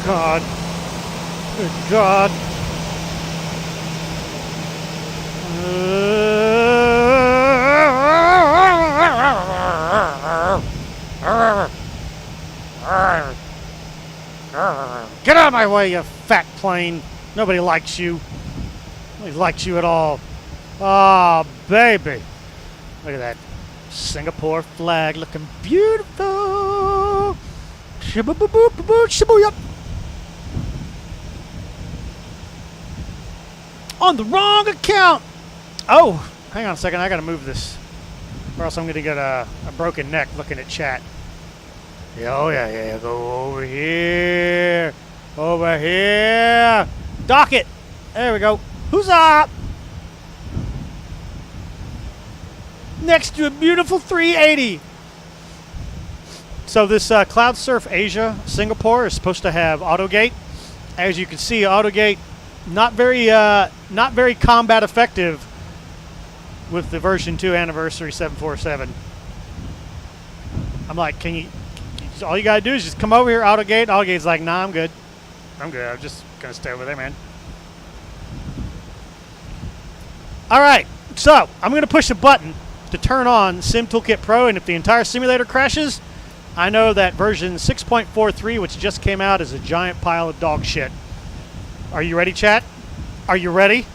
God. Good God. Get out of my way, you fat plane. Nobody likes you. Nobody likes you at all. Oh, baby. Look at that Singapore flag looking beautiful. Shibuya. On the wrong account. Oh, hang on a second. I got to move this, or else I'm going to get a broken neck looking at chat. Oh, yeah. Go over here. Over here. Dock it. There we go. Huzzah! Next to a beautiful 380. So this CloudSurf Asia Singapore is supposed to have AutoGate. As you can see, AutoGate not very combat effective with the version 2 anniversary 747. I'm like, can you? All you gotta do is just come over here, AutoGate. AutoGate's like, nah, I'm good. I'm just gonna stay over there, man. All right, so I'm gonna push a button to turn on Sim Toolkit Pro, and if the entire simulator crashes, I know that version 6.43, which just came out, is a giant pile of dog shit. Are you ready, chat? Are you ready?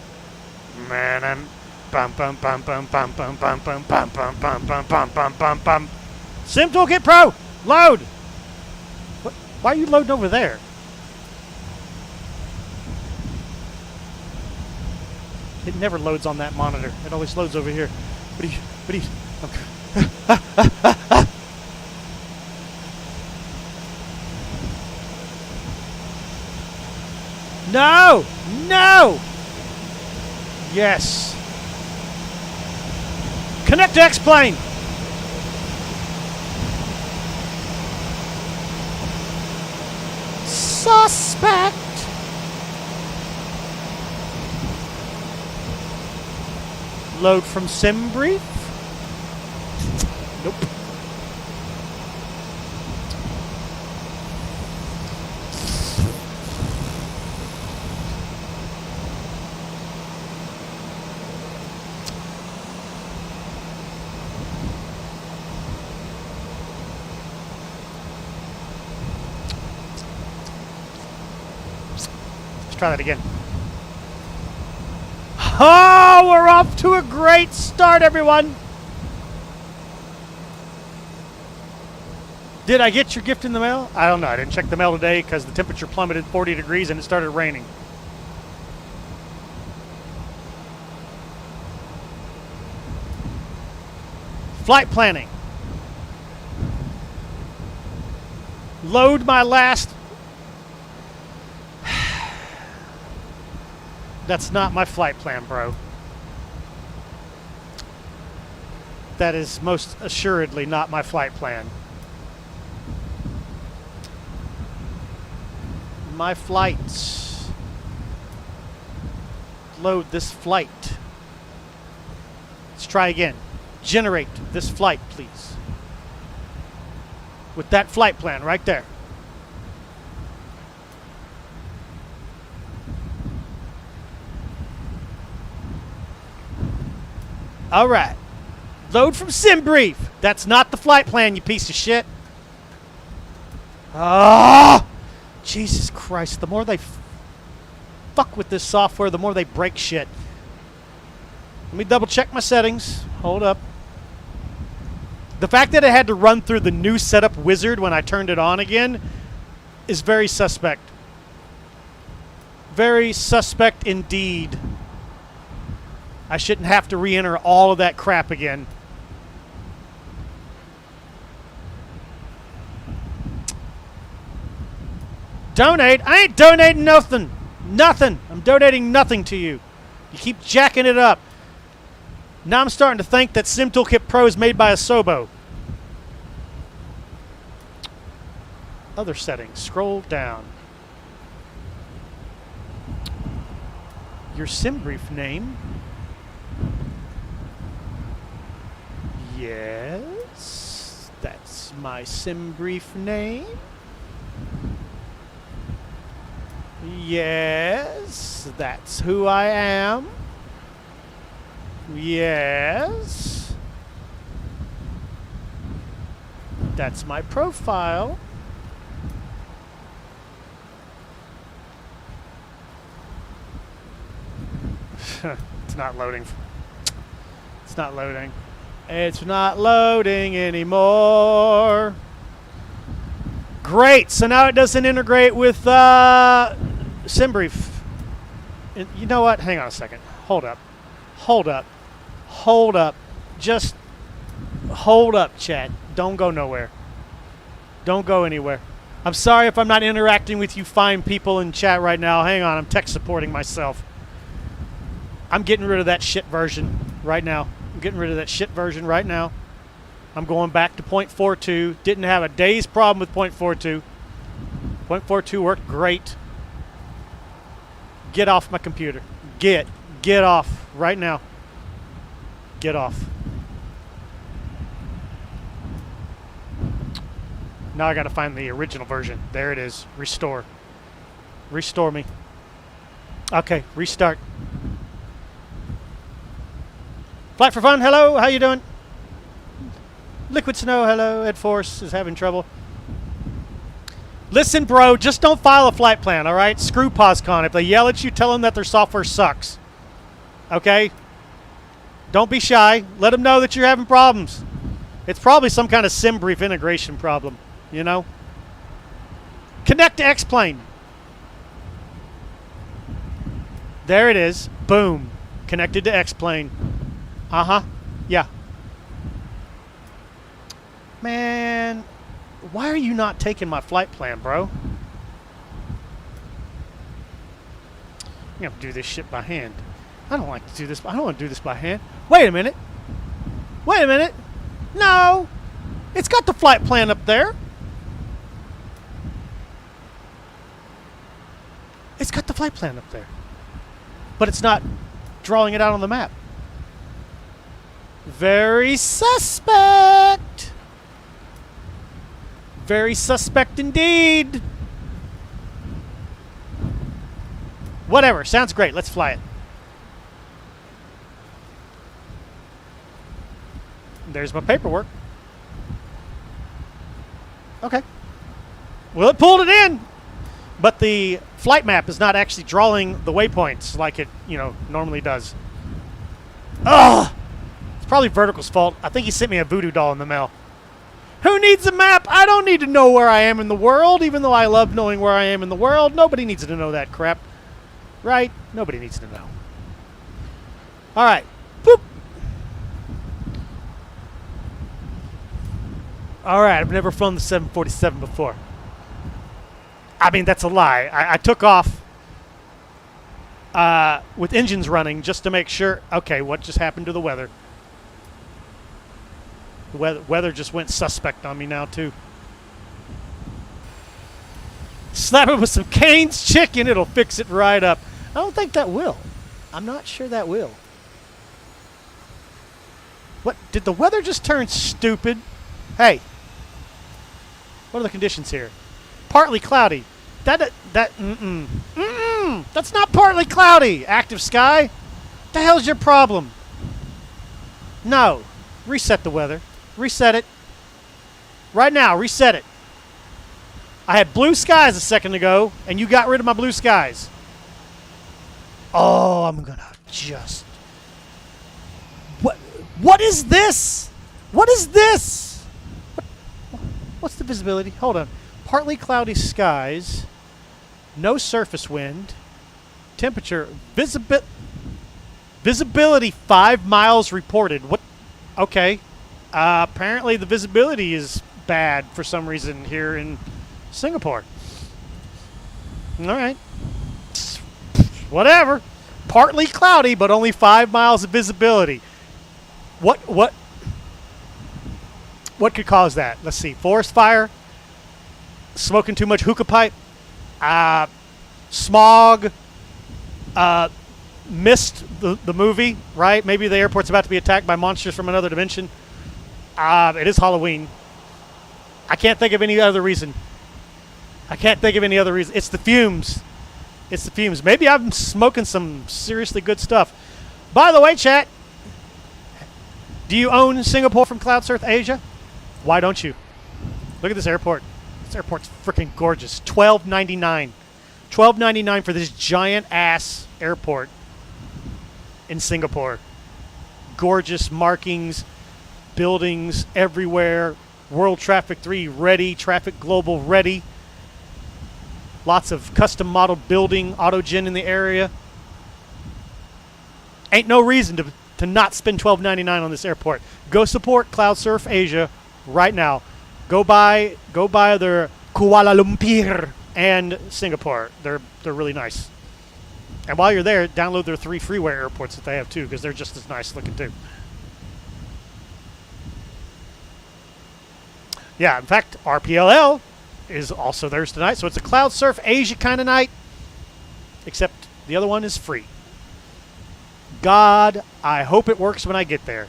Man, I'm bum bum bum bum bum bum bum bum bum bum bum bum bum bum bum bum. Sim Toolkit Pro, load. What? Why are you loading over there? It never loads on that monitor. It always loads over here. What are you? Okay. No! No! Yes. Connect to X-Plane. Suspect. Load from sim brief. Nope. Let's try that again. Oh, we're off to a great start, everyone. Did I get your gift in the mail? I don't know. I didn't check the mail today because the temperature plummeted 40 degrees and it started raining. Flight planning. Load my last... That's not my flight plan, bro. That is most assuredly not my flight plan. My flights. Load this flight. Let's try again. Generate this flight, please. With that flight plan right there. All right. Load from SimBrief. That's not the flight plan, you piece of shit. Ah! Jesus Christ. The more they fuck with this software, the more they break shit. Let me double check my settings. Hold up. The fact that it had to run through the new setup wizard when I turned it on again is very suspect. Very suspect indeed. I shouldn't have to re-enter all of that crap again. Donate? I ain't donating nothing. Nothing. I'm donating nothing to you. You keep jacking it up. Now I'm starting to think that Sim Toolkit Pro is made by a Sobo. Other settings. Scroll down. Your SimBrief name. Yes. That's my SimBrief name. Yes, that's who I am. Yes. That's my profile. It's not loading. It's not loading. It's not loading anymore. Great. So now it doesn't integrate with SimBrief. You know what? Hang on a second. Hold up. Hold up. Hold up. Just hold up, chat. Don't go nowhere. Don't go anywhere. I'm sorry if I'm not interacting with you fine people in chat right now. Hang on. I'm tech supporting myself. I'm getting rid of that shit version right now. I'm getting rid of that shit version right now. I'm going back to 0.42. Didn't have a day's problem with 0.42. 0.42 worked great. Get off my computer. Get off right now. Get off. Now I got to find the original version. There it is. Restore. Restore me. Okay, restart. Flight for Fun, hello, how you doing? Liquid Snow, hello. Ed Force is having trouble. Listen, bro, just don't file a flight plan, all right? Screw POSCON. If they yell at you, tell them that their software sucks. Okay? Don't be shy. Let them know that you're having problems. It's probably some kind of SimBrief integration problem, you know? Connect to X-Plane. There it is. Boom. Connected to X-Plane. Uh-huh. Yeah. Man, why are you not taking my flight plan, bro? I'm going to do this shit by hand. I don't like to do this. I don't want to do this by hand. Wait a minute. Wait a minute. No. It's got the flight plan up there. It's got the flight plan up there. But it's not drawing it out on the map. Very suspect. Very suspect indeed. Whatever. Sounds great. Let's fly it. There's my paperwork. Okay. Well, it pulled it in. But the flight map is not actually drawing the waypoints like it, normally does. Ugh! It's probably Vertical's fault. I think he sent me a voodoo doll in the mail. Who needs a map? I don't need to know where I am in the world, even though I love knowing where I am in the world. Nobody needs to know that crap. Right? Nobody needs to know. All right. Boop. All right. I've never flown the 747 before. I mean, that's a lie. I took off with engines running just to make sure. Okay, what just happened to the weather? The weather just went suspect on me now, too. Slap it with some Cane's chicken. It'll fix it right up. I don't think that will. I'm not sure that will. What? Did the weather just turn stupid? Hey. What are the conditions here? Partly cloudy. That's not partly cloudy. Active sky. The hell's your problem? No. Reset the weather. Reset it. Right now, reset it. I had blue skies a second ago, and you got rid of my blue skies. Oh, I'm gonna just... What is this? What is this? What's the visibility? Hold on. Partly cloudy skies. No surface wind. Temperature. Visibility 5 miles reported. What? Okay. Apparently the visibility is bad for some reason here in Singapore. All right. Whatever. Partly cloudy, but only 5 miles of visibility. What could cause that? Let's see. Forest fire. Smoking too much hookah pipe. Smog. Missed the movie, right? Maybe the airport's about to be attacked by monsters from another dimension. It is Halloween. I can't think of any other reason. It's the fumes. It's the fumes. Maybe I'm smoking some seriously good stuff. By the way, chat, do you own Singapore from CloudSurf Asia? Why don't you? Look at this airport. This airport's freaking gorgeous. $12.99. $12.99 for this giant ass airport in Singapore. Gorgeous markings, buildings everywhere. World Traffic 3 ready. Traffic Global ready. Lots of custom modeled building, autogen in the area. Ain't no reason to not spend $12.99 on this airport. Go support CloudSurf Asia right now. Go buy their Kuala Lumpur and Singapore. They're really nice. And while you're there, download their 3 Freeware airports that they have too, because they're just as nice looking too. Yeah, in fact, RPLL is also theirs tonight, so it's a CloudSurf Asia kind of night, except the other one is free. God, I hope it works when I get there.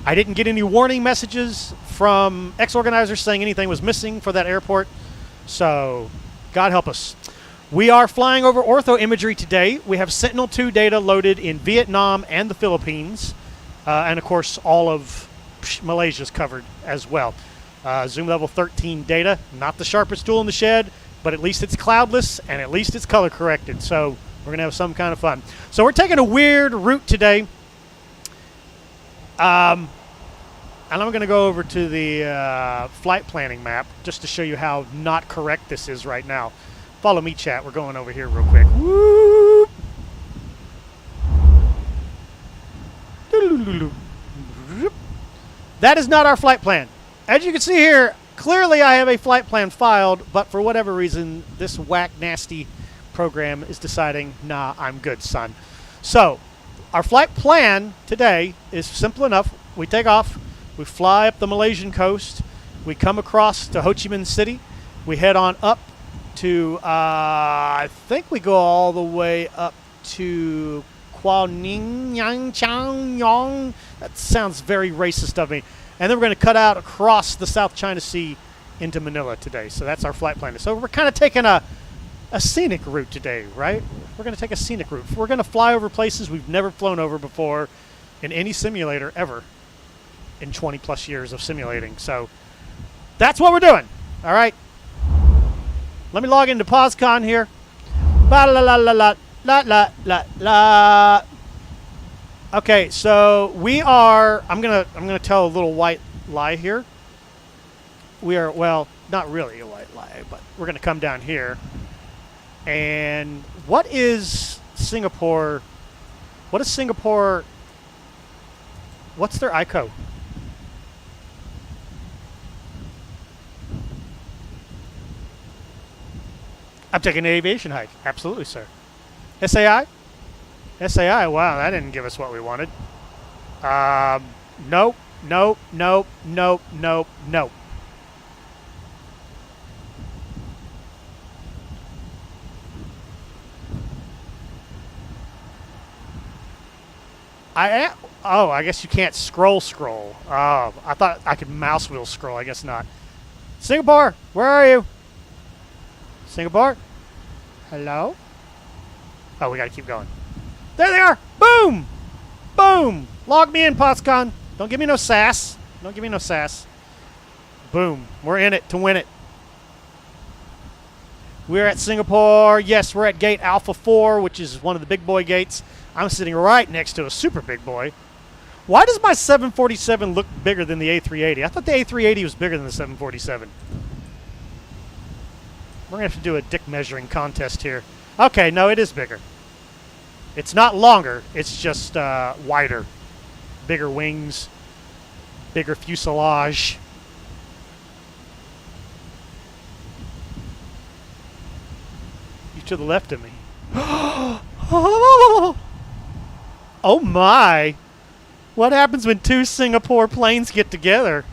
I didn't get any warning messages from ex-organizers saying anything was missing for that airport, so God help us. We are flying over ortho imagery today. We have Sentinel-2 data loaded in Vietnam and the Philippines, and of course all of Malaysia's covered as well. Zoom level 13 data, not the sharpest tool in the shed, but at least it's cloudless and at least it's color corrected, so we're going to have some kind of fun. So we're taking a weird route today. And I'm going to go over to the flight planning map just to show you how not correct this is right now. Follow me, chat. We're going over here real quick. Whoop. That is not our flight plan. As you can see here, clearly I have a flight plan filed, but for whatever reason, this whack nasty program is deciding, nah, I'm good, son. So, our flight plan today is simple enough. We take off, we fly up the Malaysian coast, we come across to Ho Chi Minh City, we head on up to, I think we go all the way up to Kuala Ning, Yang, Chang, Yong. That sounds very racist of me. And then we're going to cut out across the South China Sea into Manila today. So that's our flight plan. So we're kind of taking a scenic route today, right? We're going to take a scenic route. We're going to fly over places we've never flown over before in any simulator ever in 20 plus years of simulating. So that's what we're doing. All right. Let me log into POSCON here. La la la la la la la la la. Okay, so we are. I'm gonna tell a little white lie here. We are, well, not really a white lie, but we're gonna come down here. And what is Singapore? What is Singapore? What's their ICO? I'm taking an aviation hike. Absolutely, sir. SAI? SAI, wow, that didn't give us what we wanted. Nope, nope, nope, nope, nope, nope. Oh, I guess you can't scroll. Oh, I thought I could mouse wheel scroll. I guess not. Singapore, where are you? Singapore? Hello? Oh, we got to keep going. There they are! Boom! Boom! Log me in, POSCON. Don't give me no sass. Don't give me no sass. Boom. We're in it to win it. We're at Singapore. Yes, we're at gate Alpha 4, which is one of the big boy gates. I'm sitting right next to a super big boy. Why does my 747 look bigger than the A380? I thought the A380 was bigger than the 747. We're going to have to do a dick measuring contest here. Okay, no, it is bigger. It's not longer. It's just wider. Bigger wings. Bigger fuselage. You to the left of me. Oh my! What happens when two Singapore planes get together?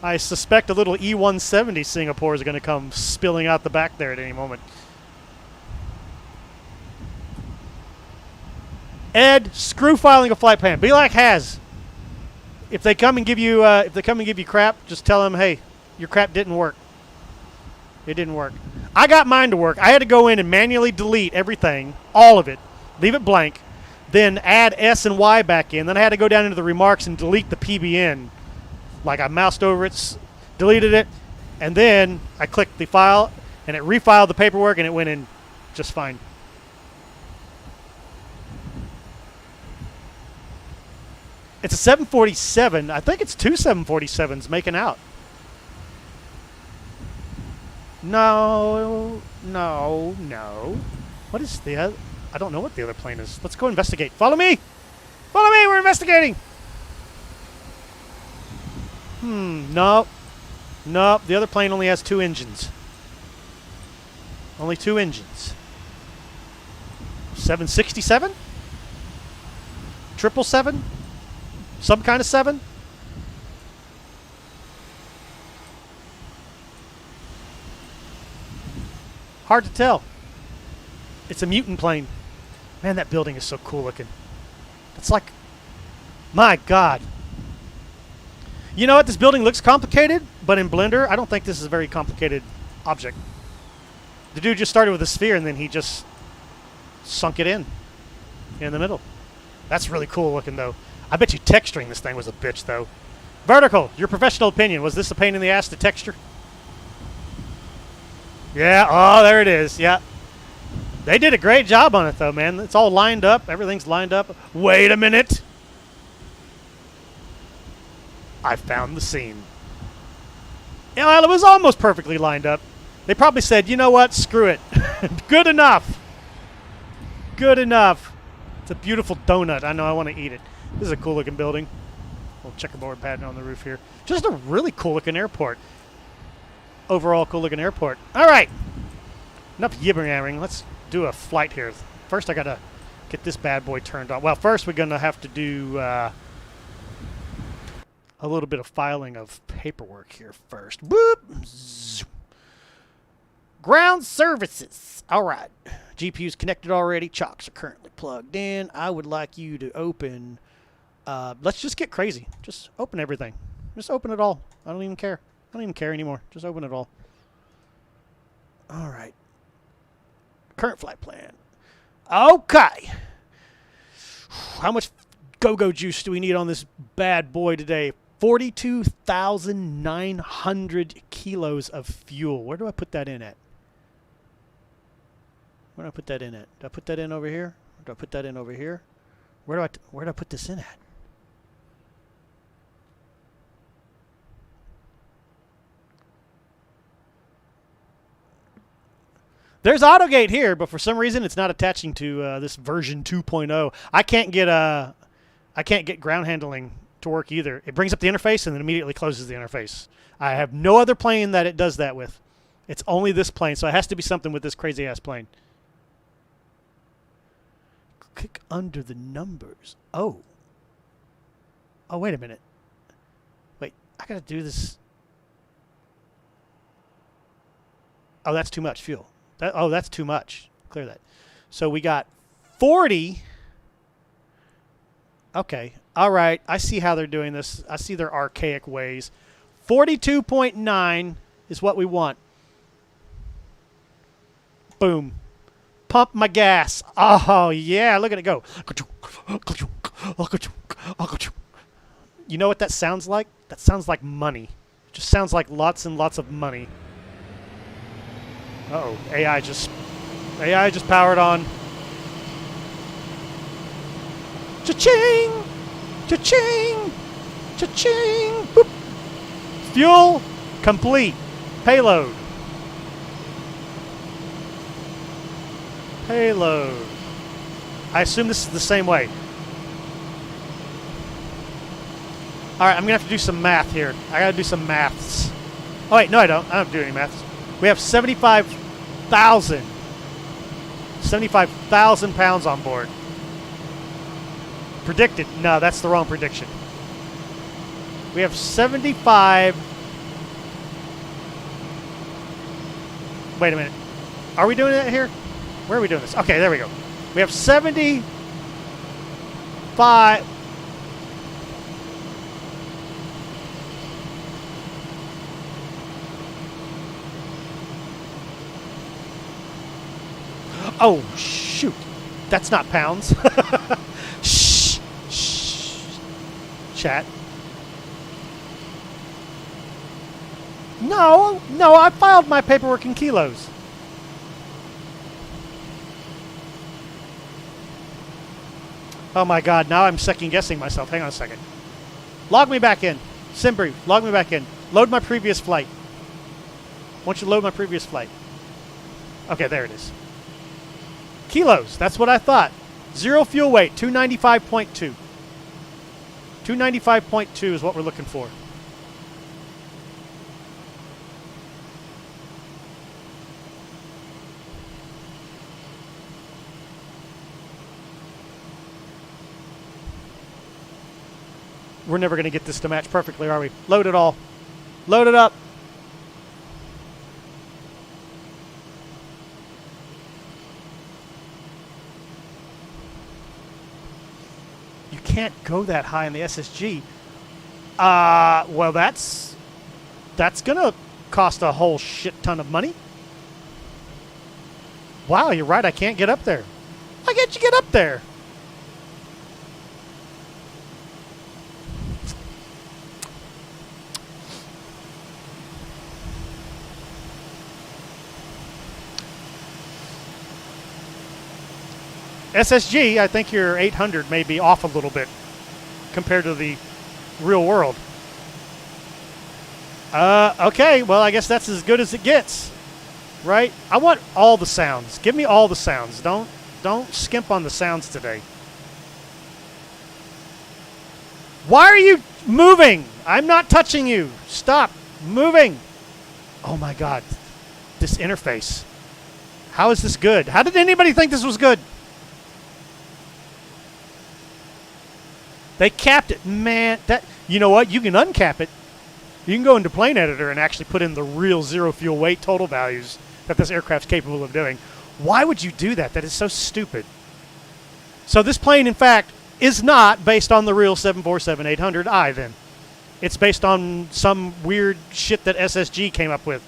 I suspect a little E-170 Singapore is going to come spilling out the back there at any moment. Ed, screw filing a flight plan. Be like Has. If they come and give you, crap, just tell them, hey, your crap didn't work. It didn't work. I got mine to work. I had to go in and manually delete everything, all of it, leave it blank, then add S and Y back in. Then I had to go down into the remarks and delete the PBN. Like I moused over it, deleted it, and then I clicked the file, and it refiled the paperwork, and it went in just fine. It's a 747. I think it's two 747s making out. No. What is the other? I don't know what the other plane is. Let's go investigate. Follow me. Follow me. We're investigating. Nope. Nope. The other plane only has 2 engines. Only 2 engines. 767? 777? Some kind of 7? Hard to tell. It's a mutant plane. Man, that building is so cool looking. It's like, my God. You know what? This building looks complicated, but in Blender, I don't think this is a very complicated object. The dude just started with a sphere, and then he just sunk it in the middle. That's really cool looking, though. I bet you texturing this thing was a bitch, though. Vertical, your professional opinion. Was this a pain in the ass to texture? Yeah, oh, there it is. Yeah. They did a great job on it, though, man. It's all lined up. Everything's lined up. Wait a minute. I found the scene. Yeah, well, it was almost perfectly lined up. They probably said, you know what? Screw it. Good enough. Good enough. It's a beautiful donut. I know I want to eat it. This is a cool-looking building. Little checkerboard pattern on the roof here. Just a really cool-looking airport. Overall cool-looking airport. All right. Enough yibbering. Let's do a flight here. First, I got to get this bad boy turned on. Well, first, we're going to have to do a little bit of filing of paperwork here first. Whoop. Zoom. Ground services. All right. GPU's connected already. Chocks are currently plugged in. I would like you to open... let's just get crazy. Just open everything. Just open it all. I don't even care. I don't even care anymore. Just open it all. All right. Current flight plan. Okay. How much go-go juice do we need on this bad boy today? 42,900 kilos of fuel. Where do I put that in at? Where do I put that in at? Do I put that in over here? Or do I put that in over here? Where do I put this in at? There's AutoGate here, but for some reason it's not attaching to this version 2.0. I can't get ground handling to work either. It brings up the interface and then immediately closes the interface. I have no other plane that it does that with. It's only this plane, so it has to be something with this crazy ass plane. Click under the numbers. Oh. Oh, wait a minute. Wait, I gotta do this. Oh, that's too much fuel. That's too much. Clear that. So we got 40. Okay. All right. I see how they're doing this. I see their archaic ways. 42.9 is what we want. Boom. Pump my gas. Oh, yeah. Look at it go. You know what that sounds like? That sounds like money. It just sounds like lots and lots of money. Uh-oh. AI just powered on. Cha-ching! Cha-ching! Cha-ching! Boop! Fuel complete. Payload. Payload. I assume this is the same way. Alright, I'm going to have to do some math here. I got to do some maths. Oh, wait. No, I don't. I don't have to do any maths. We have 75,000 pounds on board. Predicted. No, that's the wrong prediction. We have 75. Wait a minute. Are we doing it here? Where are we doing this? Okay, there we go. We have 75. Oh, shoot. That's not pounds. Shh. Shh. Chat. No, I filed my paperwork in kilos. Oh my God, now I'm second guessing myself. Hang on a second. Log me back in. Simbrief, log me back in. Load my previous flight. I want you to load my previous flight. Okay, there it is. Kilos, that's what I thought. Zero fuel weight, 295.2. 295.2 is what we're looking for. We're never going to get this to match perfectly, are we? Load it all. Load it up. You can't go that high in the SSG. Well, that's going to cost a whole shit ton of money. Wow, you're right. I can't get up there. Why can't you get up there? SSG, I think your 800 may be off a little bit compared to the real world. Okay, well, I guess that's as good as it gets, right? I want all the sounds. Give me all the sounds. Don't skimp on the sounds today. Why are you moving? I'm not touching you. Stop moving. Oh my God, this interface. How is this good? How did anybody think this was good? They capped it, man. That, you know what? You can uncap it. You can go into Plane Editor and actually put in the real zero fuel weight total values that this aircraft's capable of doing. Why would you do that? That is so stupid. So this plane, in fact, is not based on the real 747-800i then. It's based on some weird shit that SSG came up with.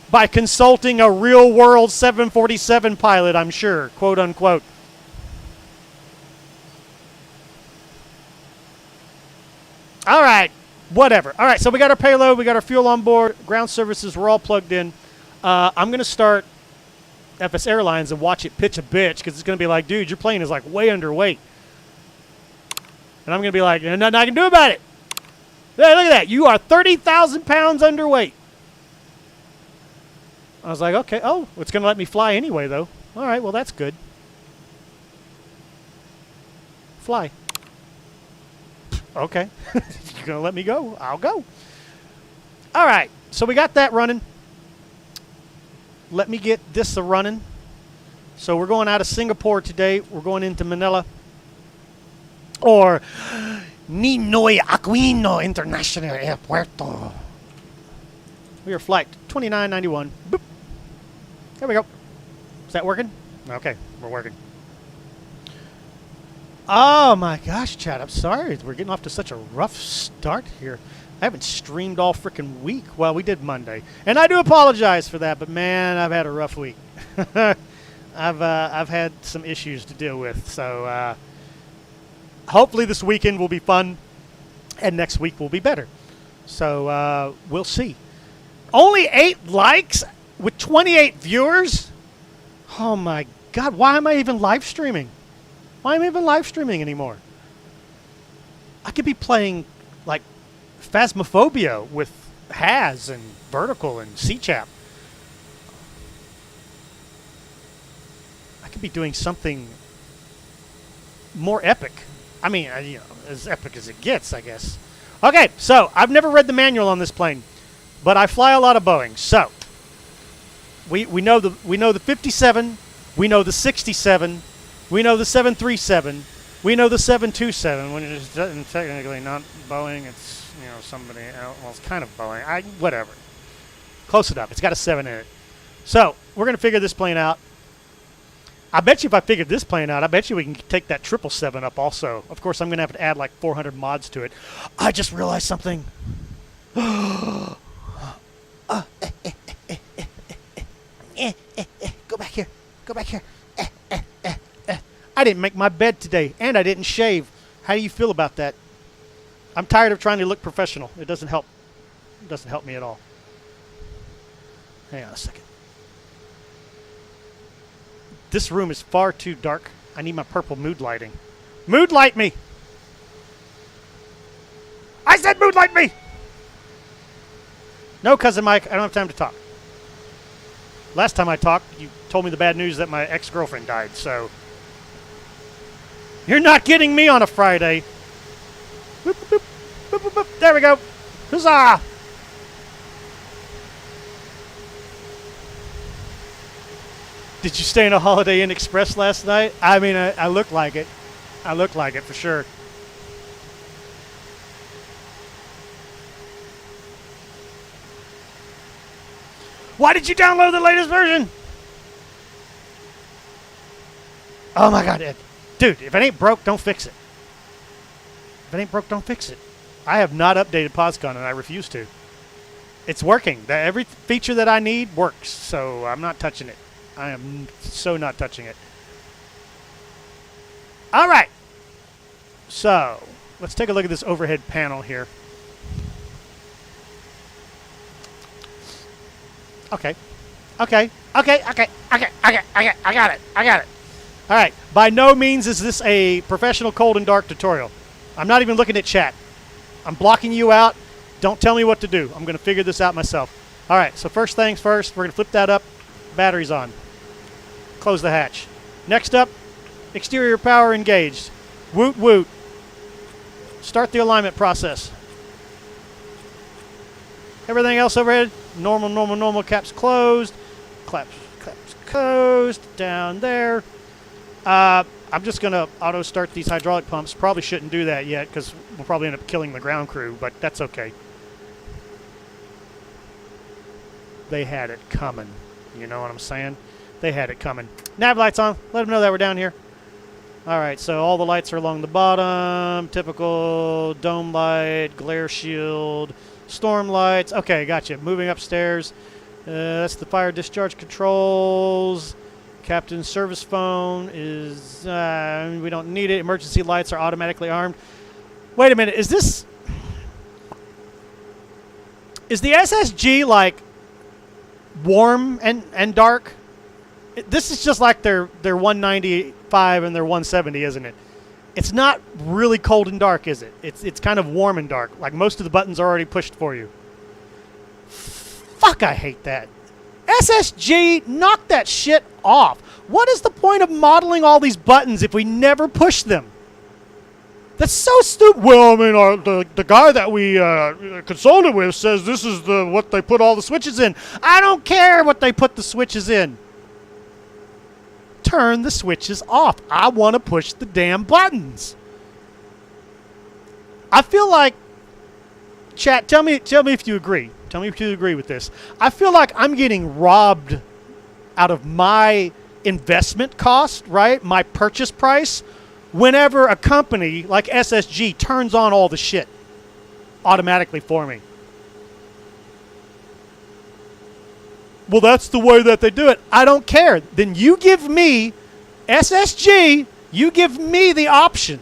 By consulting a real-world 747 pilot, I'm sure, quote unquote. All right, whatever. All right, so we got our payload, we got our fuel on board, ground services, we're all plugged in. I'm going to start FS Airlines and watch it pitch a bitch because it's going to be like, dude, your plane is like way underweight. And I'm going to be like, there's nothing I can do about it. Hey, look at that. You are 30,000 pounds underweight. I was like, okay. Oh, it's going to let me fly anyway, though. All right, well, that's good. Fly. Okay. You're going to let me go? I'll go. All right. So we got that running. Let me get this running. So we're going out of Singapore today. We're going into Manila. Or Ninoy Aquino International Airport. We are flight 2991. Boop. There we go. Is that working? Okay, we're working. Oh my gosh, Chad, I'm sorry. We're getting off to such a rough start here. I haven't streamed all freaking week. Well, we did Monday. And I do apologize for that, but man, I've had a rough week. I've had some issues to deal with. So hopefully this weekend will be fun and next week will be better. So we'll see. Only 8 likes with 28 viewers? Oh my God, why am I even live streaming? Why am I even live streaming anymore? I could be playing like Phasmophobia with Haz and Vertical and C-Chap. I could be doing something more epic. I mean, you know, as epic as it gets, I guess. Okay, so I've never read the manual on this plane, but I fly a lot of Boeing. So we know the 57, we know the 67. We know the 737. We know the 727. When it's technically not Boeing, it's, you know, somebody else. Well, it's kind of Boeing. Whatever. Close enough. It's got a 7 in it. So we're going to figure this plane out. I bet you if I figured this plane out, I bet you we can take that 777 up also. Of course, I'm going to have to add like 400 mods to it. I just realized something. Go back here. Go back here. I didn't make my bed today, and I didn't shave. How do you feel about that? I'm tired of trying to look professional. It doesn't help. It doesn't help me at all. Hang on a second. This room is far too dark. I need my purple mood lighting. Mood light me! I said mood light me! No, Cousin Mike, I don't have time to talk. Last time I talked, you told me the bad news that my ex-girlfriend died, so... You're not getting me on a Friday. Boop, boop, boop, boop, boop. There we go. Huzzah! Did you stay in a Holiday Inn Express last night? I mean, I look like it. I look like it for sure. Why did you download the latest version? Oh my God, Ed. Dude, if it ain't broke, don't fix it. If it ain't broke, don't fix it. I have not updated POSCON, and I refuse to. It's working. Every feature that I need works, so I'm not touching it. I am so not touching it. All right. So, let's take a look at this overhead panel here. Okay. Okay. Okay. Okay. Okay. Okay. Okay. I got it. I got it. All right. By no means is this a professional cold and dark tutorial. I'm not even looking at chat. I'm blocking you out. Don't tell me what to do. I'm going to figure this out myself. All right. So first things first, we're going to flip that up. Batteries on. Close the hatch. Next up, exterior power engaged. Woot woot. Start the alignment process. Everything else overhead, normal, normal, normal. Caps closed. Caps closed. Down there. I'm just going to auto start these hydraulic pumps. Probably shouldn't do that yet because we'll probably end up killing the ground crew, but that's okay. They had it coming. You know what I'm saying? They had it coming. Nav lights on. Let them know that we're down here. All right, so all the lights are along the bottom. Typical dome light, glare shield, storm lights. Okay, gotcha. Moving upstairs. That's the fire discharge controls. Captain's service phone is... we don't need it. Emergency lights are automatically armed. Wait a minute. Is this... Is the SSG, like, warm and dark? This is just like their 195 and their 170, isn't it? It's not really cold and dark, is it? It's kind of warm and dark. Like most of the buttons are already pushed for you. Fuck, I hate that. SSG, knock that shit off. What is the point of modeling all these buttons if we never push them? That's so stupid. Well, I mean, the guy that we consulted with says this is what they put all the switches in. I don't care what they put the switches in. Turn the switches off. I want to push the damn buttons. I feel like, chat, tell me if you agree. Tell me if you agree with this. I feel like I'm getting robbed out of my investment cost, right? My purchase price, whenever a company like SSG turns on all the shit automatically for me. Well, that's the way that they do it. I don't care. Then you give me, SSG, you give me the option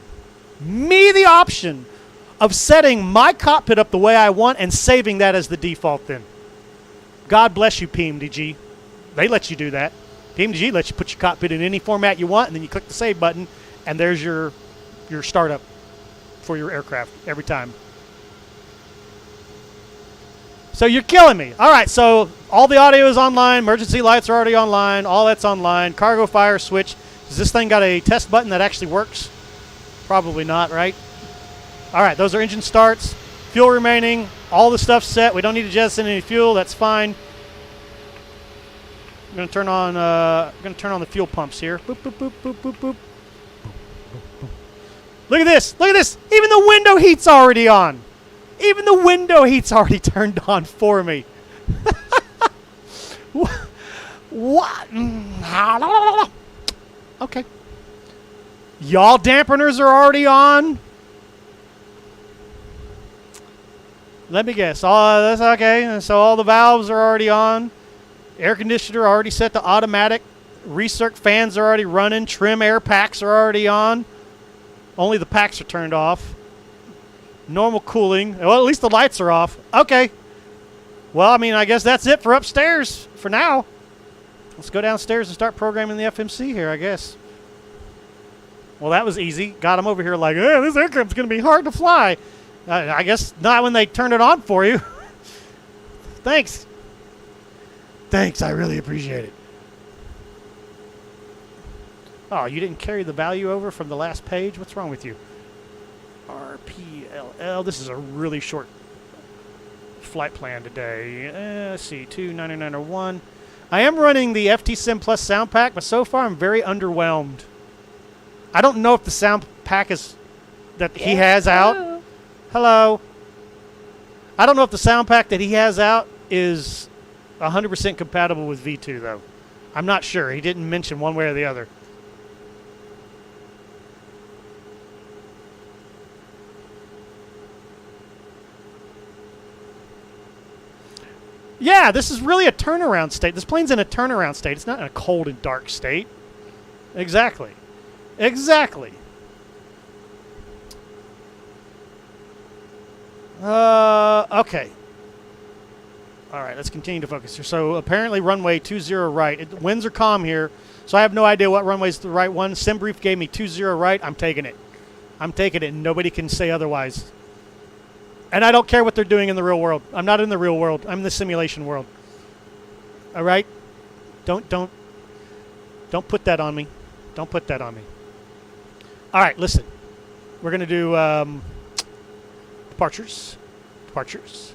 of setting my cockpit up the way I want and saving that as the default then. God bless you, PMDG. They let you do that. PMDG lets you put your cockpit in any format you want, and then you click the save button, and there's your startup for your aircraft every time. So you're killing me. All right, so all the audio is online. Emergency lights are already online. All that's online. Cargo fire switch. Does this thing got a test button that actually works? Probably not, right? All right, those are engine starts. Fuel remaining. All the stuff's set. We don't need to jettison any fuel. That's fine. I'm going to turn on the fuel pumps here. Boop, boop, boop, boop, boop, boop. Look at this. Look at this. Even the window heat's already on. Even the window heat's already turned on for me. What? Okay. Yaw dampeners are already on. Let me guess. Oh, that's okay. So all the valves are already on. Air conditioner already set to automatic. Recirc fans are already running. Trim air packs are already on. Only the packs are turned off. Normal cooling. Well, at least the lights are off. Okay. Well, I mean, I guess that's it for upstairs for now. Let's go downstairs and start programming the FMC here, I guess. Well, that was easy. Got them over here like, this aircraft's going to be hard to fly. I guess not when they turn it on for you. Thanks. Thanks, I really appreciate it. Oh, you didn't carry the value over from the last page? What's wrong with you? RPLL. This is a really short flight plan today. Let's see, 29901. I am running the FT-Sim Plus sound pack, but so far I'm very underwhelmed. I don't know if the sound pack is that he has out. Hello. I don't know if the sound pack that he has out is 100% compatible with V2, though. I'm not sure. He didn't mention one way or the other. Yeah, this is really a turnaround state. This plane's in a turnaround state. It's not in a cold and dark state. Exactly. Exactly. Okay. All right, let's continue to focus here. So apparently runway 20 right. Winds are calm here, so I have no idea what runway's the right one. SimBrief gave me 20 right. I'm taking it. I'm taking it, and nobody can say otherwise. And I don't care what they're doing in the real world. I'm not in the real world. I'm in the simulation world. All right? Don't put that on me. Don't put that on me. All right, listen. We're going to do departures. Departures.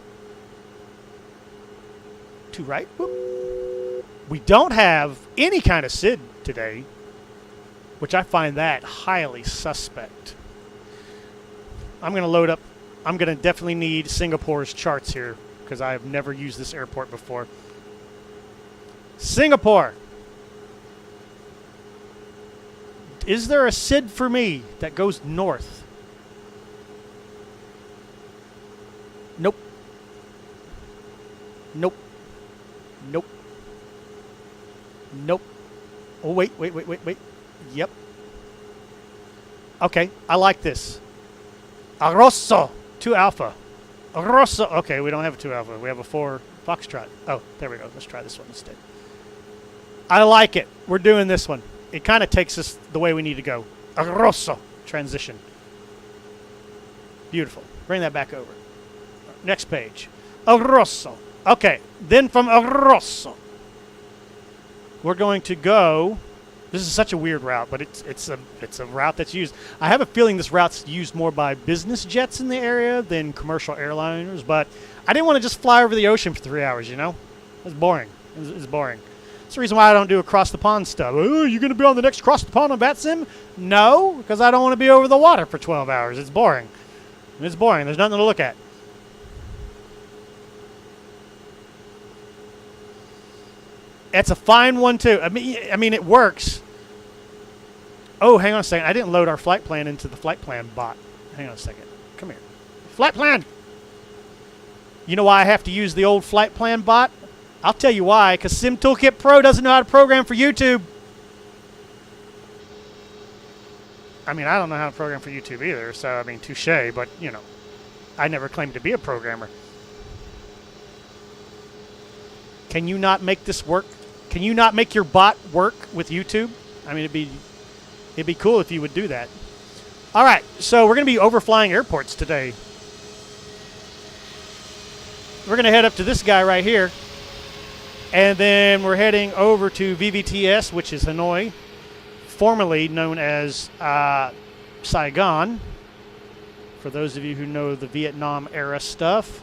2 right. Whoop. We don't have any kind of SID today, which I find that highly suspect. I'm going to load up. I'm going to definitely need Singapore's charts here because I have never used this airport before. Singapore. Is there a SID for me that goes north? Nope. Nope. Nope. Nope. Oh, wait. Yep. Okay, I like this. Arosso. 2 Alpha. Arosso. Okay, we don't have a 2 Alpha. We have a 4 Foxtrot. Oh, there we go. Let's try this one instead. I like it. We're doing this one. It kind of takes us the way we need to go. Arosso. Transition. Beautiful. Bring that back over. Next page. Arosso. Okay. Then from Arosso, we're going to go. This is such a weird route, but it's a route that's used. I have a feeling this route's used more by business jets in the area than commercial airliners, but I didn't want to just fly over the ocean for 3 hours, you know? It's boring. It's boring. That's the reason why I don't do across the pond stuff. Oh, you going to be on the next cross the pond on VATSIM? No, because I don't want to be over the water for 12 hours. It's boring. It's boring. There's nothing to look at. It's a fine one, too. I mean, it works. Oh, hang on a second. I didn't load our flight plan into the flight plan bot. Hang on a second. Come here. Flight plan! You know why I have to use the old flight plan bot? I'll tell you why. Because SimToolkit Pro doesn't know how to program for YouTube. I mean, I don't know how to program for YouTube either. So, I mean, touche. But, you know, I never claimed to be a programmer. Can you not make this work? Can you not make your bot work with YouTube? I mean, it'd be cool if you would do that. All right, so we're going to be overflying airports today. We're going to head up to this guy right here. And then we're heading over to VVTS, which is Hanoi, formerly known as Saigon, for those of you who know the Vietnam era stuff.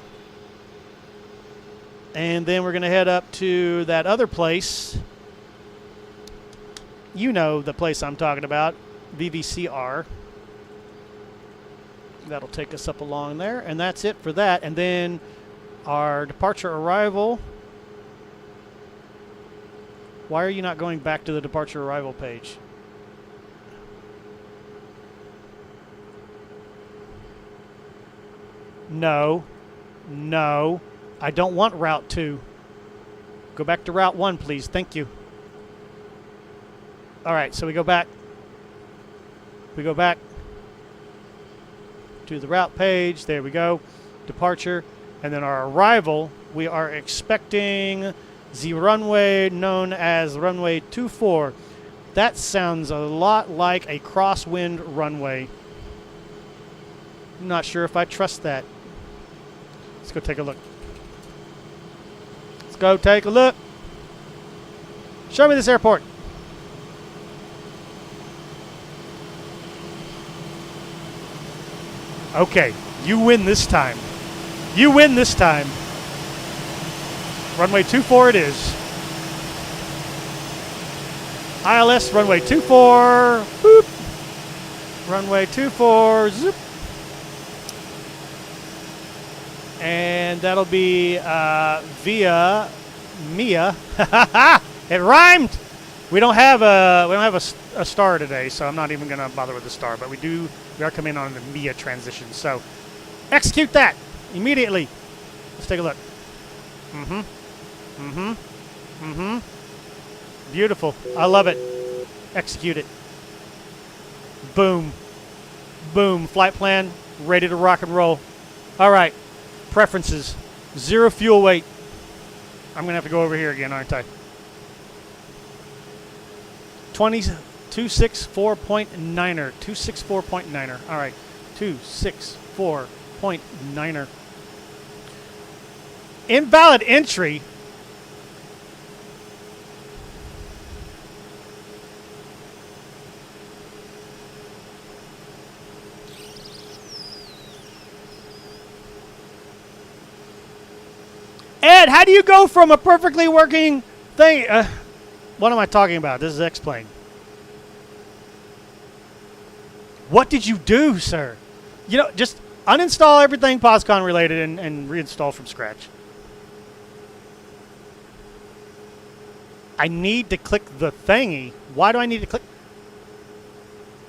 And then we're going to head up to that other place. You know the place I'm talking about, VVCR. That'll take us up along there. And that's it for that. And then our departure arrival. Why are you not going back to the departure arrival page? No. No. I don't want Route 2. Go back to Route 1, please. Thank you. All right, so we go back. We go back to the route page. There we go. Departure. And then our arrival, we are expecting the runway known as runway 24. That sounds a lot like a crosswind runway. I'm not sure if I trust that. Let's go take a look. Let's go take a look. Show me this airport. Okay, you win this time. You win this time. Runway 24 it is. ILS runway 24. Boop. Runway 24. Zoop. And that'll be via Mia. It rhymed. We don't have a star today, so I'm not even gonna bother with the star. But we are coming on the Mia transition. So execute that immediately. Let's take a look. Beautiful. I love it. Execute it. Boom. Boom. Flight plan ready to rock and roll. All right. Preferences. 0 fuel weight. I'm going to have to go over here again, aren't I? 264.9er. 264.9er. All right. 264.9er. Invalid entry. Ed, how do you go from a perfectly working thing? What am I talking about? This is X-Plane. What did you do, sir? You know, just uninstall everything POSCON related and reinstall from scratch. I need to click the thingy. Why do I need to click?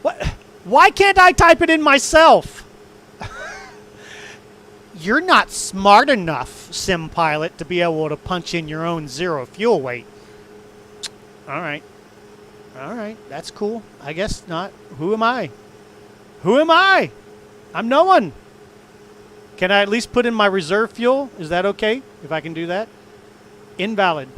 What? Why can't I type it in myself? You're not smart enough, Sim Pilot, to be able to punch in your own 0 fuel weight. All right. All right. That's cool. I guess not. Who am I? Who am I? I'm no one. Can I at least put in my reserve fuel? Is that okay if I can do that? Invalid.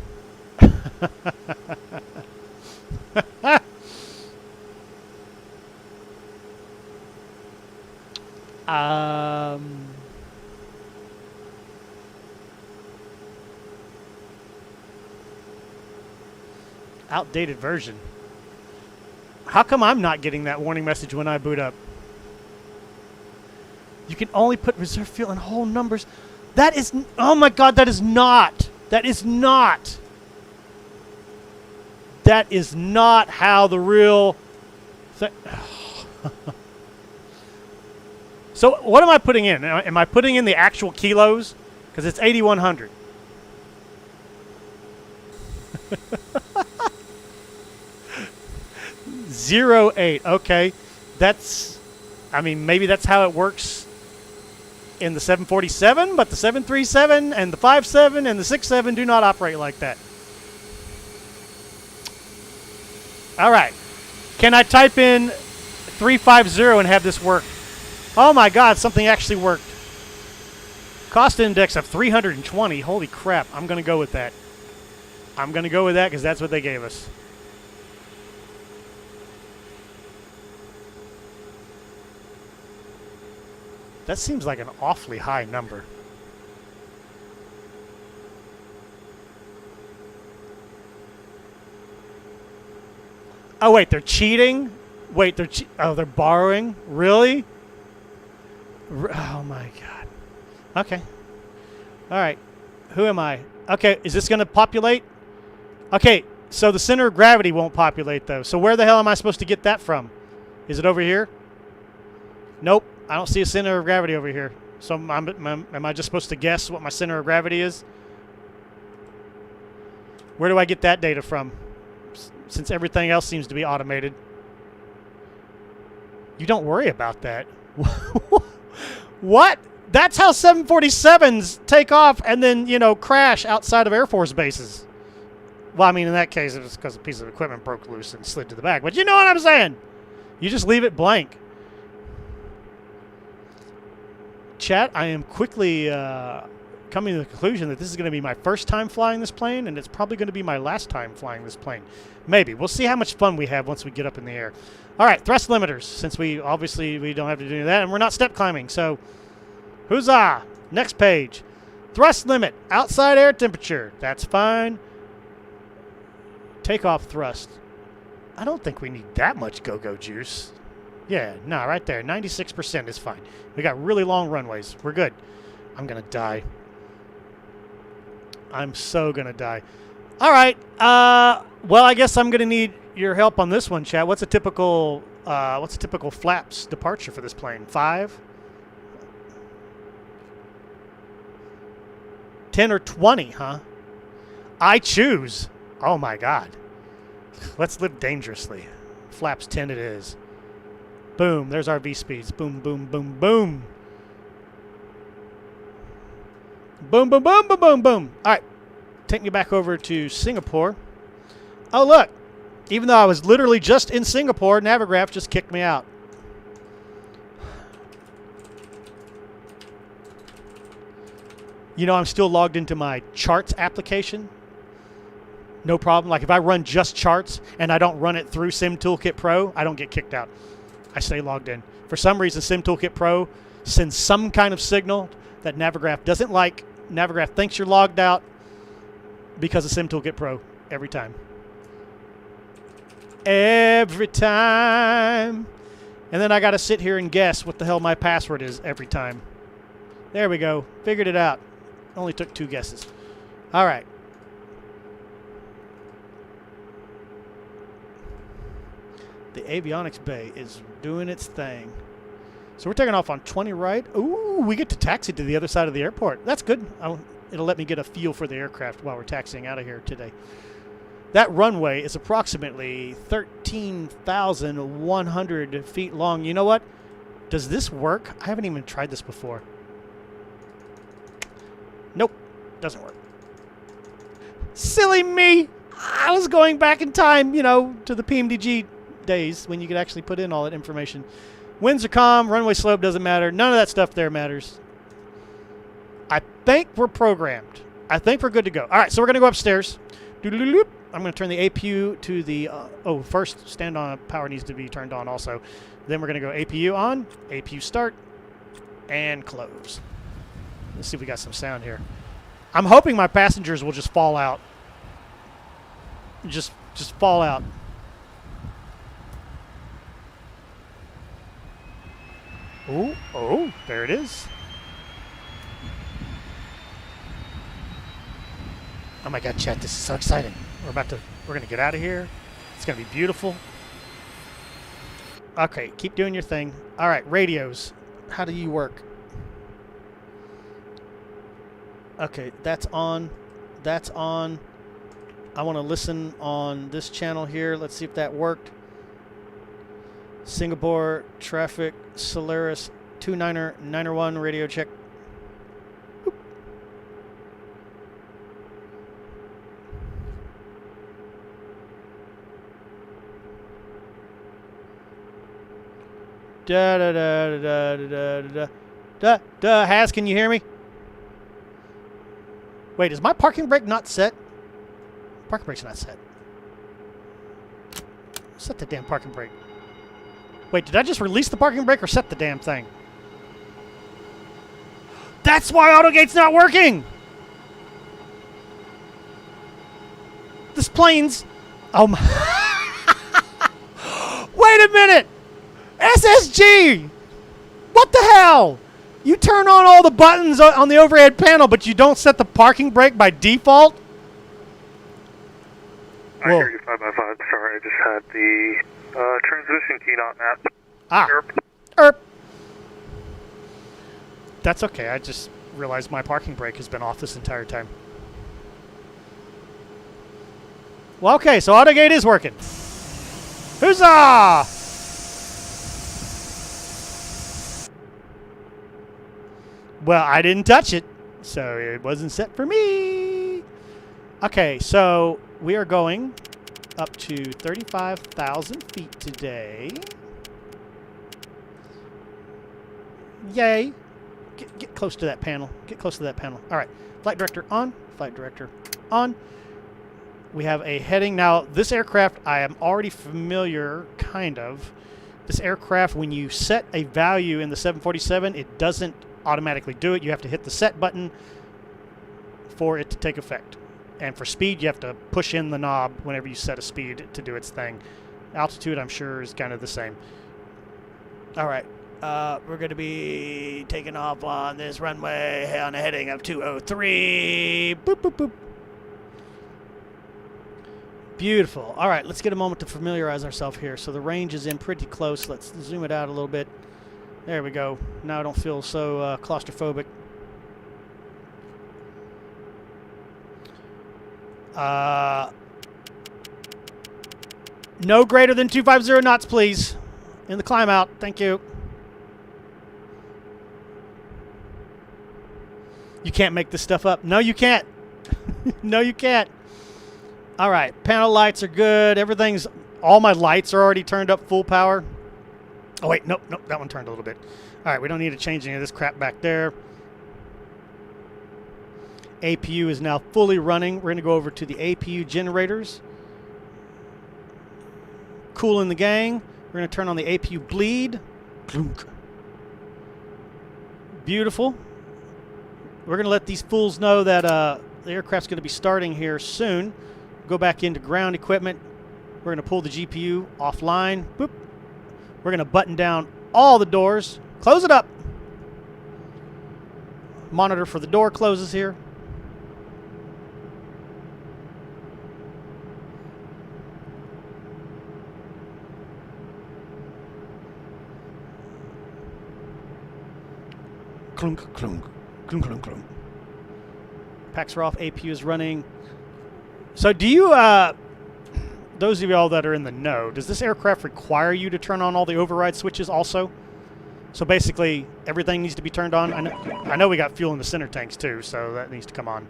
Outdated version. How come I'm not getting that warning message when I boot up? You can only put reserve fuel in whole numbers. That is, oh my God, that is not how the real thing. So what am I putting in? Am I putting in the actual kilos? Because it's 8,100. Zero 8. Okay, that's. I mean, maybe that's how it works in the 747, but the 737 and the 57 and the 67 do not operate like that. All right, can I type in 350 and have this work? Oh my God, something actually worked. Cost index of 320. Holy crap! I'm gonna go with that. I'm gonna go with that because that's what they gave us. That seems like an awfully high number. Oh wait, they're cheating? Wait, they're borrowing? Really? Oh my God. Okay. All right. Who am I? Okay, is this going to populate? Okay, so the center of gravity won't populate though. So where the hell am I supposed to get that from? Is it over here? Nope. I don't see a center of gravity over here. So am I just supposed to guess what my center of gravity is? Where do I get that data from? Since everything else seems to be automated. You don't worry about that. What? That's how 747s take off and then, you know, crash outside of Air Force bases. Well, I mean, in that case, it was because a piece of equipment broke loose and slid to the back. But you know what I'm saying? You just leave it blank. Chat, I am quickly coming to the conclusion that this is going to be my first time flying this plane, and it's probably going to be my last time flying this plane. Maybe. We'll see how much fun we have once we get up in the air. All right, thrust limiters, since we don't have to do that, and we're not step climbing. So, huzzah! Next page. Thrust limit, outside air temperature. That's fine. Takeoff thrust. I don't think we need that much go-go juice. Yeah, no, right there. 96% is fine. We got really long runways. We're good. I'm going to die. I'm so going to die. All right. Well, I guess I'm going to need your help on this one, chat. What's a typical flaps departure for this plane? 5? 10 or 20, huh? I choose. Oh, my God. Let's live dangerously. Flaps 10 it is. Boom. There's our V-speeds. Boom, boom, boom, boom. Boom, boom, boom, boom, boom, boom. All right. Take me back over to Singapore. Oh, look. Even though I was literally just in Singapore, Navigraph just kicked me out. You know, I'm still logged into my charts application. No problem. Like if I run just charts and I don't run it through SimToolkit Pro, I don't get kicked out. I stay logged in. For some reason, SimToolkit Pro sends some kind of signal that Navigraph doesn't like. Navigraph thinks you're logged out because of SimToolkit Pro every time. Every time. And then I got to sit here and guess what the hell my password is every time. There we go. Figured it out. Only took 2 guesses. All right. The avionics bay is doing its thing. So we're taking off on 20 right. Ooh, we get to taxi to the other side of the airport. That's good. It'll let me get a feel for the aircraft while we're taxiing out of here today. That runway is approximately 13,100 feet long. You know what? Does this work? I haven't even tried this before. Nope, doesn't work. Silly me! I was going back in time, you know, to the PMDG days when you could actually put in all that information. Winds are calm, runway slope doesn't matter. None of that stuff there matters. I think we're programmed. I think we're good to go. All right, so we're going to go upstairs. Doodle-doop. I'm going to turn the APU to the... first, stand-on power needs to be turned on also. Then we're going to go APU on, APU start, and close. Let's see if we got some sound here. I'm hoping my passengers will just fall out. Just fall out. Oh, there it is. Oh my God, chat, this is so exciting. We're going to get out of here. It's going to be beautiful. Okay, keep doing your thing. All right, radios. How do you work? Okay, that's on. That's on. I want to listen on this channel here. Let's see if that worked. Singapore traffic, Solaris 2991 radio check. Boop. Da da da da da da da da. Has, can you hear me? Wait, is my parking brake not set? Parking brake's not set. Set the damn parking brake. Wait, did I just release the parking brake or set the damn thing? That's why AutoGate's not working! This plane's... Oh my... Wait a minute! SSG! What the hell? You turn on all the buttons on the overhead panel, but you don't set the parking brake by default? I hear you 5x5. Sorry, I just had the transmission key not mapped. Ah. Erp. That's okay. I just realized my parking brake has been off this entire time. Well, okay, so AutoGate is working. Huzzah! Well, I didn't touch it, so it wasn't set for me. Okay, so we are going up to 35,000 feet today. Yay. Get close to that panel. Get close to that panel. All right. Flight director on. Flight director on. We have a heading. Now, this aircraft, I am already familiar, kind of. This aircraft, when you set a value in the 747, it doesn't automatically do it. You have to hit the set button for it to take effect. And for speed, you have to push in the knob whenever you set a speed to do its thing. Altitude, I'm sure, is kind of the same. All right. We're going to be taking off on this runway on a heading of 203. Boop, boop, boop. Beautiful. All right, let's get a moment to familiarize ourselves here. So the range is in pretty close. Let's zoom it out a little bit. There we go. Now I don't feel so claustrophobic. No greater than 250 knots, please. In the climb out. Thank you. You can't make this stuff up. No, you can't. No, you can't. All right. Panel lights are good. Everything's... All my lights are already turned up full power. Oh, wait. Nope. Nope. That one turned a little bit. All right. We don't need to change any of this crap back there. APU is now fully running. We're going to go over to the APU generators. Cooling the gang. We're going to turn on the APU bleed. Clunk. Beautiful. We're going to let these fools know that the aircraft's going to be starting here soon. Go back into ground equipment. We're going to pull the GPU offline. Boop. We're going to button down all the doors. Close it up. Monitor for the door closes here. Clunk, clunk, clunk, clunk, clunk. Packs are off. APU is running. So do you, those of y'all that are in the know, does this aircraft require you to turn on all the override switches also? So basically, everything needs to be turned on. I know we got fuel in the center tanks too, so that needs to come on.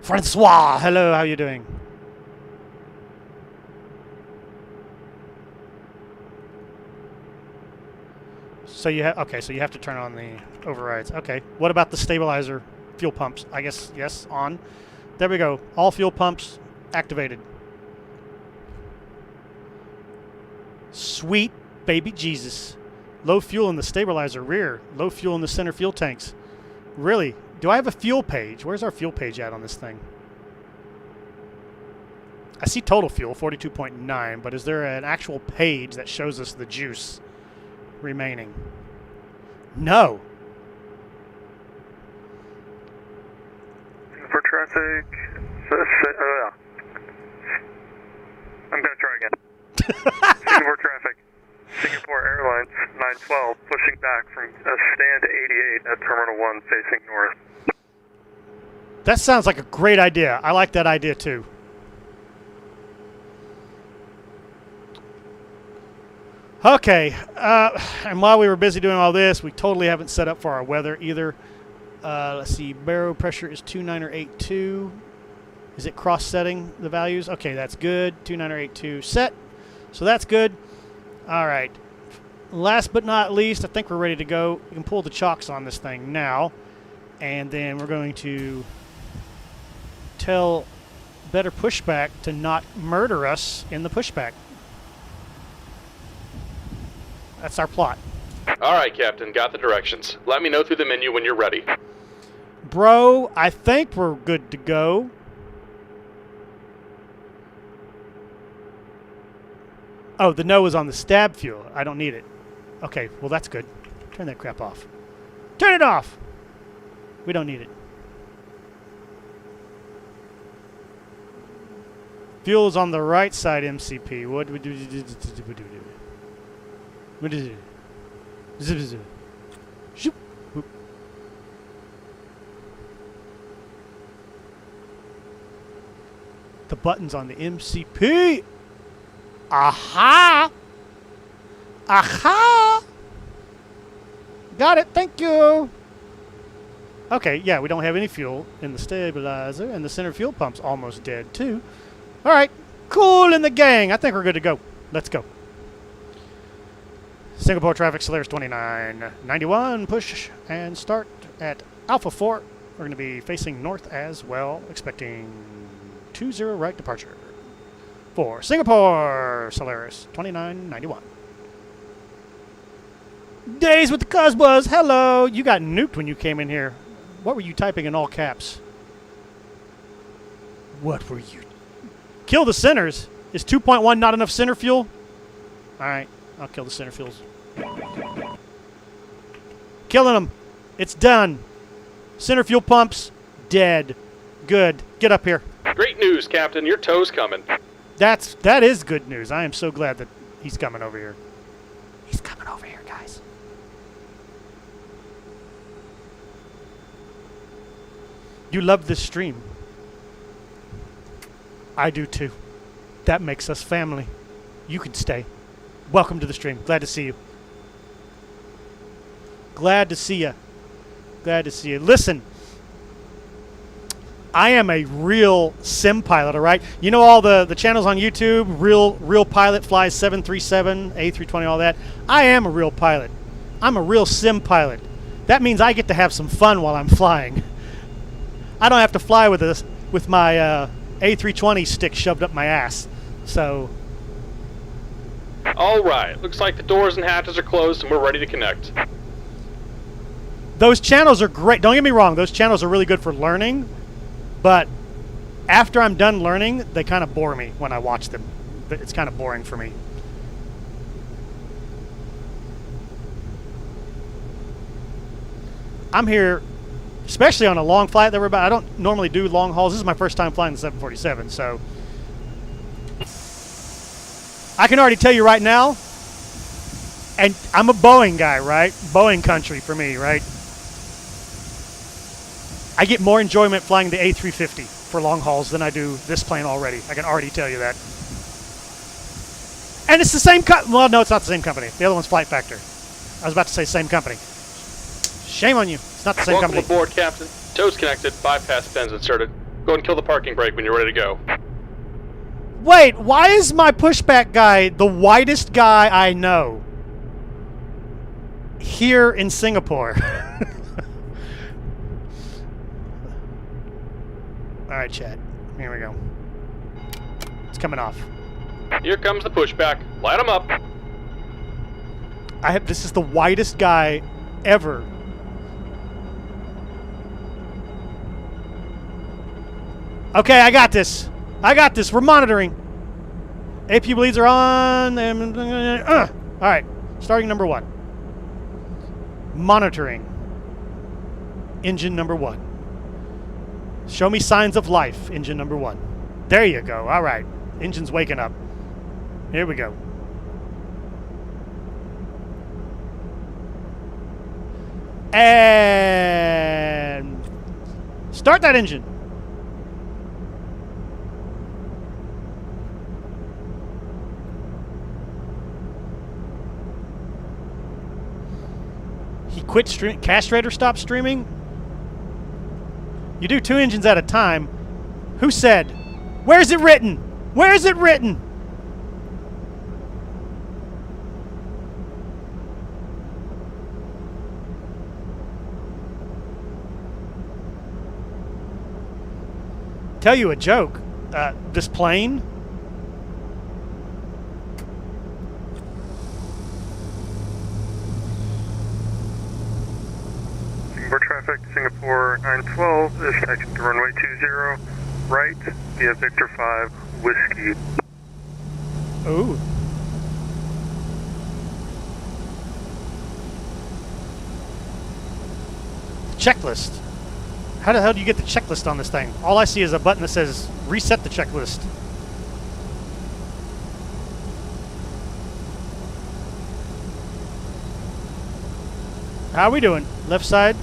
Francois, hello, how you doing? So you have, okay, so you have to turn on the overrides. Okay. What about the stabilizer fuel pumps? I guess, yes, on. There we go. All fuel pumps activated. Sweet baby Jesus. Low fuel in the stabilizer rear. Low fuel in the center fuel tanks. Really? Do I have a fuel page? Where's our fuel page at on this thing? I see total fuel, 42.9, but is there an actual page that shows us the juice remaining? No. For traffic, I'm going to try again. Singapore traffic, Singapore Airlines 912, pushing back from stand 88 at Terminal 1 facing north. That sounds like a great idea. I like that idea too. Okay, and while we were busy doing all this, we totally haven't set up for our weather either. Let's see, baro pressure is 29082. Is it cross-setting the values? Okay, that's good. 29082 set. So that's good. All right. Last but not least, I think we're ready to go. We can pull the chocks on this thing now. And then we're going to tell Better Pushback to not murder us in the pushback. That's our plot. All right, Captain. Got the directions. Let me know through the menu when you're ready. Bro, I think we're good to go. Oh, the no is on the stab fuel. I don't need it. Okay, well, that's good. Turn that crap off. Turn it off! We don't need it. Fuel is on the right side, MCP. What do we do? What is it? Zip, zip. Shoop. Whoop. The button's on the MCP. Aha! Aha! Got it. Thank you. Okay, yeah, we don't have any fuel in the stabilizer, and the center fuel pump's almost dead, too. All right. Cool in the gang. I think we're good to go. Let's go. Singapore traffic, Solaris 2991. Push and start at Alpha 4. We're going to be facing north as well, expecting 20 right departure. For Singapore, Solaris 2991. Days with the Cosbuzz. Hello. You got nuked when you came in here. What were you typing in all caps? What were you? Kill the centers. Is 2.1 not enough center fuel? All right. I'll kill the center fuels. Killing them. It's done. Center fuel pumps, dead. Good. Get up here. Great news, Captain. Your tow's coming. That is good news. I am so glad that he's coming over here. He's coming over here, guys. You love this stream. I do too. That makes us family. You can stay. Welcome to the stream. Glad to see you. Glad to see you. Glad to see you. Listen, I am a real sim pilot, all right? You know all the channels on YouTube, real pilot flies 737, A320, all that? I am a real pilot. I'm a real sim pilot. That means I get to have some fun while I'm flying. I don't have to fly with my A320 stick shoved up my ass. So... All right. Looks like the doors and hatches are closed and we're ready to connect. Those channels are great. Don't get me wrong. Those channels are really good for learning. But after I'm done learning, they kind of bore me when I watch them. It's kind of boring for me. I'm here, especially on a long flight that we're about. I don't normally do long hauls. This is my first time flying the 747, so I can already tell you right now, and I'm a Boeing guy, right? Boeing country for me, right? I get more enjoyment flying the A350 for long hauls than I do this plane already. I can already tell you that. And it's the same well, no, it's not the same company. The other one's Flight Factor. I was about to say same company. Shame on you. It's not the same company. Welcome aboard, Captain. Tow's connected. Bypass pins inserted. Go ahead and kill the parking brake when you're ready to go. Wait, why is my pushback guy the whitest guy I know here in Singapore? All right, Chad. Here we go. It's coming off. Here comes the pushback. Light them up. This is the whitest guy ever. Okay, I got this. We're monitoring. AP bleeds are on. All right, starting number 1. Monitoring. Engine number 1. Show me signs of life, engine number 1. There you go. All right. Engine's waking up. Here we go. And start that engine. He quit stream. Castrator stopped streaming. You do 2 engines at a time. Who said? Where's it written? Where is it written? Tell you a joke. This plane. Singapore traffic, Singapore 912 is taxiing to runway 20, right, via Victor 5, Whiskey. Ooh. Checklist. How the hell do you get the checklist on this thing? All I see is a button that says reset the checklist. How are we doing? Left side?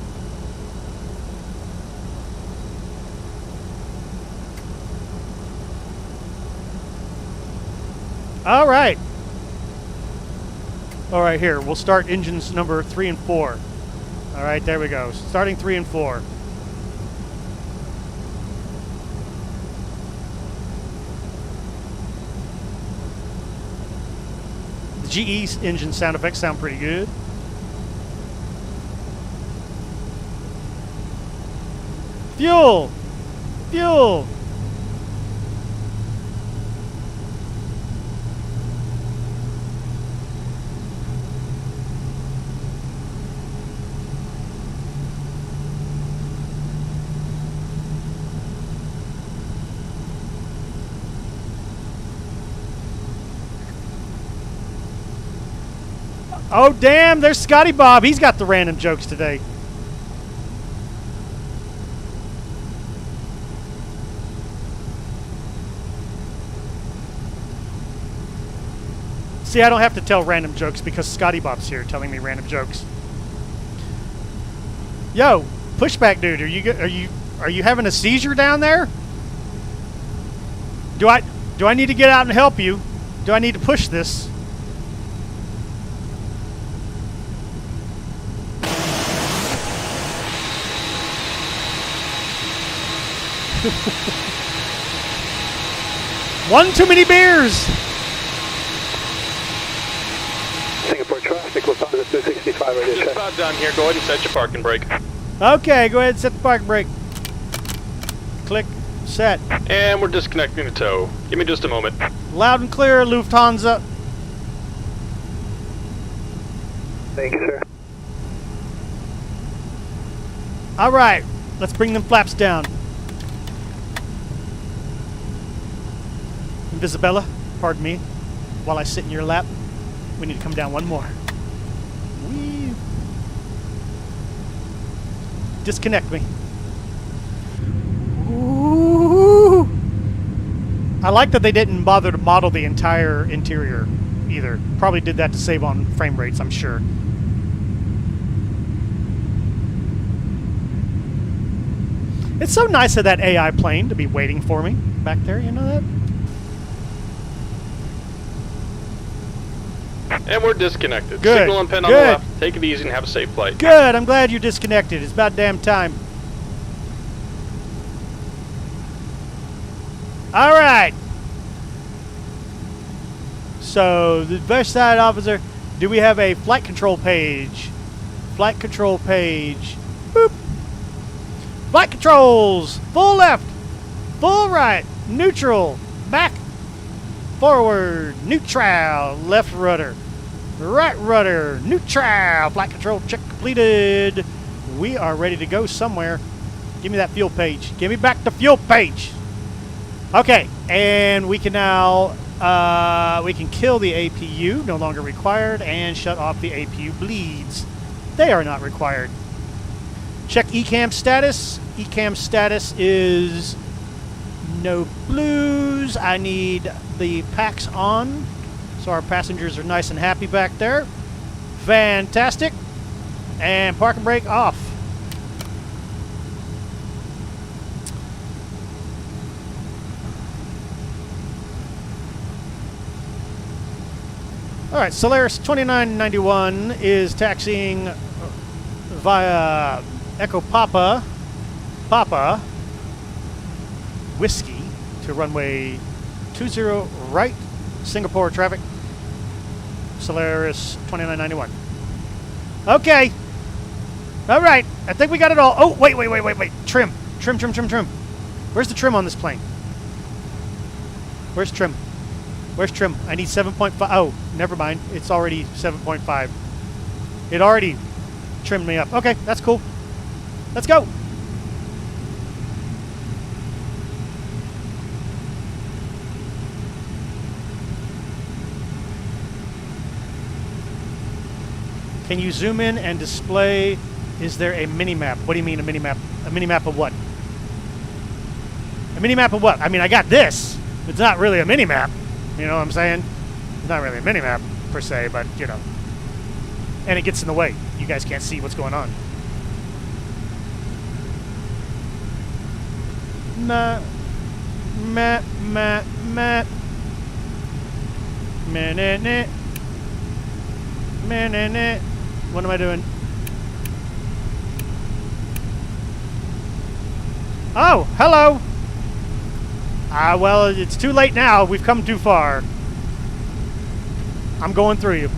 All right. All right, here. We'll start engines number 3 and 4. All right, there we go. Starting 3 and 4. The GE engine sound effects sound pretty good. Fuel! Fuel! Oh, damn, there's Scotty Bob. He's got the random jokes today. See, I don't have to tell random jokes because Scotty Bob's here telling me random jokes. Yo, Pushback dude, are you having a seizure down there? Do I need to get out and help you? Do I need to push this? One too many beers. Singapore traffic, Lufthansa 265 radio Just check. about done here. Go ahead and set your parking brake. Okay, go ahead and set the parking brake. Click, set. And we're disconnecting the tow. Give me just a moment. Loud and clear, Lufthansa. Thank you, sir. All right, let's bring them flaps down. Invisibella, pardon me, while I sit in your lap. We need to come down one more. Whee. Disconnect me. Ooh. I like that they didn't bother to model the entire interior either. Probably did that to save on frame rates, I'm sure. It's so nice of that AI plane to be waiting for me back there, you know that? And we're disconnected. Good. Signal and pin on Good. the left. Take it easy and have a safe flight. Good, I'm glad you're disconnected. It's about damn time. All right. So, the best side officer, do we have a flight control page? Flight control page. Boop. Flight controls. Full left. Full right. Neutral. Back. Forward. Neutral. Left rudder. Right rudder. Neutral. Flight control check completed. We are ready to go somewhere. Give me that fuel page. Give me back the fuel page. Okay. And we can now... we can kill the APU, no longer required, and shut off the APU bleeds. They are not required. Check ECAM status. ECAM status is no blues. I need the packs on, so our passengers are nice and happy back there. Fantastic. And parking brake off. All right, Solaris 2991 is taxiing via Echo Papa Whiskey to runway 20 right, Singapore traffic. Solaris 2991. Okay. All right, I think we got it all. Oh, wait. Trim. Where's the trim on this plane? Where's trim? Where's trim? I need 7.5. Oh, never mind. It's already 7.5. It already trimmed me up. Okay, that's cool. Let's go. Can you zoom in and display? Is there a mini map? What do you mean a mini map? A mini map of what? A mini map of what? I mean, I got this. It's not really a mini map. You know what I'm saying? It's not really a mini-map, per se, but, you know. And it gets in the way. You guys can't see what's going on. Map. What am I doing? Oh, hello. Well, it's too late now. We've come too far. I'm going through you.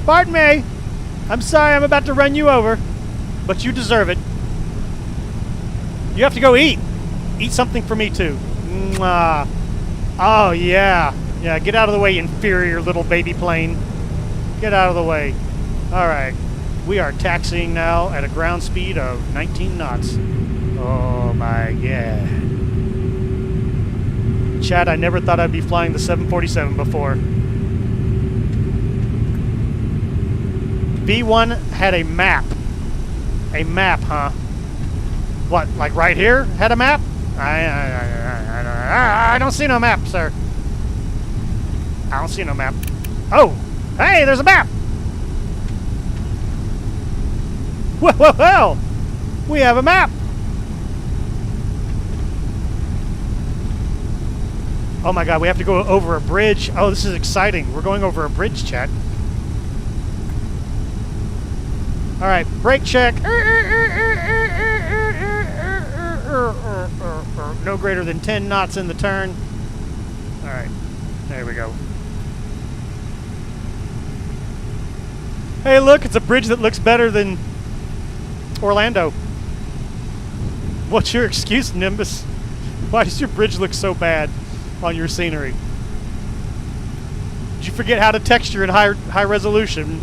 Pardon me. I'm sorry I'm about to run you over, but you deserve it. You have to go eat. Eat something for me, too. Mwah. Oh, yeah. Yeah, get out of the way, inferior little baby plane. Get out of the way. All right. We are taxiing now at a ground speed of 19 knots. Oh, my God. Chad, I never thought I'd be flying the 747 before. V1 had a map. A map, huh? What, like right here had a map? I don't see no map, sir. I don't see no map. Oh, hey, there's a map. Well, we have a map. Oh my God, we have to go over a bridge. Oh, this is exciting. We're going over a bridge, chat. All right, brake check. No greater than 10 knots in the turn. All right, there we go. Hey, look, it's a bridge that looks better than Orlando. What's your excuse, Nimbus? Why does your bridge look so bad on your scenery? Did you forget how to texture in high resolution?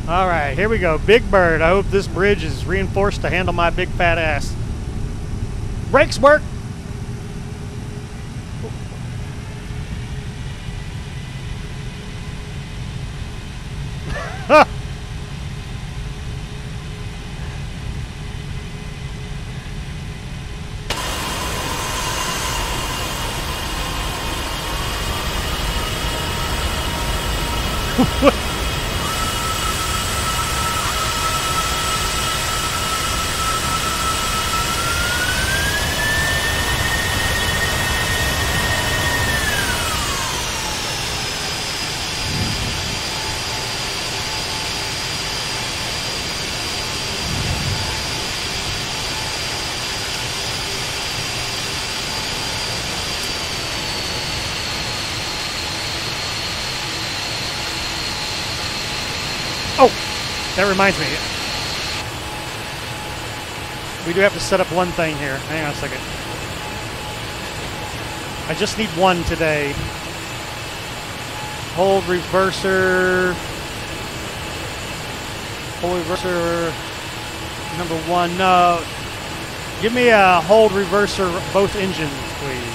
All right, here we go. Big Bird. I hope this bridge is reinforced to handle my big fat ass. Brakes work. Oh, that reminds me. We do have to set up one thing here. Hang on a second. I just need one today. Hold reverser. Hold reverser number one. No. Give me a hold reverser both engines, please.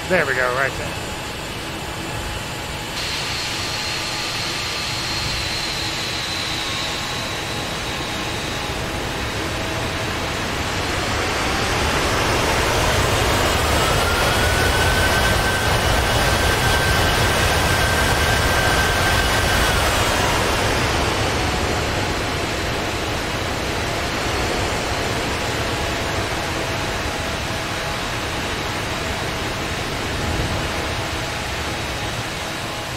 There we go, right there.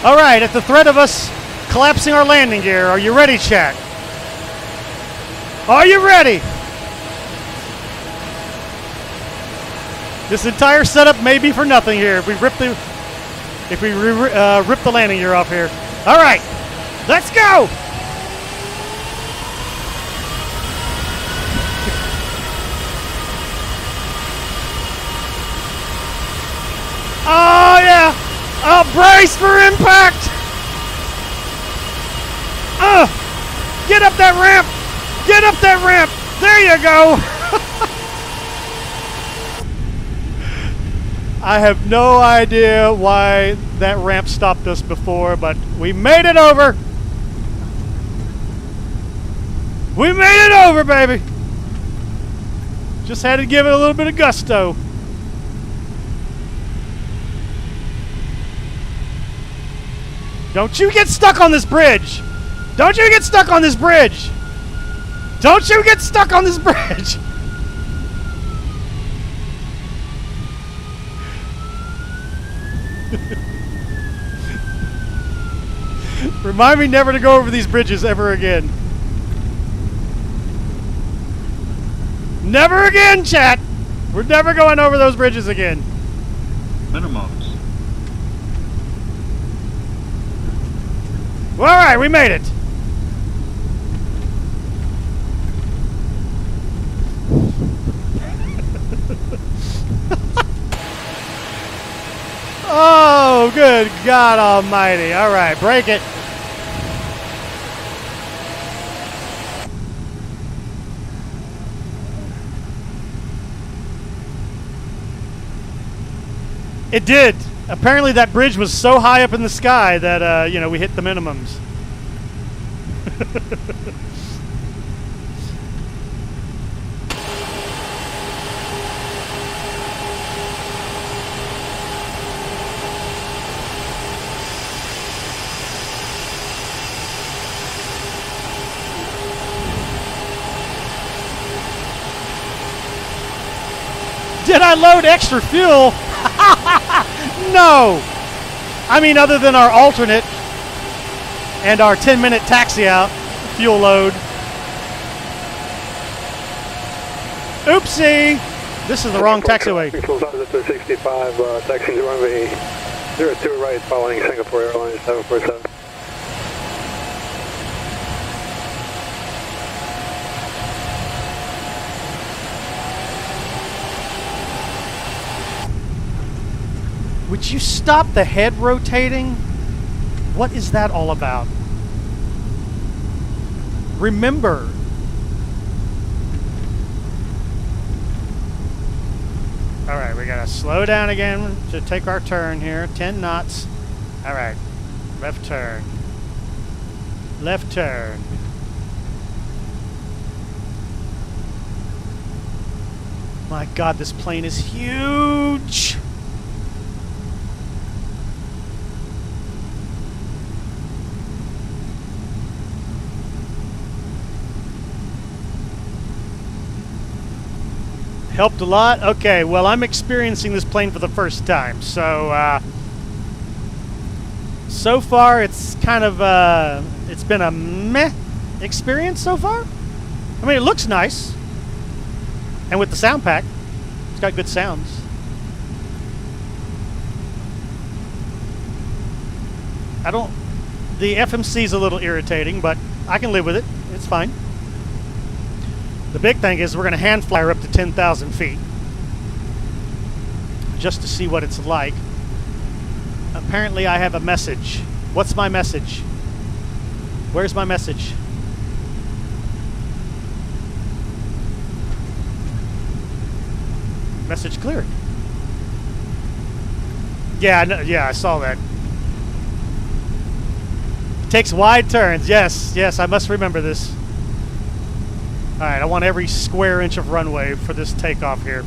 All right, at the threat of us collapsing our landing gear, are you ready, chat? Are you ready? This entire setup may be for nothing here if we rip the landing gear off here. All right, let's go. Oh yeah. Brace for impact! Get up that ramp! Get up that ramp! There you go! I have no idea why that ramp stopped us before, but we made it over! We made it over, baby! Just had to give it a little bit of gusto. Don't you get stuck on this bridge! Don't you get stuck on this bridge! Don't you get stuck on this bridge! Remind me never to go over these bridges ever again. Never again, chat! We're never going over those bridges again. Minimums. Well, all right, we made it. Oh, good God almighty. All right, break it. It did. Apparently that bridge was so high up in the sky that, you know, we hit the minimums. Did I load extra fuel? No! I mean, other than our alternate and our 10-minute taxi out fuel load. Oopsie! This is the wrong taxiway. Controls out to 65, taxiing to runway 02 right, following Singapore Airlines 747. Would you stop the head rotating? What is that all about? Remember. All right, we gotta slow down again to take our turn here. 10 knots. All right, left turn. Left turn. My God, this plane is huge. Helped a lot. Okay, well, I'm experiencing this plane for the first time, so so far it's kind of it's been a meh experience so far. I mean, it looks nice, and with the sound pack, it's got good sounds. The FMC is a little irritating, but I can live with it. It's fine. The big thing is we're going to hand fly her up to 10,000 feet just to see what it's like. Apparently I have a message. What's my message? Where's my message? Message cleared. Yeah, I saw that. Takes wide turns. Yes, I must remember this. All right, I want every square inch of runway for this takeoff here.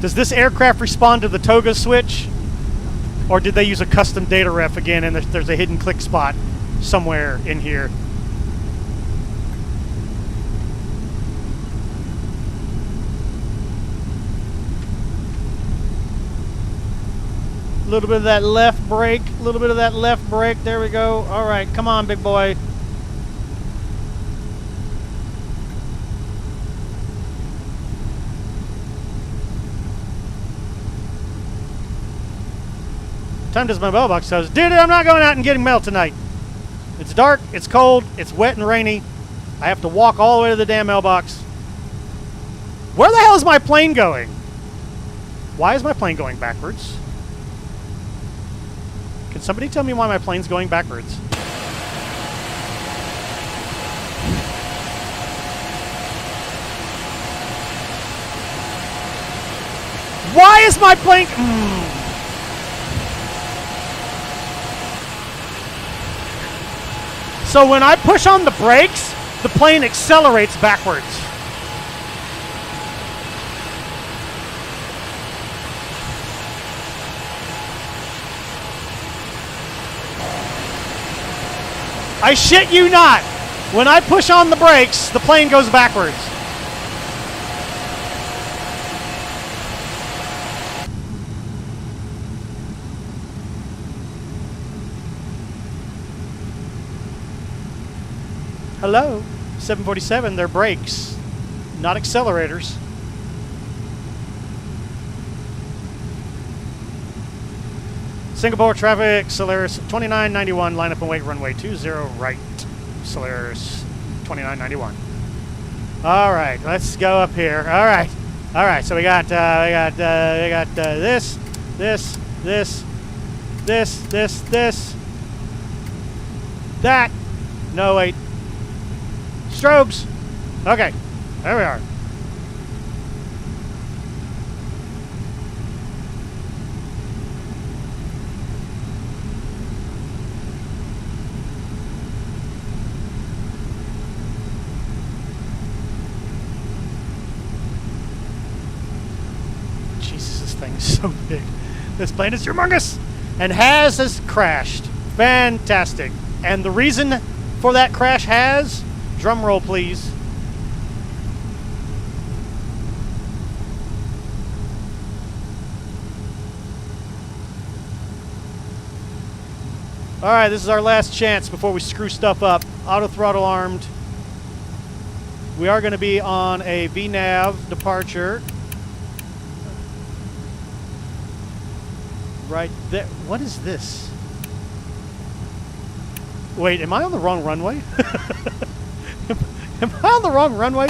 Does this aircraft respond to the toga switch? Or did they use a custom data ref again and there's a hidden click spot somewhere in here? A little bit of that left brake, a little bit of that left brake. There we go. All right, come on, big boy. Time does my mailbox says, dude, I'm not going out and getting mail tonight. It's dark, it's cold, it's wet and rainy. I have to walk all the way to the damn mailbox. Where the hell is my plane going? Why is my plane going backwards? Can somebody tell me why my plane's going backwards? Why is my plane... So when I push on the brakes, the plane accelerates backwards. I shit you not. When I push on the brakes, the plane goes backwards. Hello, 747, they're brakes, not accelerators. Singapore traffic, Solaris 2991, line up and wait, runway 20 right, Solaris 2991. All right, let's go up here. All right. So we got this. That. No, wait. Strobes. Okay, there we are. Jesus, this thing is so big. This plane is humongous. And has crashed. Fantastic. And the reason for that crash has, drum roll please. All right, this is our last chance before we screw stuff up. Auto throttle armed. We are going to be on a VNAV departure. Right there. What is this? Wait, am I on the wrong runway? Am I on the wrong runway?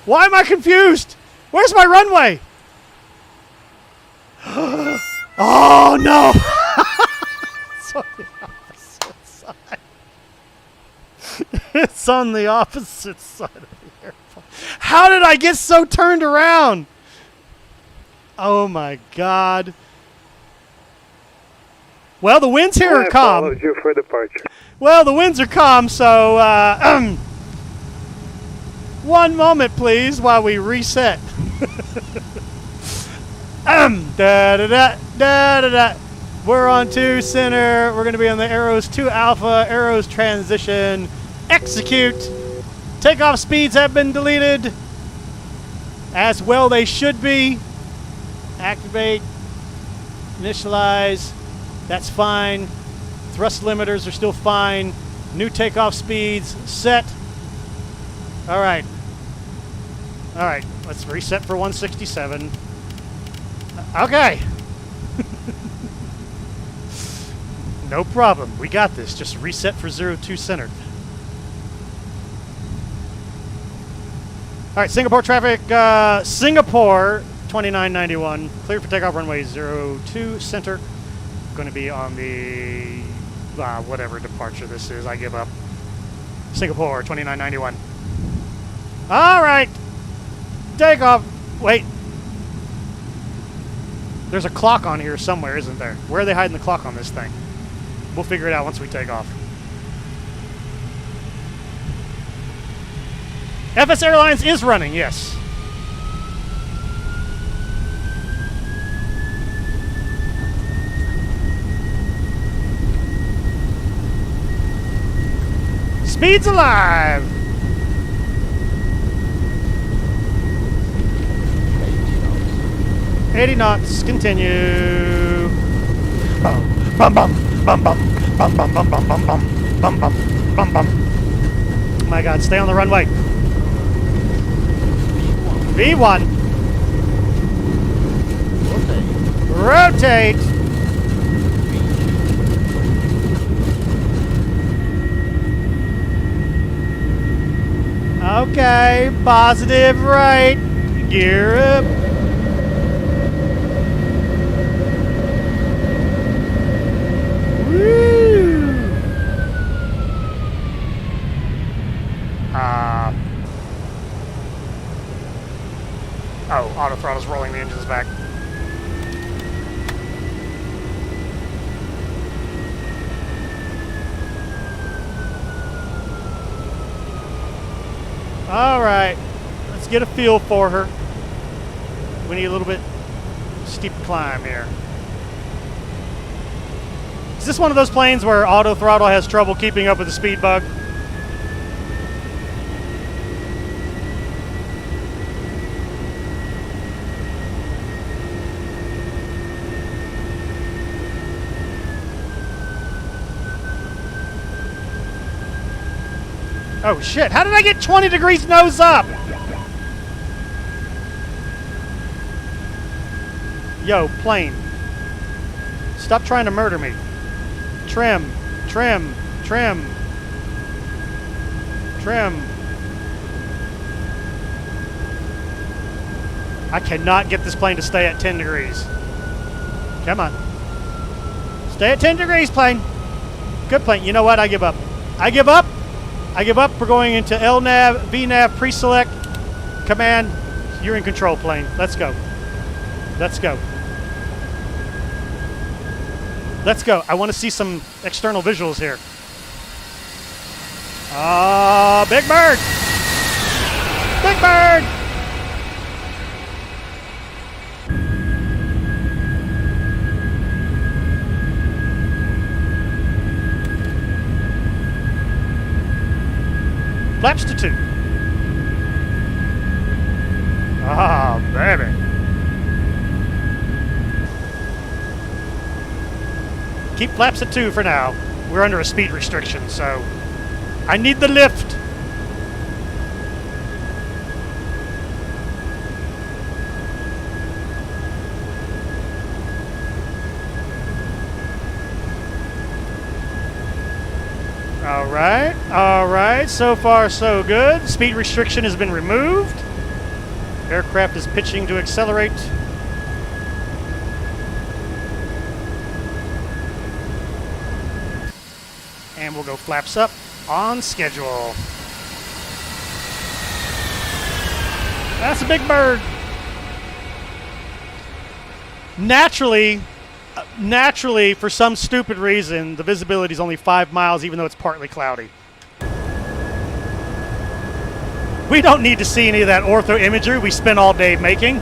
Why am I confused? Where's my runway? Oh no! It's on the opposite side. It's on the opposite side of the airplane. How did I get so turned around? Oh my god. Well, the winds here are calm. Followed you for departure. Well, the winds are calm, so one moment, please, while we reset. We're on 2 center. We're going to be on the arrows 2 alpha. Arrows transition. Execute. Takeoff speeds have been deleted. As well they should be. Activate. Initialize. That's fine. Thrust limiters are still fine. New takeoff speeds set. All right. All right. Let's reset for 167. Okay. No problem. We got this. Just reset for 02 center. All right. Singapore traffic. Singapore 2991. Clear for takeoff runway 02 center. Going to be on the whatever departure this is. I give up. Singapore 2991. All right. Takeoff. Wait. There's a clock on here somewhere, isn't there? Where are they hiding the clock on this thing? We'll figure it out once we take off. FS Airlines is running, yes. Speed's alive! $80 knots, continue. Bum, bum, bum, bum, bum, bum, bum, bum, bum, bum, bum, bum, bum, bum, bum. Oh my god, stay on the runway. V1. Rotate. Okay, positive right. Gear up. Woo! Oh, auto throttle's rolling the engines back. All right. Let's get a feel for her. We need a little bit steep climb here. Is this one of those planes where auto throttle has trouble keeping up with the speed bug? Oh shit, how did I get 20 degrees nose up? Yo, plane. Stop trying to murder me. Trim, trim, trim, trim. I cannot get this plane to stay at 10 degrees. Come on. Stay at 10 degrees, plane. Good plane. You know what? I give up. I give up. I give up. We're going into LNAV, VNAV, pre-select. Command. You're in control, plane. Let's go. Let's go. Let's go. I want to see some external visuals here. Big bird! Big bird! Flaps to 2. Ah, baby. Keep flaps at 2 for now. We're under a speed restriction, so I need the lift. All right. So far, so good. Speed restriction has been removed. Aircraft is pitching to accelerate. And we'll go flaps up on schedule. That's a big bird. Naturally, for some stupid reason, the visibility is only 5 miles, even though it's partly cloudy. We don't need to see any of that ortho imagery we spent all day making.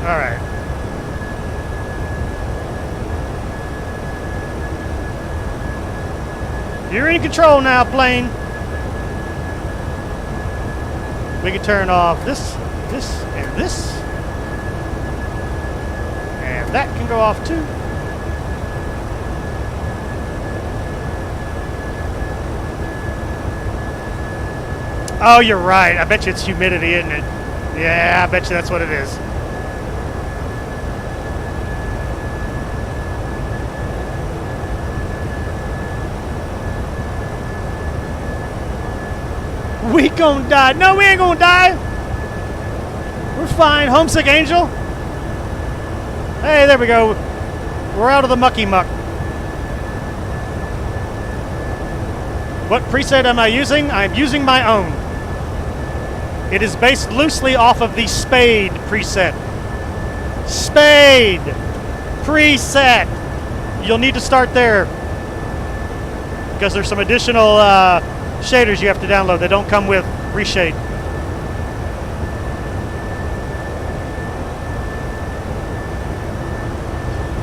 All right. You're in control now, plane. We can turn off this, and this. And that can go off too. Oh, you're right. I bet you it's humidity, isn't it? Yeah, I bet you that's what it is. We gonna die. No, we ain't gonna die. We're fine. Homesick Angel. Hey, there we go. We're out of the mucky muck. What preset am I using? I'm using my own. It is based loosely off of the Spade preset. Spade preset. You'll need to start there because there's some additional shaders you have to download that don't come with ReShade.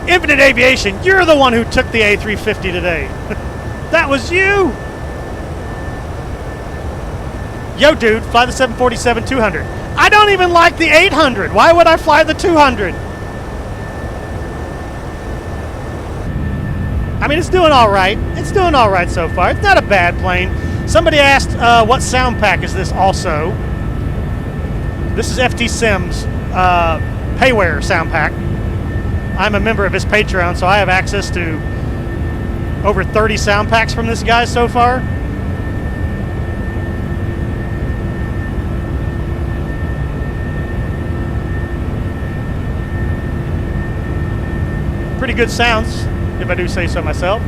Infinite Aviation, you're the one who took the A350 today. That was you. Yo, dude, fly the 747-200. I don't even like the 800. Why would I fly the 200? I mean, it's doing all right. It's doing all right so far. It's not a bad plane. Somebody asked, what sound pack is this also? This is FT Sim's Payware sound pack. I'm a member of his Patreon, so I have access to over 30 sound packs from this guy so far. Pretty good sounds, if I do say so myself.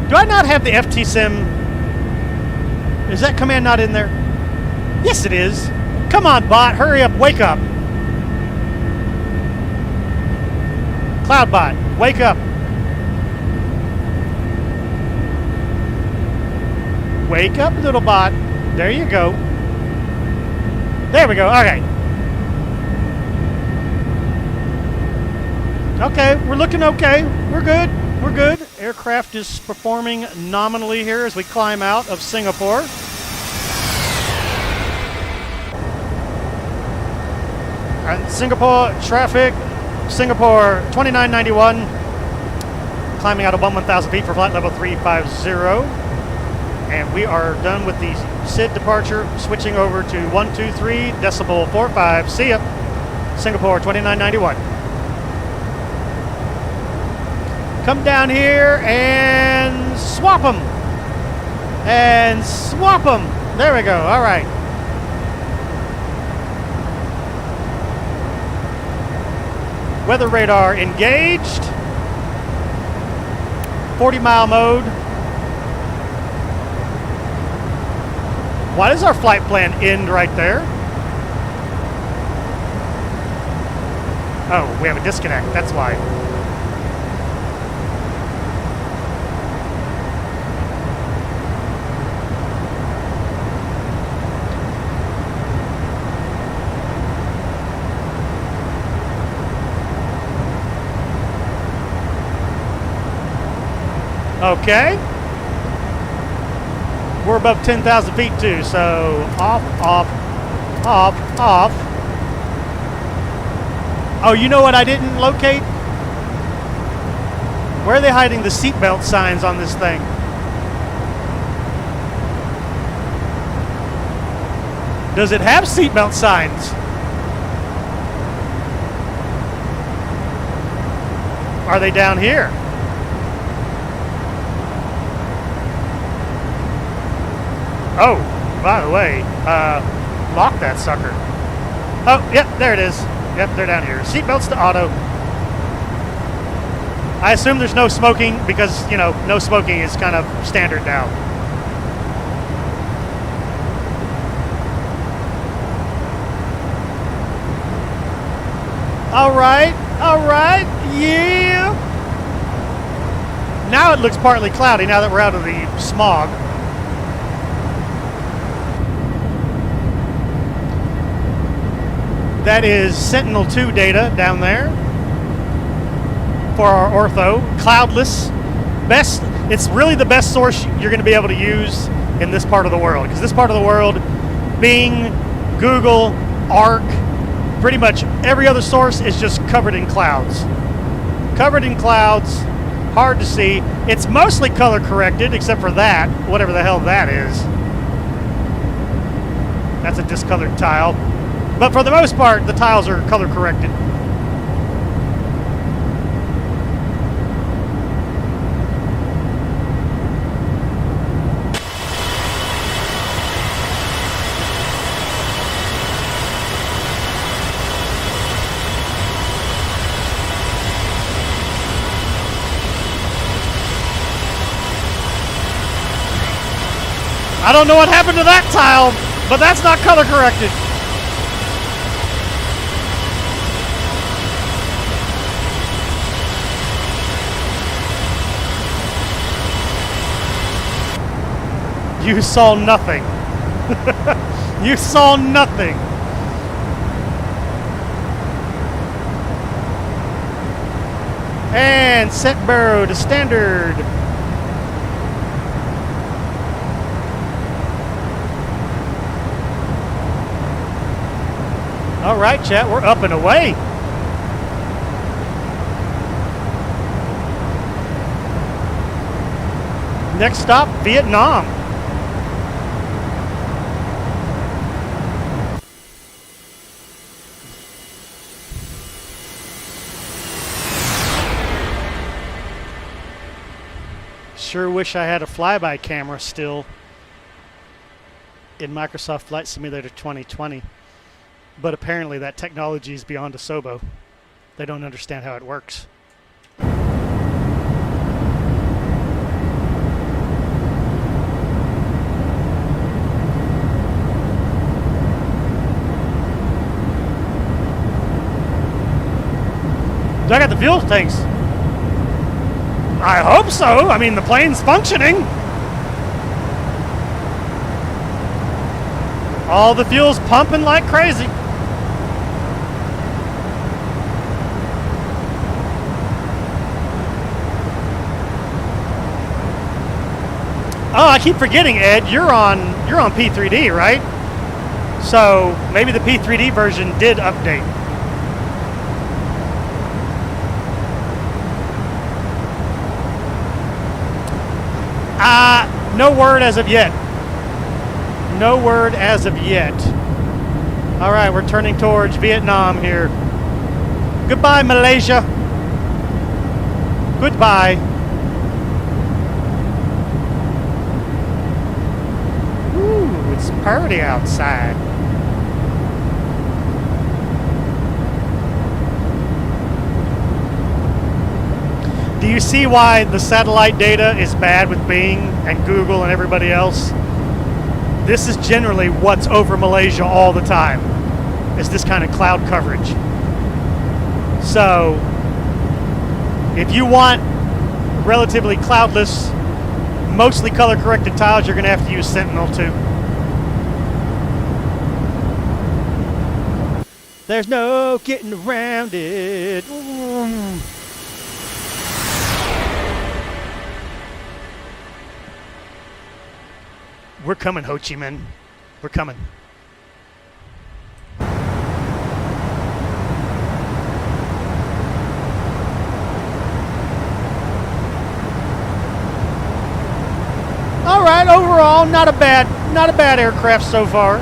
Do I not have the FT Sim? Is that command not in there? Yes, it is. Come on, bot. Hurry up. Wake up. Cloudbot, wake up. Wake up, little bot. There you go. There we go. Okay. Okay, we're looking okay. We're good. We're good. Aircraft is performing nominally here as we climb out of Singapore. And Singapore traffic. Singapore 2991. Climbing out of 1,000 feet for flight level 350. And we are done with the SID departure, switching over to 123.45. See ya. Singapore 2991. Come down here and swap them. And swap them. There we go. All right. Weather radar engaged. 40-mile mode. Why does our flight plan end right there? Oh, we have a disconnect. That's why. Okay. We're above 10,000 feet too, so off, off, off, off. Oh, you know what I didn't locate? Where are they hiding the seatbelt signs on this thing? Does it have seatbelt signs? Are they down here? Oh, by the way, lock that sucker. Oh, yep, there it is. Yep, they're down here. Seatbelts to auto. I assume there's no smoking because, you know, no smoking is kind of standard now. All right, yeah. Now it looks partly cloudy now that we're out of the smog. That is Sentinel-2 data down there for our ortho. Cloudless. Best. It's really the best source you're going to be able to use in this part of the world. Because this part of the world, Bing, Google, Arc, pretty much every other source is just covered in clouds. Covered in clouds. Hard to see. It's mostly color corrected, except for that. Whatever the hell that is. That's a discolored tile. But for the most part, the tiles are color corrected. I don't know what happened to that tile, but that's not color corrected. You saw nothing. You saw nothing. And set barrow to standard. All right, chat, we're up and away. Next stop, Vietnam. Sure wish I had a flyby camera still in Microsoft Flight Simulator 2020, but apparently that technology is beyond Asobo. They don't understand how it works. I got the fuel tanks. I hope so. I mean, the plane's functioning. All the fuel's pumping like crazy. Oh, I keep forgetting, Ed, you're on P3D, right? So maybe the P3D version did update. No word as of yet. No word as of yet. All right, we're turning towards Vietnam here. Goodbye, Malaysia. Goodbye. Ooh, it's party outside. Do you see why the satellite data is bad with Bing and Google and everybody else? This is generally what's over Malaysia all the time. Is this kind of cloud coverage. So, if you want relatively cloudless, mostly color-corrected tiles, you're going to have to use Sentinel-2. There's no getting around it. We're coming, Ho Chi Minh. We're coming. All right, overall, not a bad aircraft so far.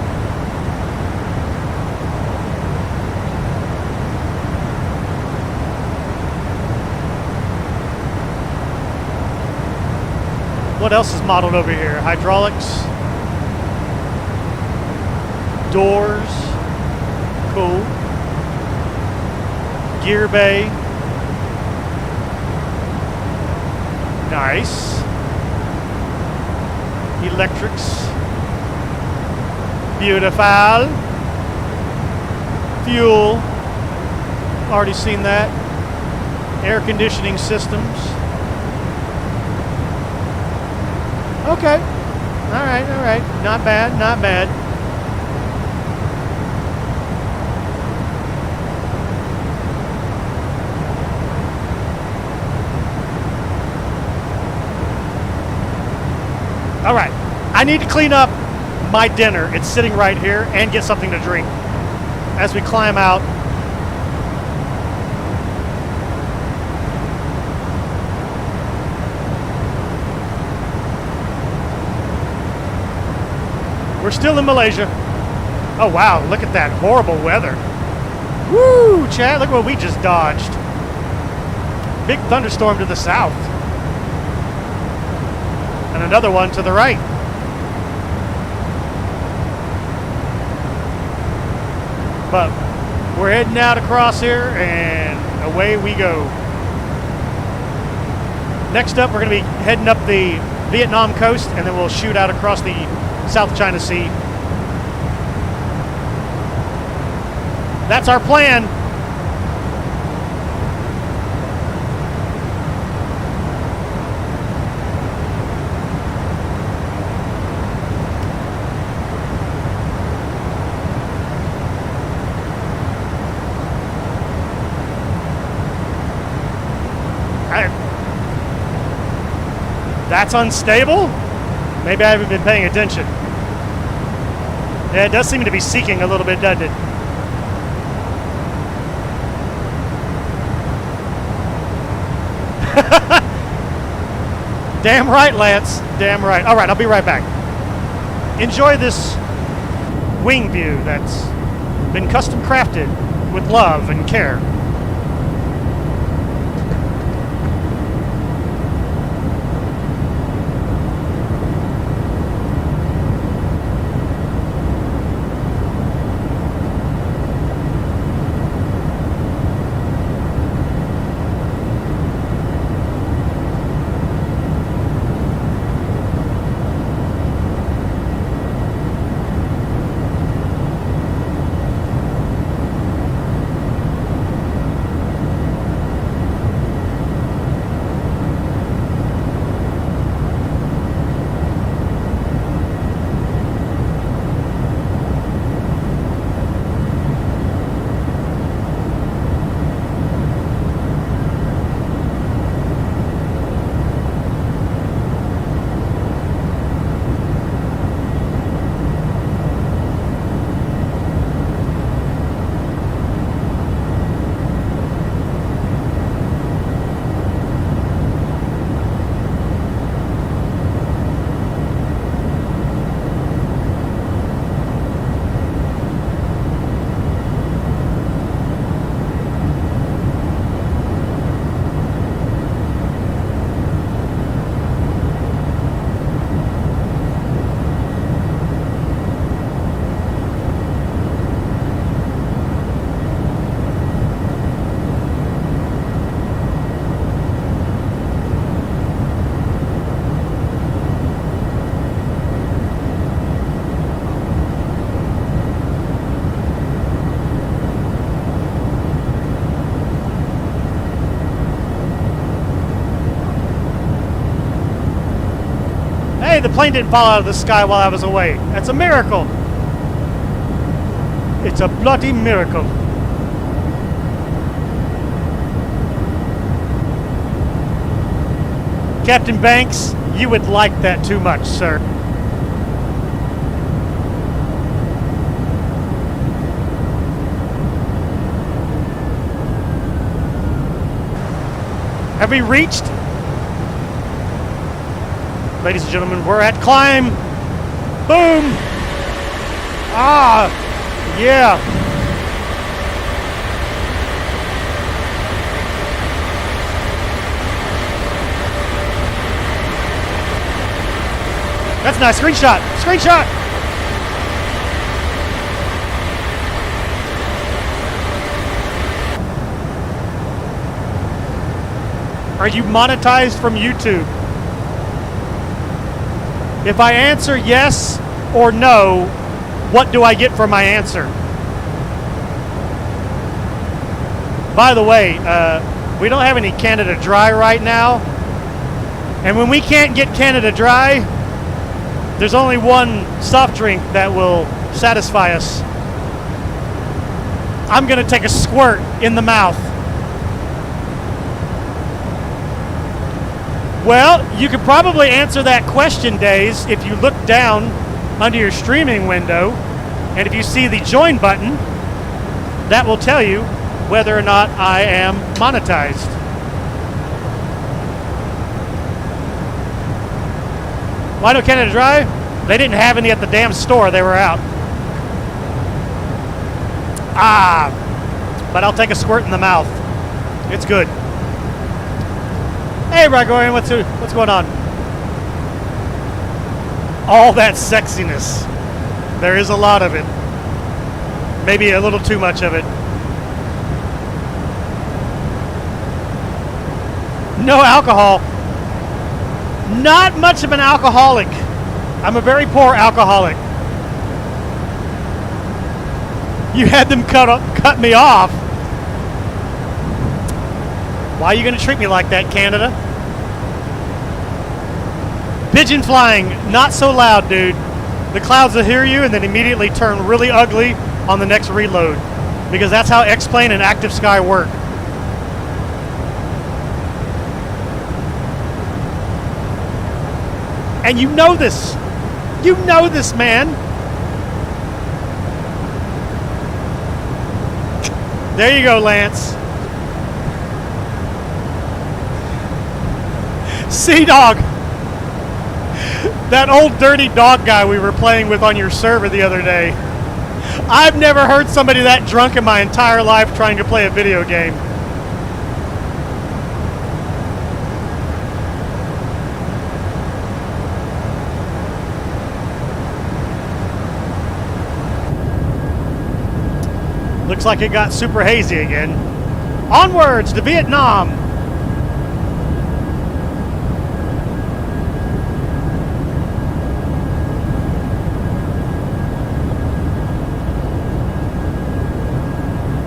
What else is modeled over here? Hydraulics, doors, cool. Gear bay, nice. Electrics, beautiful. Fuel, already seen that. Air conditioning systems. Okay, all right, not bad, not bad. All right, I need to clean up my dinner. It's sitting right here, and get something to drink as we climb out. We're still in Malaysia. Oh wow, look at that horrible weather. Woo, Chad, look what we just dodged. Big thunderstorm to the south. And another one to the right. But we're heading out across here and away we go. Next up, we're going to be heading up the Vietnam coast, and then we'll shoot out across the South China Sea. That's our plan. That's unstable? Maybe I haven't been paying attention. Yeah, it does seem to be seeking a little bit, doesn't it? Damn right, Lance. Damn right. All right, I'll be right back. Enjoy this wing view that's been custom crafted with love and care. Hey, the plane didn't fall out of the sky while I was away. That's a miracle. It's a bloody miracle. Captain Banks, you would like that too much, sir. Have we reached? Ladies and gentlemen, we're at climb. Boom. Ah, yeah. That's a nice screenshot. Screenshot. Are you monetized from YouTube? If I answer yes or no, what do I get for my answer? By the way, we don't have any Canada Dry right now. And when we can't get Canada Dry, there's only one soft drink that will satisfy us. I'm gonna take a squirt in the mouth. Well, you could probably answer that question, Days, if you look down under your streaming window, and if you see the join button, that will tell you whether or not I am monetized. Why no Canada Dry? They didn't have any at the damn store. They were out. But I'll take a squirt in the mouth. It's good. Hey, Gregorian, what's going on? All that sexiness. There is a lot of it. Maybe a little too much of it. No alcohol. Not much of an alcoholic. I'm a very poor alcoholic. You had them cut me off. Why are you going to treat me like that, Canada? Pigeon flying, not so loud, dude. The clouds will hear you and then immediately turn really ugly on the next reload. Because that's how X-Plane and Active Sky work. And you know this. You know this, man. There you go, Lance. Sea Dog. That old dirty dog guy we were playing with on your server the other day. I've never heard somebody that drunk in my entire life trying to play a video game. Looks like it got super hazy again. Onwards to Vietnam.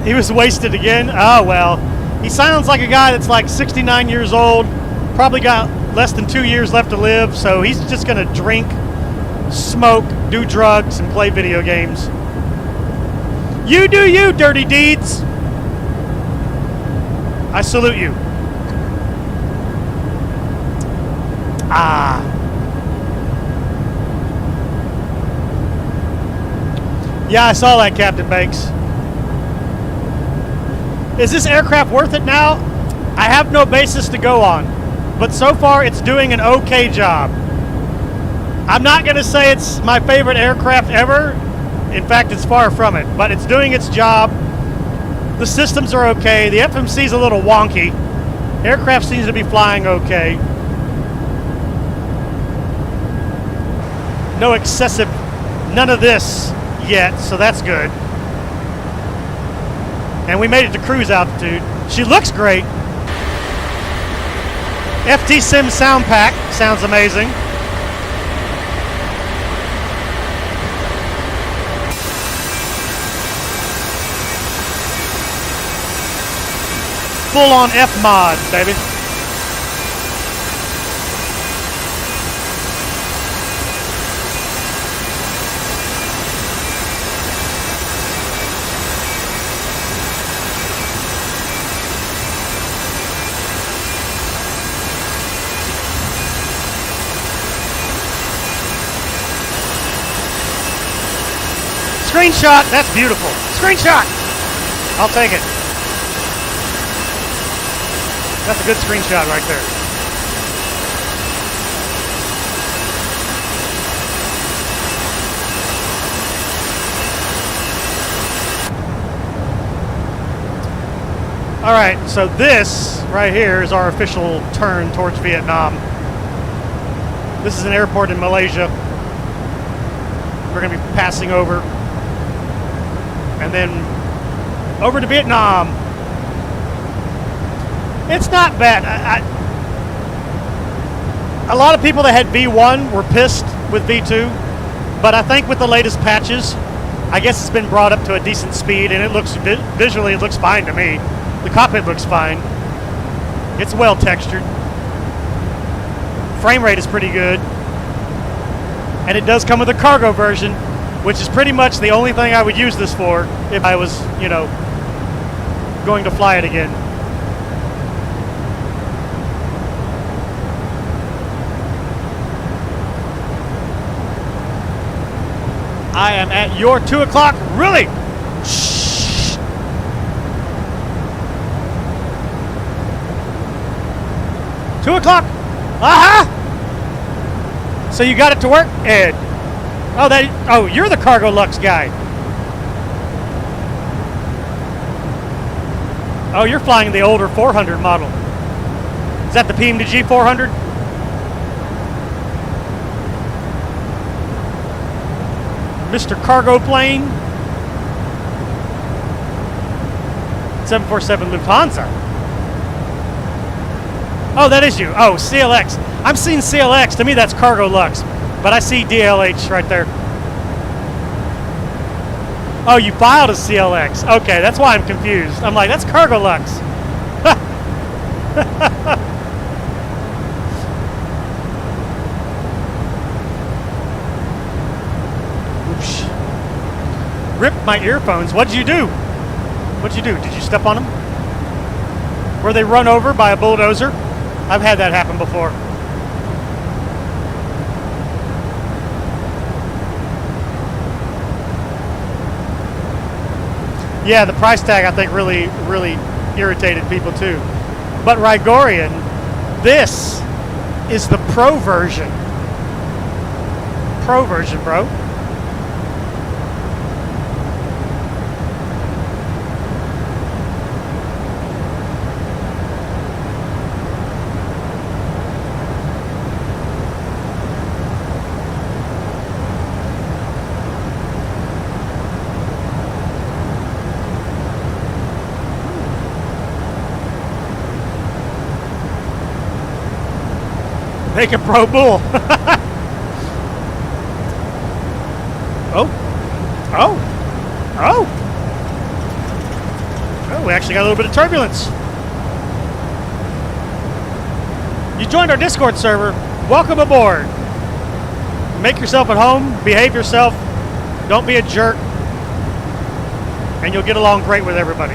He was wasted again? Oh, well. He sounds like a guy that's like 69 years old, probably got less than 2 years left to live, so he's just going to drink, smoke, do drugs, and play video games. You do you, dirty deeds. I salute you. Yeah, I saw that, Captain Banks. Is this aircraft worth it now? I have no basis to go on, but so far it's doing an okay job. I'm not going to say it's my favorite aircraft ever. In fact, it's far from it, but it's doing its job. The systems are okay. The FMC is a little wonky. Aircraft seems to be flying okay. No excessive, none of this yet, so that's good. And we made it to cruise altitude. She looks great. FT Sim sound pack sounds amazing. Full on F mod, baby. Screenshot. That's beautiful. Screenshot. I'll take it. That's a good screenshot right there. All right, so this right here is our official turn towards Vietnam. This is an airport in Malaysia. We're going to be passing over and then over to Vietnam. It's not bad. A lot of people that had V1 were pissed with V2, but I think with the latest patches, I guess it's been brought up to a decent speed, and it looks visually it looks fine to me. The cockpit looks fine. It's well textured. Frame rate is pretty good. And it does come with a cargo version, which is pretty much the only thing I would use this for if I was, you know, going to fly it again. I am at your 2 o'clock. Really? Shh. Two o'clock. Aha! So you got it to work, Ed? Oh, you're the Cargo Lux guy. Oh, you're flying the older 400 model. Is that the PM2G 400? Mr. Cargo Plane. 747 Lufthansa. Oh, that is you. Oh, CLX. I'm seeing CLX. To me, that's Cargo Lux. But I see DLH right there. Oh, you filed a CLX. Okay, that's why I'm confused. I'm like, that's Cargo Lux. Oops. Ripped my earphones. What'd you do? What'd you do? Did you step on them? Were they run over by a bulldozer? I've had that happen before. Yeah, the price tag I think really irritated people too. But Rigorian, this is the Pro version. Pro version, bro. Make a Pro Bull. Oh, we actually got a little bit of turbulence. You joined our Discord server. Welcome aboard. Make yourself at home, behave yourself, don't be a jerk, and you'll get along great with everybody.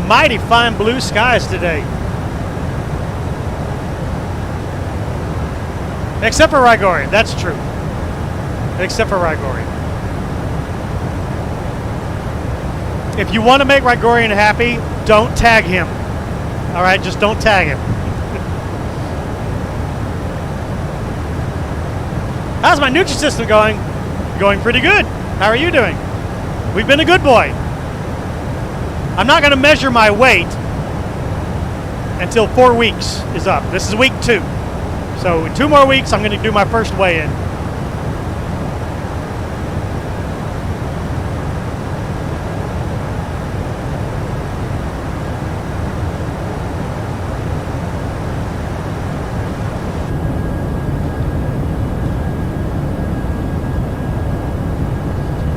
Mighty fine blue skies today. Except for Rigorian, that's true. Except for Rigorian. If you want to make Rigorian happy, don't tag him. Alright, just don't tag him. How's my Nutrisystem going? Going pretty good. How are you doing? We've been a good boy. I'm not going to measure my weight until 4 weeks is up. This is week 2. So in 2 more weeks, I'm going to do my first weigh-in.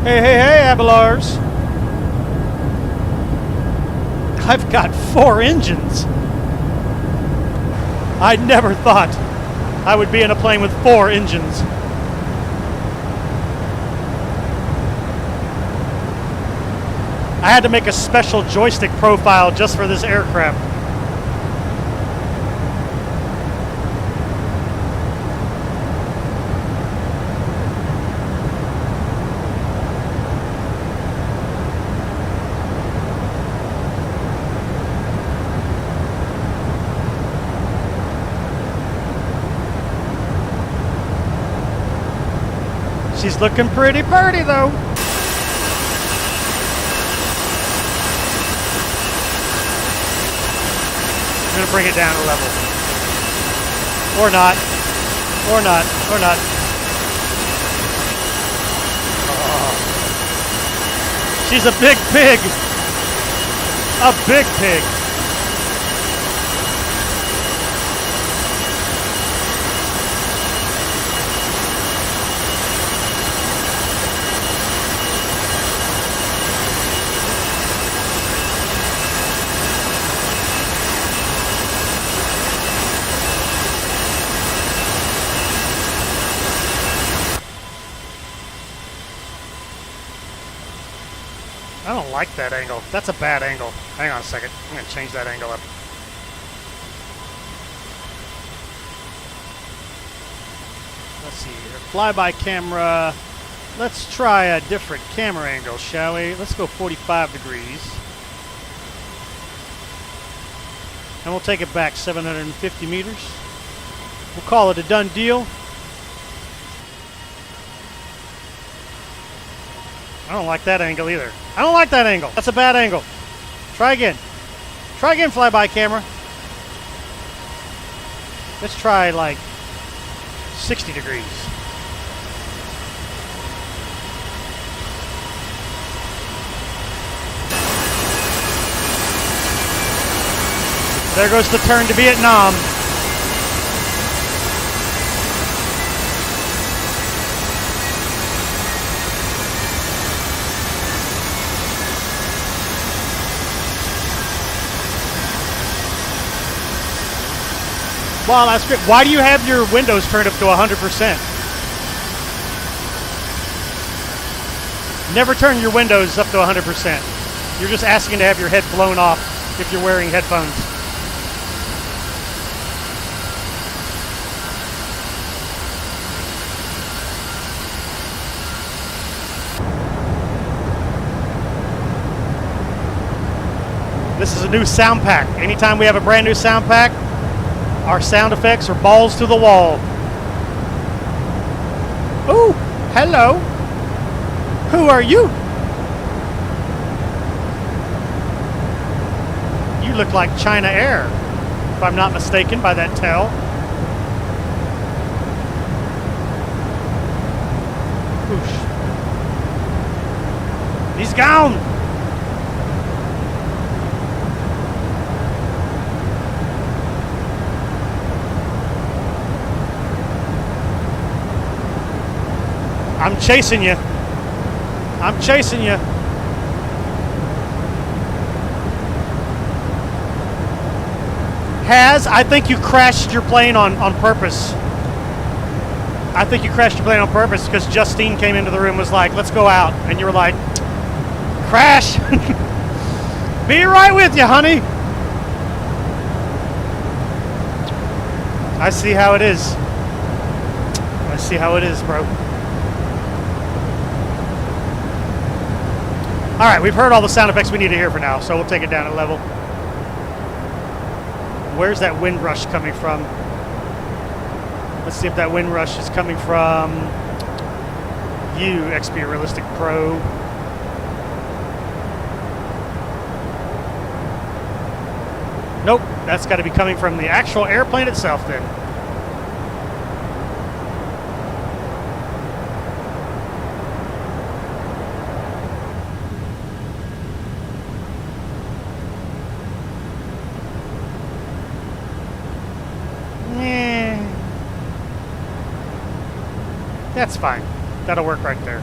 Hey, Abelars. I've got 4 engines. I never thought I would be in a plane with 4 engines. I had to make a special joystick profile just for this aircraft. She's looking pretty birdie though. I'm gonna bring it down a level. Or not. Or not. Or not. Oh. She's a big pig. A big pig. I don't like that angle. That's a bad angle. Hang on a second. I'm going to change that angle up. Let's see here. Flyby camera. Let's try a different camera angle, shall we? Let's go 45 degrees. And we'll take it back 750 meters. We'll call it a done deal. I don't like that angle either. I don't like that angle. That's a bad angle. Try again. Try again, flyby camera. Let's try like 60 degrees. There goes the turn to Vietnam. Wow, that's great. Why do you have your windows turned up to 100%? Never turn your windows up to 100%. You're just asking to have your head blown off if you're wearing headphones. This is a new sound pack. Anytime we have a brand new sound pack, our sound effects are balls to the wall. Ooh, hello. Who are you? You look like China Air, if I'm not mistaken by that tail. Whoosh. He's gone. I'm chasing you. I'm chasing you. I think you crashed your plane on purpose. I think you crashed your plane on purpose because Justine came into the room and was like, let's go out. And you were like, crash. Be right with you, honey. I see how it is. I see how it is, bro. All right, we've heard all the sound effects we need to hear for now, so we'll take it down a level. Where's that wind rush coming from? Let's see if that wind rush is coming from you, XPRealistic PRO. Nope, that's got to be coming from the actual airplane itself then. That's fine. That'll work right there.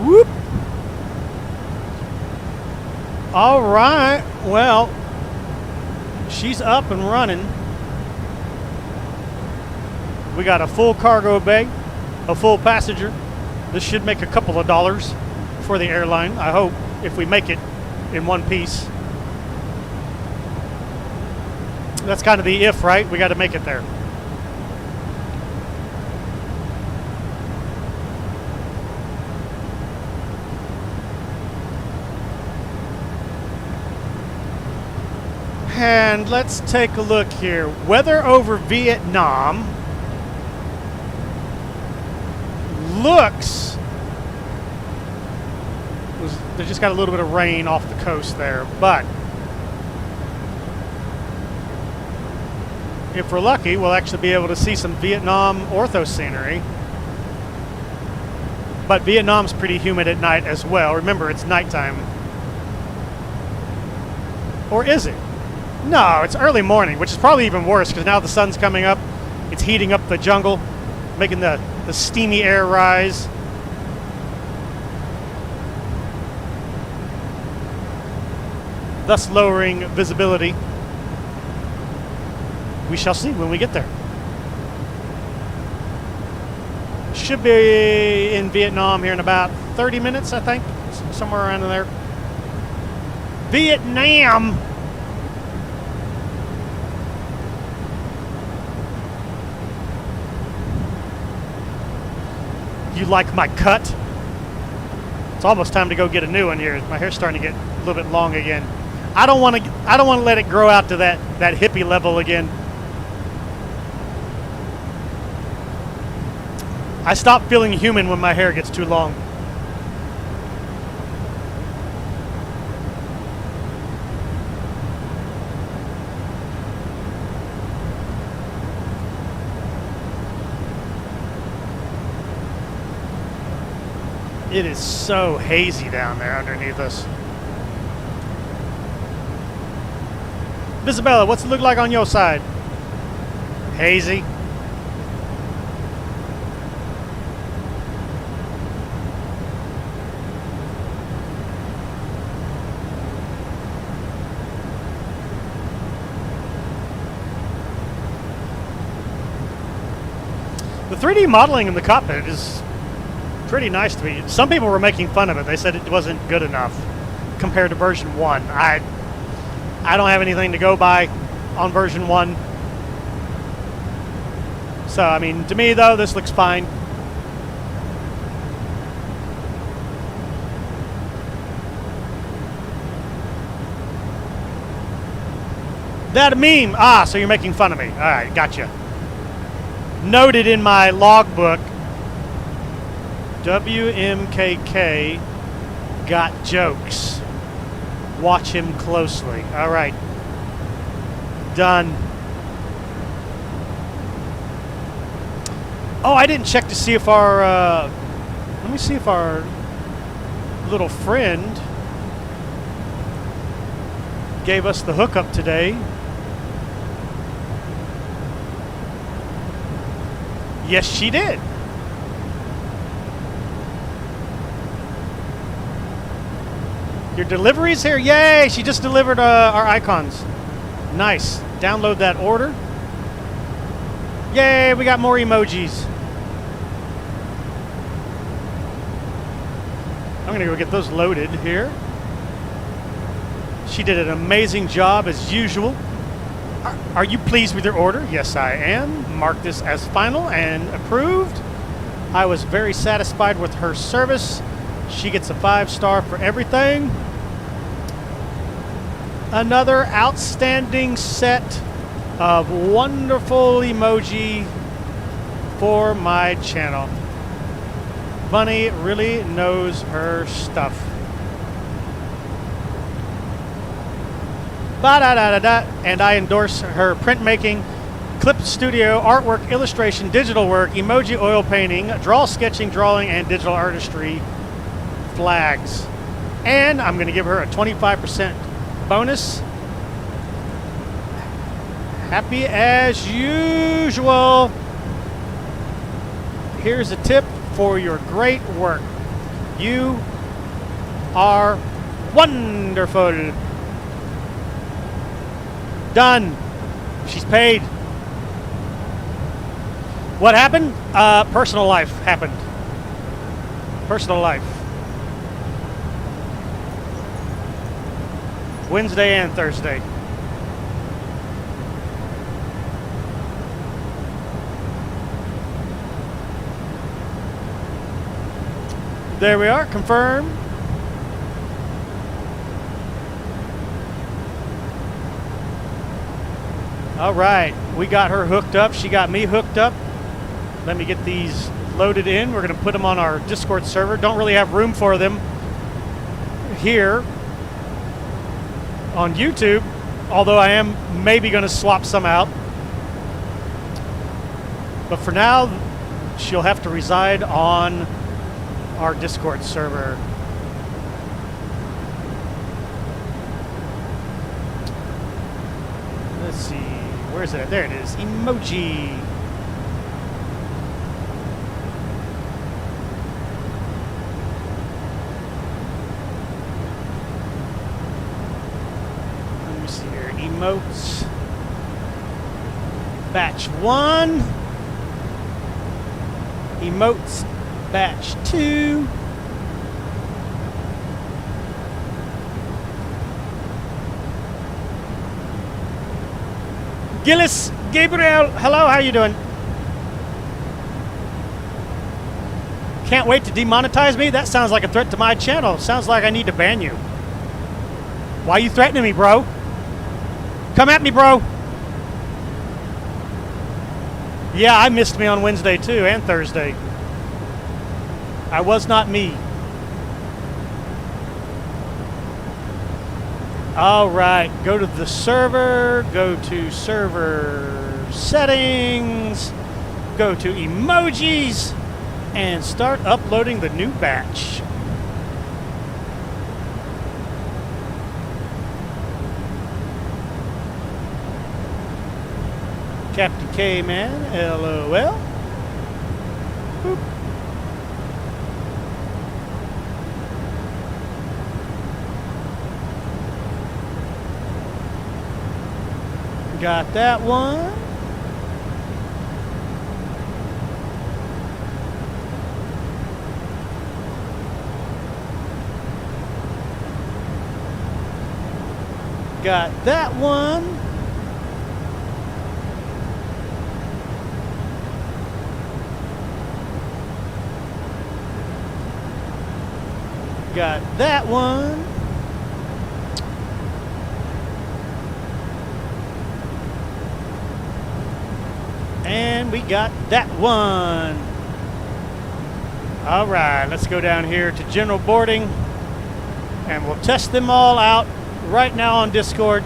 Whoop. All right. Well, she's up and running. We got a full cargo bay, a full passenger, This should make a couple of dollars for the airline, I hope, if we make it in one piece. That's kind of the if, right? We got to make it there. And let's take a look here. Weather over Vietnam looks... They just got a little bit of rain off the coast there, but if we're lucky, we'll actually be able to see some Vietnam ortho scenery. But Vietnam's pretty humid at night as well. Remember, it's nighttime. Or is it? No, it's early morning, which is probably even worse because now the sun's coming up. It's heating up the jungle, making the steamy air rise. Thus lowering visibility. We shall see when we get there. Should be in Vietnam here in about 30 minutes, I think. Somewhere around there. Vietnam! You like my cut? It's almost time to go get a new one here. My hair's starting to get a little bit long again. I don't want to let it grow out to that hippie level again. I stop feeling human when my hair gets too long. It is so hazy down there underneath us. Isabella, what's it look like on your side? Hazy. The 3D modeling in the cockpit is pretty nice to me. Some people were making fun of it. They said it wasn't good enough compared to version 1. I don't have anything to go by on version 1. So, I mean, to me, though, this looks fine. That a meme? Ah, so you're making fun of me. All right, gotcha. Noted in my logbook, WMKK got jokes. Watch him closely. All right. Done. Oh, I didn't check to see if our... let me see if our little friend gave us the hookup today. Yes, she did. Your delivery's here? Yay! She just delivered our icons. Nice. Download that order. Yay! We got more emojis. I'm gonna go get those loaded here. She did an amazing job as usual. Are you pleased with your order? Yes, I am. Mark this as final and approved. I was very satisfied with her service. She gets a 5-star for everything. Another outstanding set of wonderful emoji for my channel. Bunny really knows her stuff. Ba-da-da-da-da. And I endorse her printmaking, clip studio, artwork, illustration, digital work, emoji oil painting, draw sketching, drawing, and digital artistry flags. And I'm going to give her a 25% bonus. Happy as usual. Here's a tip for your great work. You are wonderful. Done. She's paid. What happened? Personal life happened. Personal life. Wednesday and Thursday. There we are, confirmed. All right, we got her hooked up. She got me hooked up. Let me get these loaded in. We're going to put them on our Discord server. Don't really have room for them here on YouTube, although I am maybe going to swap some out. But for now, she'll have to reside on our Discord server. Let's see, where is it? There it is, emoji. Let me see here, emotes. Batch 1. Emotes. Batch 2. Gillis Gabriel, hello, how you doing? Can't wait to demonetize me? That sounds like a threat to my channel. Sounds like I need to ban you. Why are you threatening me, bro? Come at me, bro. Yeah, I missed me on Wednesday too, and Thursday. I was not me. All right, go to the server, go to server settings, go to emojis, and start uploading the new batch. Captain K, man, LOL. Boop. Got that one. Got that one. Got that one. And we got that one. All right, let's go down here to general boarding and we'll test them all out right now on Discord.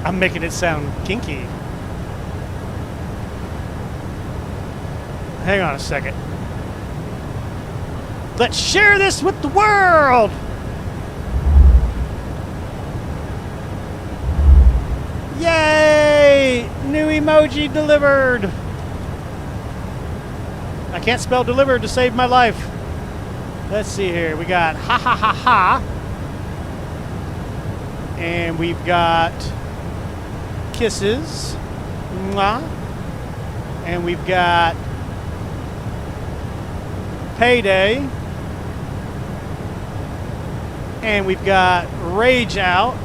I'm making it sound kinky. Hang on a second. Let's share this with the world. Yay! New emoji delivered. I can't spell delivered to save my life. Let's see here. We got ha ha ha ha. And we've got kisses. Mwah. And we've got payday. And we've got rage out.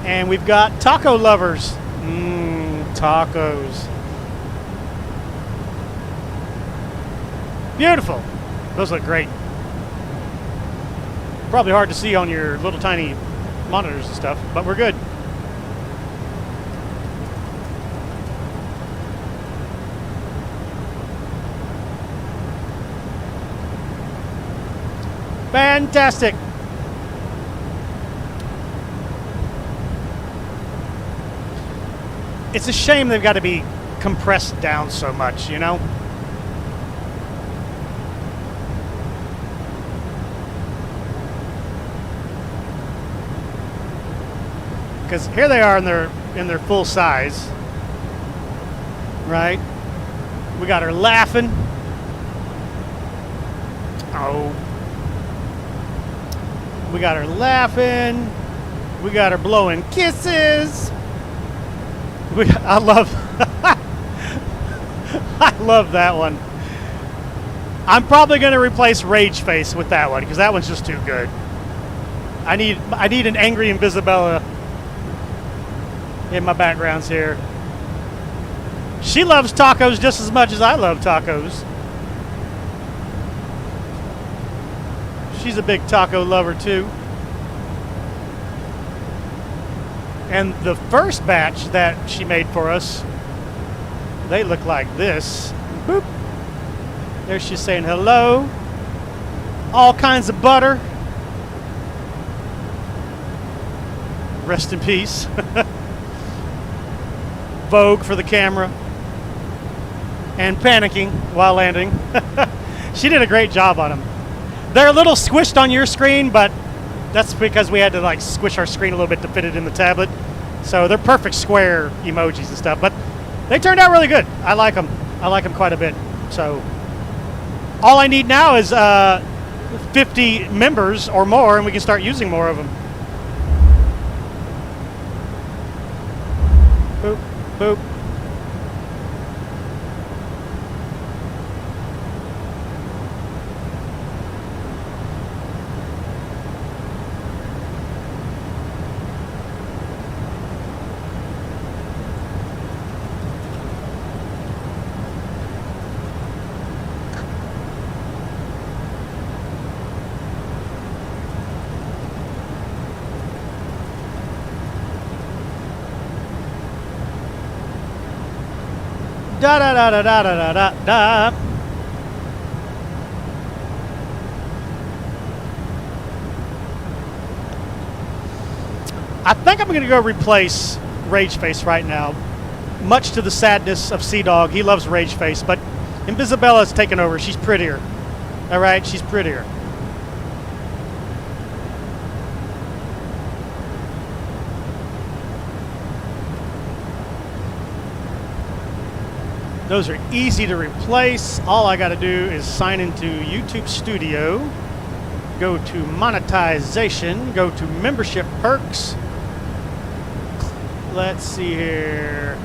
And we've got taco lovers. Tacos. Beautiful. Those look great. Probably hard to see on your little tiny monitors and stuff, but we're good. Fantastic. It's a shame they've got to be compressed down so much, you know? Because here they are in their full size, right? We got her laughing. Oh. We got her laughing. We got her blowing kisses. I I love that one. I'm probably going to replace Rage Face with that one because that one's just too good. I need an angry Invisibella in my backgrounds here. She loves tacos just as much as I love tacos. She's a big taco lover too. And the first batch that she made for us, they look like this. Boop. There she's saying hello. All kinds of butter. Rest in peace. Vogue for the camera. And panicking while landing. She did a great job on them. They're a little squished on your screen, but that's because we had to like squish our screen a little bit to fit it in the tablet. So they're perfect square emojis and stuff, but they turned out really good. I like them. I like them quite a bit. So all I need now is 50 members or more, and we can start using more of them. Boop, boop. Da da da da da da da da. I think I'm going to go replace Rage Face right now. Much to the sadness of Sea Dog, he loves Rage Face, but Invisibella's taken over. She's prettier. All right, she's prettier. Those are easy to replace. All I got to do is sign into YouTube Studio, go to monetization, go to membership perks. Let's see here.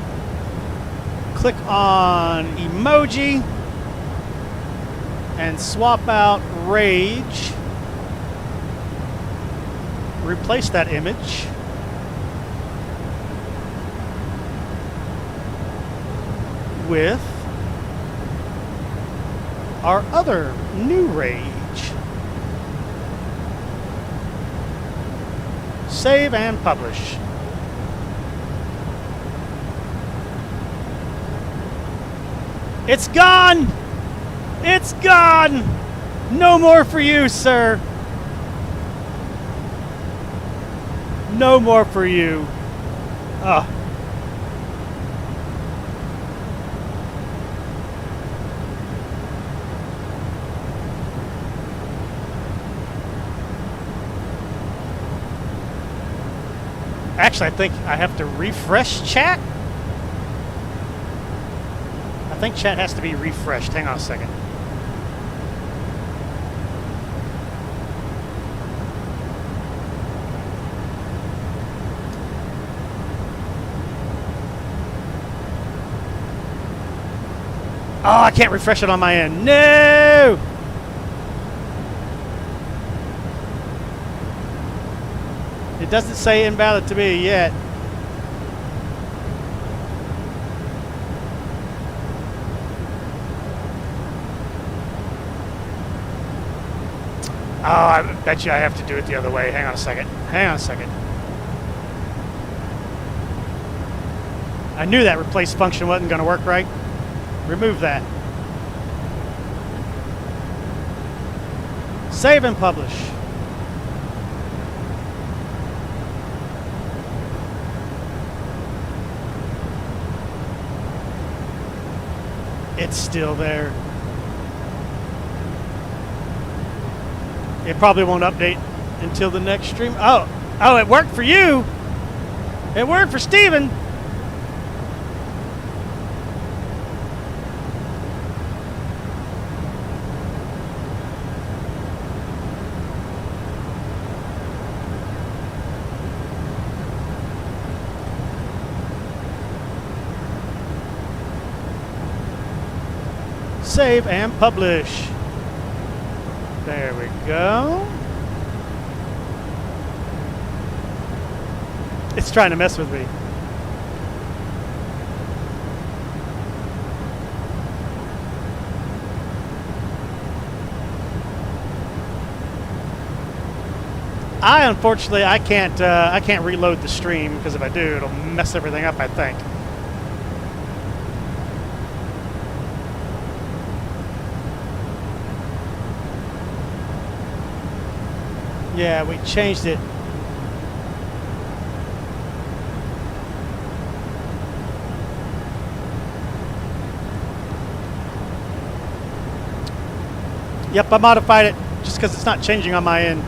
Click on emoji and swap out Rage. Replace that image. With our other new Rage. Save and publish. It's gone! It's gone! No more for you, sir. No more for you. Ugh. Actually, I think I have to refresh chat. I think chat has to be refreshed. Hang on a second. Oh, I can't refresh it on my end. No! It doesn't say invalid to me yet. Oh, I bet you I have to do it the other way. Hang on a second. Hang on a second. I knew that replace function wasn't going to work right. Remove that. Save and publish. It's still there. It probably won't update until the next stream. Oh, it worked for you. It worked for Steven. save and publish. There we go. It's trying to mess with me. Unfortunately, I can't reload the stream, because if I do, it'll mess everything up, I think. Yeah, we changed it. Yep, I modified it just because it's not changing on my end.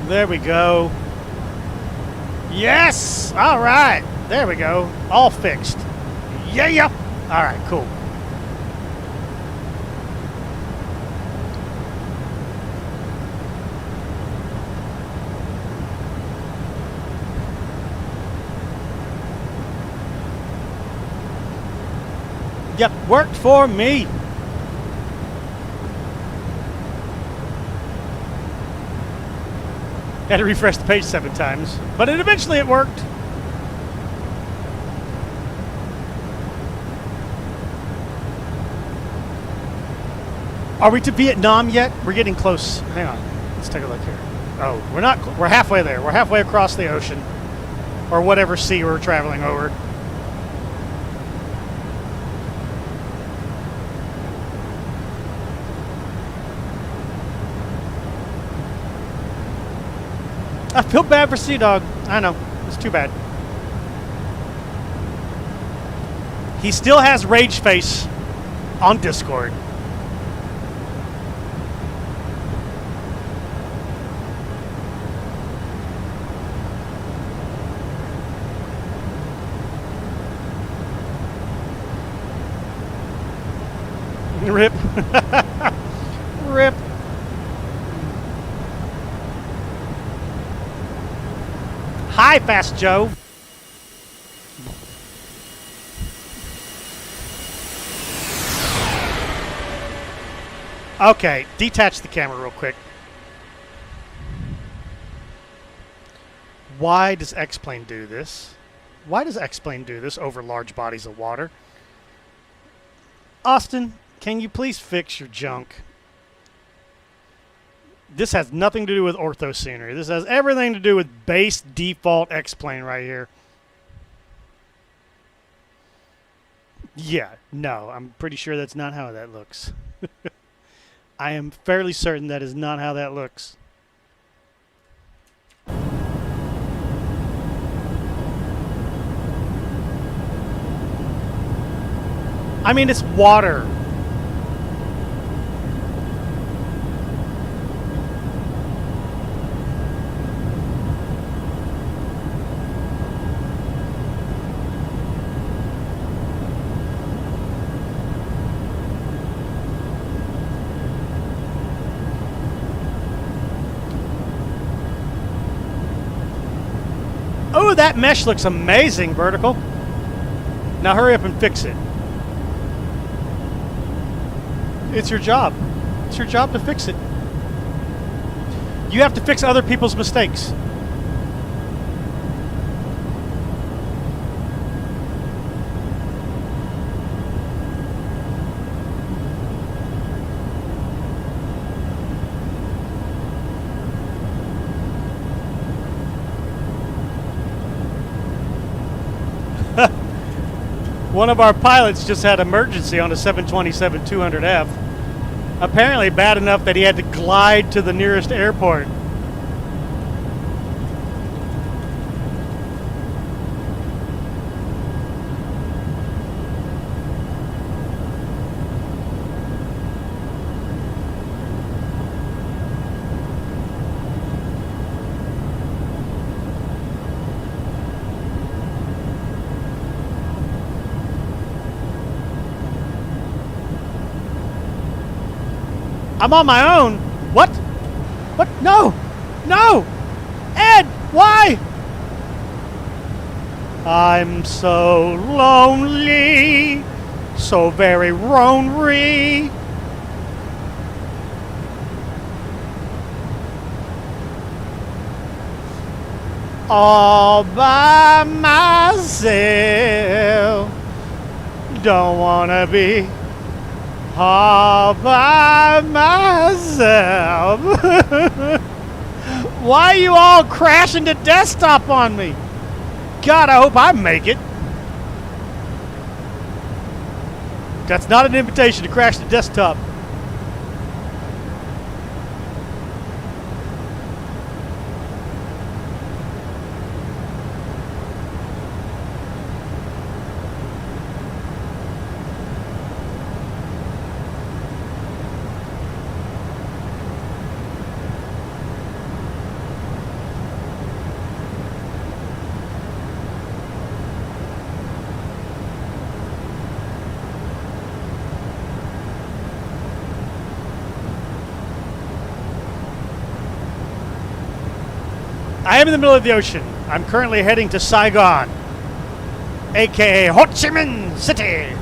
There we go. Yes! All right. There we go. All fixed. Yeah, yeah. All right, cool. Yep, worked for me. Had to refresh the page 7 times, but eventually it worked. Are we to Vietnam yet? We're getting close. Hang on. Let's take a look here. Oh, we're not. We're halfway there. We're halfway across the ocean, or whatever sea we're traveling over. I feel bad for Sea Dog. I know. It's too bad. He still has Rage Face on Discord. Rip. Rip. Hi, Fast Joe. Okay, detach the camera real quick. Why does X-Plane do this? Why does X-Plane do this over large bodies of water? Austin, can you please fix your junk? This has nothing to do with ortho scenery. This has everything to do with base default X-Plane right here. Yeah, no, I'm pretty sure that's not how that looks. I am fairly certain that is not how that looks. I mean, it's water. Oh, that mesh looks amazing, vertical. Now hurry up and fix it. It's your job. It's your job to fix it. You have to fix other people's mistakes. One of our pilots just had emergency on a 727-200F. Apparently bad enough that he had to glide to the nearest airport. I'm on my own. What? What? No! No! Ed, why? I'm so lonely, so very lonely. All by myself. Don't wanna be all by myself. Why are you all crashing the desktop on me? God, I hope I make it. That's not an invitation to crash the desktop. I am in the middle of the ocean. I'm currently heading to Saigon, aka Ho Chi Minh City.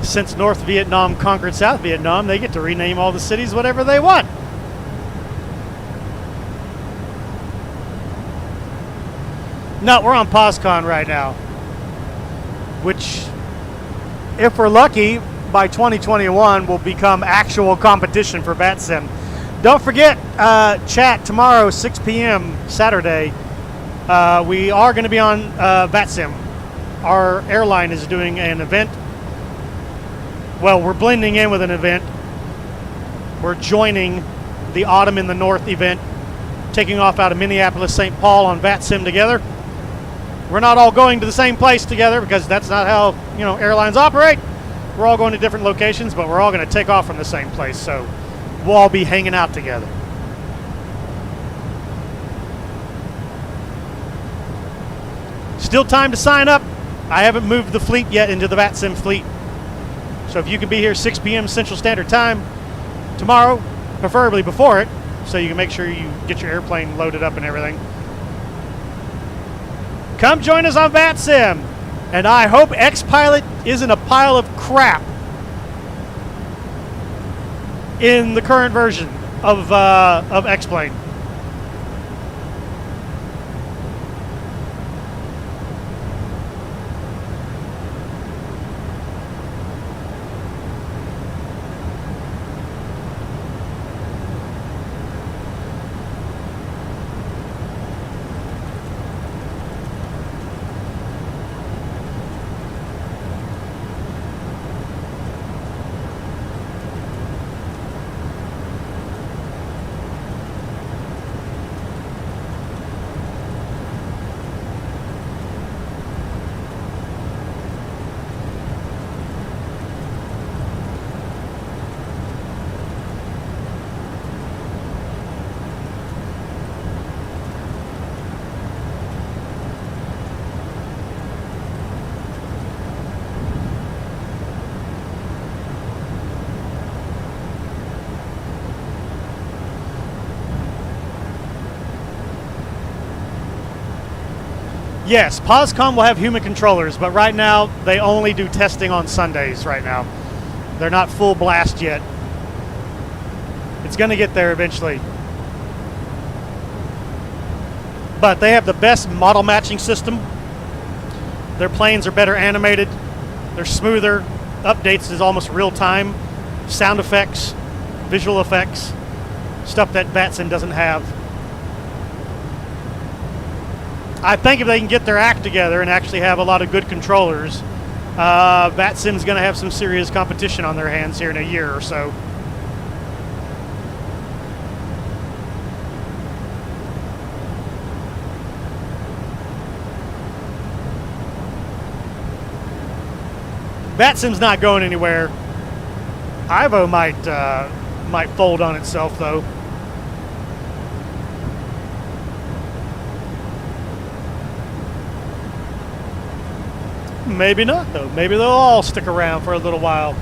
Since North Vietnam conquered South Vietnam, they get to rename all the cities whatever they want. No, we're on POSCON right now, which, if we're lucky, by 2021 will become actual competition for VATSIM. Don't forget, chat tomorrow, 6 p.m. Saturday. We are going to be on VATSIM. Our airline is doing an event. Well, we're blending in with an event. We're joining the Autumn in the North event, taking off out of Minneapolis, St. Paul on VATSIM together. We're not all going to the same place together because that's not how, airlines operate. We're all going to different locations, but we're all going to take off from the same place. So we'll all be hanging out together. Still time to sign up. I haven't moved the fleet yet into the VATSIM fleet. So if you can be here 6 p.m. Central Standard Time tomorrow, preferably before it, so you can make sure you get your airplane loaded up and everything. Come join us on VATSIM. And I hope X-Pilot isn't a pile of crap in the current version of X-Plane. Yes, POSCON will have human controllers, but right now they only do testing on Sundays right now. They're not full blast yet. It's going to get there eventually. But they have the best model matching system. Their planes are better animated. They're smoother. Updates is almost real time. Sound effects, visual effects, stuff that VATSIM doesn't have. I think if they can get their act together and actually have a lot of good controllers, VATSIM's going to have some serious competition on their hands here in a year or so. VATSIM's not going anywhere. Ivo might fold on itself though. Maybe not, though. Maybe they'll all stick around for a little while.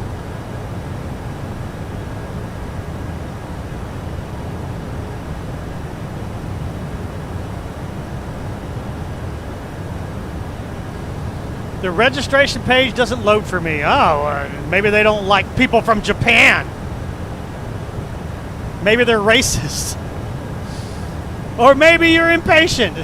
The registration page doesn't load for me. Oh, maybe they don't like people from Japan. Maybe they're racist. Or maybe you're impatient.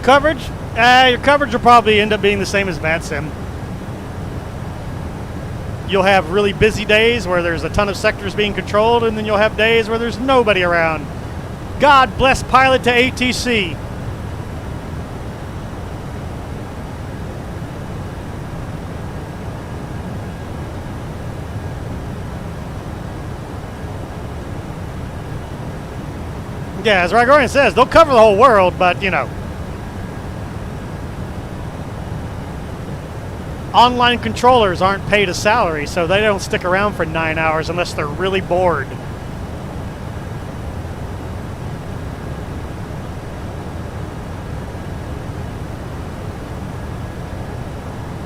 Coverage? Your coverage will probably end up being the same as VATSIM. You'll have really busy days where there's a ton of sectors being controlled, and then you'll have days where there's nobody around. God bless pilot to ATC. Yeah, as Rigorian says, they'll cover the whole world, but, you know. Online controllers aren't paid a salary, so they don't stick around for 9 hours unless they're really bored.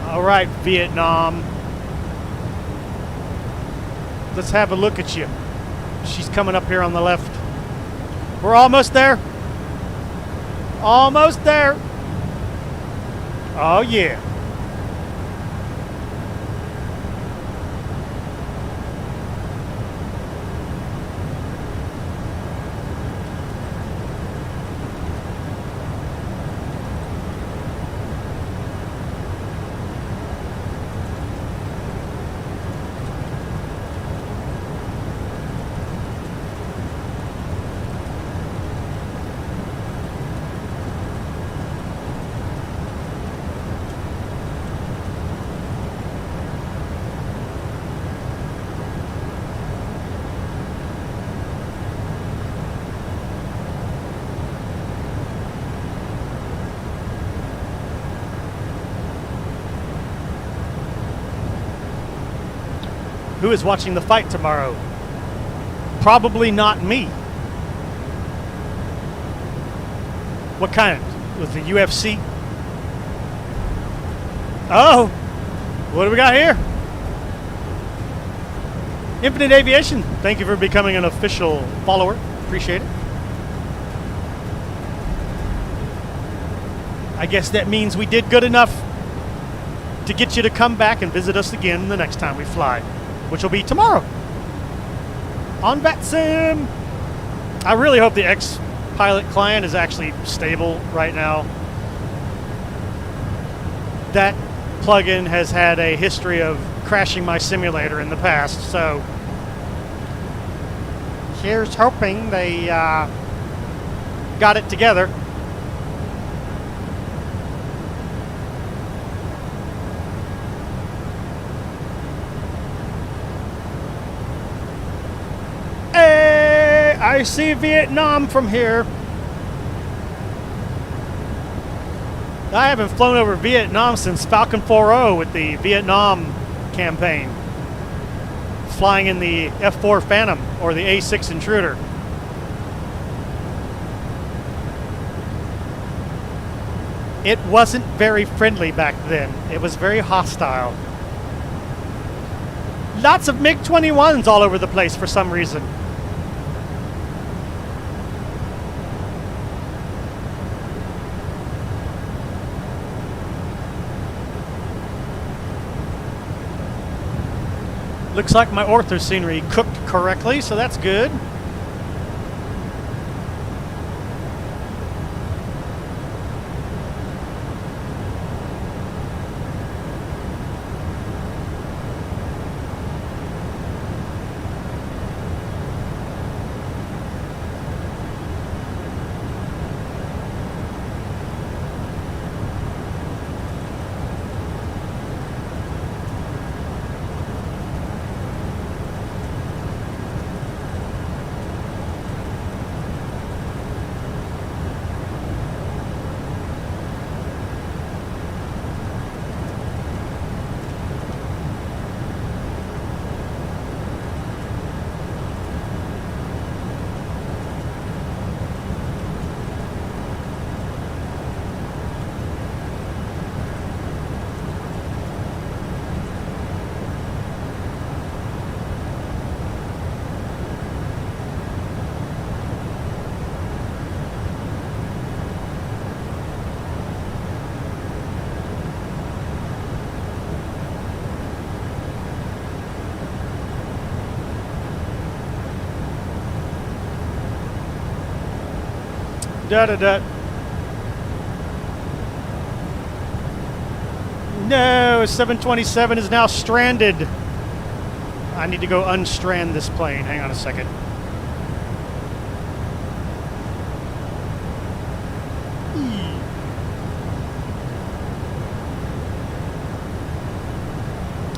All right, Vietnam. Let's have a look at you. She's coming up here on the left. We're almost there. Almost there. Oh, yeah. Who is watching the fight tomorrow? Probably not me. What kind? Was the UFC? Oh, what do we got here? Infinite Aviation, thank you for becoming an official follower. Appreciate it. I guess that means we did good enough to get you to come back and visit us again the next time we fly, which will be tomorrow on VATSIM. I really hope the XPilot client is actually stable right now. That plugin has had a history of crashing my simulator in the past, so here's hoping they got it together. I see Vietnam from here. I haven't flown over Vietnam since Falcon 4.0 with the Vietnam campaign. Flying in the F4 Phantom or the A6 Intruder. It wasn't very friendly back then. It was very hostile. Lots of MiG-21s all over the place for some reason. Looks like my ortho scenery cooked correctly, so that's good. Da-da-da. No, 727 is now stranded. I need to go unstrand this plane. Hang on a second.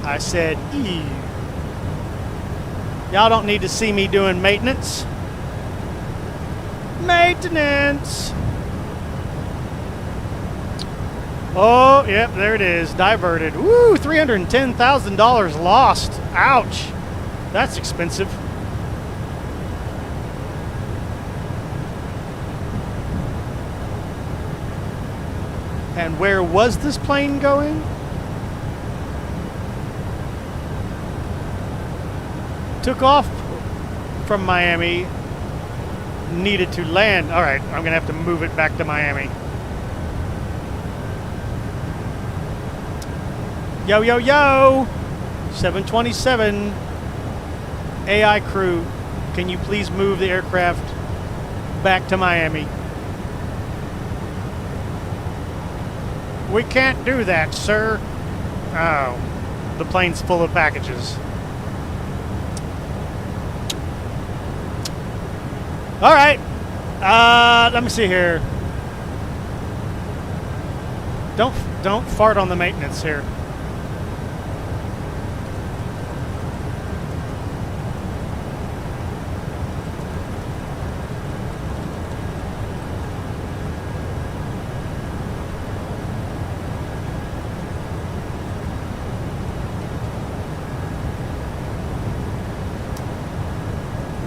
I said, E. Y'all don't need to see me doing maintenance. Maintenance. Oh, yep, there it is. Diverted. Woo, $310,000 lost. Ouch. That's expensive. And where was this plane going? Took off from Miami. Needed to land. All right, I'm going to have to move it back to Miami. Yo, yo, yo! 727 AI crew, can you please move the aircraft back to Miami? We can't do that, sir. Oh, the plane's full of packages. All right, let me see here. Don't fart on the maintenance here.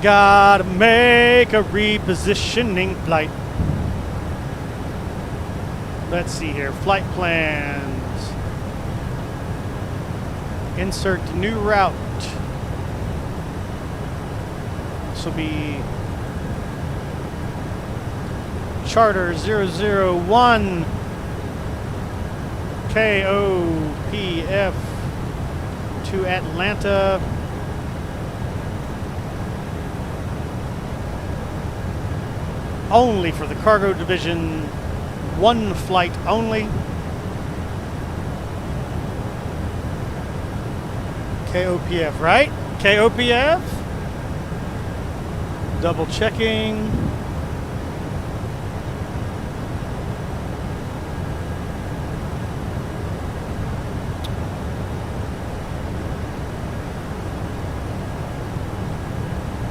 Gotta make a repositioning flight. Let's see here. Flight plans. Insert new route. This will be Charter 001 KOPF to Atlanta. Only for the cargo division, one flight only. KOPF, right? KOPF. Double checking.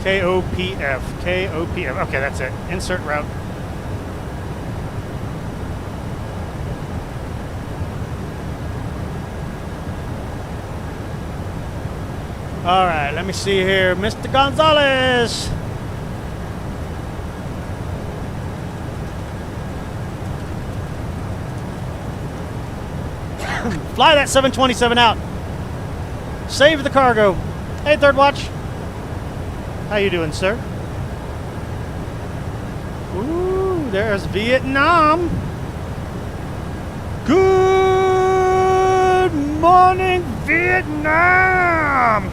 KOPF, KOPF. Okay, that's it. Insert route. All right, let me see here. Mr. Gonzalez. Fly that 727 out. Save the cargo. Hey, third watch. How you doing, sir? Ooh, there's Vietnam. Good morning, Vietnam.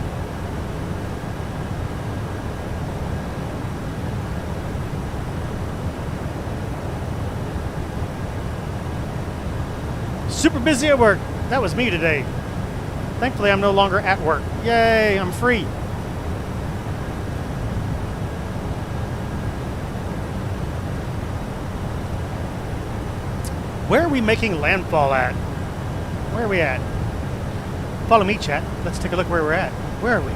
Super busy at work. That was me today. Thankfully, I'm no longer at work. Yay, I'm free. Where are we making landfall at? Where are we at? Follow me, chat. Let's take a look where we're at. Where are we?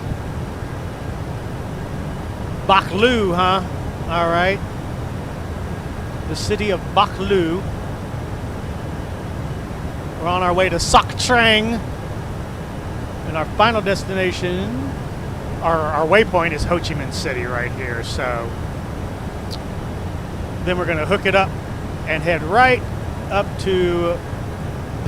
Baklou, huh? All right. The city of Baklou. We're on our way to Soc Trang. And our final destination, our waypoint is Ho Chi Minh City right here. So then we're going to hook it up and head right up to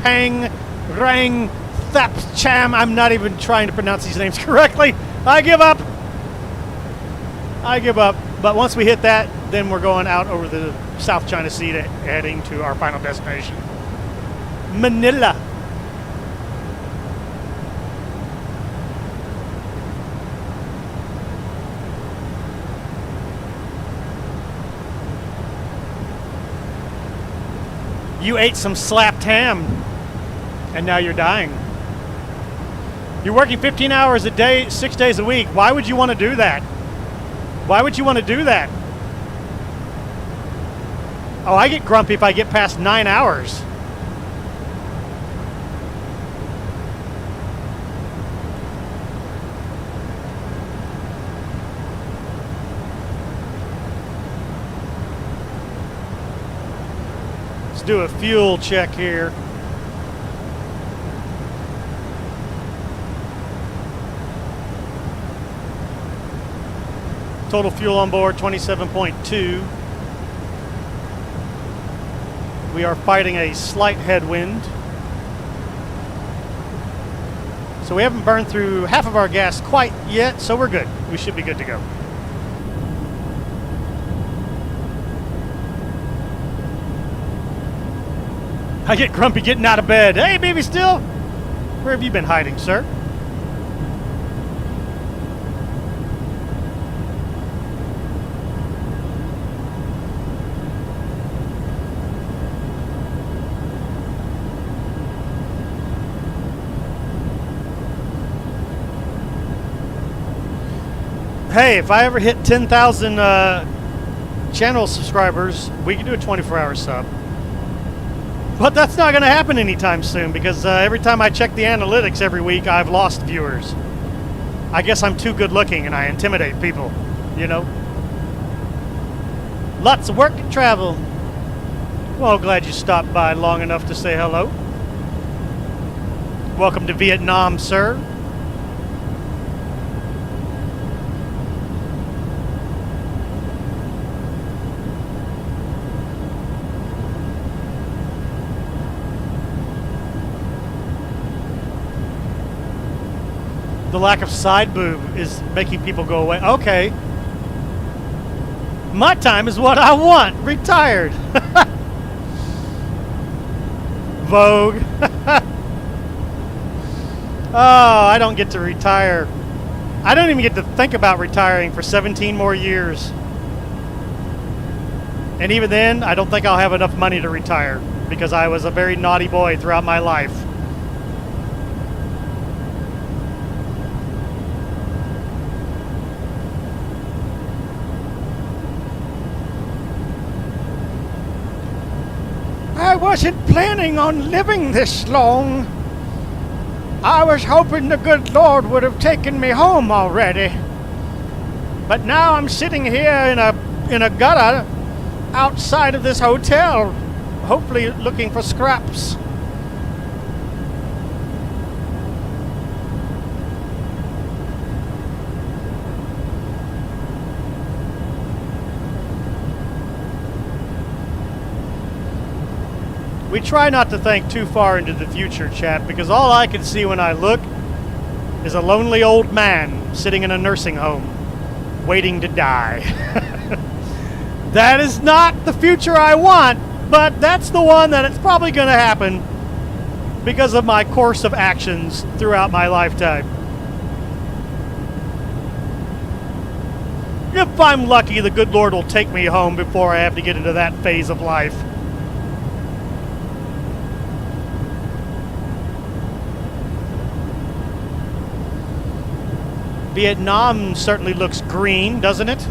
Pang Rang Thap Cham. I'm not even trying to pronounce these names correctly. I give up. I give up. But once we hit that, then we're going out over the South China Sea to heading to our final destination, Manila. You ate some slapped ham, and now you're dying. You're working 15 hours a day, 6 days a week. Why would you want to do that? Why would you want to do that? Oh, I get grumpy if I get past 9 hours. Let's do a fuel check here. Total fuel on board, 27.2. We are fighting a slight headwind. So we haven't burned through half of our gas quite yet, so we're good. We should be good to go. I get grumpy getting out of bed. Hey, baby, still? Where have you been hiding, sir? Hey, if I ever hit 10,000 channel subscribers, we can do a 24-hour sub. But that's not going to happen anytime soon because every time I check the analytics every week, I've lost viewers. I guess I'm too good looking and I intimidate people, you know? Lots of work and travel. Well, glad you stopped by long enough to say hello. Welcome to Vietnam, sir. The lack of side boob is making people go away. Okay. My time is what I want. Retired. Vogue. Oh, I don't get to retire. I don't even get to think about retiring for 17 more years. And even then, I don't think I'll have enough money to retire because I was a very naughty boy throughout my life. I wasn't planning on living this long. I was hoping the good Lord would have taken me home already. But now I'm sitting here in a gutter outside of this hotel, hopefully looking for scraps. We try not to think too far into the future, chat, because all I can see when I look is a lonely old man sitting in a nursing home, waiting to die. That is not the future I want, but that's the one that it's probably going to happen because of my course of actions throughout my lifetime. If I'm lucky, the good Lord will take me home before I have to get into that phase of life. Vietnam certainly looks green, doesn't it?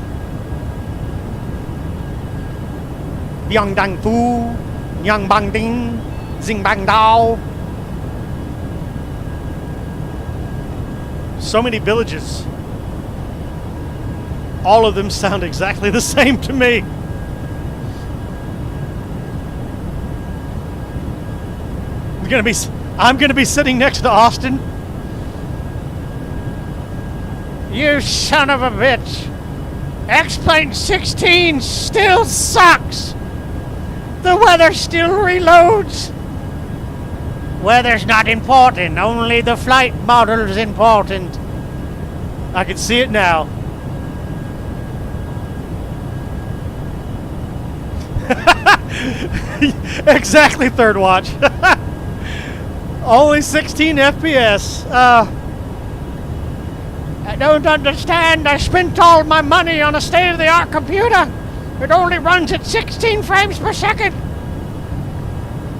Yang Dang Phu, Yang Bang Ding, Xing Bang Dao. So many villages. All of them sound exactly the same to me. I'm gonna be sitting next to Austin. You son of a bitch. X-Plane 16 still sucks. The weather still reloads. Weather's not important. Only the flight model's important. I can see it now. Exactly, Third Watch. Only 16 FPS. I don't understand. I spent all my money on a state-of-the-art computer. It only runs at 16 frames per second.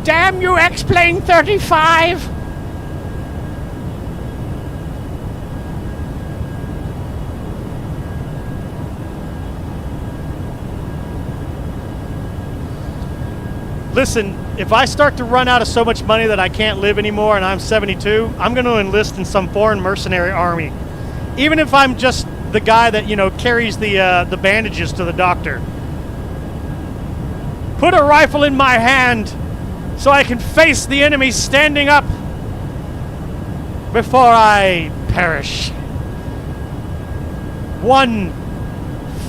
Damn you, X-Plane 35! Listen, if I start to run out of so much money that I can't live anymore and I'm 72, I'm going to enlist in some foreign mercenary army. Even if I'm just the guy that, you know, carries the bandages to the doctor. Put a rifle in my hand so I can face the enemy standing up before I perish. One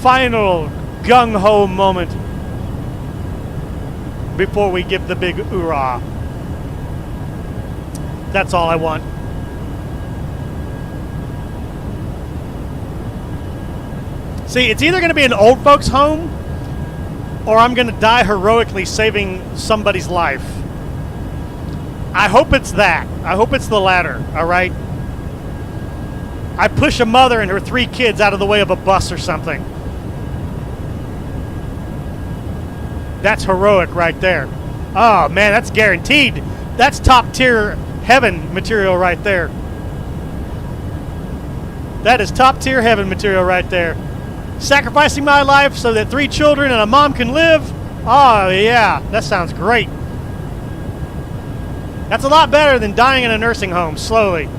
final gung-ho moment before we give the big hoorah. That's all I want. See, it's either going to be an old folks home or I'm going to die heroically saving somebody's life. I hope it's that. I hope it's the latter, all right? I push a mother and her 3 kids out of the way of a bus or something. That's heroic right there. Oh, man, that's guaranteed. That's top tier heaven material right there. That is top tier heaven material right there. Sacrificing my life so that 3 children and a mom can live. Oh, yeah, that sounds great. That's a lot better than dying in a nursing home slowly,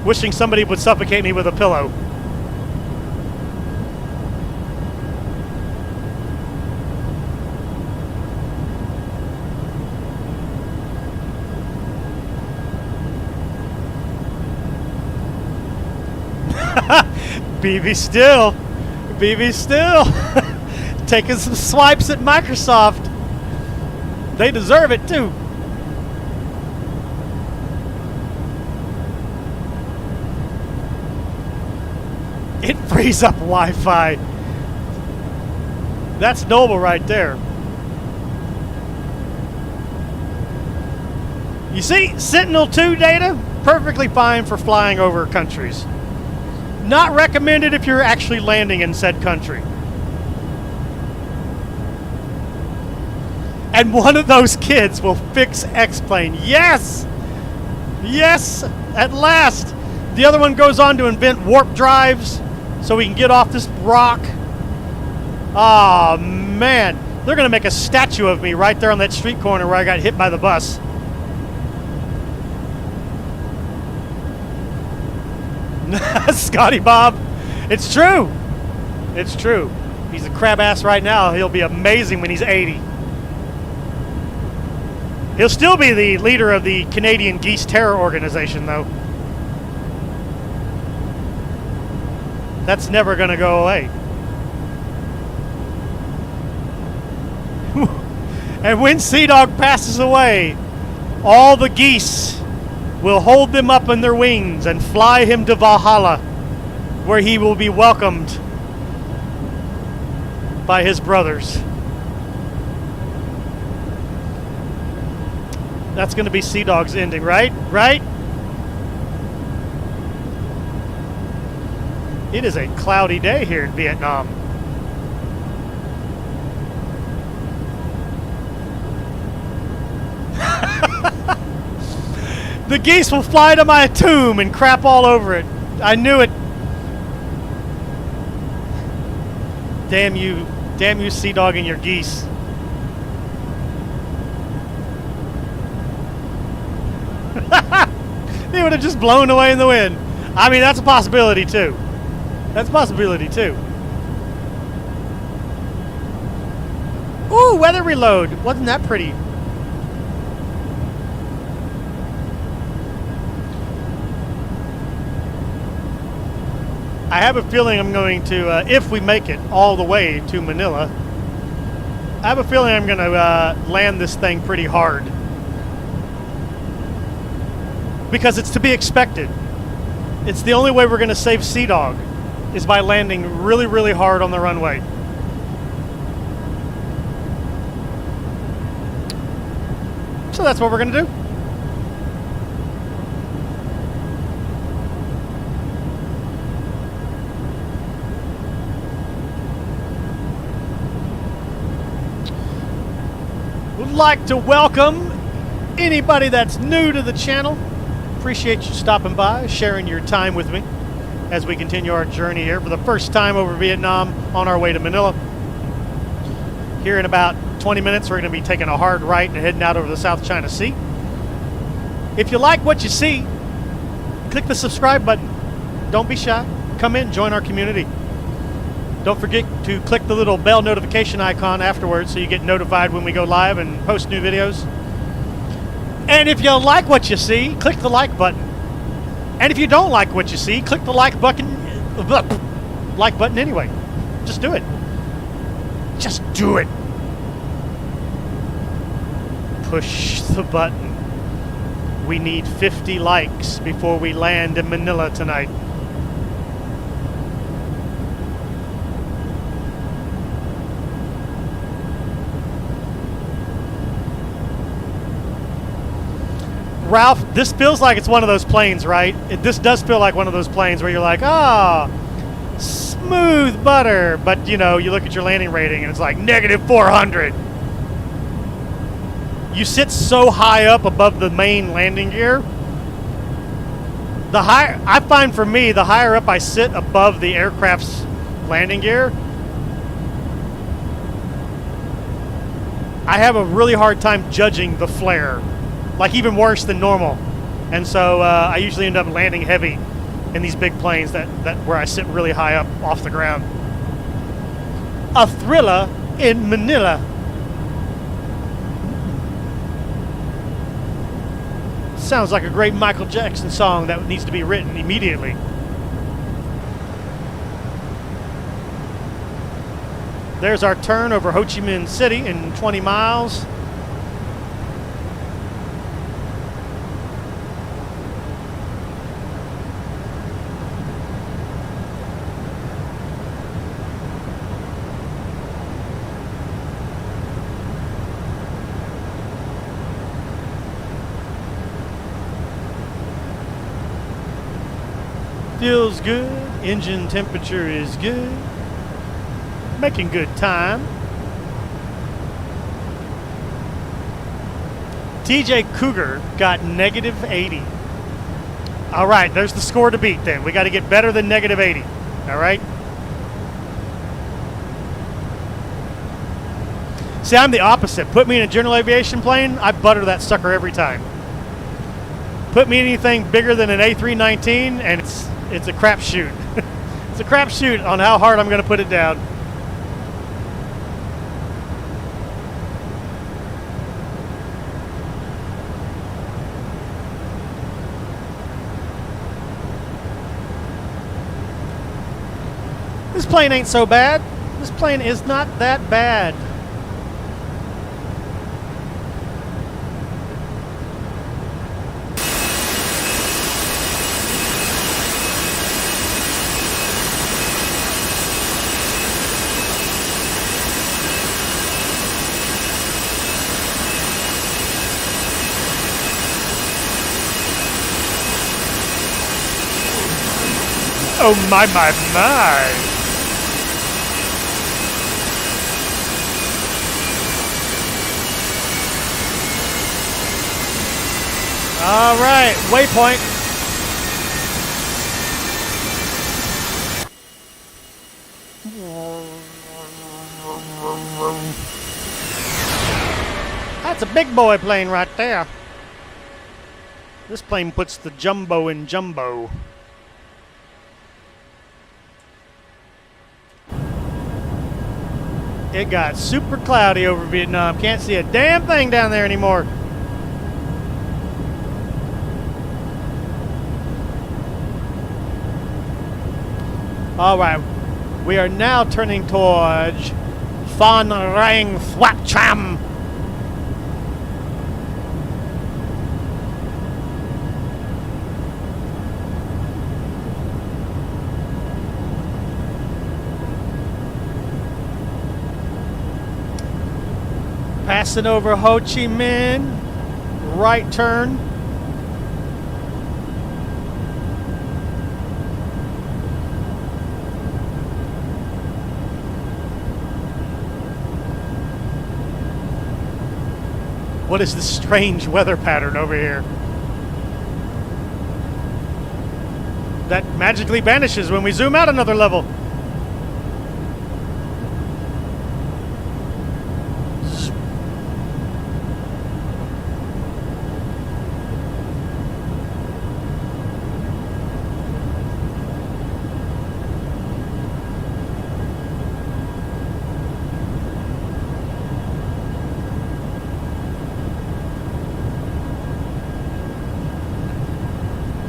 wishing somebody would suffocate me with a pillow. BB still. BB still. Taking some swipes at Microsoft. They deserve it too. It frees up Wi-Fi. That's noble right there. You see, Sentinel-2 data, perfectly fine for flying over countries. Not recommended if you're actually landing in said country. And one of those kids will fix X-Plane. Yes! Yes! At last! The other one goes on to invent warp drives so we can get off this rock. Oh, man. They're going to make a statue of me right there on that street corner where I got hit by the bus. Scotty Bob. It's true. It's true. He's a crab ass right now. He'll be amazing when he's 80. He'll still be the leader of the Canadian Geese Terror Organization, though. That's never going to go away. And when Sea Dog passes away, all the geese will hold them up in their wings and fly him to Valhalla, where he will be welcomed by his brothers. That's going to be Sea Dog's ending, right? Right? It is a cloudy day here in Vietnam. The geese will fly to my tomb and crap all over it. I knew it. Damn you, Sea Dog and your geese. They would have just blown away in the wind. I mean, that's a possibility too. That's a possibility too. Ooh, weather reload. Wasn't that pretty? I have a feeling I'm going to, if we make it all the way to Manila, I have a feeling I'm going to land this thing pretty hard. Because it's to be expected. It's the only way we're going to save Sea Dog, is by landing really, really hard on the runway. So that's what we're going to do. Would like to welcome Anybody that's new to the channel, appreciate you stopping by, sharing your time with me as we continue our journey here for the first time over Vietnam on our way to Manila. Here in about 20 minutes, we're going to be taking a hard right and heading out over the South China Sea. If you like what you see, click the subscribe button. Don't be shy. Come in, join our community. Don't forget to click the little bell notification icon afterwards so you get notified when we go live and post new videos. And if you like what you see, click the like button. And if you don't like what you see, click the like button anyway. Just do it. Just do it. Push the button. We need 50 likes before we land in Manila tonight. Ralph, this feels like it's one of those planes, right? This does feel like one of those planes where you're like, ah, smooth butter. But, you know, you look at your landing rating and it's like -400. You sit so high up above the main landing gear. The higher, I find for me, the higher up I sit above the aircraft's landing gear, I have a really hard time judging the flare. Like even worse than normal. And so I usually end up landing heavy in these big planes that where I sit really high up off the ground. A thriller in Manila. Sounds like a great Michael Jackson song that needs to be written immediately. There's our turn over Ho Chi Minh City in 20 miles. Feels good, engine temperature is good, making good time. TJ Cougar got -80. All right, there's the score to beat then. We got to get better than -80, all right? See, I'm the opposite. Put me in a general aviation plane, I butter that sucker every time. Put me in anything bigger than an A319 and it's a crapshoot. It's a crapshoot on how hard I'm going to put it down. This plane ain't so bad. This plane is not that bad. Oh my, my, my. All right, waypoint. That's a big boy plane right there. This plane puts the jumbo in jumbo. It got super cloudy over Vietnam. Can't see a damn thing down there anymore. All right, we are now turning towards Phan Rang Thwap Cham. Passing over Ho Chi Minh, right turn. What is this strange weather pattern over here? That magically vanishes when we zoom out another level.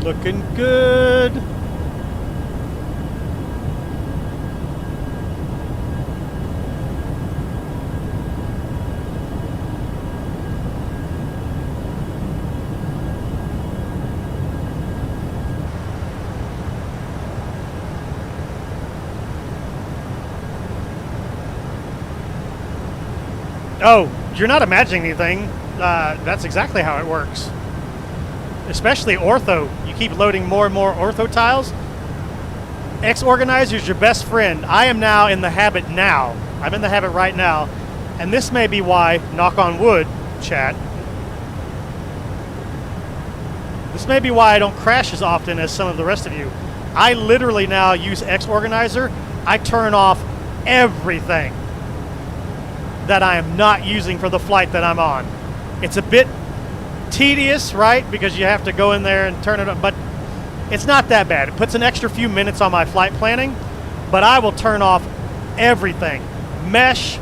Looking good. Oh, you're not imagining anything. That's exactly how it works. Especially ortho. You keep loading more and more ortho tiles. X Organizer is your best friend. I am now in the habit now. I'm in the habit right now. And this may be why, knock on wood, chat. This may be why I don't crash as often as some of the rest of you. I literally now use X Organizer. I turn off everything that I am not using for the flight that I'm on. It's a bit tedious, right? Because you have to go in there and turn it on, but it's not that bad. It puts an extra few minutes on my flight planning, but I will turn off everything. Mesh,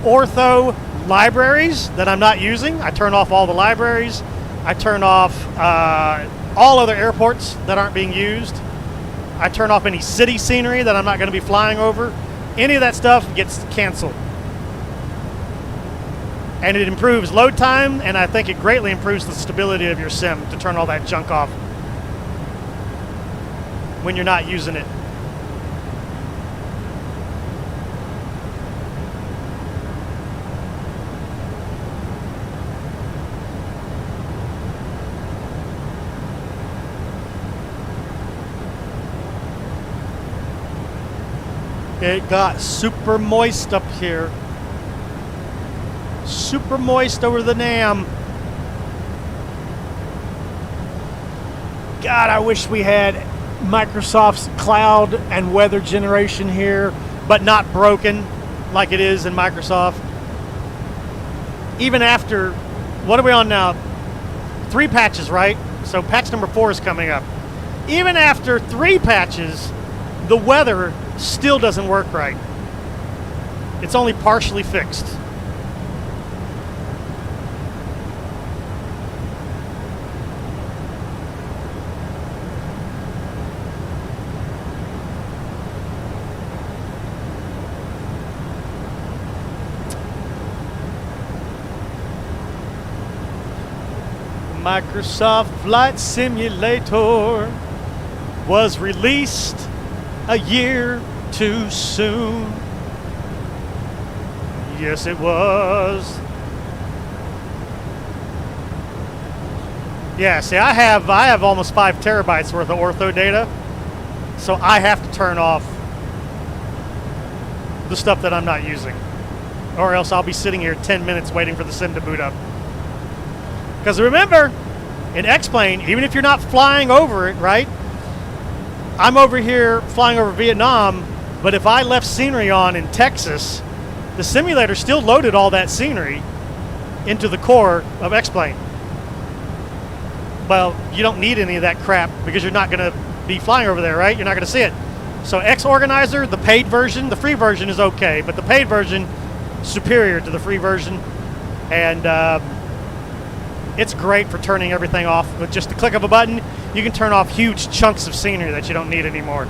ortho, libraries that I'm not using. I turn off all the libraries. I turn off all other airports that aren't being used. I turn off any city scenery that I'm not going to be flying over. Any of that stuff gets canceled. And it improves load time, and I think it greatly improves the stability of your sim to turn all that junk off when you're not using it. It got super moist up here. Super moist over the NAM. God, I wish we had Microsoft's cloud and weather generation here, but not broken like it is in Microsoft. Even after, what are we on now? 3 patches, right? So patch number 4 is coming up. Even after 3 patches, the weather still doesn't work right. It's only partially fixed. Microsoft Flight Simulator was released a year too soon. Yes, it was. Yeah, see, I have almost 5 terabytes worth of ortho data, so I have to turn off the stuff that I'm not using, or else I'll be sitting here 10 minutes waiting for the sim to boot up. Because remember, in X-Plane, even if you're not flying over it, right? I'm over here flying over Vietnam, but if I left scenery on in Texas, the simulator still loaded all that scenery into the core of X-Plane. Well, you don't need any of that crap because you're not going to be flying over there, right? You're not going to see it. So X Organizer, the paid version, the free version is okay, but the paid version is superior to the free version. And it's great for turning everything off. With just the click of a button, you can turn off huge chunks of scenery that you don't need anymore.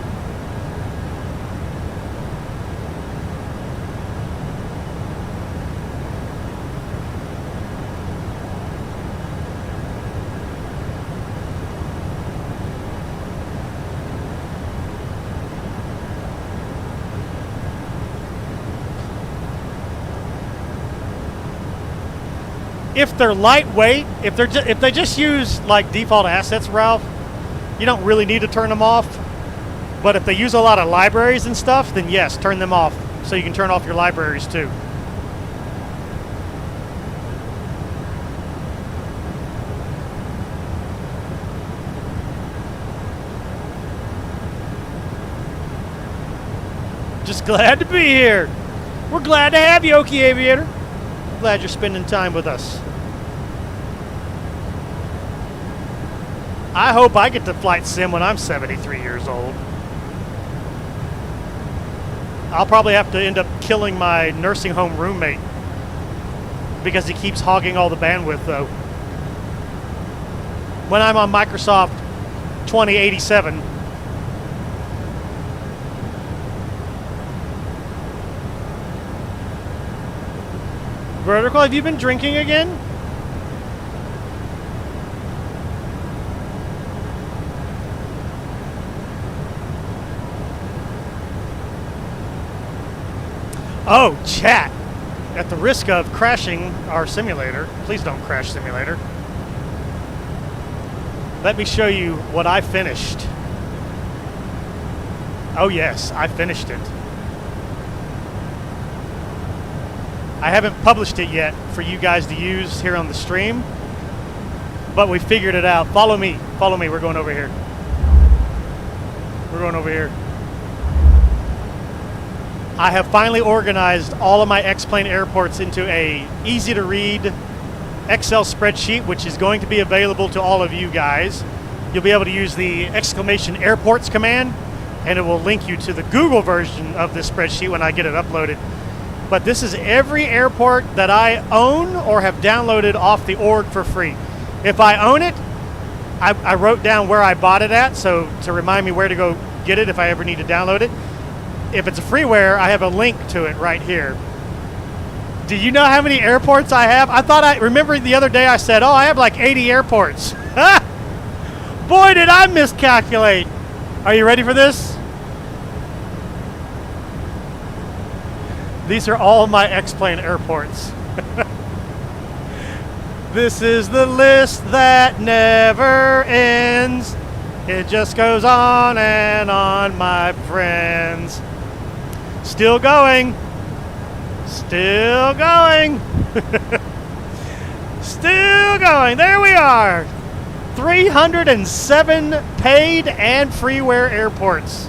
If they're lightweight, if they just use like default assets, Ralph, you don't really need to turn them off. But if they use a lot of libraries and stuff, then yes, turn them off so you can turn off your libraries too. Just glad to be here. We're glad to have you, Okie Aviator. Glad you're spending time with us. I hope I get to flight sim when I'm 73 years old. I'll probably have to end up killing my nursing home roommate because he keeps hogging all the bandwidth, though. When I'm on Microsoft 2087. Vertical, have you been drinking again? Oh, chat. At the risk of crashing our simulator, please don't crash simulator. Let me show you what I finished. Oh yes, I finished it. I haven't published it yet for you guys to use here on the stream, but we figured it out. Follow me, we're going over here. We're going over here. I have finally organized all of my X-Plane airports into a easy to read Excel spreadsheet, which is going to be available to all of you guys. You'll be able to use the !airports command, and it will link you to the Google version of this spreadsheet when I get it uploaded. But this is every airport that I own or have downloaded off the org for free. If I own it, I wrote down where I bought it at, so to remind me where to go get it if I ever need to download it. If it's a freeware, I have a link to it right here. Do you know how many airports I have? Remember the other day I said, oh, I have like 80 airports. Boy, did I miscalculate. Are you ready for this? These are all my X-Plane airports. This is the list that never ends. It just goes on and on, my friends. Still going. Still going. Still going. There we are. 307 paid and freeware airports.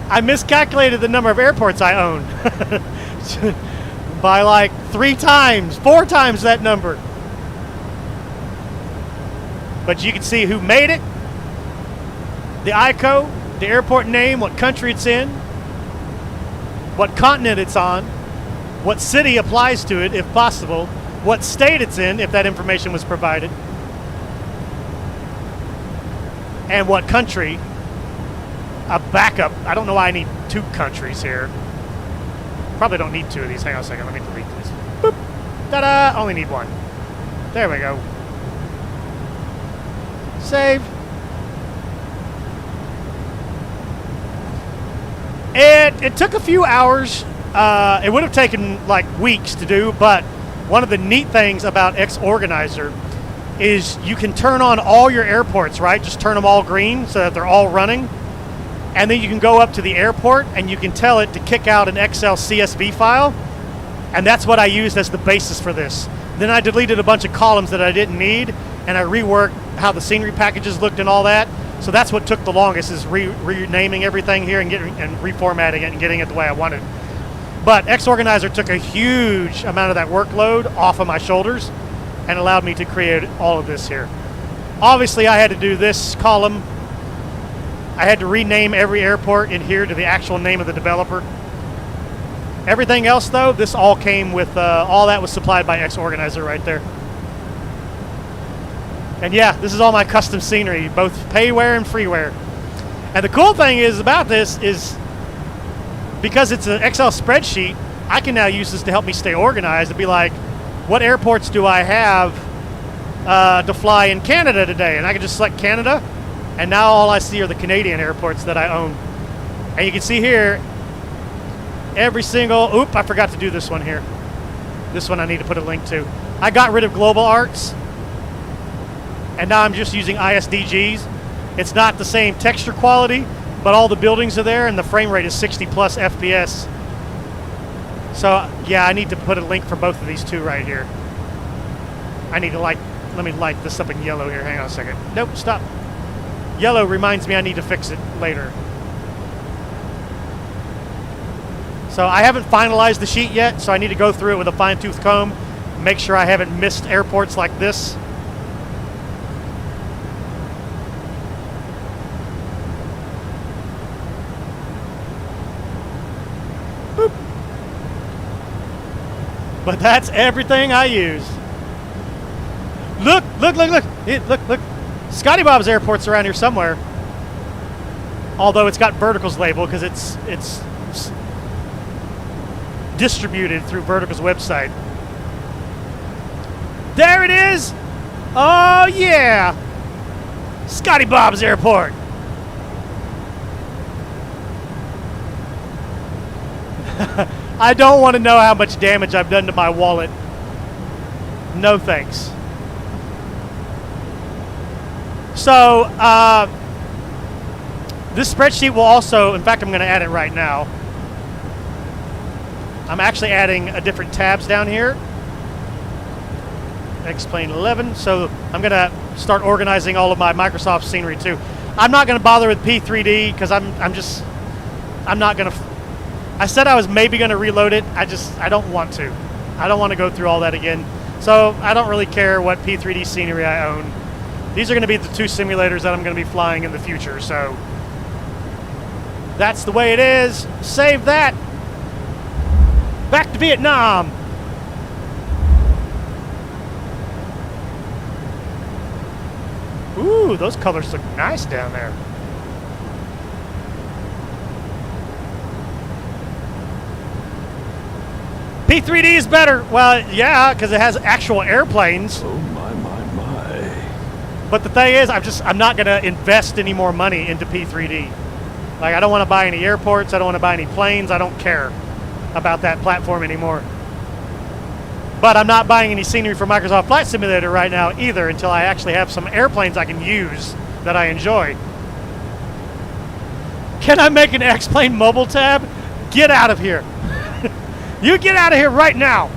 I miscalculated the number of airports I own by like 4 times that number. But you can see who made it, the ICO, the airport name, what country it's in, what continent it's on, what city applies to it if possible, what state it's in if that information was provided, and what country. A backup. I don't know why I need 2 countries here. Probably don't need 2 of these. Hang on a second. Let me delete this. Boop. Ta-da! Only need 1. There we go. Save. It took a few hours. It would have taken like weeks to do, but one of the neat things about X-Organizer is you can turn on all your airports, right? Just turn them all green so that they're all running. And then you can go up to the airport and you can tell it to kick out an Excel CSV file. And that's what I used as the basis for this. Then I deleted a bunch of columns that I didn't need, and I reworked how the scenery packages looked and all that. So that's what took the longest, is renaming everything here and reformatting it and getting it the way I wanted. But X-Organizer took a huge amount of that workload off of my shoulders and allowed me to create all of this here. Obviously, I had to do this column. I had to rename every airport in here to the actual name of the developer. Everything else, though, this all came with, all that was supplied by X-Organizer right there. And yeah, this is all my custom scenery, both Payware and Freeware. And the cool thing is about this is, because it's an Excel spreadsheet, I can now use this to help me stay organized and be like, what airports do I have to fly in Canada today? And I can just select Canada. And now all I see are the Canadian airports that I own. And you can see here, every single, I forgot to do this one here. This one I need to put a link to. I got rid of global arcs, and now I'm just using ISDGs. It's not the same texture quality, but all the buildings are there, and the frame rate is 60 plus FPS. So yeah, I need to put a link for both of these two right here. I need to like Let me light this up in yellow here. Hang on a second. Nope, stop. Yellow reminds me I need to fix it later. So I haven't finalized the sheet yet, so I need to go through it with a fine-tooth comb, make sure I haven't missed airports like this. Boop. But that's everything I use. Look, look, look, look. Look. Scotty Bob's Airport's around here somewhere. Although it's got verticals labeled because it's distributed through Vertical's website. There it is! Oh yeah! Scotty Bob's Airport! I don't want to know how much damage I've done to my wallet. No thanks. So, this spreadsheet will also, in fact, I'm going to add it right now. I'm actually adding a different tabs down here. Explain 11. So I'm going to start organizing all of my Microsoft scenery too. I'm not going to bother with P3D because I'm not going to. I said I was maybe going to reload it. I don't want to. I don't want to go through all that again. So I don't really care what P3D scenery I own. These are going to be the two simulators that I'm going to be flying in the future. So that's the way it is. Save that. Back to Vietnam. Ooh, those colors look nice down there. P3D is better. Well, yeah, because it has actual airplanes. Oh my. But the thing is, I'm not going to invest any more money into P3D. Like, I don't want to buy any airports. I don't want to buy any planes. I don't care about that platform anymore. But I'm not buying any scenery for Microsoft Flight Simulator right now either until I actually have some airplanes I can use that I enjoy. Can I make an X-Plane mobile tab? Get out of here. You get out of here right now.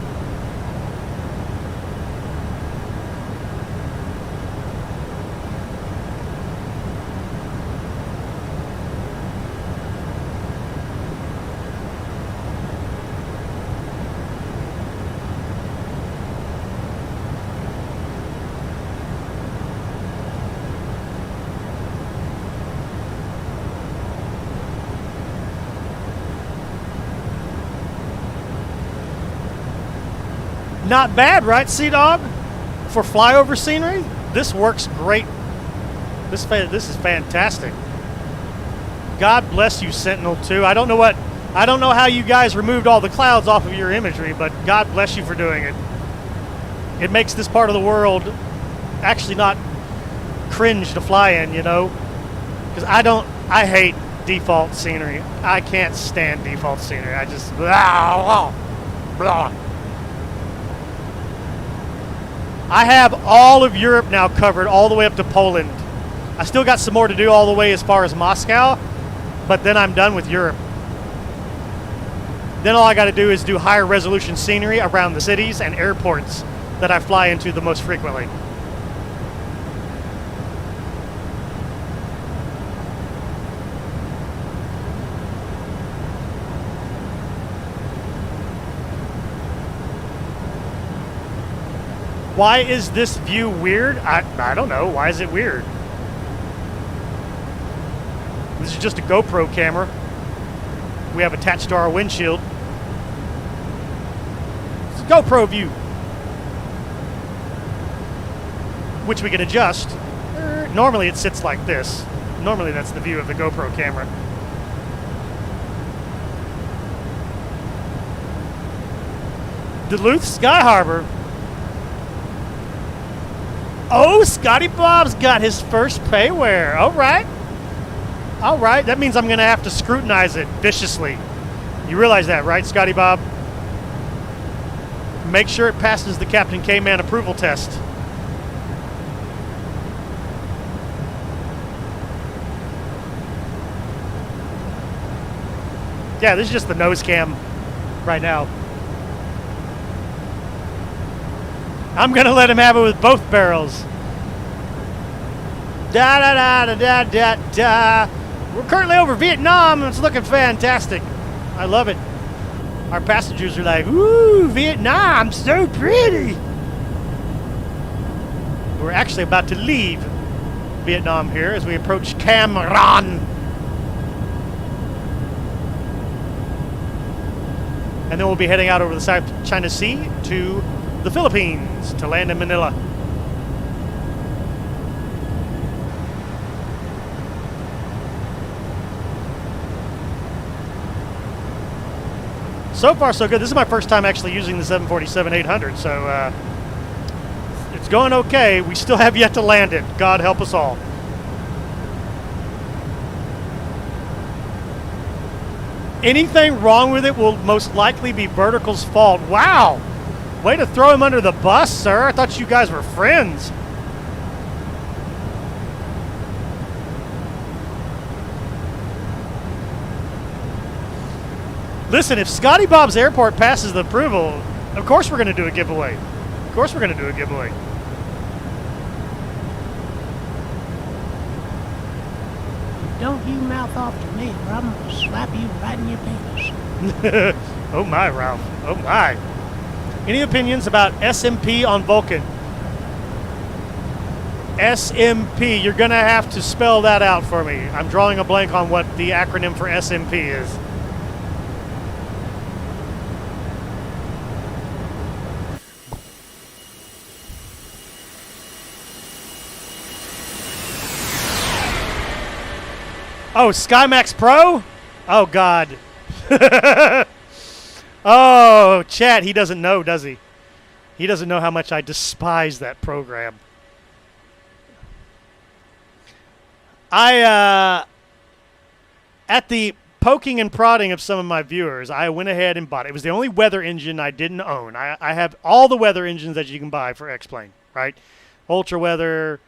Not bad, right, Sea-Dog? For flyover scenery, this works great. This is fantastic. God bless you, Sentinel-2. I don't know how you guys removed all the clouds off of your imagery, but God bless you for doing it. It makes this part of the world actually not cringe to fly in, you know? Because I hate default scenery. I can't stand default scenery. I just, blah, blah. I have all of Europe now covered all the way up to Poland. I still got some more to do all the way as far as Moscow, but then I'm done with Europe. Then all I got to do is do higher resolution scenery around the cities and airports that I fly into the most frequently. Why is this view weird? I don't know. Why is it weird? This is just a GoPro camera we have attached to our windshield. It's a GoPro view, which we can adjust. Normally it sits like this. Normally that's the view of the GoPro camera. Duluth Sky Harbor. Oh, Scotty Bob's got his first Payware. All right. All right. That means I'm going to have to scrutinize it viciously. You realize that, right, Scotty Bob? Make sure it passes the Captain K-Man approval test. Yeah, this is just the nose cam right now. I'm gonna let him have it with both barrels. Da da da da da da da. We're currently over Vietnam and it's looking fantastic. I love it. Our passengers are like, ooh, Vietnam, so pretty. We're actually about to leave Vietnam here as we approach Cam Ranh. And then we'll be heading out over the South China Sea to the Philippines to land in Manila. So far, so good. This is my first time actually using the 747-800, so it's going okay. We still have yet to land it. God help us all. Anything wrong with it will most likely be Vertical's fault. Wow! Way to throw him under the bus, sir. I thought you guys were friends. Listen, if Scotty Bob's Airport passes the approval, of course we're going to do a giveaway. Of course we're going to do a giveaway. Don't you mouth off to me, or I'm going to slap you right in your penis. Oh my, Ralph. Oh my. Any opinions about SMP on Vulcan? SMP. You're going to have to spell that out for me. I'm drawing a blank on what the acronym for SMP is. Oh, SkyMax Pro? Oh, God. Oh, chat, he doesn't know, does he? He doesn't know how much I despise that program. At the poking and prodding of some of my viewers, I went ahead and bought it. It was the only weather engine I didn't own. I have all the weather engines that you can buy for X-Plane, right? Ultra Weather,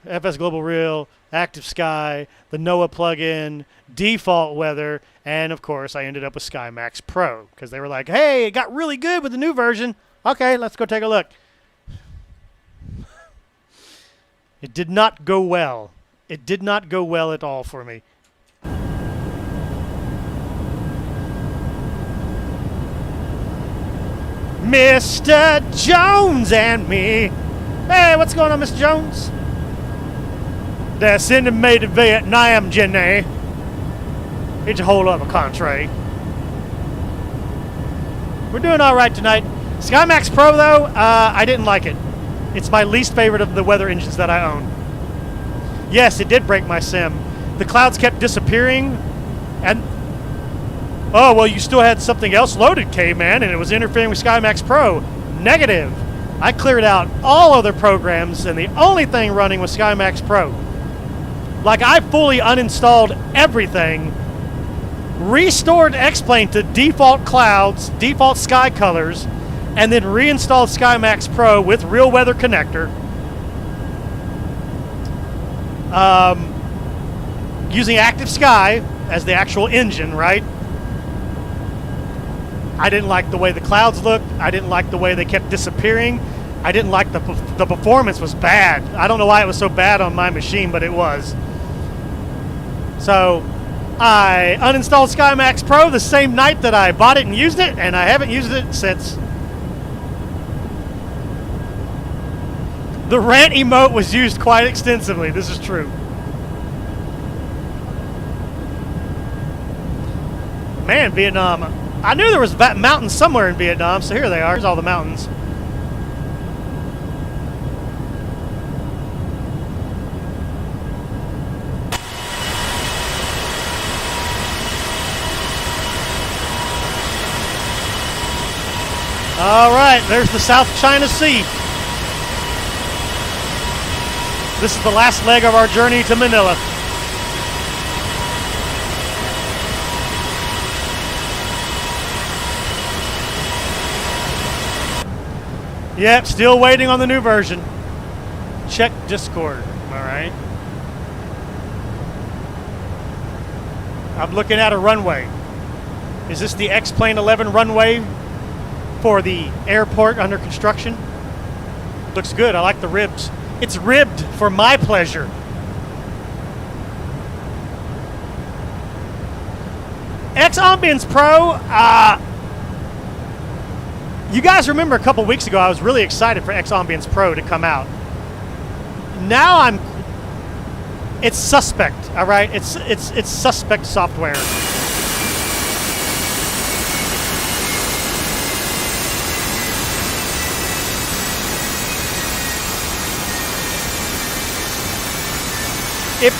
FS Global Real, Active Sky, the NOAA plugin, default weather, and of course I ended up with SkyMax Pro because they were like, hey, it got really good with the new version. Okay, let's go take a look. It did not go well. It did not go well at all for me. Mr. Jones and me. Hey, what's going on, Mr. Jones? They're sending me to Vietnam, Jenny. It's a whole other country. We're doing all right tonight. SkyMax Pro, though, I didn't like it. It's my least favorite of the weather engines that I own. Yes, it did break my sim. The clouds kept disappearing, and... Oh, well, you still had something else loaded, K-Man, and it was interfering with SkyMax Pro. Negative. I cleared out all other programs, and the only thing running was SkyMax Pro. Like, I fully uninstalled everything, restored X-Plane to default clouds, default sky colors, and then reinstalled SkyMax Pro with Real Weather Connector. Using Active Sky as the actual engine, right? I didn't like the way the clouds looked. I didn't like the way they kept disappearing. I didn't like the performance was bad. I don't know why it was so bad on my machine, but it was. So I uninstalled SkyMax Pro the same night that I bought it and used it, and I haven't used it since. The rant emote was used quite extensively. This is true. Man, Vietnam. I knew there was mountains somewhere in Vietnam, so here they are. Here's all the mountains. All right, there's the South China Sea. This is the last leg of our journey to Manila. Yep, still waiting on the new version. Check Discord. All right. I'm looking at a runway. Is this the X-Plane 11 runway for the airport under construction? Looks good. I like the ribs. It's ribbed for my pleasure. X-Ambience Pro. You guys remember a couple weeks ago I was really excited for X-Ambience Pro to come out. Now it's suspect, all right? It's suspect software. It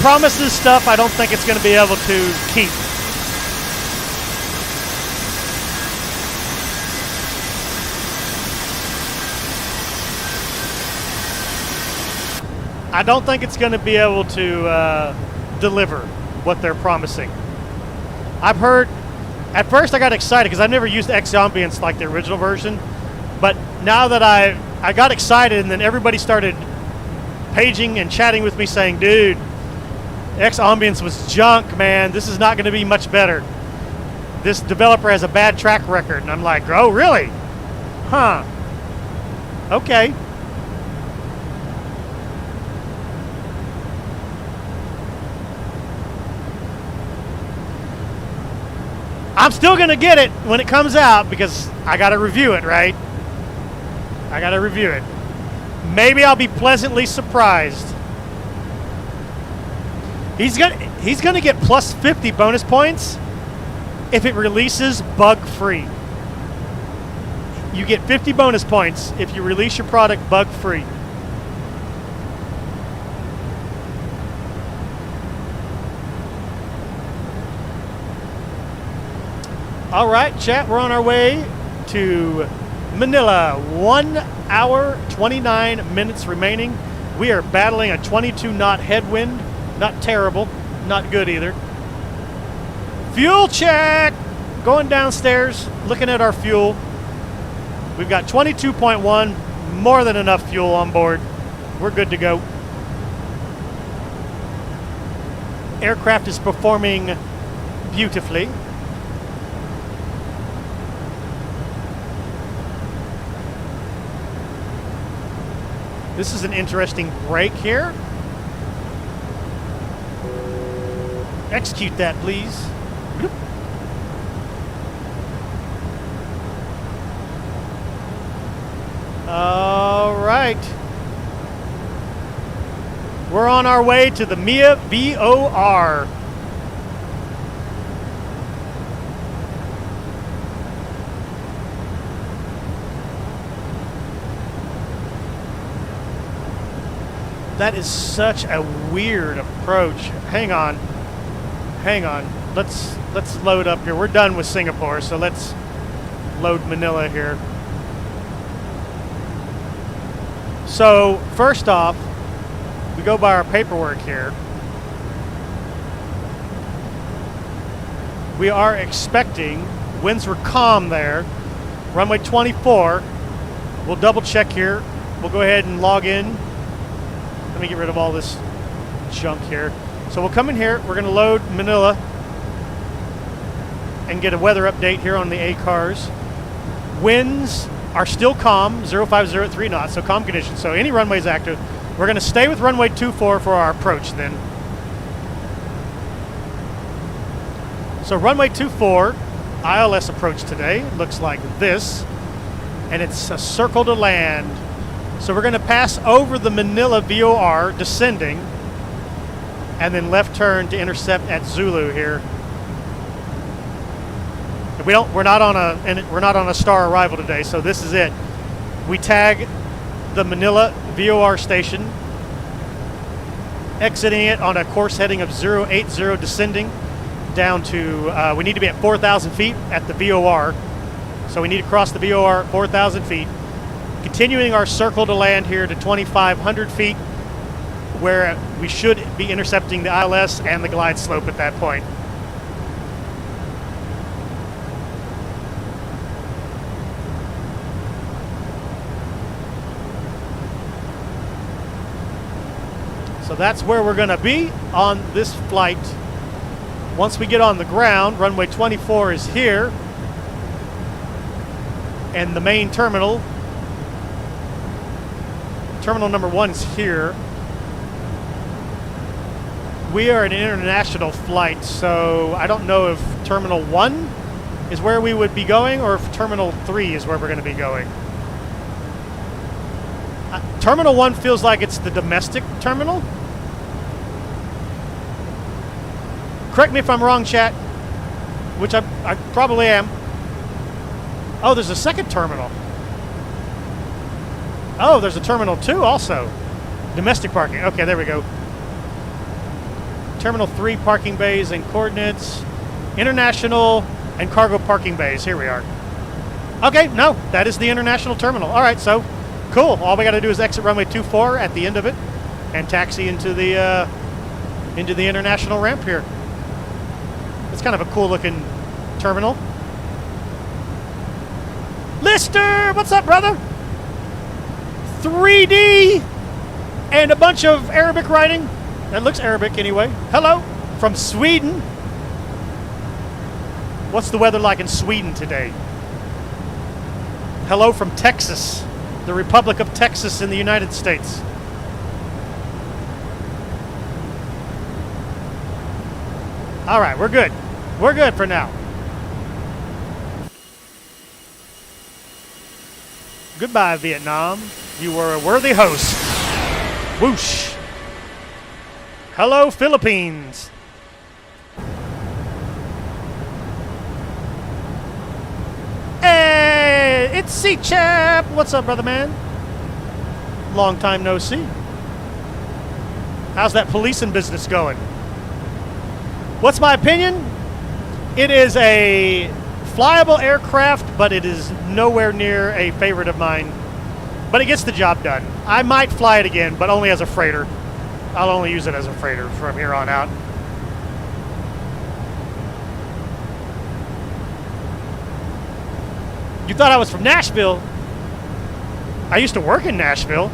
promises stuff I don't think it's going to be able to keep. I don't think it's going to be able to deliver what they're promising. I've heard, at first I got excited because I've never used X-Ambience like the original version, but now that I got excited, and then everybody started paging and chatting with me saying, dude, X-Ambience was junk, man. This is not going to be much better. This developer has a bad track record. And I'm like, oh, really? Huh. Okay. I'm still going to get it when it comes out because I got to review it, right? I got to review it. Maybe I'll be pleasantly surprised. He's gonna get plus 50 bonus points if it releases bug-free. You get 50 bonus points if you release your product bug-free. All right, chat, we're on our way to Manila. 1 hour, 29 minutes remaining. We are battling a 22 knot headwind. Not terrible, not good either. Fuel check! Going downstairs, looking at our fuel. We've got 22.1, more than enough fuel on board. We're good to go. Aircraft is performing beautifully. This is an interesting break here. Execute that, please. All right. We're on our way to the MIA VOR. That is such a weird approach. Hang on. Let's load up here. We're done with Singapore, so let's load Manila here. So first off, we go by our paperwork here. We are expecting, winds were calm there, runway 24. We'll double check here. We'll go ahead and log in. Let me get rid of all this junk here. So we'll come in here, we're gonna load Manila and get a weather update here on the A-cars. Winds are still calm, 050 at 3 knots, so calm conditions. So any runway is active. We're gonna stay with runway 24 for our approach then. So runway 24, ILS approach today, looks like this. And it's a circle to land. So we're gonna pass over the Manila VOR descending, and then left turn to intercept at Zulu here. We're not on a star arrival today, so this is it. We tag the Manila VOR station, exiting it on a course heading of 080 descending down to, we need to be at 4,000 feet at the VOR. So we need to cross the VOR at 4,000 feet. Continuing our circle to land here to 2,500 feet, where we should be intercepting the ILS and the glide slope at that point. So that's where we're going to be on this flight. Once we get on the ground, runway 24 is here. And the main terminal, terminal number 1 is here. We are an international flight, so I don't know if terminal 1 is where we would be going or if terminal 3 is where we're going to be going. Terminal 1 feels like it's the domestic terminal. Correct me if I'm wrong, chat, which I probably am. Oh, there's a second terminal. Oh, there's a terminal 2 also. Domestic parking. Okay, there we go. Terminal 3 parking bays and coordinates. International and cargo parking bays. Here we are. Okay, no, that is the international terminal. All right, so cool. All we got to do is exit runway 24 at the end of it and taxi into the international ramp here. It's kind of a cool looking terminal. Lister, what's up, brother? 3D and a bunch of Arabic writing. That looks Arabic anyway. Hello from Sweden. What's the weather like in Sweden today? Hello from Texas, the Republic of Texas in the United States. All right, we're good. We're good for now. Goodbye, Vietnam. You were a worthy host. Whoosh. Hello, Philippines. Hey, it's C-Chap. What's up, brother man? Long time no see. How's that policing business going? What's my opinion? It is a flyable aircraft, but it is nowhere near a favorite of mine. But it gets the job done. I might fly it again, but only as a freighter. I'll only use it as a freighter from here on out. You thought I was from Nashville? I used to work in Nashville.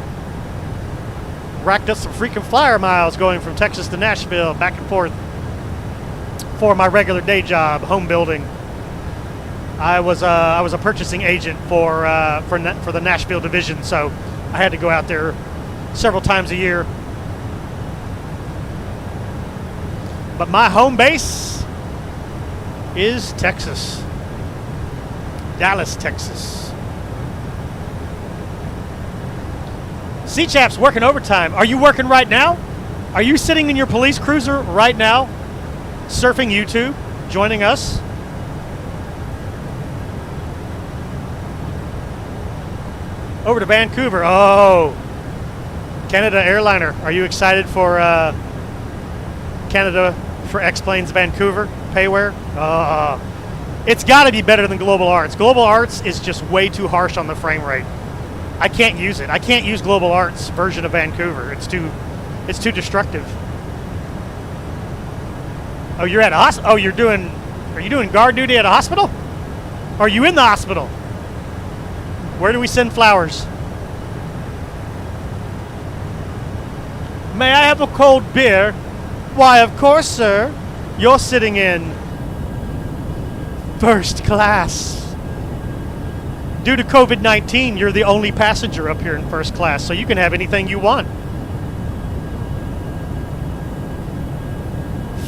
Racked up some freaking flyer miles going from Texas to Nashville, back and forth for my regular day job, home building. I was a purchasing agent for the Nashville division, so I had to go out there several times a year. But my home base is Texas, Dallas, Texas. C-Chap's working overtime. Are you working right now? Are you sitting in your police cruiser right now, surfing YouTube, joining us? Over to Vancouver. Oh, Canada airliner. Are you excited for Canada for X-Planes Vancouver? Payware? It's got to be better than Global Arts. Global Arts is just way too harsh on the frame rate. I can't use it. I can't use Global Arts version of Vancouver. It's too destructive. Oh, you're at a hospital. Oh, are you doing guard duty at a hospital? Or are you in the hospital? Where do we send flowers? May I have a cold beer? Why, of course, sir. You're sitting in first class. Due to COVID-19, you're the only passenger up here in first class, so you can have anything you want.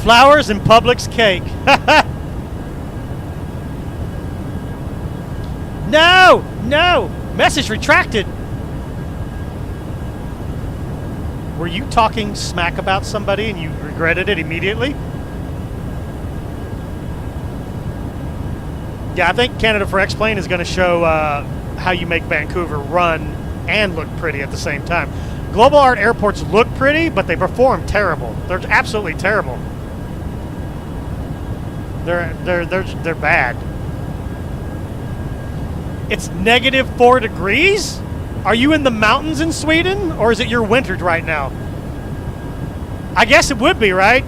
Flowers and Publix cake. No! No! Message retracted. Were you talking smack about somebody and you regretted it immediately? Yeah, I think Canada for X-Plane is going to show how you make Vancouver run and look pretty at the same time. Global Art airports look pretty, but they perform terrible. They're absolutely terrible. They're bad. It's -4 degrees? Are you in the mountains in Sweden, or is it your winter right now? I guess it would be, right?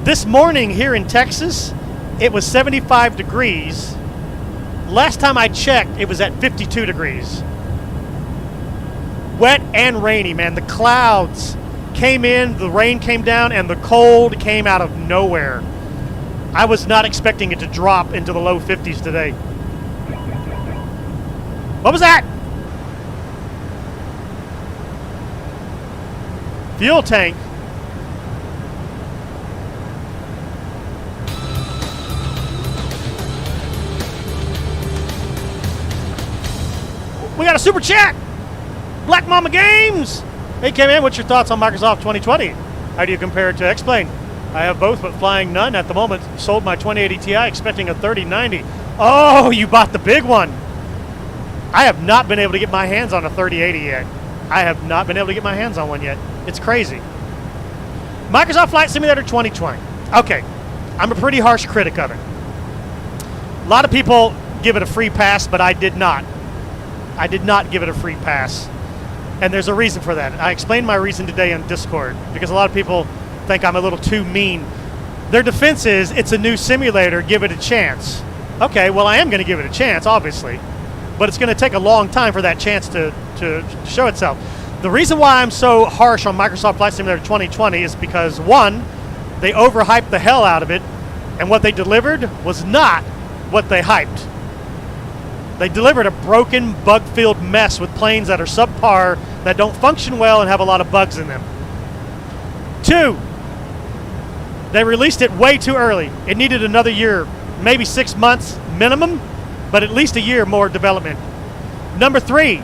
This morning here in Texas, it was 75 degrees. Last time I checked, it was at 52 degrees. Wet and rainy, man. The clouds came in, the rain came down, and the cold came out of nowhere. I was not expecting it to drop into the low 50s today. What was that? Fuel tank. We got a super chat. Black Mama Games. Hey, came in. What's your thoughts on Microsoft 2020? How do you compare it to X-Plane? I have both, but flying none at the moment. Sold my 2080 Ti, expecting a 3090. Oh, you bought the big one. I have not been able to get my hands on a 3080 yet. I have not been able to get my hands on one yet. It's crazy. Microsoft Flight Simulator 2020. Okay, I'm a pretty harsh critic of it. A lot of people give it a free pass, but I did not. I did not give it a free pass. And there's a reason for that. I explained my reason today on Discord, because a lot of people think I'm a little too mean. Their defense is, it's a new simulator, give it a chance. Okay, well, I am going to give it a chance, obviously. But it's going to take a long time for that chance to show itself. The reason why I'm so harsh on Microsoft Flight Simulator 2020 is because, one, they overhyped the hell out of it, and what they delivered was not what they hyped. They delivered a broken, bug-filled mess with planes that are subpar, that don't function well, and have a lot of bugs in them. Two, they released it way too early. It needed another year, maybe 6 months minimum, but at least a year more development. Number three,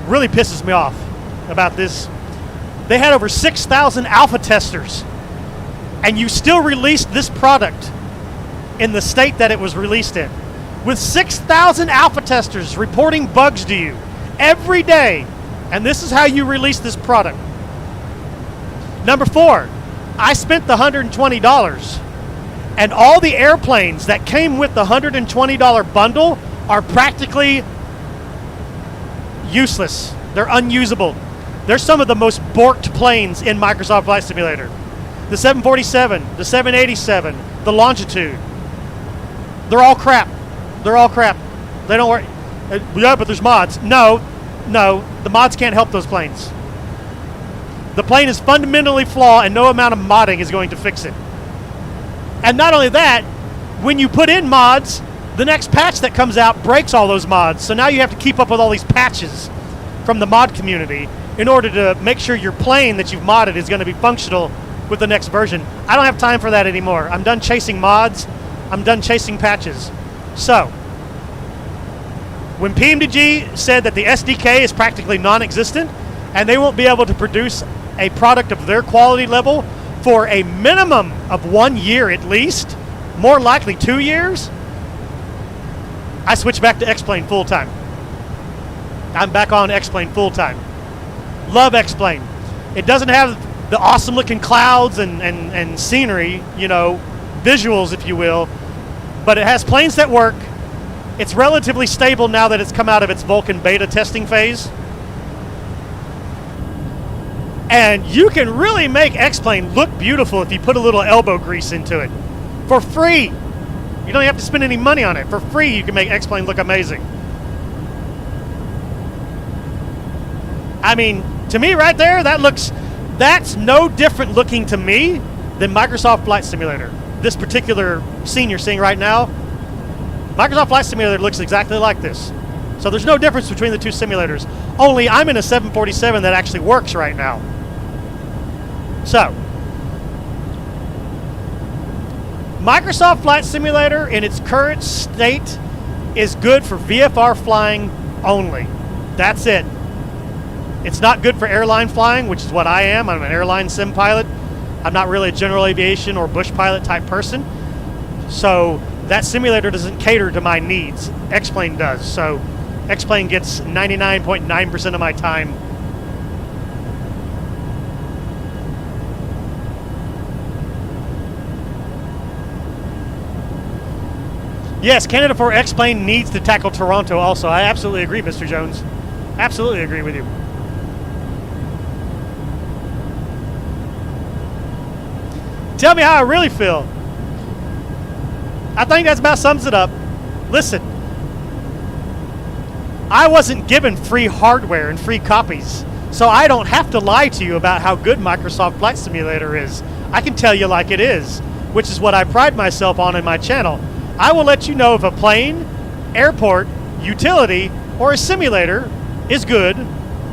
really pisses me off about this. They had over 6,000 alpha testers, and you still released this product in the state that it was released in. With 6,000 alpha testers reporting bugs to you every day, and this is how you release this product. Number four, I spent the $120, and all the airplanes that came with the $120 bundle are practically useless. They're unusable. They're some of the most borked planes in Microsoft Flight Simulator. The 747, the 787, the Longitude. They're all crap. They're all crap. They don't work. Yeah, but there's mods. No, the mods can't help those planes. The plane is fundamentally flawed, and no amount of modding is going to fix it. And not only that, when you put in mods, the next patch that comes out breaks all those mods. So now you have to keep up with all these patches from the mod community in order to make sure your plane that you've modded is going to be functional with the next version. I don't have time for that anymore. I'm done chasing mods. I'm done chasing patches. So, when PMDG said that the SDK is practically non-existent and they won't be able to produce a product of their quality level for a minimum of 1 year at least, more likely 2 years, I switched back to X-Plane full-time. I'm back on X-Plane full-time. Love X-Plane. It doesn't have the awesome-looking clouds and scenery, you know, visuals, if you will, but it has planes that work. It's relatively stable now that it's come out of its Vulcan beta testing phase. And you can really make X-Plane look beautiful if you put a little elbow grease into it. For free. You don't have to spend any money on it. For free, you can make X-Plane look amazing. I mean, to me right there, that's no different looking to me than Microsoft Flight Simulator. This particular scene you're seeing right now, Microsoft Flight Simulator looks exactly like this. So there's no difference between the two simulators. Only I'm in a 747 that actually works right now. So, Microsoft Flight Simulator in its current state is good for VFR flying only. That's it. It's not good for airline flying, which is what I am. I'm an airline sim pilot. I'm not really a general aviation or bush pilot type person. So that simulator doesn't cater to my needs. X-Plane does. So X-Plane gets 99.9% of my time. Yes, Canada for X-Plane needs to tackle Toronto also. I absolutely agree, Mr. Jones. Absolutely agree with you. Tell me how I really feel. I think that about sums it up. Listen, I wasn't given free hardware and free copies, so I don't have to lie to you about how good Microsoft Flight Simulator is. I can tell you like it is, which is what I pride myself on in my channel. I will let you know if a plane, airport, utility, or a simulator is good,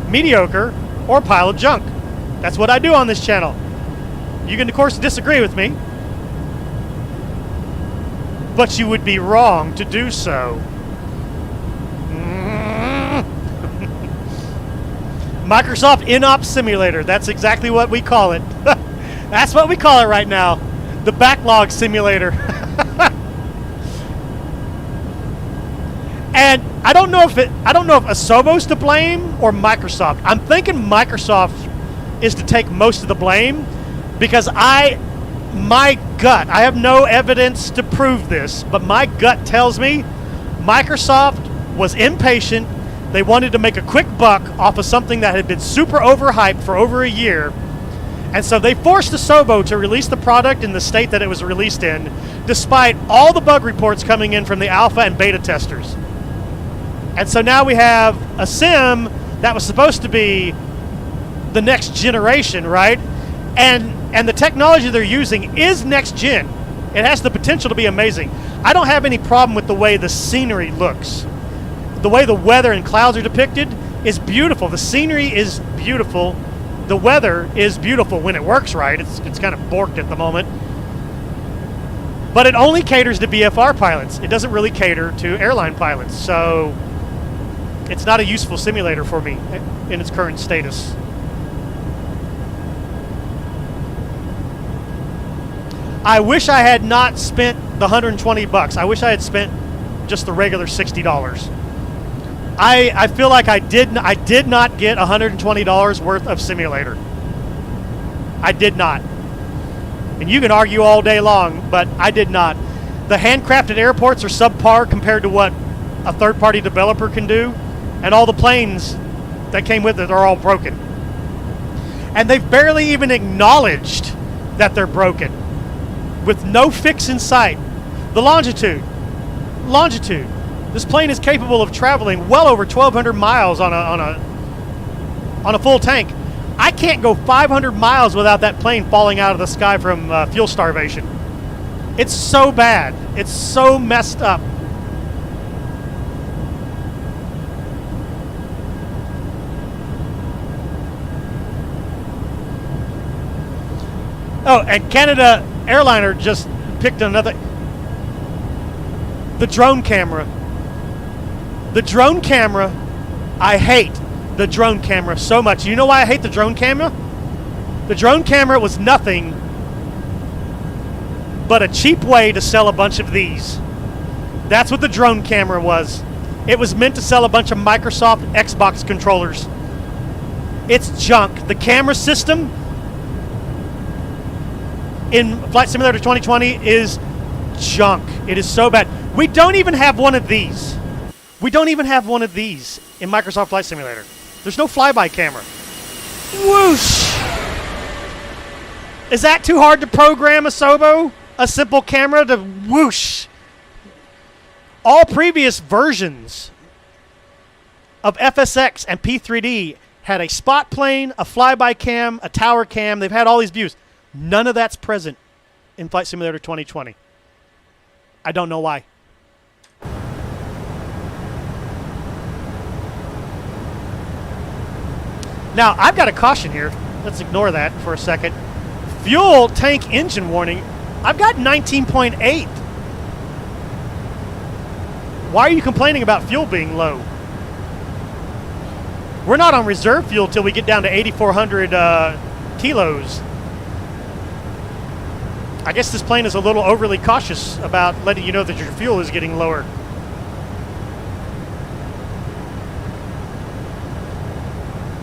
mediocre, or a pile of junk. That's what I do on this channel. You can, of course, disagree with me, but you would be wrong to do so. Microsoft In-Op Simulator. That's exactly what we call it. That's what we call it right now. The backlog simulator. And I don't know if Asobo's to blame or Microsoft. I'm thinking Microsoft is to take most of the blame because my gut, I have no evidence to prove this, but my gut tells me Microsoft was impatient. They wanted to make a quick buck off of something that had been super overhyped for over a year. And so they forced Asobo to release the product in the state that it was released in, despite all the bug reports coming in from the alpha and beta testers. And so now we have a sim that was supposed to be the next generation, right? And the technology they're using is next gen. It has the potential to be amazing. I don't have any problem with the way the scenery looks. The way the weather and clouds are depicted is beautiful. The scenery is beautiful. The weather is beautiful when it works right. It's kind of borked at the moment. But it only caters to BFR pilots. It doesn't really cater to airline pilots. So it's not a useful simulator for me in its current status. I wish I had not spent the $120. I wish I had spent just the regular $60. I feel like I did not get $120 worth of simulator. I did not. And you can argue all day long, but I did not. The handcrafted airports are subpar compared to what a third-party developer can do, and all the planes that came with it are all broken. And they've barely even acknowledged that they're broken, with no fix in sight. The longitude. This plane is capable of traveling well over 1,200 miles on a full tank. I can't go 500 miles without that plane falling out of the sky from fuel starvation. It's so bad. It's so messed up. Oh, and Canada Airliner just picked another. The drone camera. The drone camera, I hate the drone camera so much. You know why I hate the drone camera? The drone camera was nothing but a cheap way to sell a bunch of these. That's what the drone camera was. It was meant to sell a bunch of Microsoft Xbox controllers. It's junk. The camera system in Flight Simulator 2020 is junk. It is so bad. We don't even have one of these. We don't even have one of these in Microsoft Flight Simulator. There's no flyby camera. Whoosh! Is that too hard to program, Asobo? A simple camera to whoosh? All previous versions of FSX and P3D had a spot plane, a flyby cam, a tower cam. They've had all these views. None of that's present in Flight Simulator 2020. I don't know why. Now, I've got a caution here. Let's ignore that for a second. Fuel tank engine warning. I've got 19.8. Why are you complaining about fuel being low? We're not on reserve fuel till we get down to 8,400 kilos. I guess this plane is a little overly cautious about letting you know that your fuel is getting lower.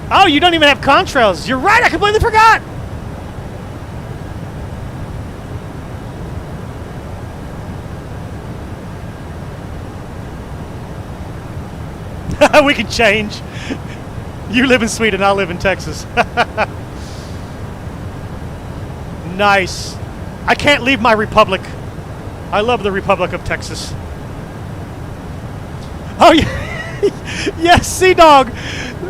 Oh, you don't even have contrails. You're right, I completely forgot. We can change. You live in Sweden, I live in Texas. Nice. I can't leave my republic. I love the Republic of Texas. Oh, yeah. Yes, Sea Dog.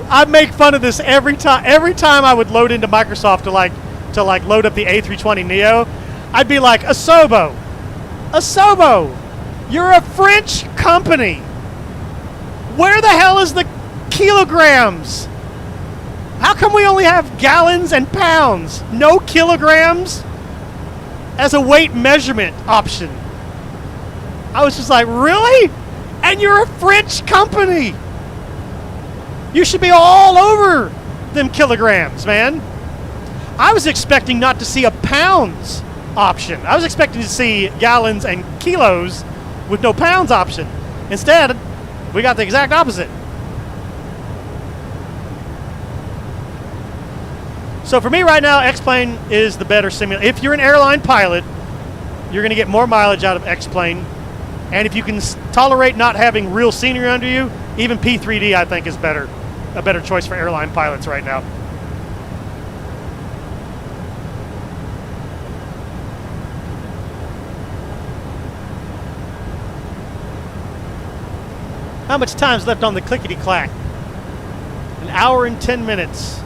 I make fun of this every time. Every time I would load into Microsoft to load up the A320neo, I'd be like, Asobo, you're a French company. Where the hell is the kilograms? How come we only have gallons and pounds? No kilograms as a weight measurement option. I was just like, really? And you're a French company. You should be all over them kilograms, man. I was expecting not to see a pounds option. I was expecting to see gallons and kilos with no pounds option. Instead, we got the exact opposite. So for me right now, X-Plane is the better simulator. If you're an airline pilot, you're going to get more mileage out of X-Plane. And if you can tolerate not having real scenery under you, even P3D I think is better. A better choice for airline pilots right now. How much time's left on the clickety-clack? 1 hour and 10 minutes.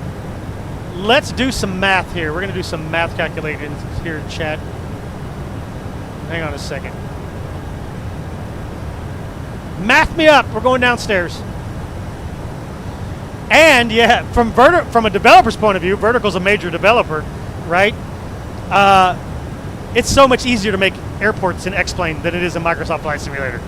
Let's do some math here. We're going to do some math calculations here in chat. Hang on a second. Math me up. We're going downstairs. And yeah, from a developer's point of view, Vertical's a major developer, right? It's so much easier to make airports in X-Plane than it is in Microsoft Flight Simulator.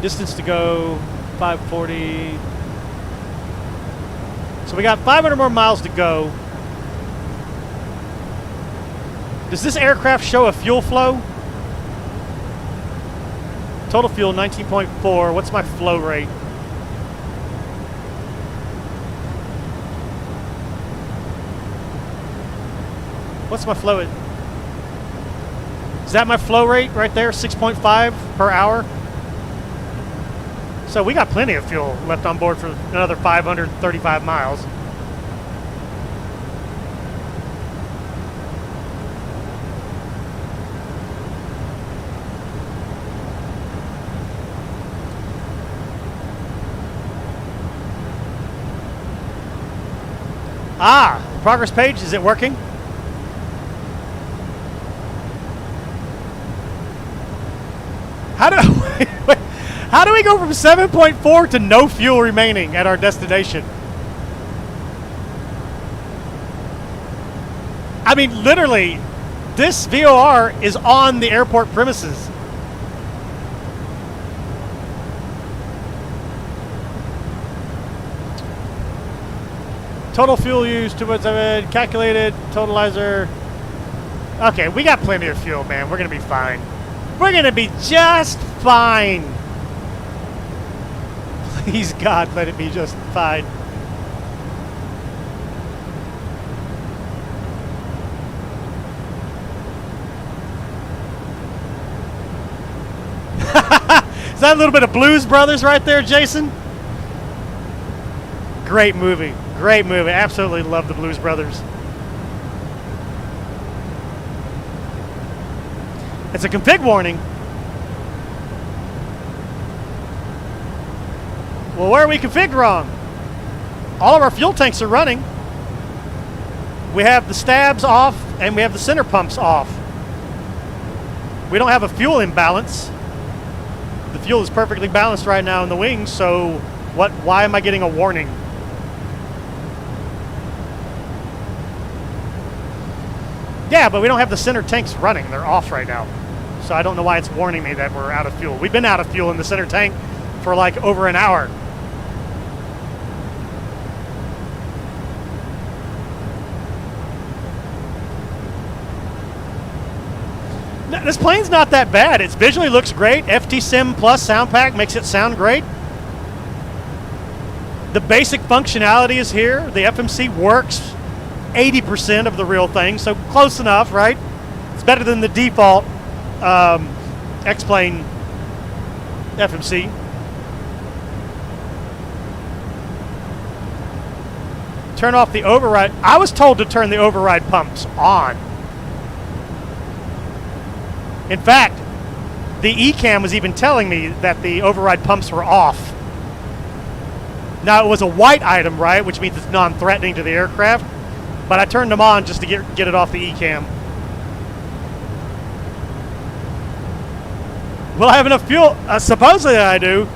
Distance to go, 540. So we got 500 more miles to go. Does this aircraft show a fuel flow? Total fuel, 19.4. What's my flow rate? What's my flow rate? Is that my flow rate right there, 6.5 per hour? So we got plenty of fuel left on board for another 535 miles. Ah, progress page, is it working? How do we go from 7.4 to no fuel remaining at our destination? I mean, literally, this VOR is on the airport premises. Total fuel use, 2.7, calculated, totalizer. Okay, we got plenty of fuel, man. We're going to be fine. We're going to be just fine. Please, God, let it be just fine. Is that a little bit of Blues Brothers right there, Jason? Great movie. Great movie. Absolutely love the Blues Brothers. It's a config warning. Well, where are we configured wrong? All of our fuel tanks are running. We have the stabs off and we have the center pumps off. We don't have a fuel imbalance. The fuel is perfectly balanced right now in the wings, so why am I getting a warning? Yeah, but we don't have the center tanks running. They're off right now. So I don't know why it's warning me that we're out of fuel. We've been out of fuel in the center tank for like over an hour. This plane's not that bad. It visually looks great. FT-Sim Plus sound pack makes it sound great. The basic functionality is here. The FMC works 80% of the real thing, so close enough, right? It's better than the default X-Plane FMC. Turn off the override. I was told to turn the override pumps on. In fact, the ECAM was even telling me that the override pumps were off. Now, it was a white item, right? Which means it's non-threatening to the aircraft. But I turned them on just to get it off the E-cam. Will I have enough fuel? Supposedly I do.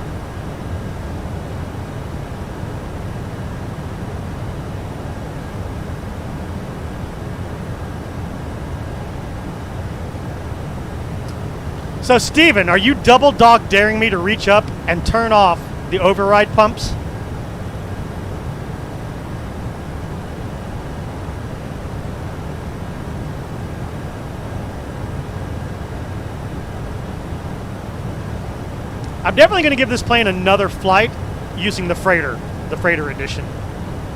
So, Steven, are you double dog daring me to reach up and turn off the override pumps? I'm definitely going to give this plane another flight using the freighter edition,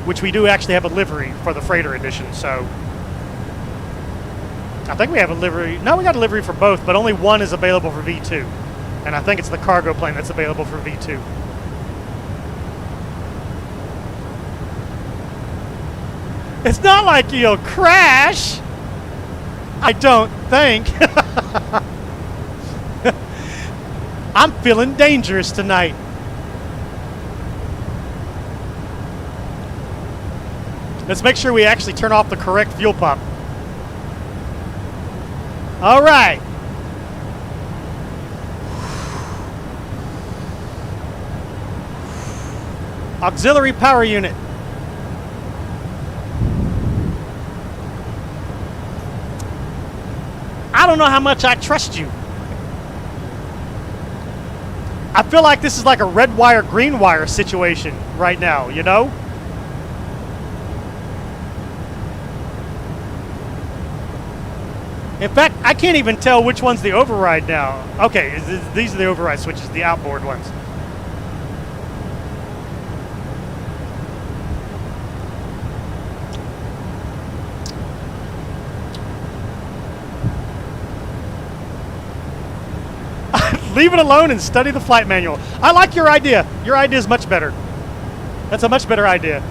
which we do actually have a livery for the freighter edition, so I think we have a livery. No, we got a livery for both, but only one is available for V2. And I think it's the cargo plane that's available for V2. It's not like you'll crash. I don't think. I'm feeling dangerous tonight. Let's make sure we actually turn off the correct fuel pump. All right. Auxiliary power unit. I don't know how much I trust you. I feel like this is like a red wire, green wire situation right now, you know? In fact, I can't even tell which one's the override now. Okay, these are the override switches, the outboard ones. Leave it alone and study the flight manual. I like your idea. Your idea is much better. That's a much better idea.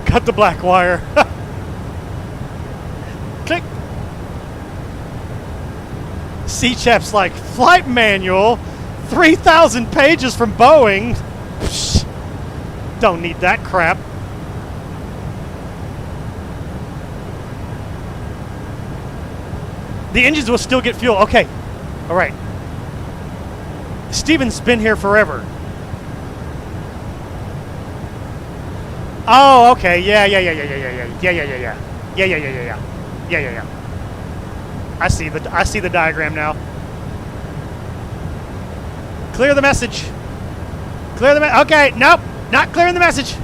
Cut the black wire. Click. C-Chap's like, flight manual, 3,000 pages from Boeing. Psh, don't need that crap. The engines will still get fuel. Okay. All right. Steven's been here forever. Oh, okay. Yeah. I see the diagram now. Clear the message. Clear the okay, nope. Not clearing the message.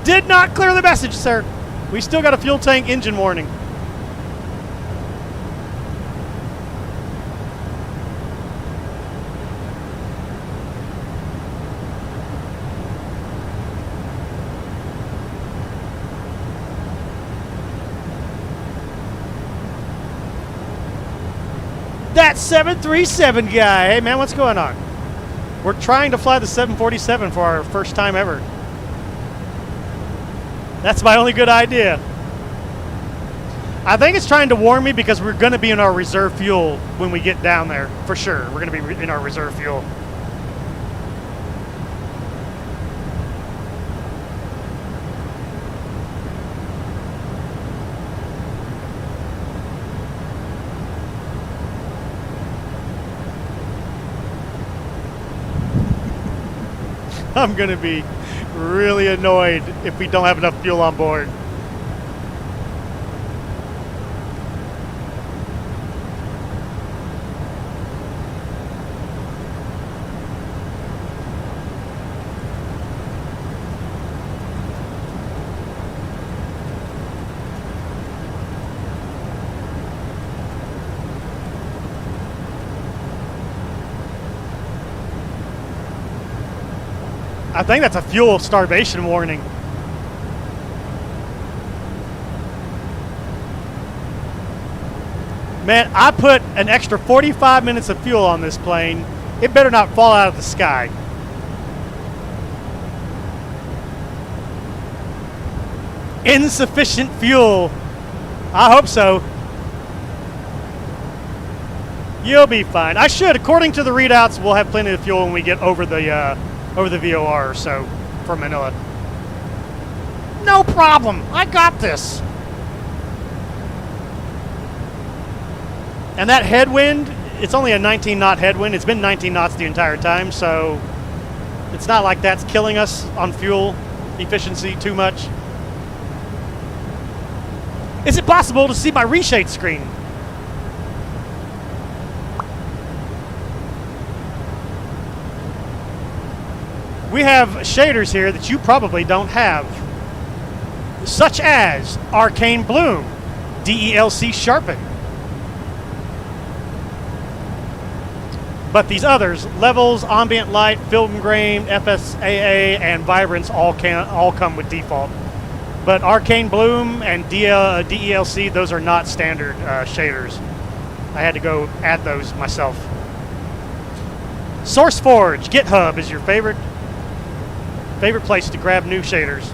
Did not clear the message, sir. We still got a fuel tank engine warning. That 737 guy. Hey, man, what's going on? We're trying to fly the 747 for our first time ever. That's my only good idea. I think it's trying to warn me because we're going to be in our reserve fuel when we get down there. For sure. We're going to be in our reserve fuel. I'm going to be really annoyed if we don't have enough fuel on board. I think that's a fuel starvation warning. Man, I put an extra 45 minutes of fuel on this plane. It better not fall out of the sky. Insufficient fuel. I hope so. You'll be fine. I should, according to the readouts, we'll have plenty of fuel when we get over the VOR or so for Manila. No problem. I got this. And that headwind, it's only a 19 knot headwind. It's been 19 knots the entire time, so it's not like that's killing us on fuel efficiency too much. Is it possible to see my ReShade screen? We have shaders here that you probably don't have, such as Arcane Bloom, DLC Sharpen. But these others, Levels, Ambient Light, Film Grain, FSAA, and Vibrance all come with default. But Arcane Bloom and DLC, those are not standard shaders. I had to go add those myself. SourceForge, GitHub is your favorite place to grab new shaders.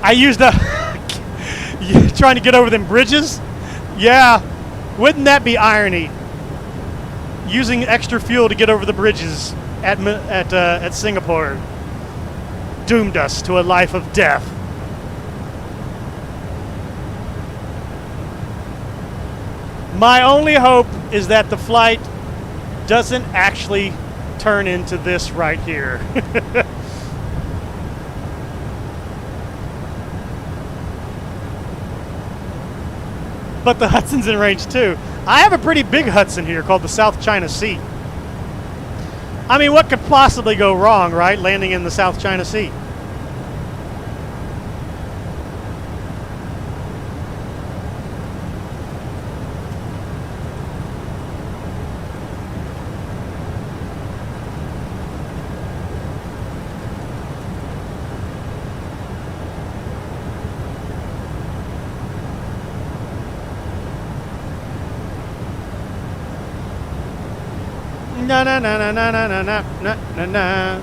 I used you trying to get over them bridges? Yeah. Wouldn't that be irony? Using extra fuel to get over the bridges at Singapore doomed us to a life of death. My only hope is that the flight doesn't actually turn into this right here. But the Hudson's in range too. I have a pretty big Hudson here called the South China Sea. I mean, what could possibly go wrong, right? Landing in the South China Sea. Na na na na na na na na na na.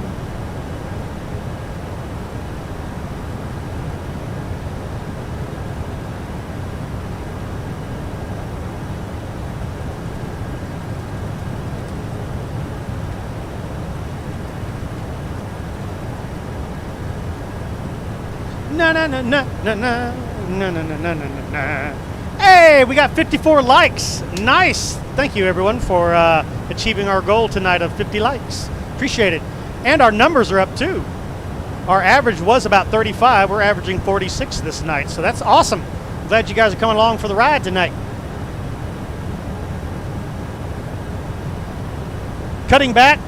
Na na na na na na na na na na na na. Hey, we got 54 likes. Nice. Thank you, everyone, for achieving our goal tonight of 50 likes. Appreciate it. And our numbers are up, too. Our average was about 35. We're averaging 46 this night, so that's awesome. Glad you guys are coming along for the ride tonight. Cutting back.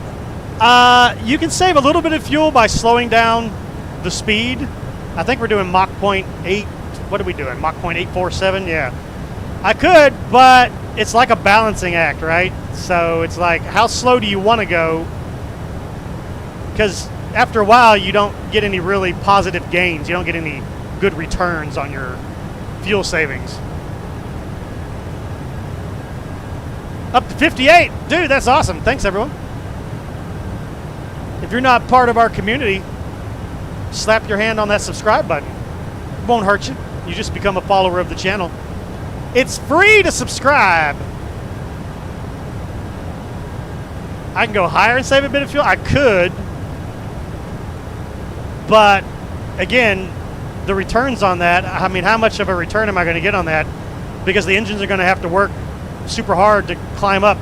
You can save a little bit of fuel by slowing down the speed. I think we're doing Mach 0.8. What are we doing? Mach 0.847? Yeah. I could, but it's like a balancing act, right? So it's like, how slow do you want to go? Because after a while, you don't get any really positive gains. You don't get any good returns on your fuel savings. Up to 58. Dude, that's awesome. Thanks, everyone. If you're not part of our community, slap your hand on that subscribe button. It won't hurt you. You just become a follower of the channel. It's free to subscribe. I can go higher and save a bit of fuel. I could. But, again, the returns on that, I mean, how much of a return am I going to get on that? Because the engines are going to have to work super hard to climb up.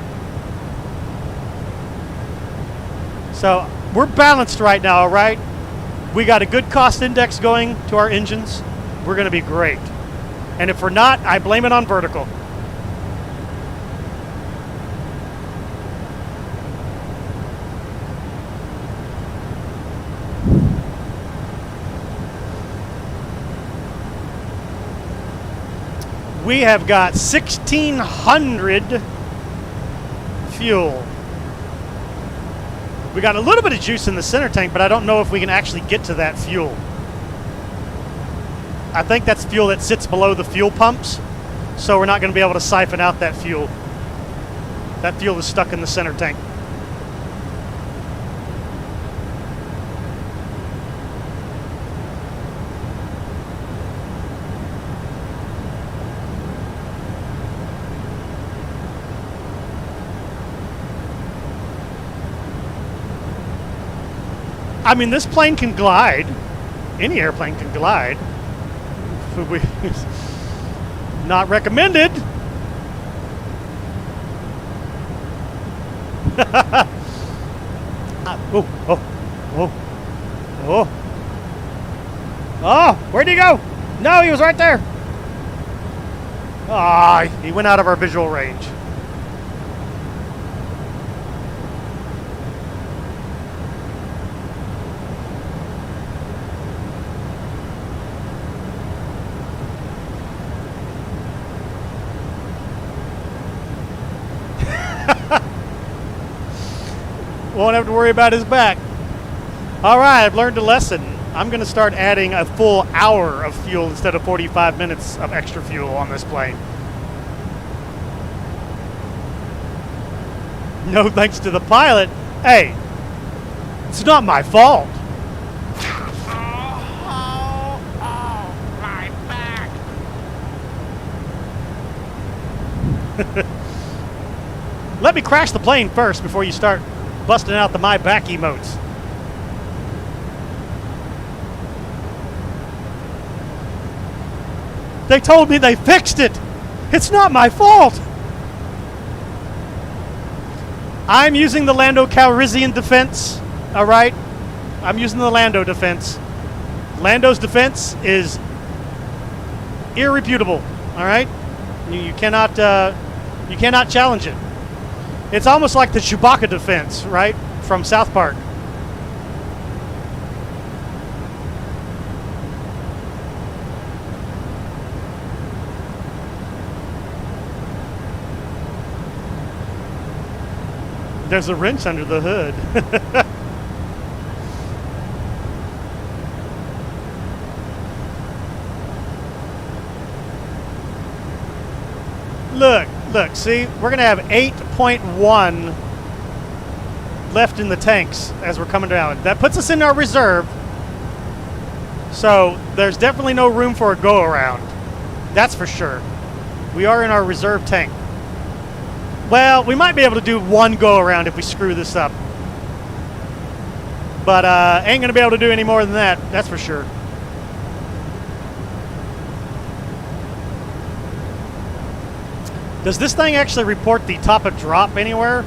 So, we're balanced right now, all right? We got a good cost index going to our engines. We're going to be great. And if we're not, I blame it on vertical. We have got 1,600 fuel. We got a little bit of juice in the center tank, but I don't know if we can actually get to that fuel. I think that's fuel that sits below the fuel pumps, so we're not going to be able to siphon out that fuel. That fuel is stuck in the center tank. I mean, this plane can glide. Any airplane can glide. Not recommended. Oh, where'd he go? No, he was right there. Ah, he went out of our visual range. Won't have to worry about his back. All right, I've learned a lesson. I'm going to start adding a full hour of fuel instead of 45 minutes of extra fuel on this plane. No thanks to the pilot. Hey, it's not my fault. Oh, my back. Let me crash the plane first before you start busting out the my back emotes. They told me they fixed it. It's not my fault. I'm using the Lando Calrissian defense, all right? I'm using the Lando defense. Lando's defense is irrefutable, all right? You cannot challenge it. It's almost like the Chewbacca defense, right, from South Park. There's a wrench under the hood. Look, see, we're going to have 8.1 left in the tanks as we're coming down. That puts us in our reserve. So there's definitely no room for a go-around. That's for sure. We are in our reserve tank. Well, we might be able to do one go-around if we screw this up. But ain't going to be able to do any more than that, that's for sure. Does this thing actually report the top of drop anywhere?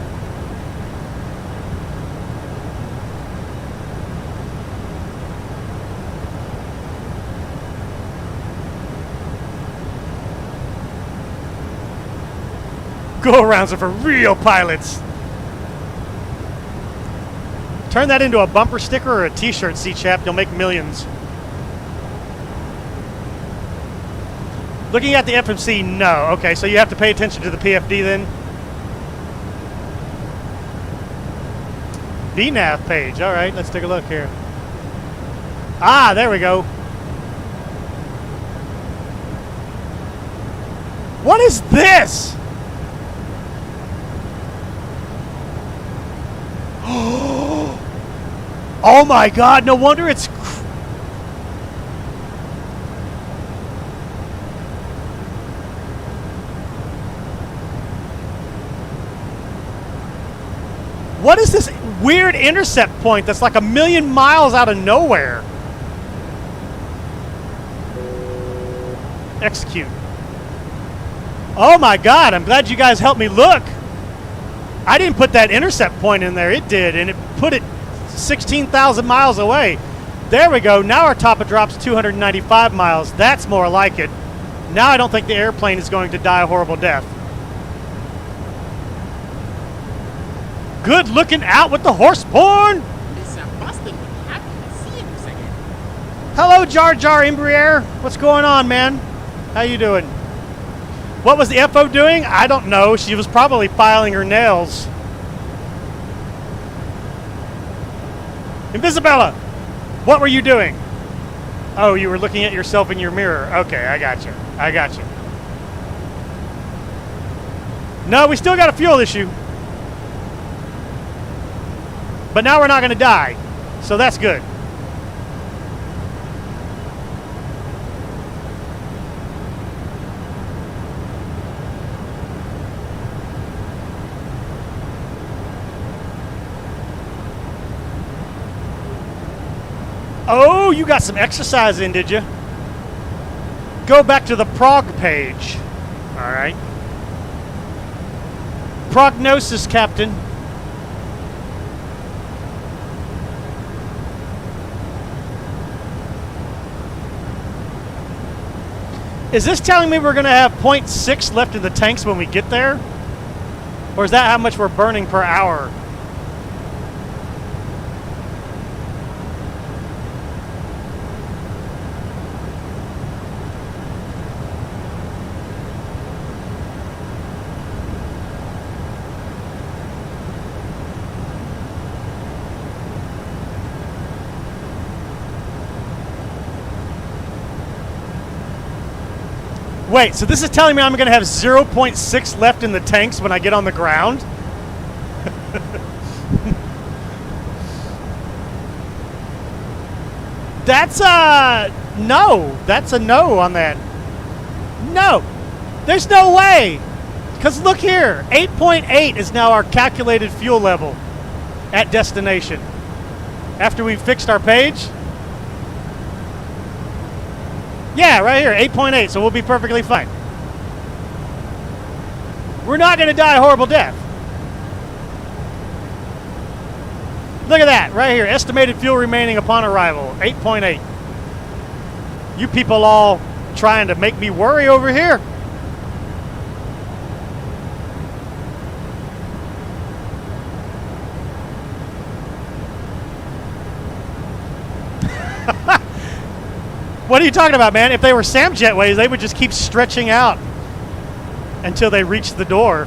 Go-arounds are for real pilots. Turn that into a bumper sticker or a t-shirt, C-Chap. You'll make millions. Looking at the FMC, no. Okay, so you have to pay attention to the PFD then. VNAV page. All right, let's take a look here. Ah, there we go. What is this? Oh my God, no wonder it's... What is this weird intercept point that's like 1,000,000 miles out of nowhere? Execute. Oh my God, I'm glad you guys helped me look. I didn't put that intercept point in there. It did, and it put it 16,000 miles away. There we go. Now our top of drop's 295 miles. That's more like it. Now I don't think the airplane is going to die a horrible death. Good looking out with the horse porn. Hello, Jar Jar Embraer. What's going on, man? How you doing? What was the FO doing? I don't know. She was probably filing her nails. Invisibella, what were you doing? Oh, you were looking at yourself in your mirror. Okay, I got you. I got you. No, we still got a fuel issue. But now we're not going to die. So that's good. Oh, you got some exercise in, did you? Go back to the prog page. All right. Prognosis, Captain. Is this telling me we're going to have 0.6 left in the tanks when we get there? Or is that how much we're burning per hour? Wait, so this is telling me I'm going to have 0.6 left in the tanks when I get on the ground? That's a no. That's a no on that. No. There's no way. Because look here. 8.8 is now our calculated fuel level at destination. After we've fixed our page. Yeah, right here, 8.8, so we'll be perfectly fine. We're not going to die a horrible death. Look at that, right here, estimated fuel remaining upon arrival, 8.8. You people all trying to make me worry over here. What are you talking about, man? If they were SAM jetways, they would just keep stretching out until they reach the door.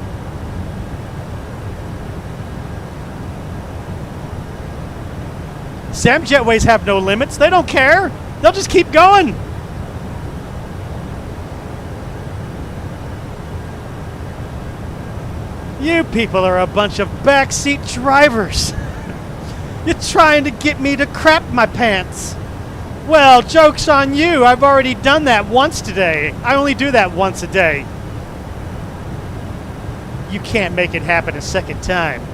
SAM jetways have no limits. They don't care. They'll just keep going. You people are a bunch of backseat drivers. You're trying to get me to crap my pants. Well, joke's on you. I've already done that once today. I only do that once a day. You can't make it happen a second time.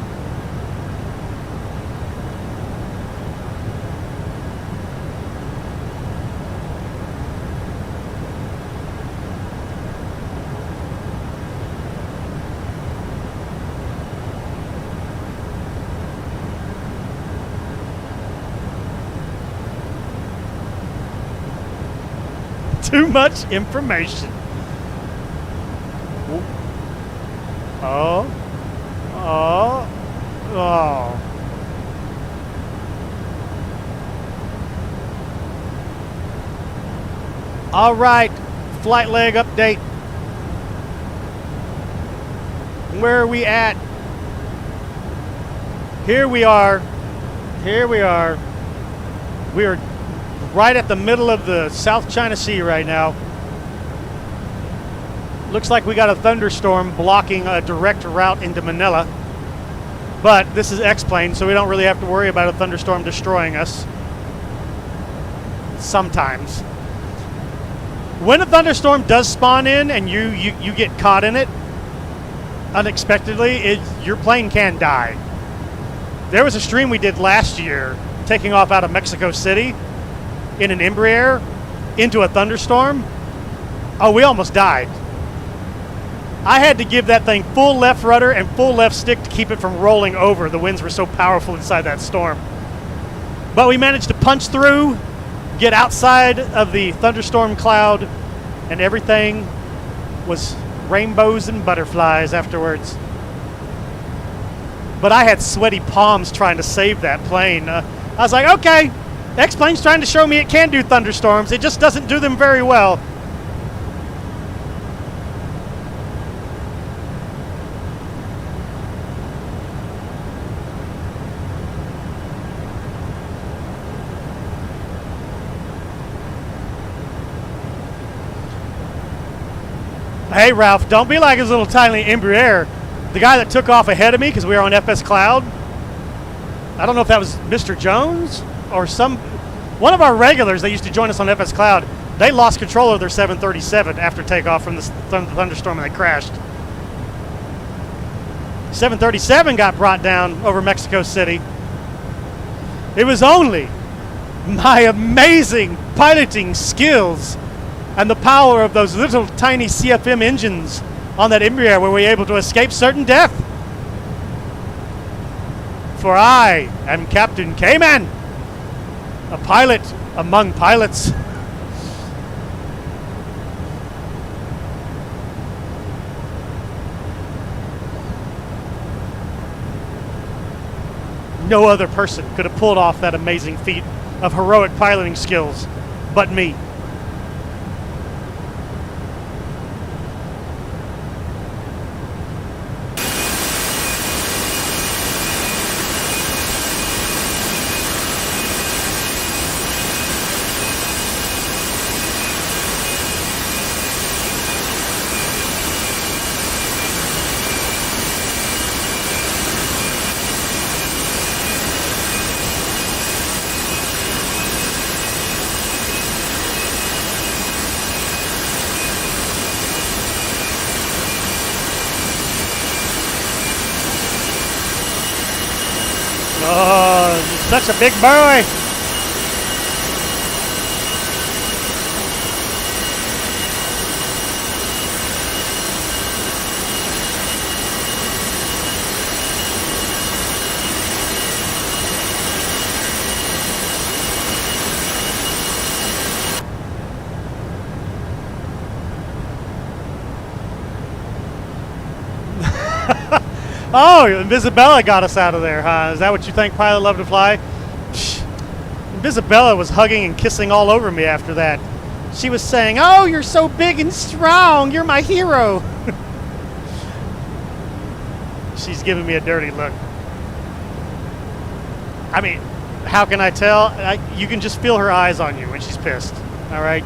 Too much information. Oh. Oh. Oh. All right. Flight leg update. Where are we at? Here we are. Here we are. We are right at the middle of the South China Sea right now. Looks like we got a thunderstorm blocking a direct route into Manila. But this is X-plane, so we don't really have to worry about a thunderstorm destroying us. Sometimes. When a thunderstorm does spawn in and you get caught in it unexpectedly, your plane can die. There was a stream we did last year taking off out of Mexico City in an Embraer into a thunderstorm. Oh, we almost died. I had to give that thing full left rudder and full left stick to keep it from rolling over. The winds were so powerful inside that storm. But we managed to punch through, get outside of the thunderstorm cloud, and everything was rainbows and butterflies afterwards. But I had sweaty palms trying to save that plane. I was like, okay, X-plane's trying to show me it can do thunderstorms. It just doesn't do them very well. Hey, Ralph, don't be like his little tiny Embraer. The guy that took off ahead of me because we were on FS Cloud, I don't know if that was Mr. Jones or one of our regulars that used to join us on FS Cloud. They lost control of their 737 after takeoff from the thunderstorm and they crashed. 737 got brought down over Mexico City. It was only my amazing piloting skills and the power of those little tiny CFM engines on that Embraer were we able to escape certain death. For I am Captain K-Man, a pilot among pilots. No other person could have pulled off that amazing feat of heroic piloting skills but me. Oh, such a big boy. Oh, Invisibella got us out of there, huh? Is that what you think Pilot Love to Fly? Psh, Invisibella was hugging and kissing all over me after that. She was saying, "Oh, you're so big and strong. You're my hero." She's giving me a dirty look. I mean, how can I tell? You can just feel her eyes on you when she's pissed, all right?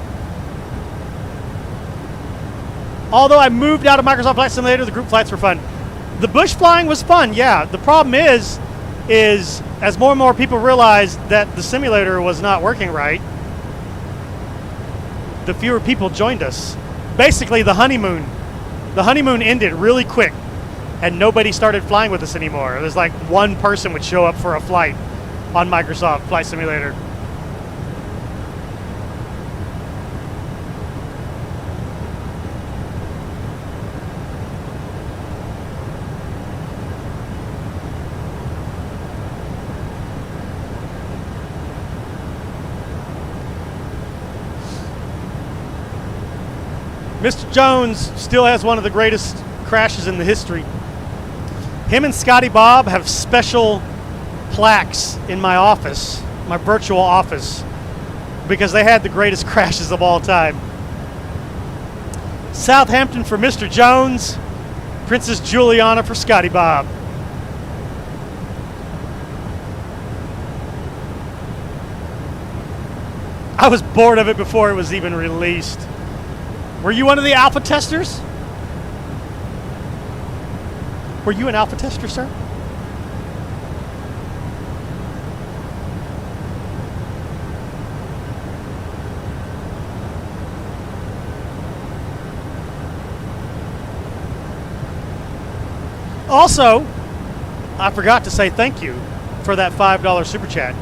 Although I moved out of Microsoft Flight Simulator, the group flights were fun. The bush flying was fun, yeah. The problem is as more and more people realized that the simulator was not working right, the fewer people joined us. Basically, the honeymoon ended really quick, and nobody started flying with us anymore. It was like one person would show up for a flight on Microsoft Flight Simulator. Mr. Jones still has one of the greatest crashes in the history. Him and Scotty Bob have special plaques in my office, my virtual office, because they had the greatest crashes of all time. Southampton for Mr. Jones, Princess Juliana for Scotty Bob. I was bored of it before it was even released. Were you one of the alpha testers? Were you an alpha tester, sir? Also, I forgot to say thank you for that $5 super chat.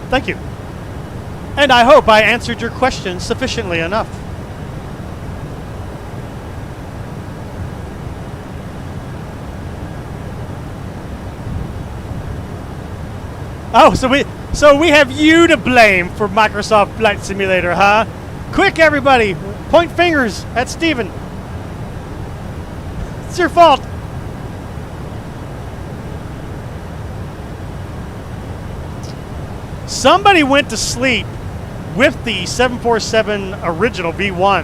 Thank you. And I hope I answered your question sufficiently enough. Oh, so we have you to blame for Microsoft Flight Simulator, huh? Quick, everybody, point fingers at Steven. It's your fault. Somebody went to sleep with the 747 original V1,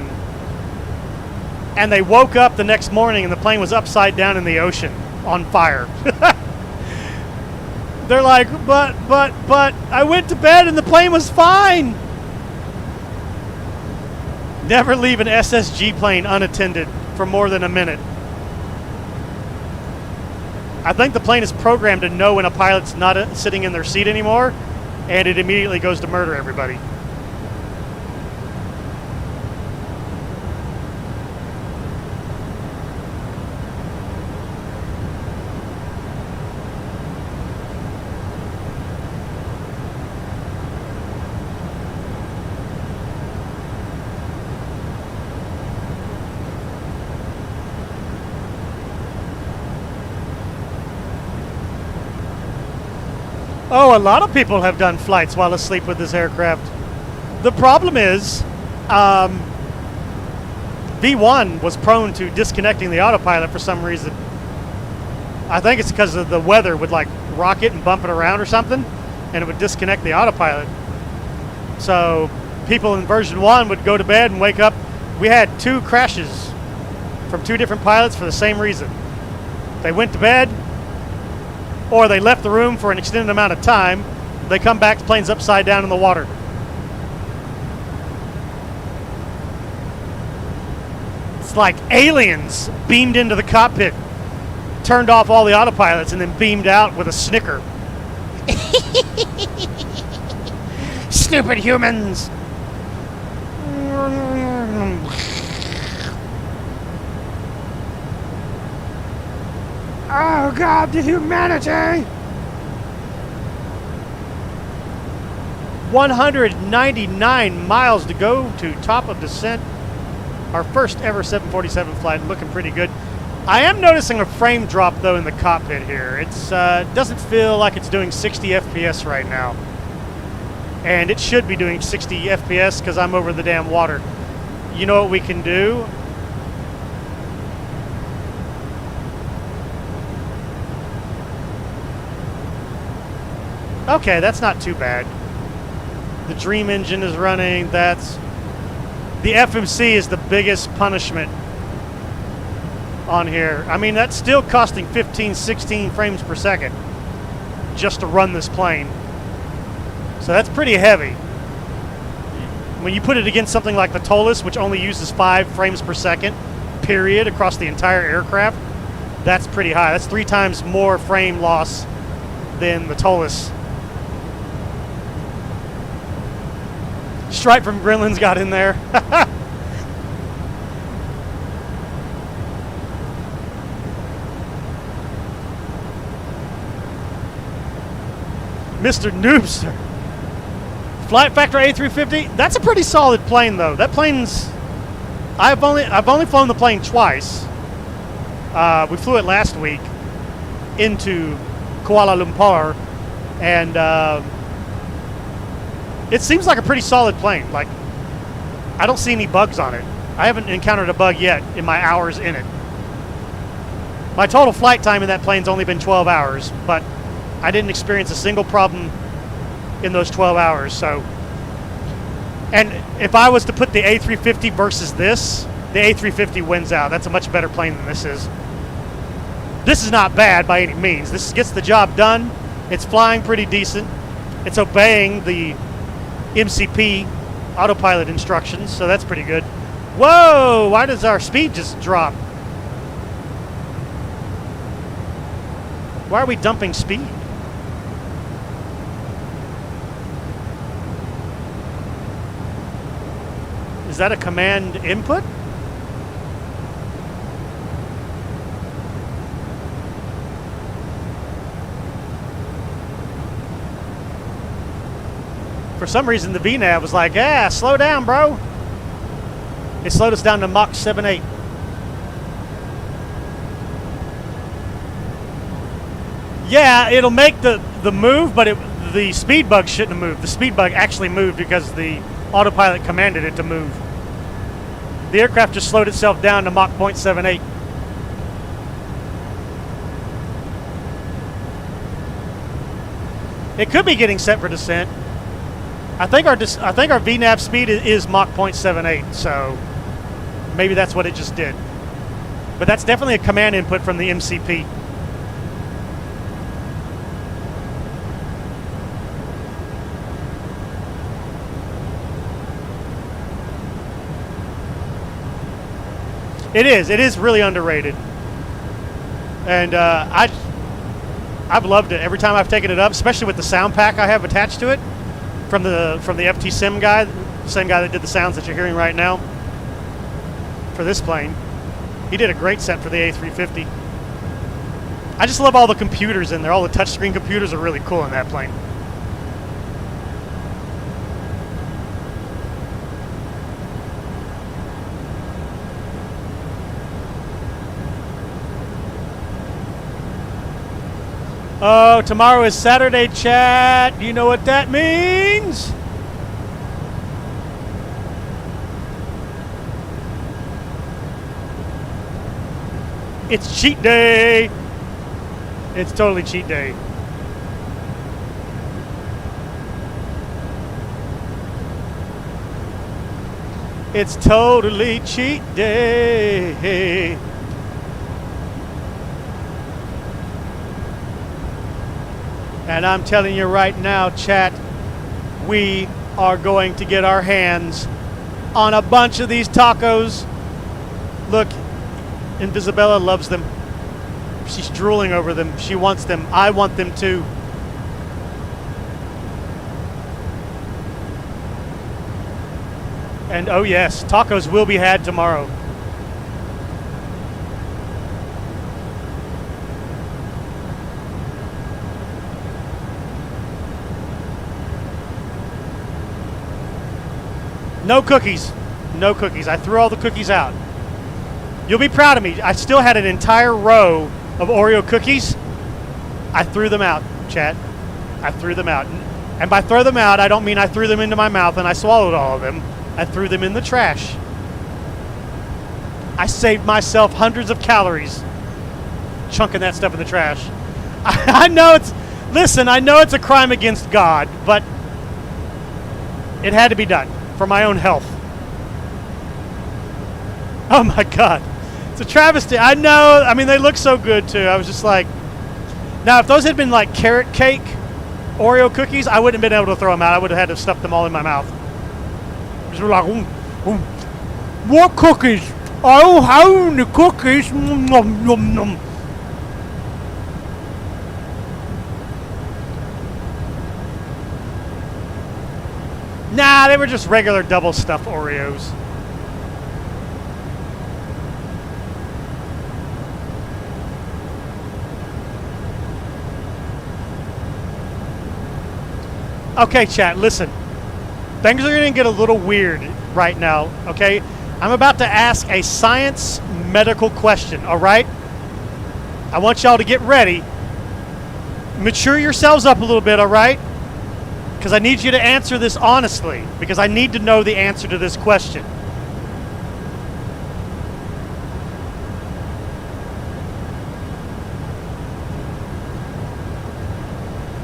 and they woke up the next morning and the plane was upside down in the ocean on fire. They're like, but I went to bed and the plane was fine. Never leave an SSG plane unattended for more than a minute. I think the plane is programmed to know when a pilot's not sitting in their seat anymore, and it immediately goes to murder everybody. Oh, a lot of people have done flights while asleep with this aircraft. The problem is, V1 was prone to disconnecting the autopilot for some reason. I think it's because of the weather would like rock it and bump it around or something, and it would disconnect the autopilot. So people in version 1 would go to bed and wake up. We had 2 crashes from 2 different pilots for the same reason. They went to bed, or they left the room for an extended amount of time. They come back, the plane's upside down in the water. It's like aliens beamed into the cockpit, turned off all the autopilots, and then beamed out with a snicker. Stupid humans! Oh God, the humanity! 199 miles to go to top of descent. Our first ever 747 flight, looking pretty good. I am noticing a frame drop though in the cockpit here. It's doesn't feel like it's doing 60 FPS right now. And it should be doing 60 FPS because I'm over the damn water. You know what we can do? Okay, that's not too bad. The Dream engine is running. That's the FMC is the biggest punishment on here. I mean, that's still costing 15, 16 frames per second just to run this plane. So that's pretty heavy. When you put it against something like the Tolus, which only uses 5 frames per second, period, across the entire aircraft, that's pretty high. That's 3 times more frame loss than the Tolus. Stripe from Gremlins got in there. Mr. Noobster. Flight Factor A350. That's a pretty solid plane, though. That plane's. I've only flown the plane twice. We flew it last week into Kuala Lumpur, and it seems like a pretty solid plane. Like, I don't see any bugs on it. I haven't encountered a bug yet in my hours in it. My total flight time in that plane's only been 12 hours, but I didn't experience a single problem in those 12 hours. So, and if I was to put the A350 versus this, the A350 wins out. That's a much better plane than this is. This is not bad by any means. This gets the job done. It's flying pretty decent. It's obeying the MCP autopilot instructions, so that's pretty good. Whoa! Why does our speed just drop? Why are we dumping speed? Is that a command input? For some reason, the VNAV was like, yeah, slow down, bro. It slowed us down to Mach 7.8. Yeah, it'll make the move, but the speed bug shouldn't have moved. The speed bug actually moved because the autopilot commanded it to move. The aircraft just slowed itself down to Mach 0.78. It could be getting set for descent. I think our VNAV speed is Mach 0.78, so maybe that's what it just did. But that's definitely a command input from the MCP. It is really underrated. And I've loved it every time I've taken it up, especially with the sound pack I have attached to it from the FT Sim guy, the same guy that did the sounds that you're hearing right now for this plane. He did a great set for the A350. I just love all the computers in there. All the touchscreen computers are really cool in that plane. Oh, tomorrow is Saturday, chat. Do you know what that means? It's cheat day. It's totally cheat day. It's totally cheat day. And I'm telling you right now, chat, we are going to get our hands on a bunch of these tacos. Look, Invisibella loves them. She's drooling over them. She wants them. I want them too. And oh yes, tacos will be had tomorrow. No cookies. No cookies. I threw all the cookies out. You'll be proud of me. I still had an entire row of Oreo cookies. I threw them out, chat. I threw them out. And by throw them out, I don't mean I threw them into my mouth and I swallowed all of them. I threw them in the trash. I saved myself hundreds of calories chunking that stuff in the trash. I know it's, listen, I know it's a crime against God, but it had to be done for my own health. Oh my God. It's a travesty. I know. I mean, they look so good too. I was just like, now if those had been like carrot cake Oreo cookies, I wouldn't have been able to throw them out. I would have had to stuff them all in my mouth. Just like, what cookies? I don't have the cookies. Nom, nom, nom. Nah, they were just regular double stuffed Oreos. Okay, chat, listen. Things are going to get a little weird right now, okay? I'm about to ask a science medical question, all right? I want y'all to get ready. Mature yourselves up a little bit, all right? Because I need you to answer this honestly, because I need to know the answer to this question.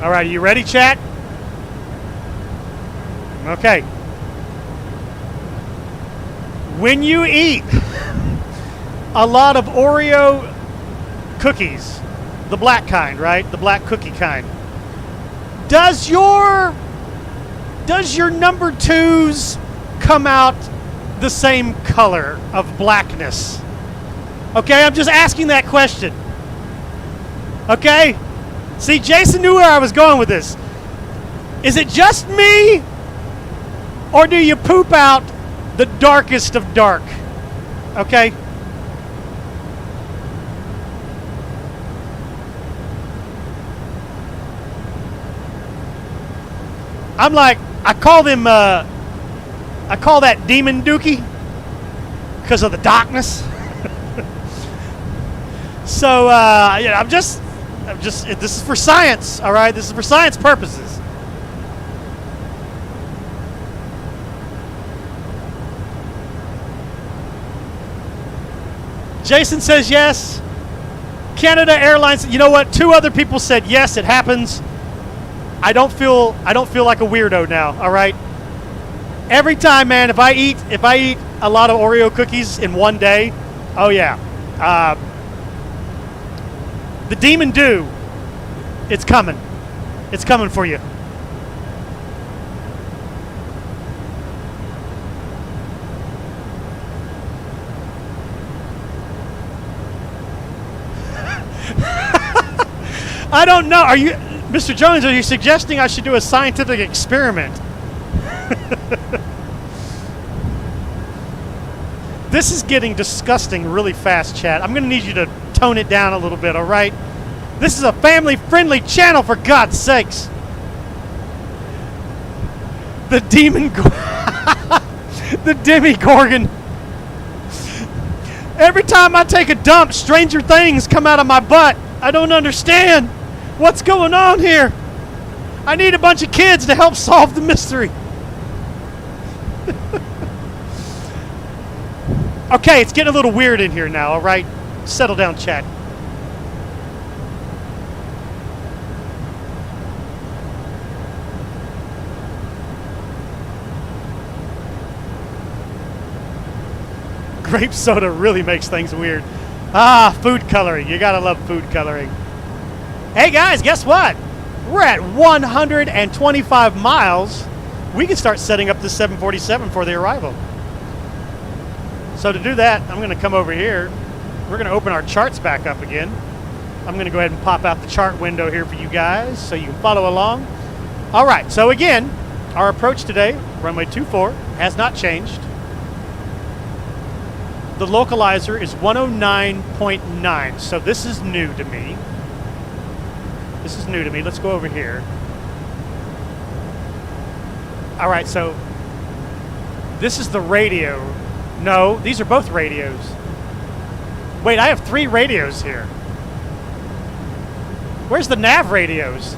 All right, are you ready, chat? Okay. When you eat a lot of Oreo cookies, the black kind, right? The black cookie kind. Does your number twos come out the same color of blackness? Okay, I'm just asking that question. Okay? See, Jason knew where I was going with this. Is it just me? Or do you poop out the darkest of dark? Okay? I'm like, I call that Demon Dookie because of the darkness. So, yeah, I'm just, this is for science, all right? This is for science purposes. Jason says yes. Canada Airlines, you know what? 2 other people said yes, it happens. I don't feel like a weirdo now, all right? Every time, man, if I eat a lot of Oreo cookies in one day, oh yeah. The Demon Dew, it's coming. It's coming for you. I don't know. Are you, Mr. Jones, are you suggesting I should do a scientific experiment? This is getting disgusting really fast, chat. I'm going to need you to tone it down a little bit, all right? This is a family-friendly channel, for God's sakes. The the Demigorgon. Every time I take a dump, stranger things come out of my butt. I don't understand. What's going on here? I need a bunch of kids to help solve the mystery. Okay, it's getting a little weird in here now, all right? Settle down, chat. Grape soda really makes things weird. Ah, food coloring. You gotta love food coloring. Hey guys, guess what? We're at 125 miles. We can start setting up this 747 for the arrival. So to do that, I'm gonna come over here. We're gonna open our charts back up again. I'm gonna go ahead and pop out the chart window here for you guys so you can follow along. All right, so again, our approach today, runway 24, has not changed. The localizer is 109.9, so this is new to me. This is new to me. Let's go over here. All right, so this is the radio. No, these are both radios. Wait, I have 3 radios here. Where's the nav radios?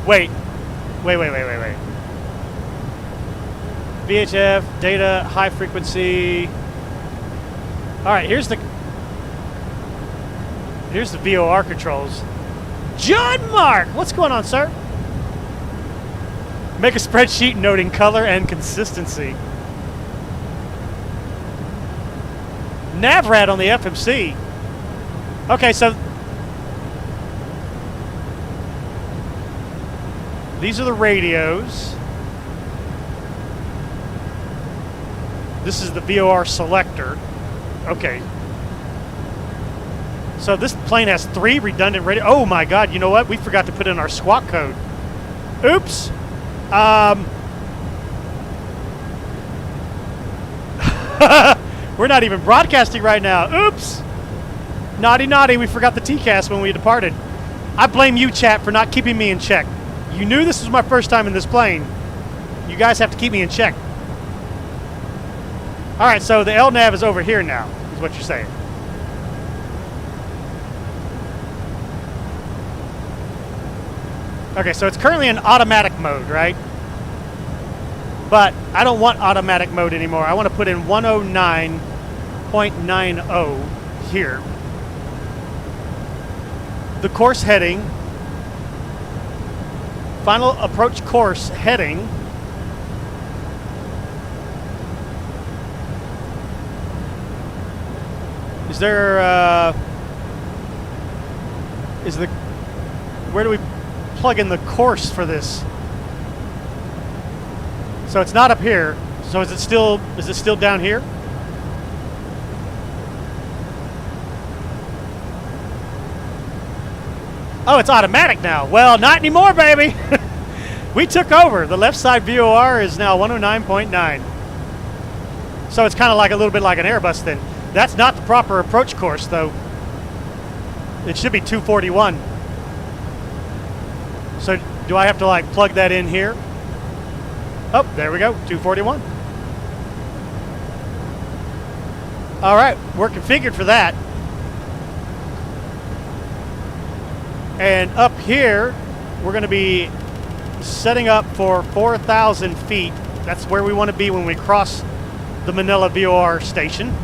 Wait. VHF, data, high frequency. All right, here's the VOR controls. John Mark, what's going on, sir? Make a spreadsheet noting color and consistency. Navrad on the FMC. Okay, so these are the radios. This is the VOR selector. Okay. So this plane has 3 redundant radio. Oh my God! You know what? We forgot to put in our squawk code. Oops. We're not even broadcasting right now. Oops. Naughty, naughty. We forgot the TCAS when we departed. I blame you, chat, for not keeping me in check. You knew this was my first time in this plane. You guys have to keep me in check. All right, so the LNAV is over here now, is what you're saying. Okay, so it's currently in automatic mode, right? But I don't want automatic mode anymore. I want to put in 109.90 here. The course heading, final approach course heading, is there, where do we plug in the course for this? So it's not up here. So is it still down here? Oh, it's automatic now. Well, not anymore, baby. We took over. The left side VOR is now 109.9. So it's kind of like a little bit like an Airbus then. That's not the proper approach course, though. It should be 241. So do I have to like plug that in here? Oh, there we go, 241. All right, we're configured for that. And up here, we're going to be setting up for 4,000 feet. That's where we want to be when we cross the Manila VOR station.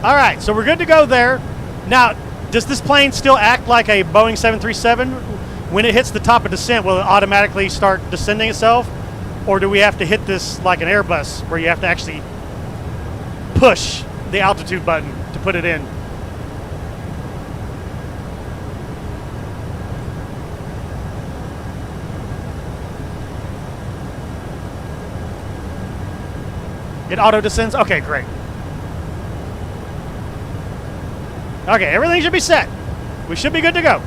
All right, so we're good to go there. Now, does this plane still act like a Boeing 737? When it hits the top of descent, will it automatically start descending itself? Or do we have to hit this like an Airbus, where you have to actually push the altitude button to put it in? It auto descends? Okay, great. Okay, everything should be set. We should be good to go.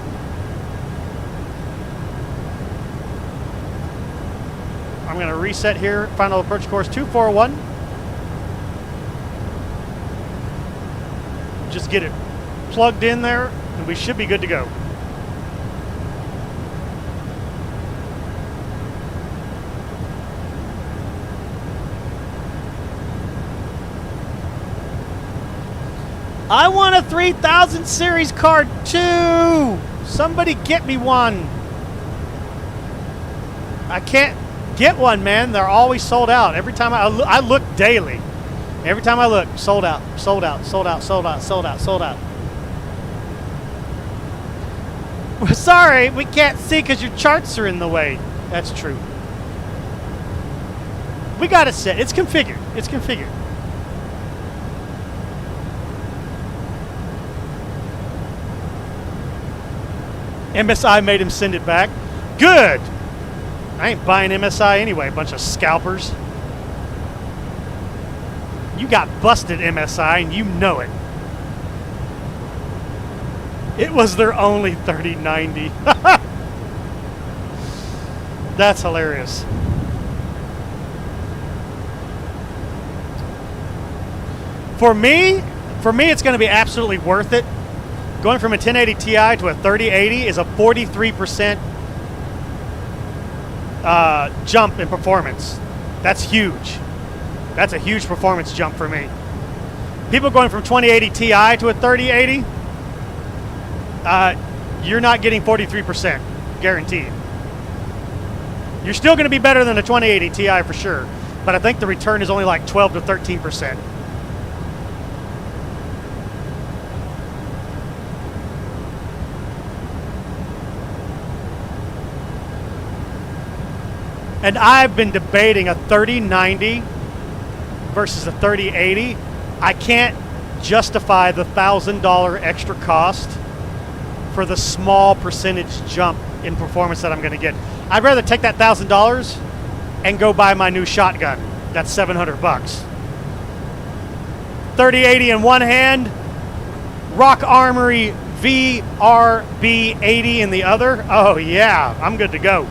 I'm going to reset here. Final approach course 241. Just get it plugged in there, and we should be good to go. I want a 3000 series card too. Somebody get me one. I can't get one, man. They're always sold out. Every time I look daily. Every time I look, sold out, sold out, sold out, sold out, sold out, sold out. Well, sorry, we can't see because your charts are in the way. That's true. We got it set. It's configured. It's configured. MSI made him send it back. Good. I ain't buying MSI anyway, a bunch of scalpers. You got busted, MSI, and you know it. It was their only 3090. That's hilarious. For me, it's going to be absolutely worth it. Going from a 1080 Ti to a 3080 is a 43% jump in performance. That's huge. That's a huge performance jump for me. People going from 2080 Ti to a 3080, you're not getting 43%, guaranteed. You're still going to be better than a 2080 Ti for sure, but I think the return is only like 12 to 13%. And I've been debating a 3090 versus a 3080. I can't justify the $1,000 extra cost for the small percentage jump in performance that I'm going to get. I'd rather take that $1,000 and go buy my new shotgun. That's $700. 3080 in one hand, Rock Armory VRB80 in the other. Oh yeah, I'm good to go.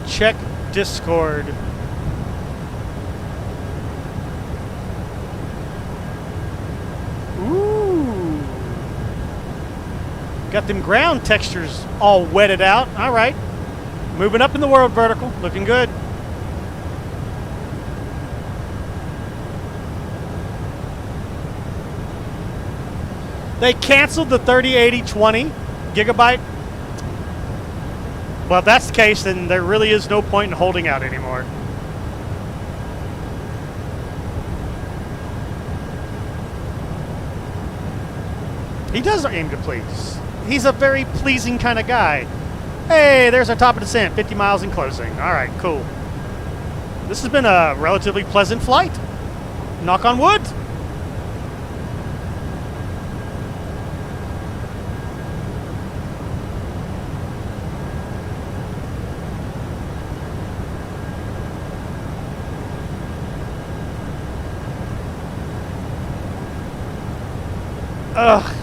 Check Discord. Ooh. Got them ground textures all wetted out. All right. Moving up in the world vertical. Looking good. They canceled the 3080 20 gigabyte. Well, if that's the case, then there really is no point in holding out anymore. He does aim to please. He's a very pleasing kind of guy. Hey, there's our top of descent, 50 miles in closing. All right, cool. This has been a relatively pleasant flight. Knock on wood. Ugh.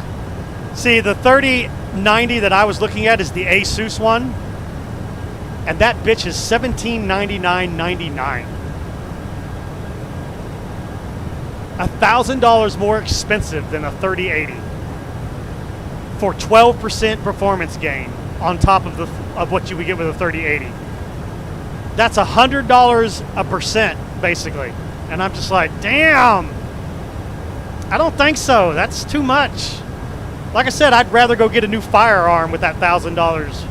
See, the 3090 that I was looking at is the Asus one, and that bitch is $1,799.99. $1,000 more expensive than a 3080 for 12% performance gain on top of what you would get with a 3080. That's $100 a percent basically, and I'm just like, damn. I don't think so. That's too much. Like I said, I'd rather go get a new firearm with that $1,000.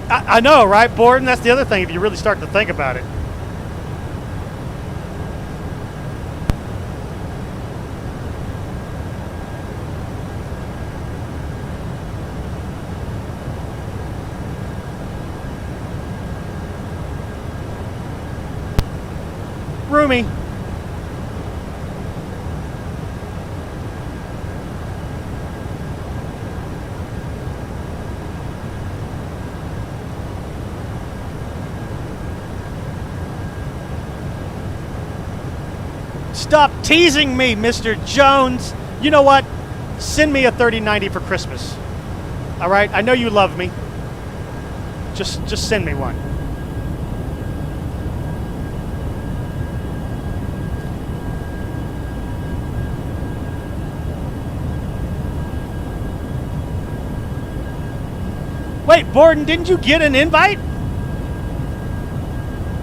I know, right, Borden? That's the other thing if you really start to think about it. Roomy. Stop teasing me, Mr. Jones. You know what? Send me a 3090 for Christmas. All right? I know you love me. Just send me one. Wait, Borden, didn't you get an invite?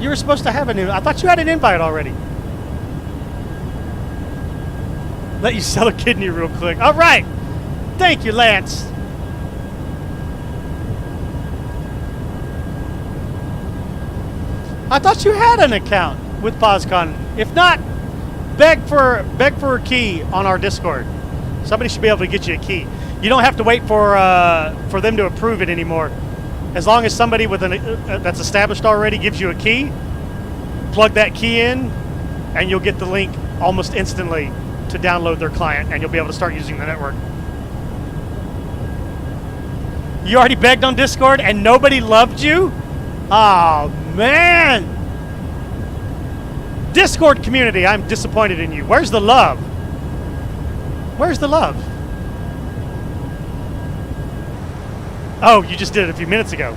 You were supposed to have an invite. I thought you had an invite already. Let you sell a kidney real quick. All right. Thank you, Lance. I thought you had an account with POSCON. If not, beg for a key on our Discord. Somebody should be able to get you a key. You don't have to wait for them to approve it anymore. As long as somebody with that's established already gives you a key, plug that key in, and you'll get the link almost instantly to download their client, and you'll be able to start using the network. You already begged on Discord and nobody loved you? Oh, man. Discord community, I'm disappointed in you. Where's the love? Where's the love? Oh, you just did it a few minutes ago.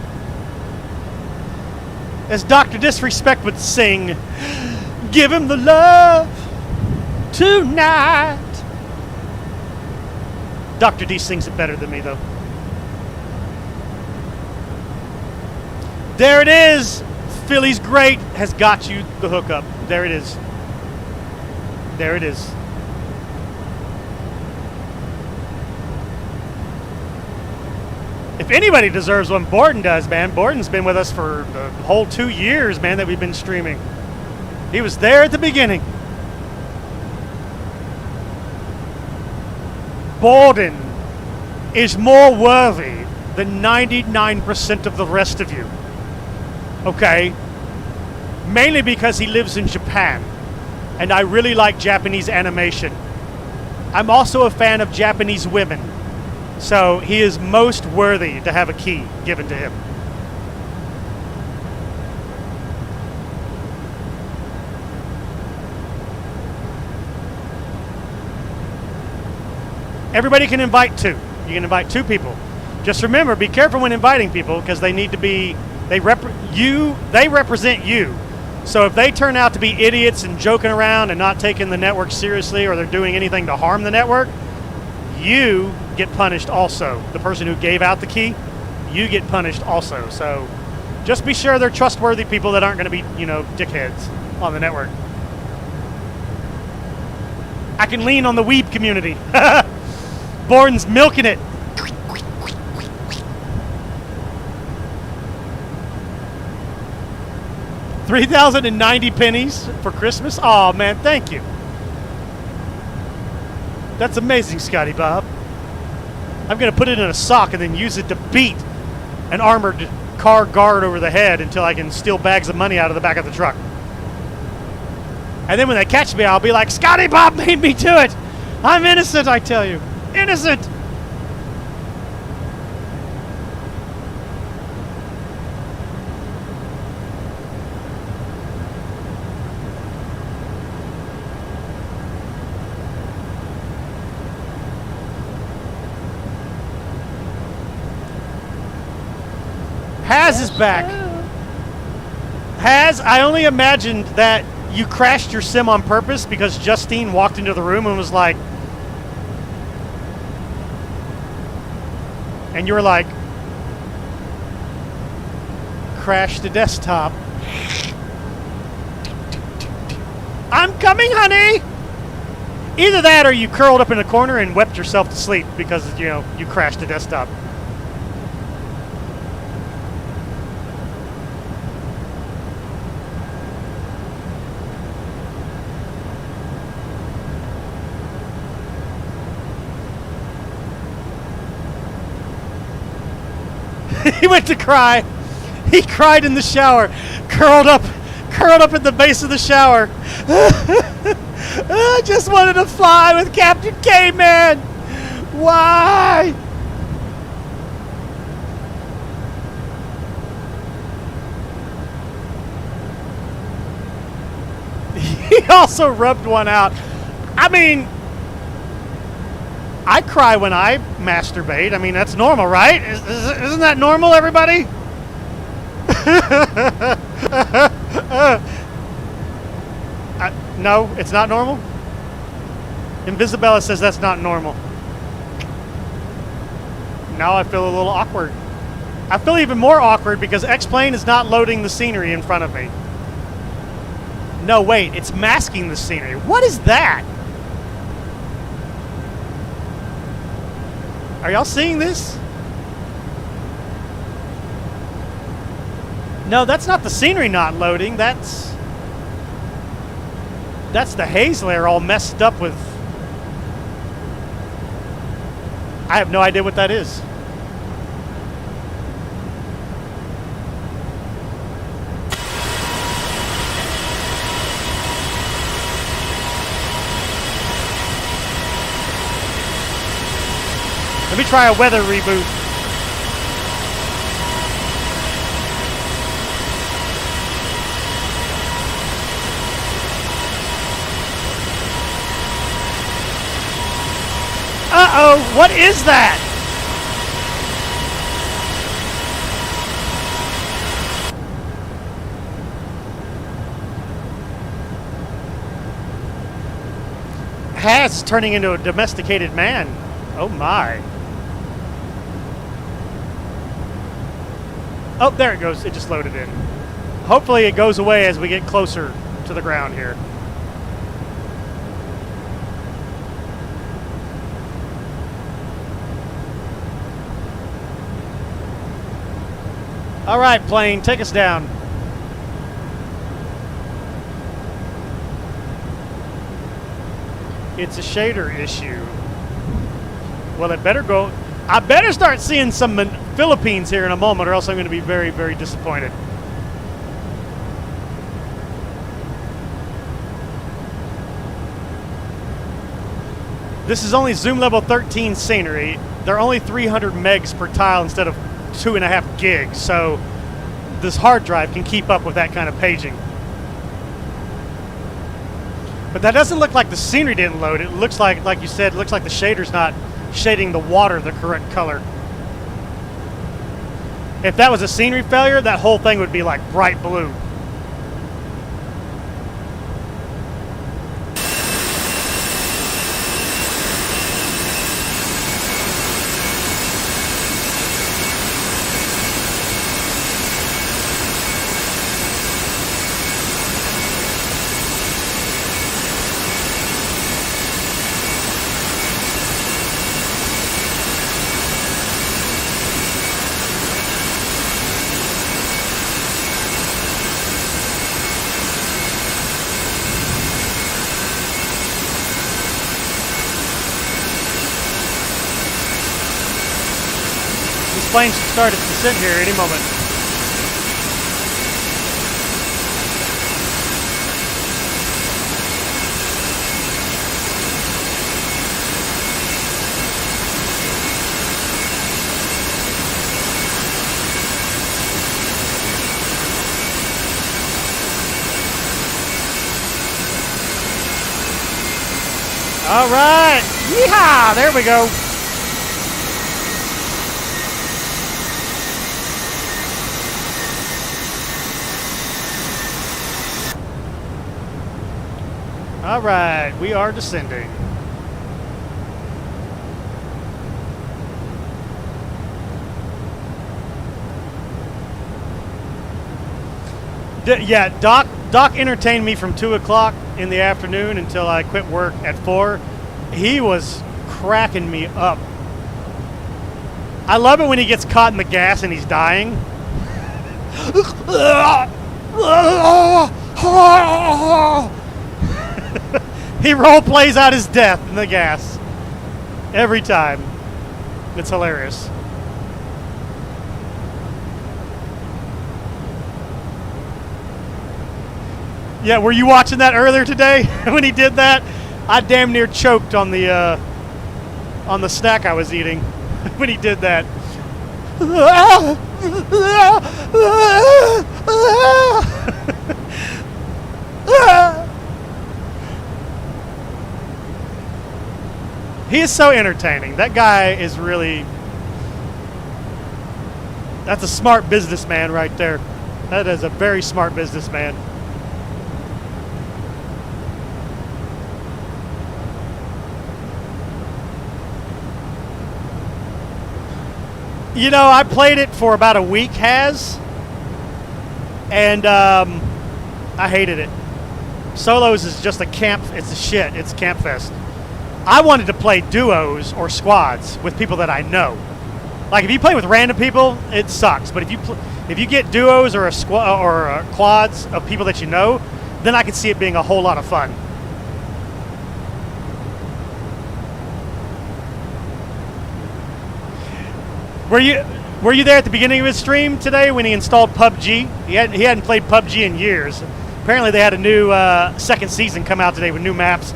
As Dr. Disrespect would sing, give him the love tonight. Dr. D sings it better than me, though. There it is. Philly's Great has got you the hookup. There it is. There it is. If anybody deserves one, Borden does, man. Borden's been with us for the whole 2 years, man, that we've been streaming. He was there at the beginning. Borden is more worthy than 99% of the rest of you. Okay? Mainly because he lives in Japan, and I really like Japanese animation. I'm also a fan of Japanese women, so he is most worthy to have a key given to him. Everybody can invite two. You can invite two people. Just remember, be careful when inviting people, because they need to be, they represent you. So if they turn out to be idiots and joking around and not taking the network seriously, or they're doing anything to harm the network, you get punished also. The person who gave out the key, you get punished also. So just be sure they're trustworthy people that aren't going to be, you know, dickheads on the network. I can lean on the weeb community. Borden's milking it. 3,090 pennies for Christmas? Oh man, thank you. That's amazing, Scotty Bob. I'm gonna put it in a sock and then use it to beat an armored car guard over the head until I can steal bags of money out of the back of the truck. And then when they catch me, I'll be like, Scotty Bob made me do it. I'm innocent, I tell you. Innocent. Haz is back. Haz, I only imagined that you crashed your sim on purpose because Justine walked into the room and was like, and you were like, crash the desktop. I'm coming, honey. Either that or you curled up in a corner and wept yourself to sleep because, you know, you crashed the desktop. He went to cry. He cried in the shower, curled up at the base of the shower. I just wanted to fly with Captain K-Man. Why? He also rubbed one out. I mean, I cry when I masturbate. I mean, that's normal, right? Isn't that normal, everybody? No, it's not normal? Invisibella says that's not normal. Now I feel a little awkward. I feel even more awkward because X-Plane is not loading the scenery in front of me. No, wait, it's masking the scenery. What is that? Are y'all seeing this? No, that's not the scenery not loading. That's the haze layer all messed up with. I have no idea what that is. Let me try a weather reboot. Uh-oh, what is that? Has is turning into a domesticated man. Oh my. Oh, there it goes. It just loaded in. Hopefully it goes away as we get closer to the ground here. All right, plane, take us down. It's a shader issue. Well, it better go. I better start seeing some Philippines here in a moment, or else I'm going to be very, very disappointed. This is only zoom level 13 scenery. They're only 300 megs per tile instead of 2.5 gigs, so this hard drive can keep up with that kind of paging. But that doesn't look like the scenery didn't load. It looks like you said, it looks like the shader's not shading the water the correct color. If that was a scenery failure, that whole thing would be like bright blue. This plane should start its descent here any moment. All right, yeehaw, there we go. All right, we are descending. Yeah, Doc entertained me from 2 o'clock in the afternoon until I quit work at 4. He was cracking me up. I love it when he gets caught in the gas and he's dying. He role plays out his death in the gas every time. It's hilarious. Yeah, were you watching that earlier today when he did that? I damn near choked on the snack I was eating when he did that. He is so entertaining. That guy is really... That's a smart businessman right there. That is a very smart businessman. You know, I played it for about a week, and I hated it. Solos is just a camp. It's a shit. It's camp fest. I wanted to play duos or squads with people that I know. Like if you play with random people, it sucks. But if you get duos or a squad or quads of people that you know, then I could see it being a whole lot of fun. Were you there at the beginning of his stream today when he installed PUBG? He hadn't played PUBG in years. Apparently they had a new second season come out today with new maps.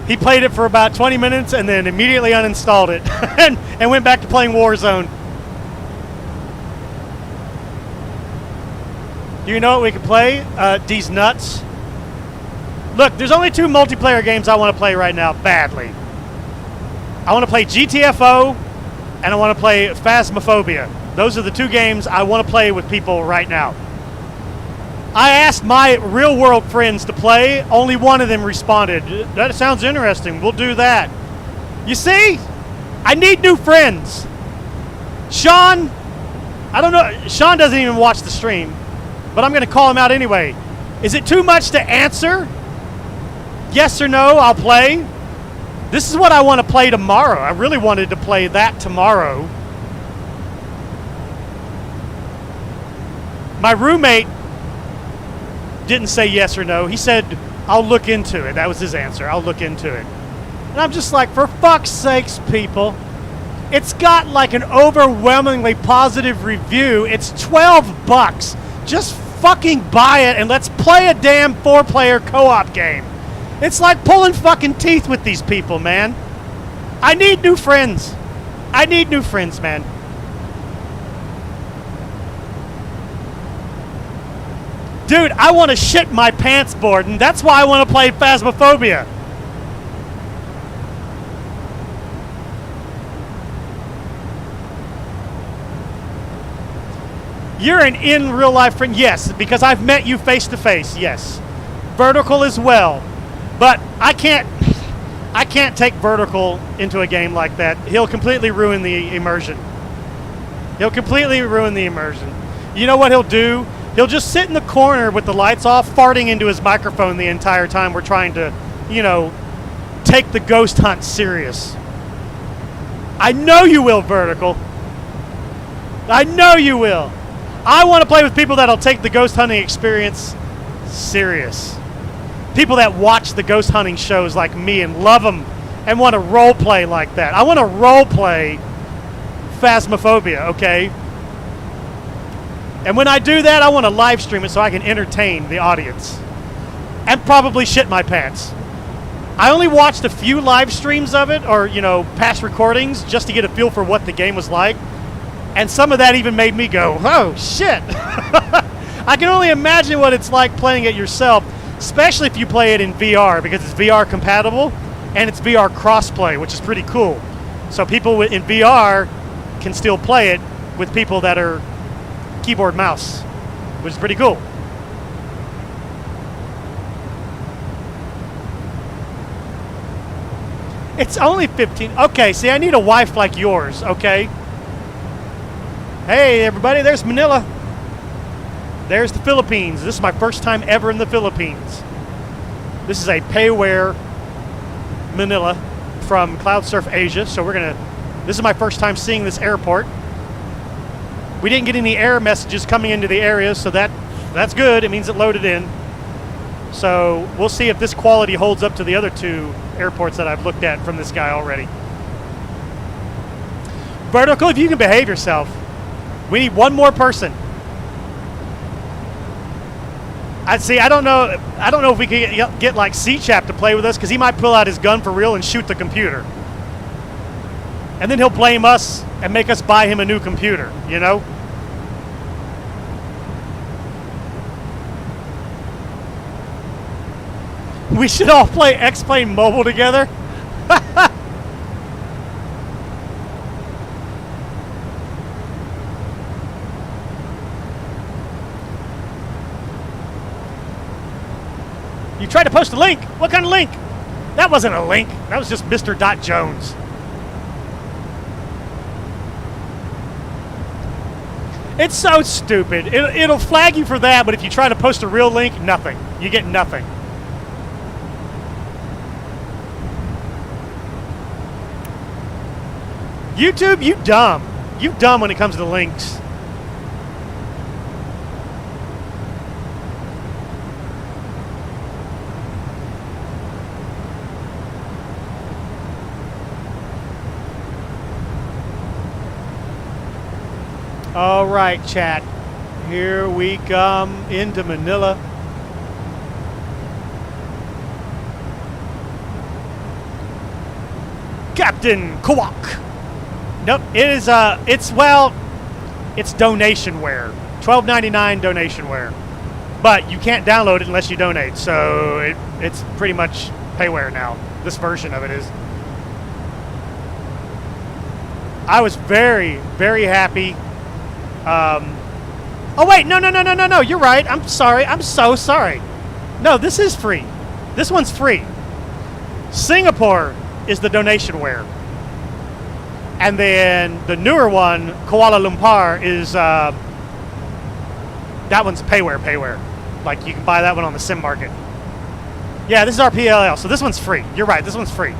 He played it for about 20 minutes and then immediately uninstalled it and went back to playing Warzone. Do you know what we could play? These nuts. Look, there's only 2 multiplayer games I want to play right now badly. I want to play GTFO and I want to play Phasmophobia. Those are the 2 games I want to play with people right now. I asked my real-world friends to play. Only one of them responded. That sounds interesting. We'll do that. You see? I need new friends. Sean, I don't know. Sean doesn't even watch the stream, but I'm going to call him out anyway. Is it too much to answer? Yes or no, I'll play. This is what I want to play tomorrow. I really wanted to play that tomorrow. My roommate didn't say yes or no. He said, I'll look into it. That was his answer. I'll look into it. And I'm just like, for fuck's sakes, people. It's got like an overwhelmingly positive review. It's $12. Just fucking buy it and let's play a damn 4-player co-op game. It's like pulling fucking teeth with these people, man. I need new friends. I need new friends, man. Dude, I want to shit my pants, Borden. That's why I want to play Phasmophobia. You're an in real life friend? Yes, because I've met you face to face, yes. Vertical as well. But I can't take Vertical into a game like that. He'll completely ruin the immersion. He'll completely ruin the immersion. You know what he'll do? He'll just sit in the corner with the lights off, farting into his microphone the entire time we're trying to, you know, take the ghost hunt serious. I know you will, Vertical. I know you will. I want to play with people that'll take the ghost hunting experience serious. People that watch the ghost hunting shows like me and love them and want to role play like that. I want to role play Phasmophobia, okay? And when I do that, I want to live stream it so I can entertain the audience. And probably shit my pants. I only watched a few live streams of it, or, you know, past recordings, just to get a feel for what the game was like. And some of that even made me go, oh, shit. I can only imagine what it's like playing it yourself, especially if you play it in VR, because it's VR compatible, and it's VR crossplay, which is pretty cool. So people in VR can still play it with people that are keyboard mouse, which is pretty cool. It's only 15. Okay, see, I need a wife like yours, okay? Hey, everybody, there's Manila. There's the Philippines. This is my first time ever in the Philippines. This is a Payware Manila from CloudSurf Asia, so this is my first time seeing this airport. We didn't get any error messages coming into the area, so that's good. It means it loaded in. So we'll see if this quality holds up to the other 2 airports that I've looked at from this guy already. Vertical, if you can behave yourself. We need one more person. I don't know if we can get like C-Chap to play with us, because he might pull out his gun for real and shoot the computer. And then he'll blame us and make us buy him a new computer, you know? We should all play X-Plane Mobile together. You tried to post a link. What kind of link? That wasn't a link. That was just Mr. Jones. It's so stupid. It'll flag you for that, but if you try to post a real link, nothing. You get nothing. YouTube, you dumb. You dumb when it comes to links. All right, chat. Here we come into Manila. Captain Kawak. Nope, it is it's donation ware. $12.99 donation ware. But you can't download it unless you donate. So it's pretty much payware now. This version of it is. I was very, very happy. Oh wait, no, you're right. I'm sorry. I'm so sorry. No, this is free. This one's free. Singapore is the donation ware. And then the newer one, Kuala Lumpur, is that one's payware. Like you can buy that one on the sim market. Yeah, this is RPLL, so this one's free. You're right, this one's free.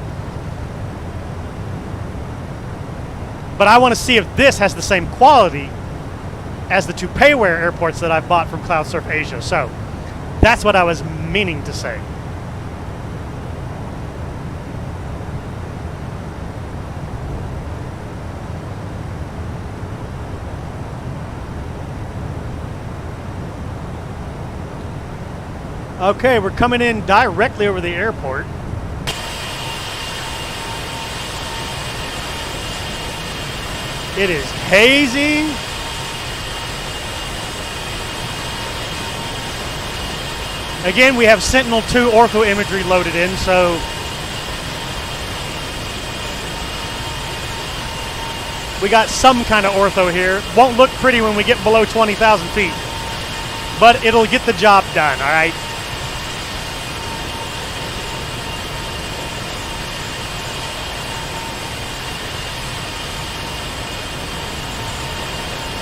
But I want to see if this has the same quality as the two Payware airports that I've bought from CloudSurf Asia. So that's what I was meaning to say. Okay, we're coming in directly over the airport. It is hazy. Again, we have Sentinel-2 ortho imagery loaded in, so we got some kind of ortho here. Won't look pretty when we get below 20,000 feet, but it'll get the job done, all right?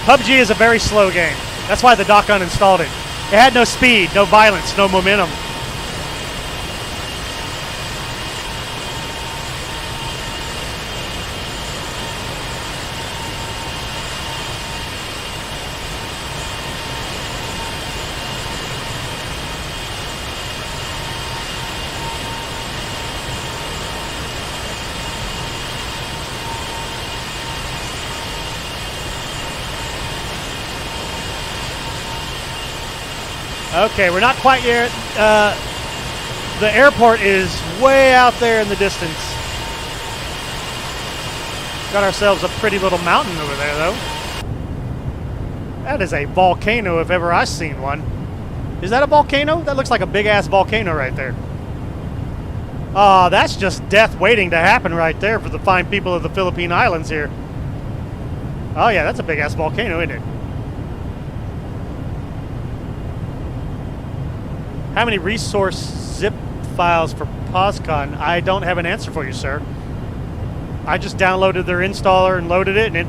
PUBG is a very slow game. That's why the doc uninstalled it. It had no speed, no violence, no momentum. Okay, we're not quite yet. The airport is way out there in the distance. Got ourselves a pretty little mountain over there, though. That is a volcano if ever I've seen one. Is that a volcano? That looks like a big-ass volcano right there. Oh, that's just death waiting to happen right there for the fine people of the Philippine Islands here. Oh, yeah, that's a big-ass volcano, isn't it? How many resource zip files for POSCON? I don't have an answer for you, sir. I just downloaded their installer and loaded it, and it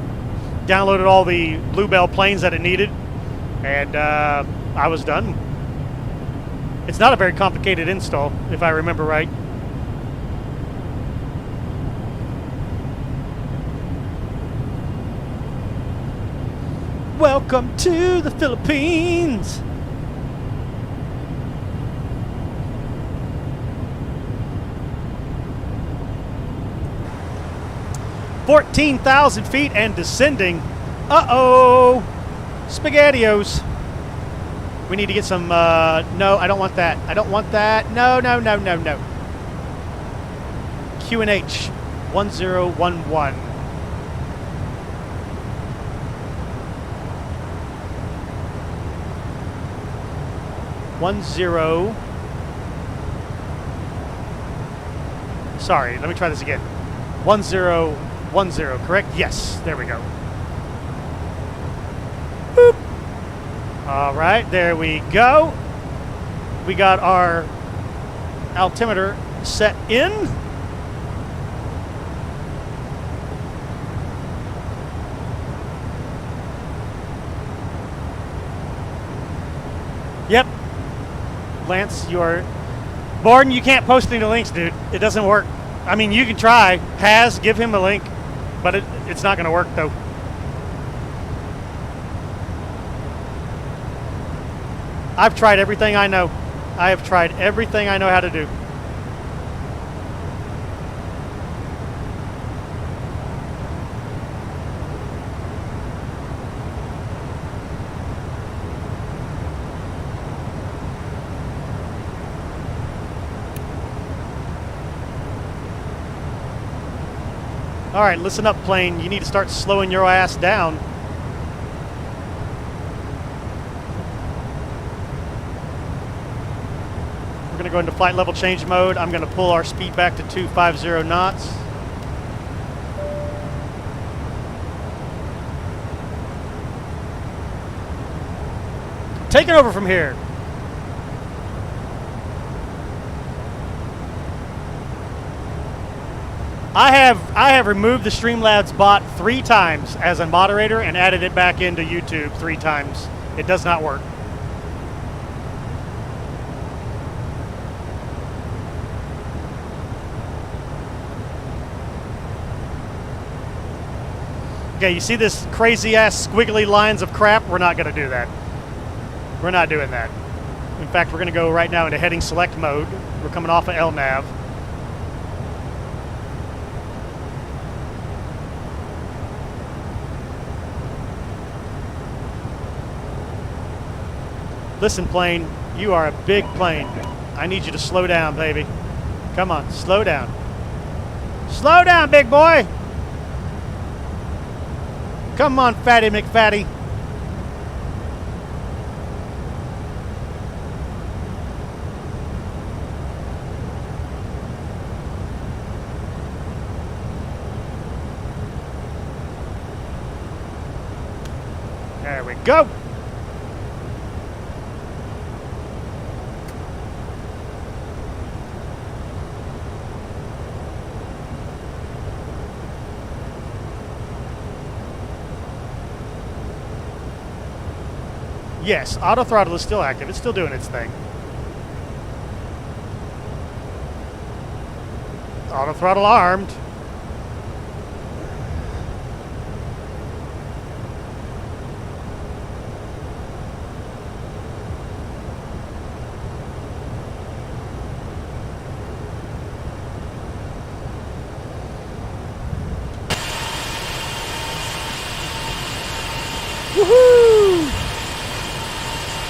downloaded all the Bluebell planes that it needed, and I was done. It's not a very complicated install, if I remember right. Welcome to the Philippines. $14,000 feet and descending. Uh-oh. SpaghettiOs. We need to get some, no, I don't want that. I don't want that. No. QNH 1011. Sorry, let me try this again. 1010, correct? Yes, there we go. Boop. All right, there we go. We got our altimeter set in. Yep. Lance, you are... Borden, you can't post any links, dude. It doesn't work. I mean, you can try. Give him a link, but it's not going to work, though. I've tried everything I know. I have tried everything I know how to do. All right, listen up, plane. You need to start slowing your ass down. We're going to go into flight level change mode. I'm going to pull our speed back to 250 knots. Taking over from here. I have removed the Streamlabs bot 3 times as a moderator and added it back into YouTube 3 times. It does not work. Okay, you see this crazy ass squiggly lines of crap? We're not going to do that. We're not doing that. In fact, we're going to go right now into heading select mode. We're coming off of LNAV. Listen, plane, you are a big plane. I need you to slow down, baby. Come on, slow down. Slow down, big boy. Come on, fatty McFatty. There we go. Yes, auto throttle is still active. It's still doing its thing. Auto throttle armed. Woohoo!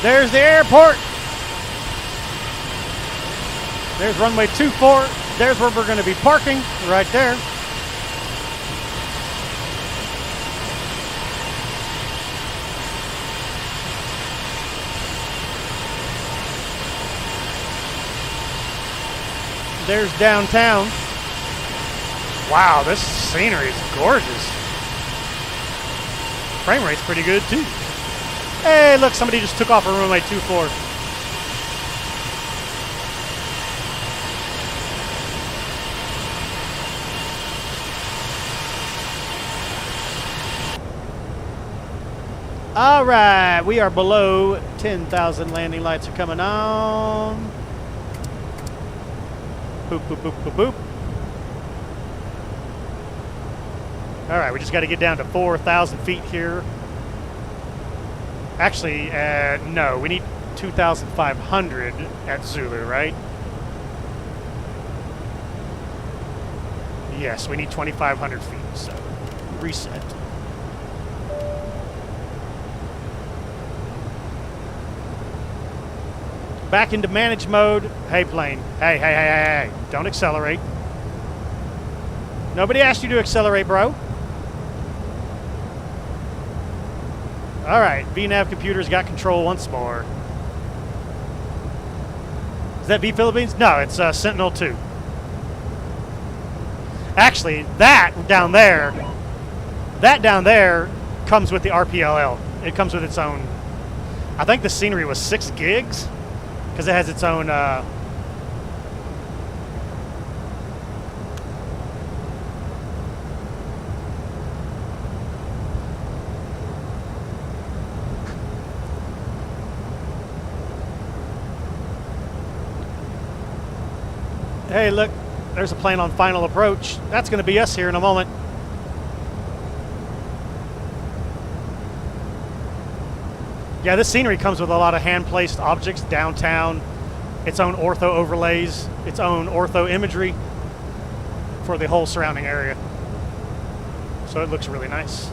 There's the airport. There's runway 24. There's where we're going to be parking, right there. There's downtown. Wow, this scenery is gorgeous. Frame rate's pretty good too. Hey, look, somebody just took off a runway 24. All right, we are below 10,000. Landing lights are coming on. Boop, boop, boop, boop, boop. All right, we just got to get down to 4,000 feet here. Actually, no, we need 2,500 at Zulu, right? Yes, we need 2,500 feet, so reset. Back into manage mode. Hey, plane. Hey, hey, hey, hey, hey. Don't accelerate. Nobody asked you to accelerate, bro. All right, VNav computer's got control once more. Is that V Philippines? No, it's Sentinel 2. Actually, that down there comes with the RPLL. It comes with its own. I think the scenery was 6 gigs because it has its own. Hey, look, there's a plane on final approach. That's going to be us here in a moment. Yeah, this scenery comes with a lot of hand-placed objects downtown, its own ortho overlays, its own ortho imagery for the whole surrounding area. So it looks really nice.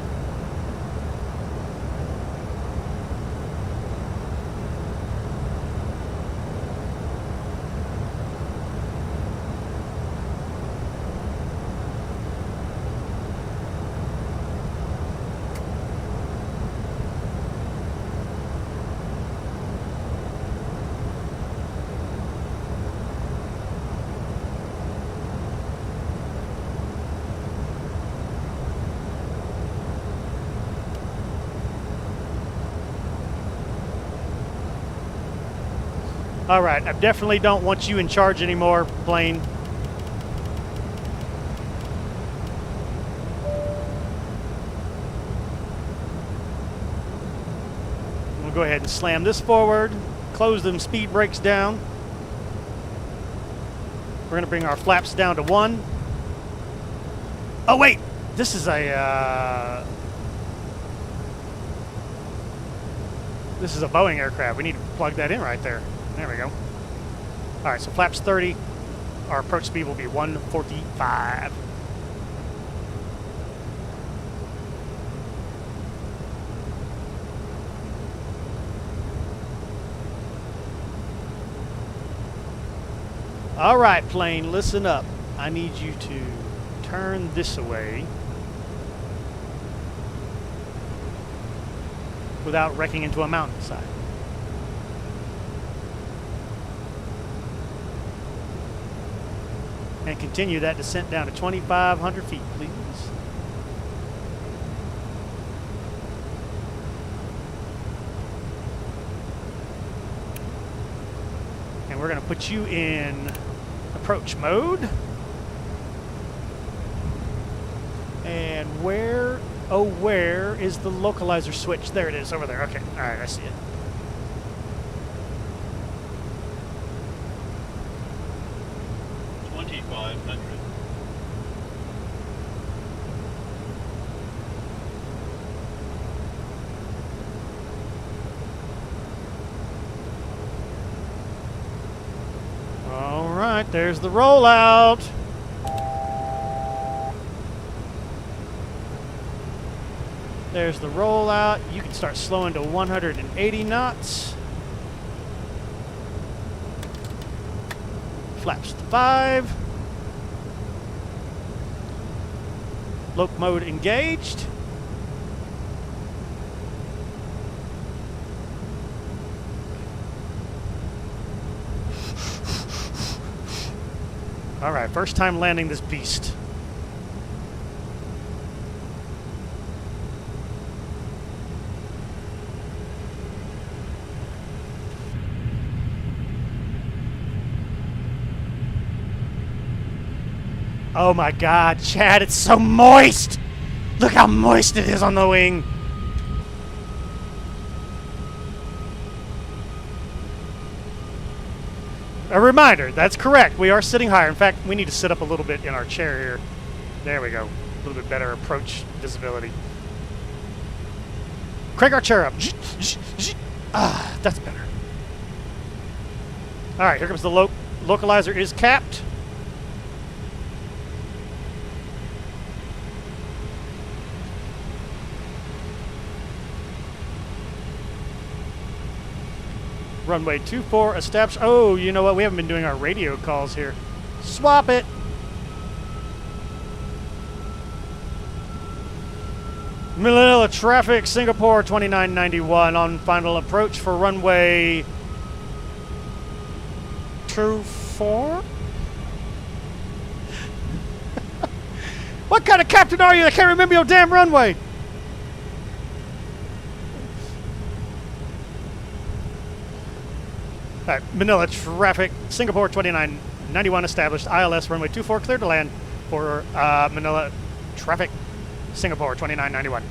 All right, I definitely don't want you in charge anymore, plane. We'll go ahead and slam this forward, close them speed brakes down. We're gonna bring our flaps down to 1. Oh wait, this is a Boeing aircraft. We need to plug that in right there. There we go. All right, so flaps 30. Our approach speed will be 145. All right, plane, listen up. I need you to turn this away without wrecking into a mountainside. And continue that descent down to 2,500 feet, please. And we're going to put you in approach mode. And where is the localizer switch? There it is, over there. Okay, all right, I see it. All right, there's the rollout. There's the rollout. You can start slowing to 180 knots. Flaps to 5. Loc mode engaged. All right, first time landing this beast. Oh my God, Chad, it's so moist! Look how moist it is on the wing! A reminder, that's correct. We are sitting higher. In fact, we need to sit up a little bit in our chair here. There we go. A little bit better approach visibility. Crank our chair up. Ah, that's better. All right, here comes the localizer is capped. Runway 24 established. Oh, you know what? We haven't been doing our radio calls here. Swap it. Manila traffic, Singapore 2991 on final approach for runway 24. What kind of captain are you that can't remember your damn runway? All right, Manila traffic, Singapore 2991 established, ILS runway 24 cleared to land for Manila traffic, Singapore 2991.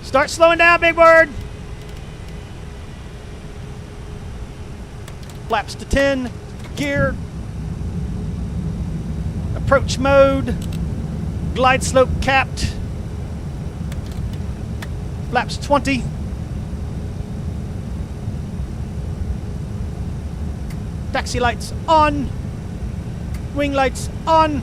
Start slowing down, big bird. Flaps to 10, gear, Approach mode. Glide slope capped. Flaps 20. Taxi lights on. Wing lights on.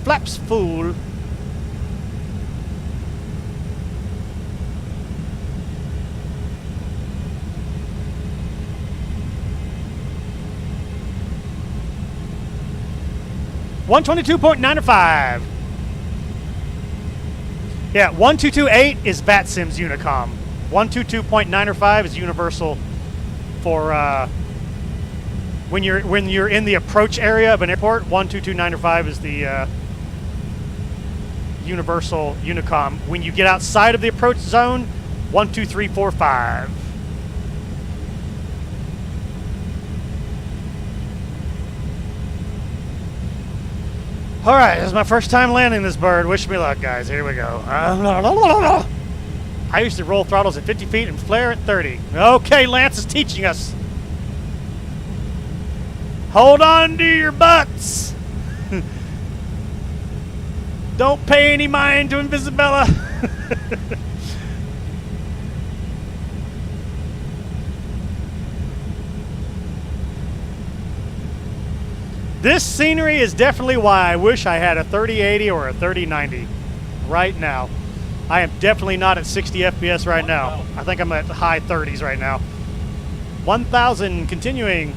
Flaps full. $122.95. Yeah, 1228 is VATSIM's Unicom. 122.95 is universal for when you're in the approach area of an airport. 122.95 is the universal Unicom. When you get outside of the approach zone, 12345. All right, this is my first time landing this bird. Wish me luck, guys. Here we go. I used to roll throttles at 50 feet and flare at 30. Okay, Lance is teaching us. Hold on to your butts. Don't pay any mind to Invisibella. This scenery is definitely why I wish I had a 3080 or a 3090 right now. I am definitely not at 60 FPS right now. I think I'm at high 30s right now. 1,000 continuing.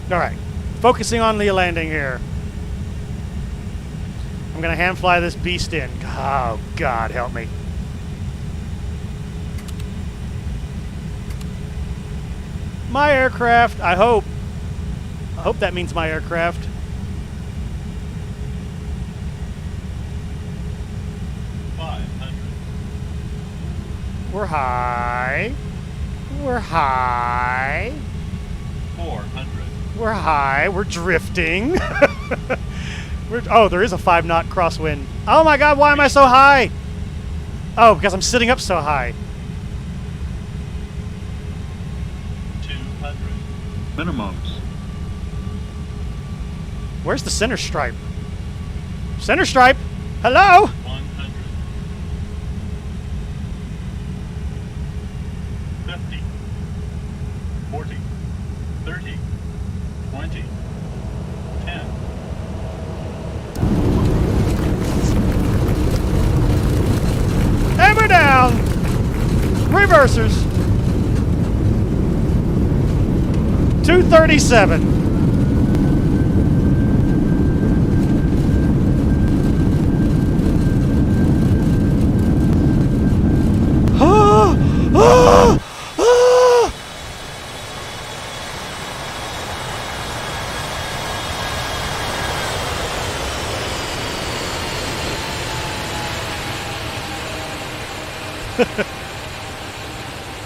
All right, focusing on the landing here. I'm gonna hand fly this beast in. Oh, God, help me. My aircraft, I hope that means my aircraft. We're high. We're high. 400. We're high. We're drifting. Oh, there is a 5-knot crosswind. Oh my God, why am I so high? Oh, because I'm sitting up so high. 200. Minimums. Where's the center stripe? Center stripe? Hello? 100. 50. 40. 30. 20. 10. And we're down. Reversers. 237.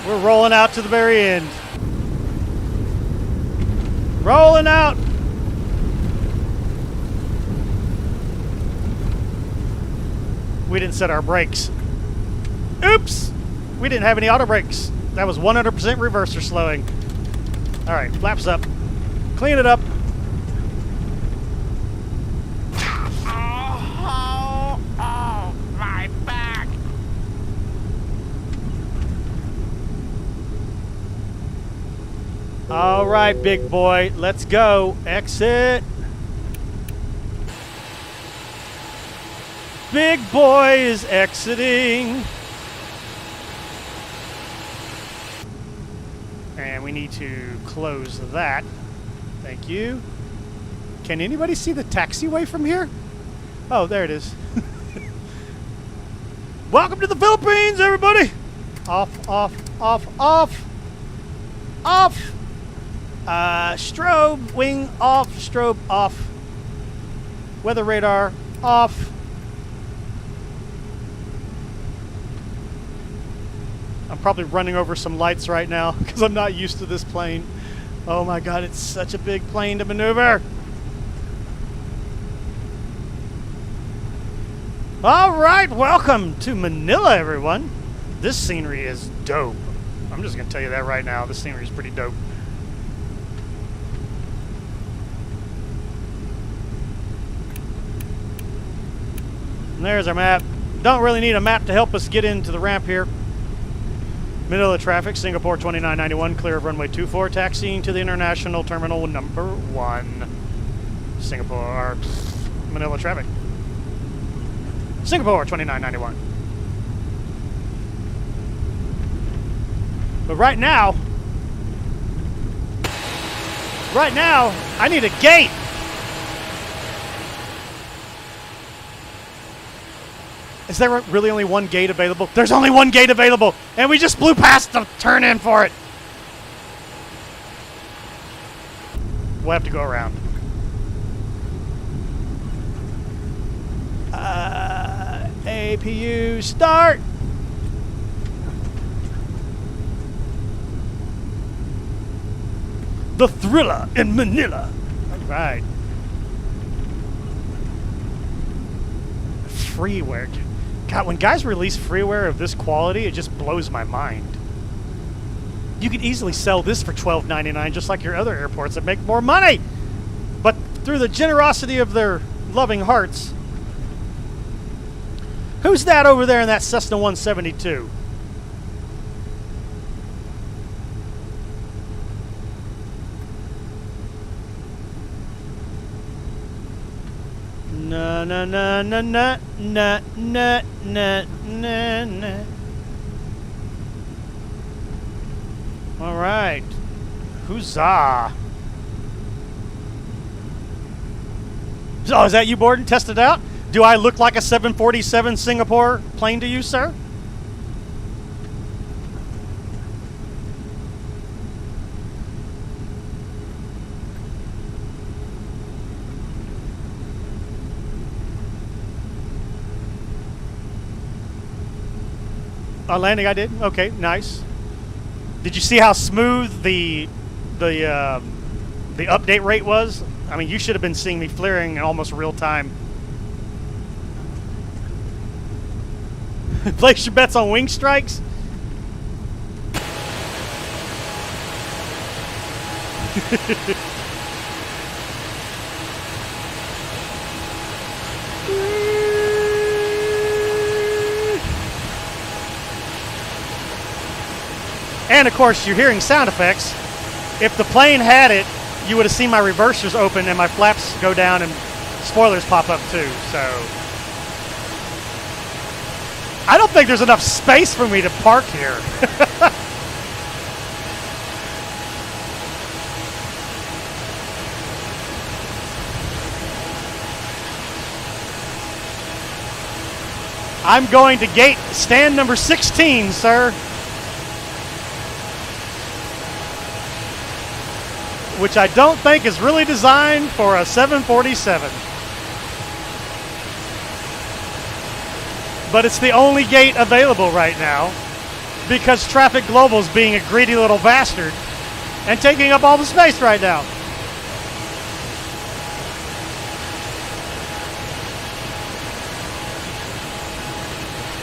We're rolling out to the very end. Rolling out. We didn't set our brakes. Oops! We didn't have any auto brakes. That was 100% reverser slowing. All right, flaps up. Clean it up. My back. All right, big boy, let's go. Exit. Big boy is exiting. And we need to close that. Thank you. Can anybody see the taxiway from here? Oh, there it is. Welcome to the Philippines, everybody. Off, off, off, off. Off. Strobe, wing off, strobe off. Weather radar off. I'm probably running over some lights right now because I'm not used to this plane. Oh my God, it's such a big plane to maneuver. All right, welcome to Manila, everyone. This scenery is dope. I'm just going to tell you that right now. This scenery is pretty dope. And there's our map. Don't really need a map to help us get into the ramp here. Manila traffic, Singapore 2991, clear of runway 24, taxiing to the international terminal number 1. Singapore, Manila traffic. Singapore 2991. But right now, I need a gate. Is there really only one gate available? There's only one gate available, and we just blew past the turn in for it. We'll have to go around. APU start. The thriller in Manila. All right. Freeware. God, when guys release freeware of this quality, it just blows my mind. You could easily sell this for $12.99 just like your other airports and make more money. But through the generosity of their loving hearts. Who's that over there in that Cessna 172? Na na na na na na na na na na. All right, huzzah! Oh, is that you, Borden? Test it out. Do I look like a 747 Singapore plane to you, sir? Landing, I did. Okay, nice. Did you see how smooth the update rate was? I mean, you should have been seeing me flaring in almost real time. Place your bets on wing strikes. And of course, you're hearing sound effects. If the plane had it, you would have seen my reversers open and my flaps go down and spoilers pop up too. So I don't think there's enough space for me to park here. I'm going to gate stand number 16, sir. Which I don't think is really designed for a 747. But it's the only gate available right now because Traffic Global's being a greedy little bastard and taking up all the space right now.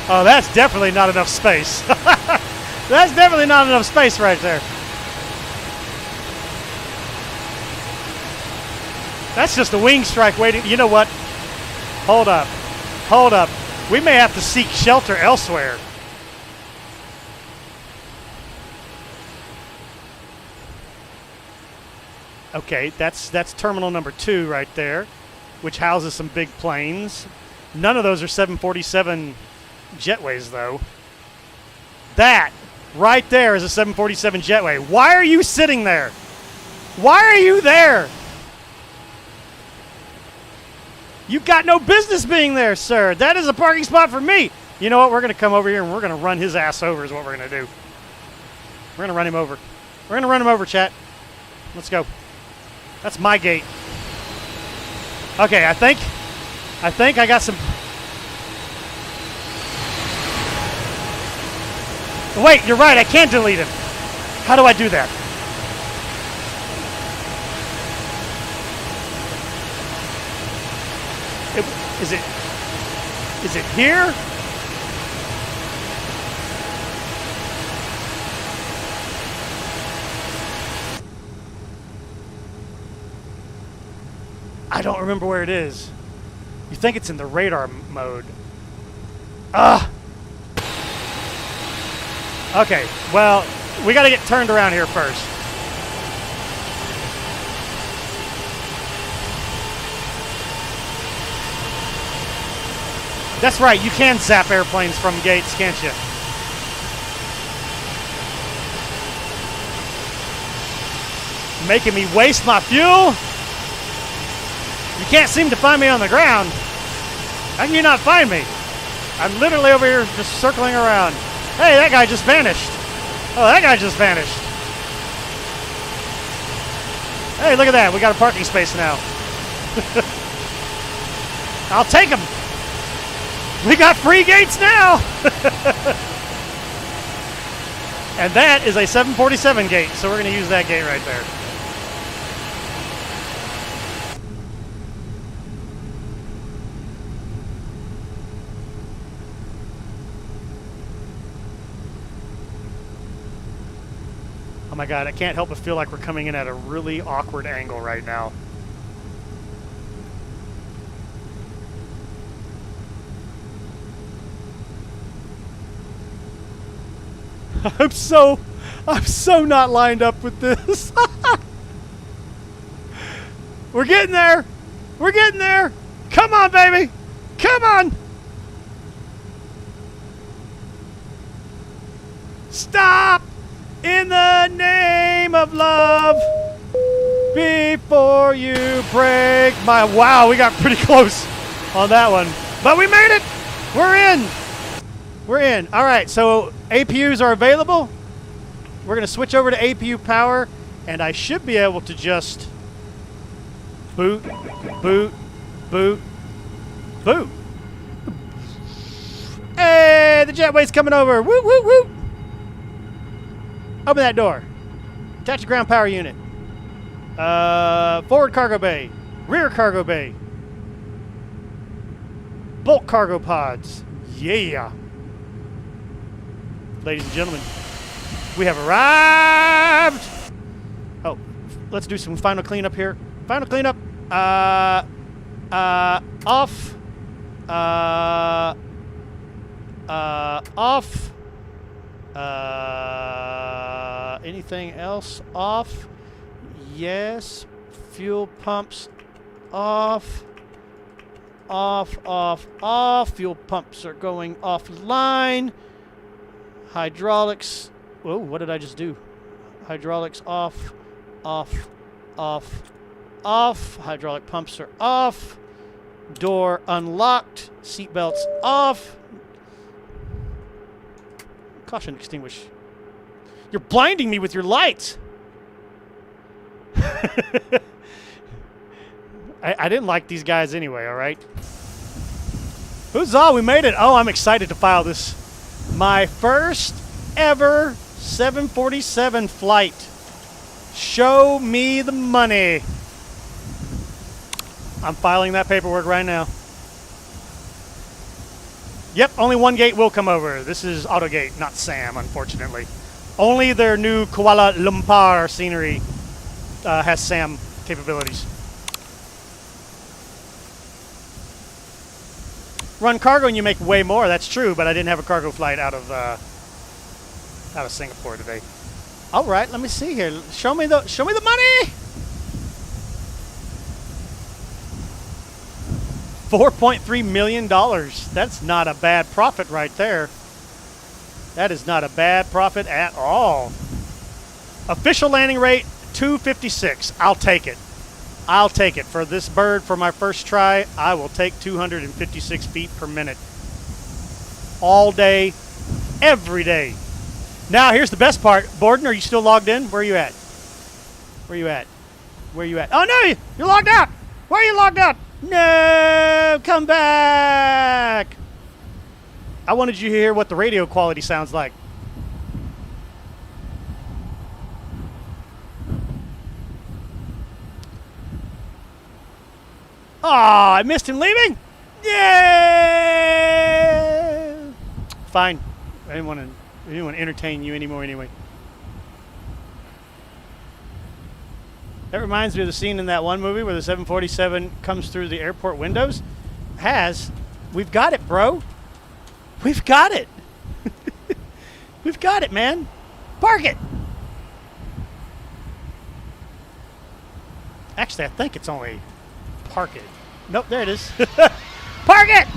Oh, that's definitely not enough space. That's definitely not enough space right there. That's just a wing strike waiting. You know what? Hold up. Hold up. We may have to seek shelter elsewhere. Okay, that's terminal number 2 right there, which houses some big planes. None of those are 747 jetways, though. That right there is a 747 jetway. Why are you sitting there? Why are you there? You've got no business being there, sir. That is a parking spot for me. You know what? We're going to come over here and we're going to run his ass over is what we're going to do. We're going to run him over. We're going to run him over, chat. Let's go. That's my gate. Okay, I think I got some... Wait, you're right. I can't delete him. How do I do that? Is it? Is it here? I don't remember where it is. You think it's in the radar mode. Okay, well, we got to get turned around here first. That's right, you can zap airplanes from gates, can't you? Making me waste my fuel? You can't seem to find me on the ground. How can you not find me? I'm literally over here just circling around. Hey, that guy just vanished. Oh, that guy just vanished. Hey, look at that. We got a parking space now. I'll take him. We got free gates now. And that is a 747 gate, so we're going to use that gate right there. Oh my God, I can't help but feel like we're coming in at a really awkward angle right now. I'm so not lined up with this. We're getting there. We're getting there. Come on, baby. Come on. Stop in the name of love before you break my... Wow, we got pretty close on that one. But we made it. We're in. We're in. All right, so APUs are available. We're going to switch over to APU power, and I should be able to just boot, boot, boot, boot. Hey, the jetway's coming over. Woo, woo, woo. Open that door. Attach the ground power unit. Forward cargo bay. Rear cargo bay. Bulk cargo pods. Yeah. Ladies and gentlemen, we have arrived. Oh, let's do some final cleanup here. Final cleanup. Off. Off. Anything else off? Yes. Fuel pumps off. Off, off, off. Fuel pumps are going offline. Hydraulics. Whoa, what did I just do? Hydraulics off, off, off, off. Hydraulic pumps are off. Door unlocked. Seatbelts off. Caution extinguish. You're blinding me with your lights. I didn't like these guys anyway, all right? Huzzah, we made it. Oh, I'm excited to file this. My first ever 747 flight. Show me the money. I'm filing that paperwork right now. Yep, only one gate will come over. This is Autogate, not SAM, unfortunately. Only their new Kuala Lumpur scenery has SAM capabilities. Run cargo and you make way more. That's true, but I didn't have a cargo flight out of Singapore today. All right, let me see here. Show me the money. $4.3 million. That's not a bad profit right there. That is not a bad profit at all. Official landing rate 256. I'll take it. I'll take it. For this bird, for my first try, I will take 256 feet per minute. All day, every day. Now, here's the best part. Borden, are you still logged in? Where are you at? Where are you at? Where are you at? Oh, no, you're logged out. Why are you logged out? No, come back. I wanted you to hear what the radio quality sounds like. Oh, I missed him leaving. Yay! Fine. I didn't want to entertain you anymore anyway. That reminds me of the scene in that one movie where the 747 comes through the airport windows. We've got it, bro. We've got it. We've got it, man. Park it. Actually, I think it's only park it. Nope, there it is. Park it!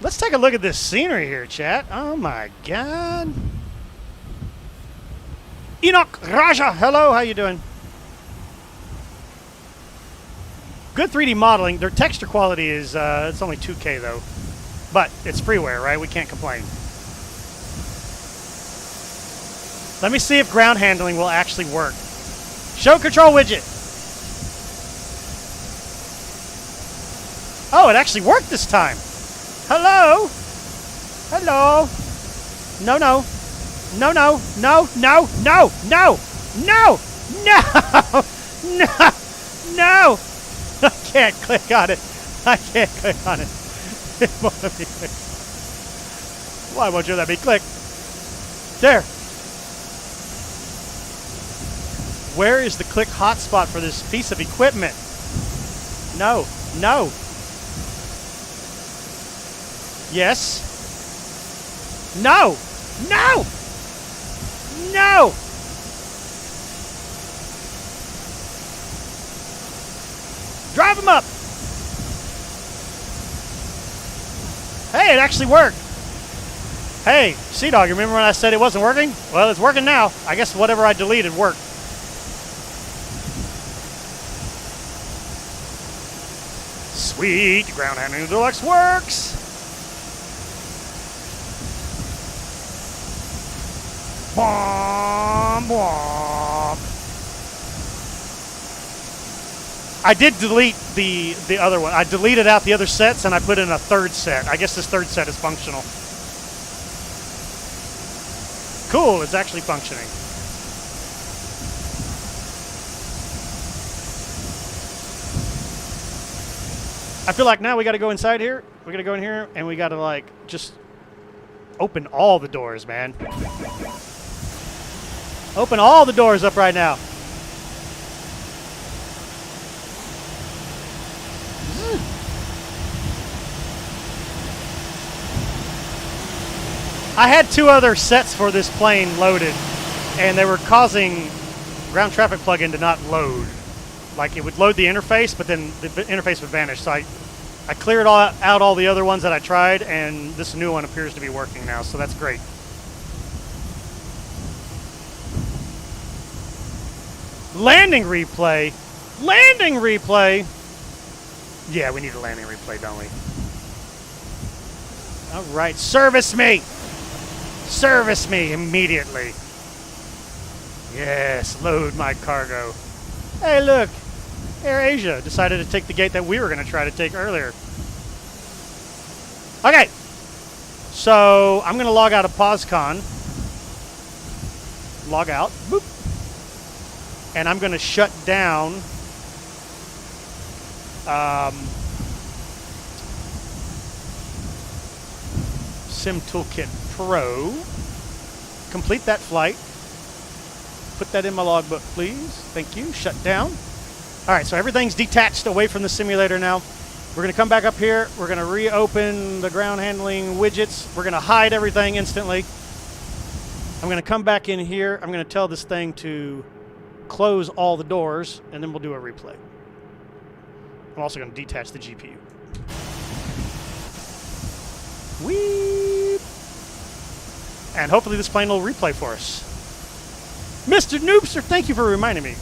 Let's take a look at this scenery here, chat. Oh my God. Enoch Raja, hello, how you doing? Good 3D modeling. Their texture quality is, it's only 2K though. But it's freeware, right? We can't complain. Let me see if ground handling will actually work. Show control widget. Oh, it actually worked this time. Hello? Hello? No, no. No, no, no, no, no, no, no, no, no, no. I can't click on it. I can't click on it. It won't let me click. Why won't you let me click? There. Where is the click hotspot for this piece of equipment? No, no. Yes. No, no, no. Drive him up. Hey, it actually worked. Hey, Sea Dog, you remember when I said it wasn't working? Well, it's working now. I guess whatever I deleted worked. Sweet, ground handling deluxe works. Bomb, bomb. I did delete the other one. I deleted out the other sets and I put in a third set. I guess this third set is functional. Cool, it's actually functioning. I feel like now we got to go inside here. We got to go in here and we got to like just open all the doors, man. Open all the doors up right now. I had two other sets for this plane loaded, and they were causing ground traffic plugin to not load. Like, it would load the interface, but then the interface would vanish. So I cleared out all the other ones that I tried, and this new one appears to be working now, so that's great. Landing replay? Landing replay? Yeah, we need a landing replay, don't we? All right, service me! Service me immediately. Yes, load my cargo. Hey, look. AirAsia decided to take the gate that we were going to try to take earlier. Okay. So, I'm going to log out of POSCON. Log out. Boop. And I'm going to shut down Sim Toolkit Pro. Complete that flight. Put that in my logbook, please. Thank you. Shut down. All right, so everything's detached away from the simulator now. We're going to come back up here. We're going to reopen the ground handling widgets. We're going to hide everything instantly. I'm going to come back in here. I'm going to tell this thing to close all the doors, and then we'll do a replay. I'm also going to detach the GPU. Whee! And hopefully this plane will replay for us. Mr. Noobster, thank you for reminding me.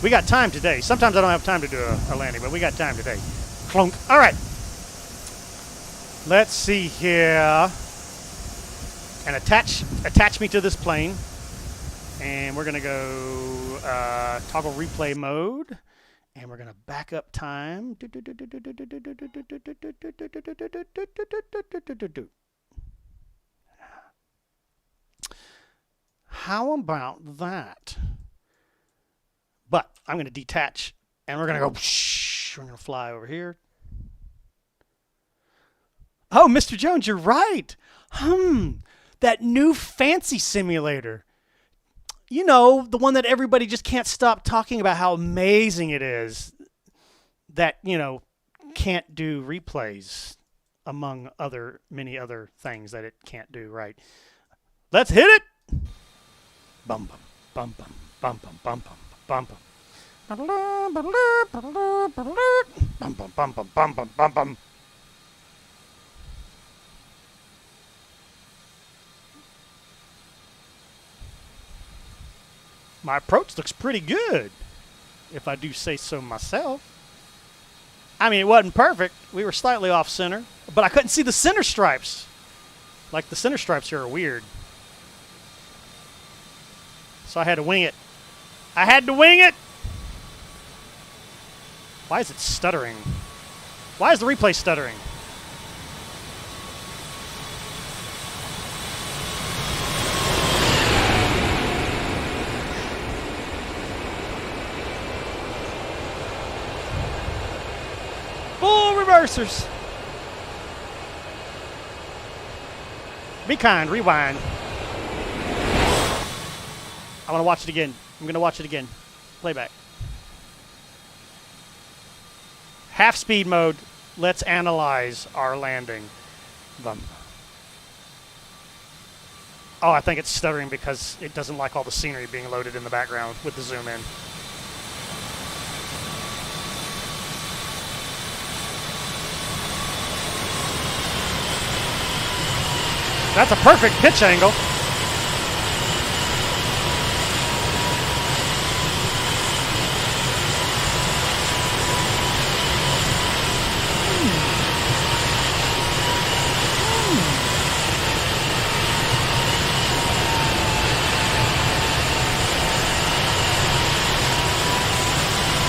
We got time today. Sometimes I don't have time to do a landing, but we got time today. Clunk. All right. Let's see here. And attach me to this plane. And we're going to go toggle replay mode. And we're going to back up time. How about that? But I'm going to detach And we're going to go, we're going to fly over here. Oh, Mr. Jones, you're right. That new fancy simulator. You know, the one that everybody just can't stop talking about how amazing it is. That, you know, can't do replays among many other things that it can't do, right? Let's hit it. Bum bum bum bum bum bum bum bum bum bum bum bum bum bum bum bum bum. My approach looks pretty good, if I do say so myself. I mean, it wasn't perfect. We were slightly off center, but I couldn't see the center stripes. Like, the center stripes here are weird. So I had to wing it. I had to wing it! Why is it stuttering? Why is the replay stuttering? Full reversers. Be kind, rewind. I want to watch it again. I'm going to watch it again. Playback. Half speed mode. Let's analyze our landing. Oh, I think it's stuttering because it doesn't like all the scenery being loaded in the background with the zoom in. That's a perfect pitch angle.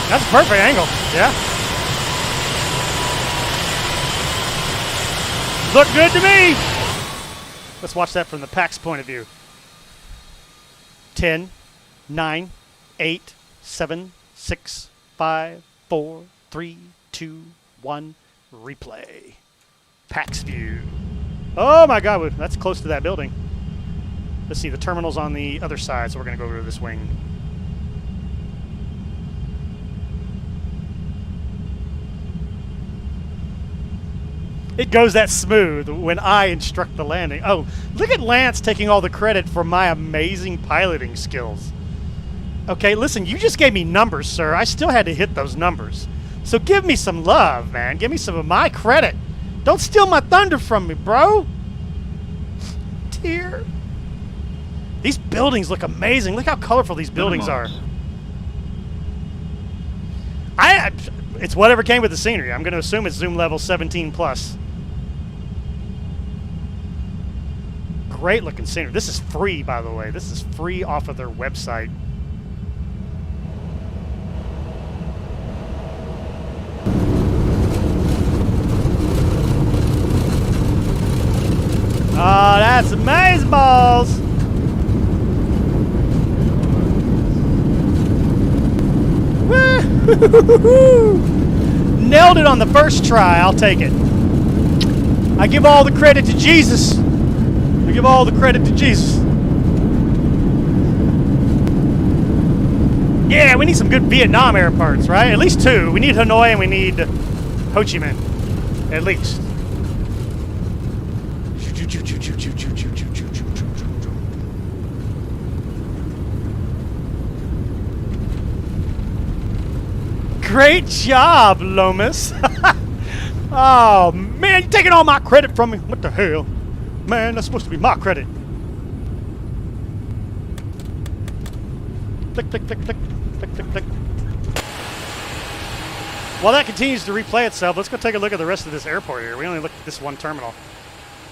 That's a perfect angle, yeah. Look good to me. Let's watch that from the pack's point of view. 10, 9, 8, 7, 6, 5, 4, 3, 2, 1, replay. Pack's view. Oh my God, that's close to that building. Let's see, the terminal's on the other side, so we're gonna go over to this wing. It goes that smooth when I instruct the landing. Oh, look at Lance taking all the credit for my amazing piloting skills. Okay, listen, you just gave me numbers, sir. I still had to hit those numbers. So give me some love, man. Give me some of my credit. Don't steal my thunder from me, bro. Dear. These buildings look amazing. Look how colorful these buildings are. It's whatever came with the scenery. I'm going to assume it's zoom level 17 plus. Great looking scenery. This is free, by the way. This is free off of their website. Oh, that's amazing balls. Woo! Nailed it on the first try. I'll take it. I give all the credit to Jesus. I give all the credit to Jesus. Yeah, we need some good Vietnam airports, right? At least two. We need Hanoi and we need Ho Chi Minh. At least. Great job, Lomas. Oh, man, you're taking all my credit from me. What the hell? Man, that's supposed to be my credit. Click, click, click, click, click, click, click. While that continues to replay itself, let's go take a look at the rest of this airport here. We only looked at this one terminal.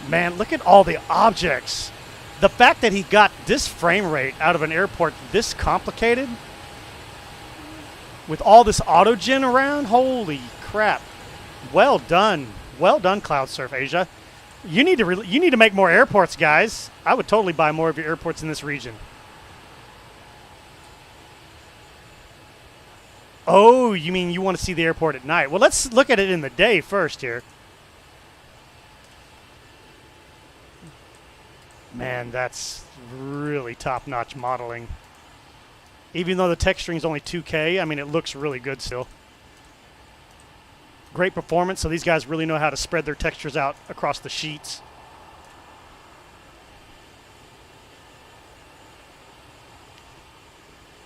Man, look at all the objects. The fact that he got this frame rate out of an airport this complicated, with all this auto-gen around, holy crap. Well done. Well done, CloudSurf Asia. You need to make more airports, guys. I would totally buy more of your airports in this region. Oh, you mean you want to see the airport at night? Well, let's look at it in the day first here. Man, that's really top-notch modeling. Even though the texturing is only 2K, I mean, it looks really good still. Great performance, so these guys really know how to spread their textures out across the sheets.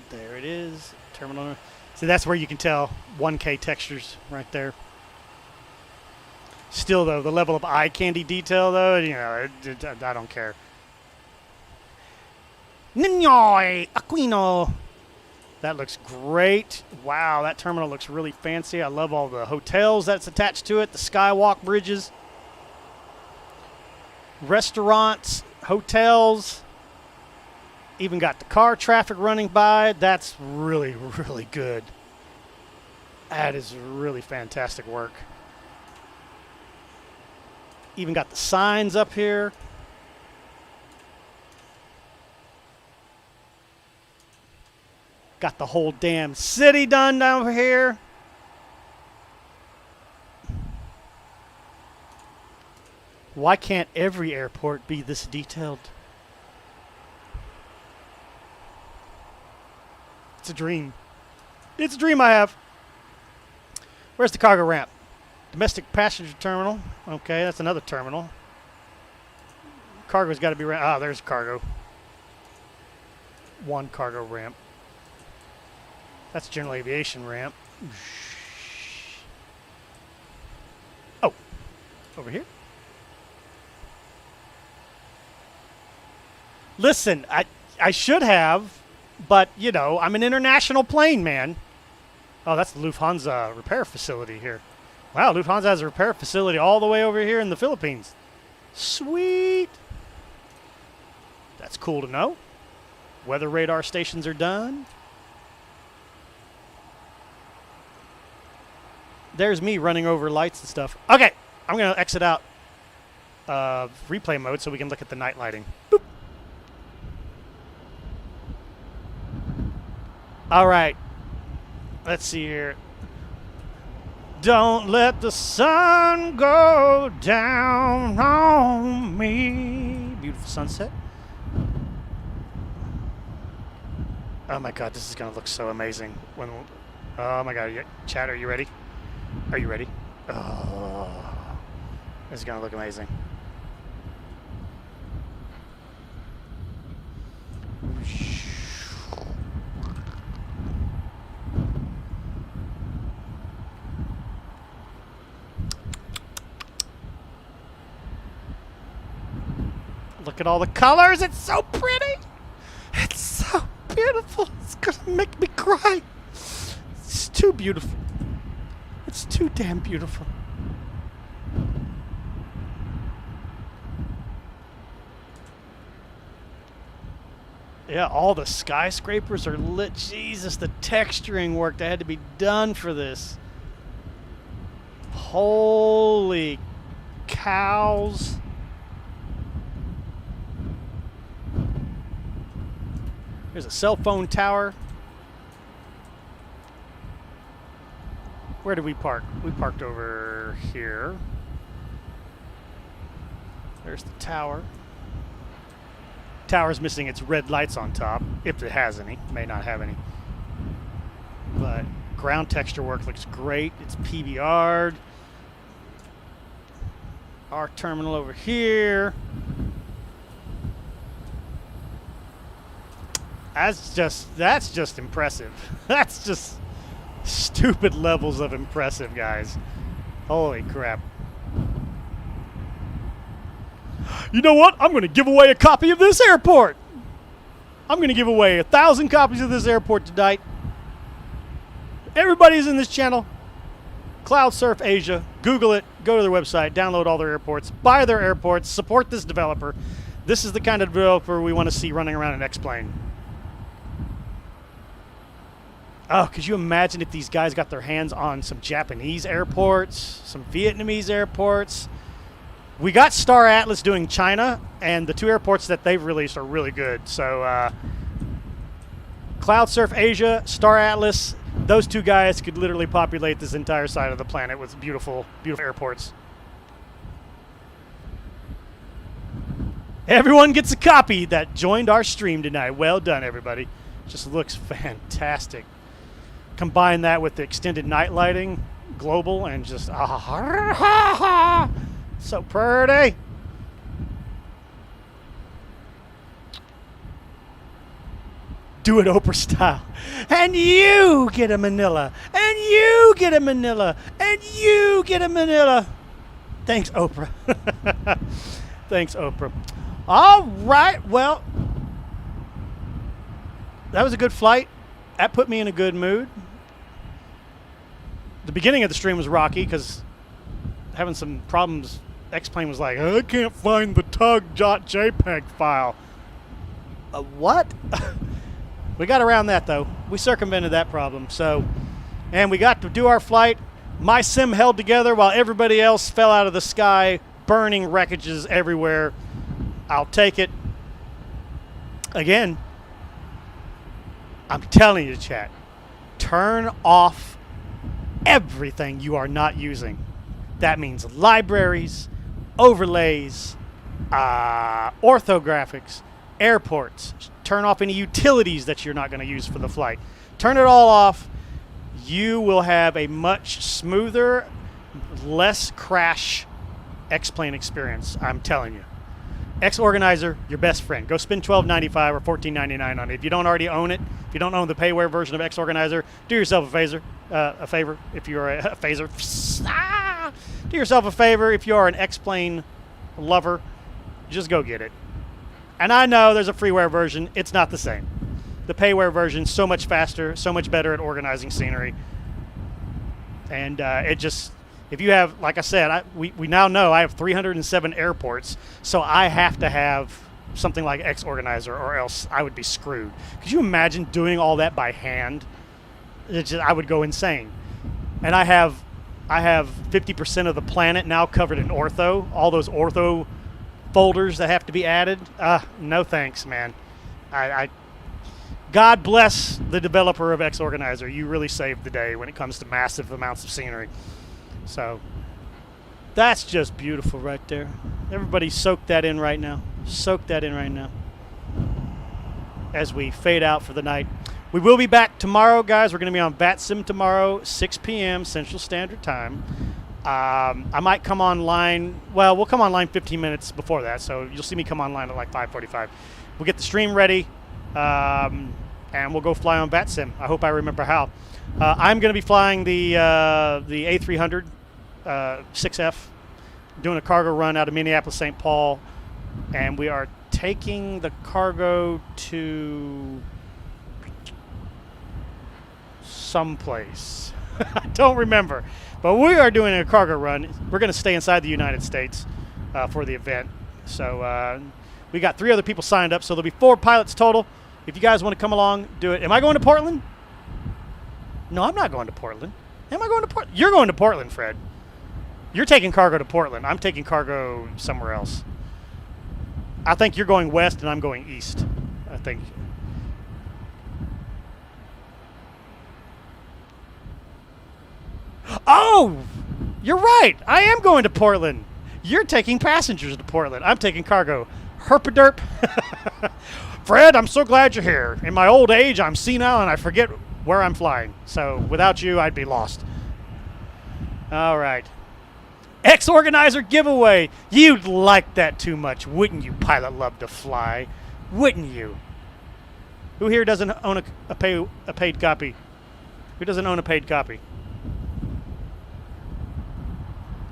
There it is, terminal. See, that's where you can tell 1K textures right there. Still, though, the level of eye candy detail, though, you know, I don't care. Ninoy Aquino. That looks great. Wow, that terminal looks really fancy. I love all the hotels that's attached to it, the skywalk bridges, restaurants, hotels, even got the car traffic running by. That's really, really good. That is really fantastic work. Even got the signs up here. Got the whole damn city done down here. Why can't every airport be this detailed? It's a dream. It's a dream I have. Where's the cargo ramp? Domestic passenger terminal. Okay, that's another terminal. Cargo's got to be ramp. Ah, there's cargo. One cargo ramp. That's general aviation ramp. Oh, over here. Listen, I should have, but, you know, I'm an international plane, man. Oh, that's the Lufthansa repair facility here. Wow, Lufthansa has a repair facility all the way over here in the Philippines. Sweet. That's cool to know. Weather radar stations are done. There's me running over lights and stuff. Okay, I'm going to exit out replay mode so we can look at the night lighting. Boop. All right. Let's see here. Don't let the sun go down on me. Beautiful sunset. Oh my God, this is going to look so amazing. Oh my God, chat, are you ready? Are you ready? Oh, this is going to look amazing. Look at all the colors. It's so pretty. It's so beautiful. It's going to make me cry. It's too beautiful. It's too damn beautiful. Yeah, all the skyscrapers are lit. Jesus, the texturing work that had to be done for this. Holy cows. There's a cell phone tower. Where did we park? We parked over here. There's the tower. Tower's missing its red lights on top, if it has any. May not have any. But ground texture work looks great. It's PBR'd. Our terminal over here. That's just impressive. That's just stupid levels of impressive, guys. Holy crap. You know what? I'm going to give away a copy of this airport. I'm going to give away 1,000 copies of this airport tonight. Everybody's in this channel. CloudSurf Asia. Google it. Go to their website. Download all their airports. Buy their airports. Support this developer. This is the kind of developer we want to see running around an X-plane. Oh, could you imagine if these guys got their hands on some Japanese airports, some Vietnamese airports? We got Star Atlas doing China, and the two airports that they've released are really good. So, CloudSurf Asia, Star Atlas, those two guys could literally populate this entire side of the planet with beautiful, beautiful airports. Everyone gets a copy that joined our stream tonight. Well done, everybody. Just looks fantastic. Combine that with the extended night lighting, global, and just so pretty. Do it Oprah style. And you get a Manila. And you get a Manila. And you get a Manila. Thanks, Oprah. Thanks, Oprah. All right. Well, that was a good flight. That put me in a good mood. The beginning of the stream was rocky because having some problems. X-Plane was like, I can't find the tug.jpg file. What? We got around that, though. We circumvented that problem. So, and we got to do our flight. My sim held together while everybody else fell out of the sky, burning wreckages everywhere. I'll take it. Again, I'm telling you, chat, turn off everything you are not using. That means libraries, overlays, orthographics, airports. Turn off any utilities that you're not going to use for the flight. Turn it all off. You will have a much smoother, less crash X-Plane experience. I'm telling you. X-Organizer, your best friend. Go spend $12.95 or $14.99 on it. If you don't already own it, if you don't own the Payware version of X-Organizer, do yourself a favor if you're a phaser. Do yourself a favor if you are an X-Plane lover. Just go get it. And I know there's a freeware version. It's not the same. The Payware version is so much faster, so much better at organizing scenery. And it just, if you have, like I said, we now know I have 307 airports, so I have to have something like X-Organizer or else I would be screwed. Could you imagine doing all that by hand? I would go insane. And I have 50% of the planet now covered in ortho, all those ortho folders that have to be added. No thanks, man. God bless the developer of X-Organizer. You really saved the day when it comes to massive amounts of scenery. So that's just beautiful right there. Everybody soak that in right now. Soak that in right now as we fade out for the night. We will be back tomorrow, guys. We're going to be on VATSIM tomorrow, 6 p.m. Central Standard Time. I might come online. Well, we'll come online 15 minutes before that, so you'll see me come online at like 5:45. We'll get the stream ready, and we'll go fly on VATSIM. I hope I remember how. I'm going to be flying the A300 6F, doing a cargo run out of Minneapolis, St. Paul, and we are taking the cargo to someplace. I don't remember. But we are doing a cargo run. We're going to stay inside the United States for the event. So we got 3 other people signed up, so there'll be 4 pilots total. If you guys want to come along, do it. Am I going to Portland? No, I'm not going to Portland. Am I going to Portland? You're going to Portland, Fred. You're taking cargo to Portland. I'm taking cargo somewhere else. I think you're going west and I'm going east. I think. Oh, you're right. I am going to Portland. You're taking passengers to Portland. I'm taking cargo. Herpaderp. Fred, I'm so glad you're here. In my old age, I'm senile and I forget where I'm flying. So without you, I'd be lost. All right. X-Organizer giveaway. You'd like that too much, wouldn't you, pilot love to fly? Wouldn't you? Who here doesn't own a paid copy? Who doesn't own a paid copy?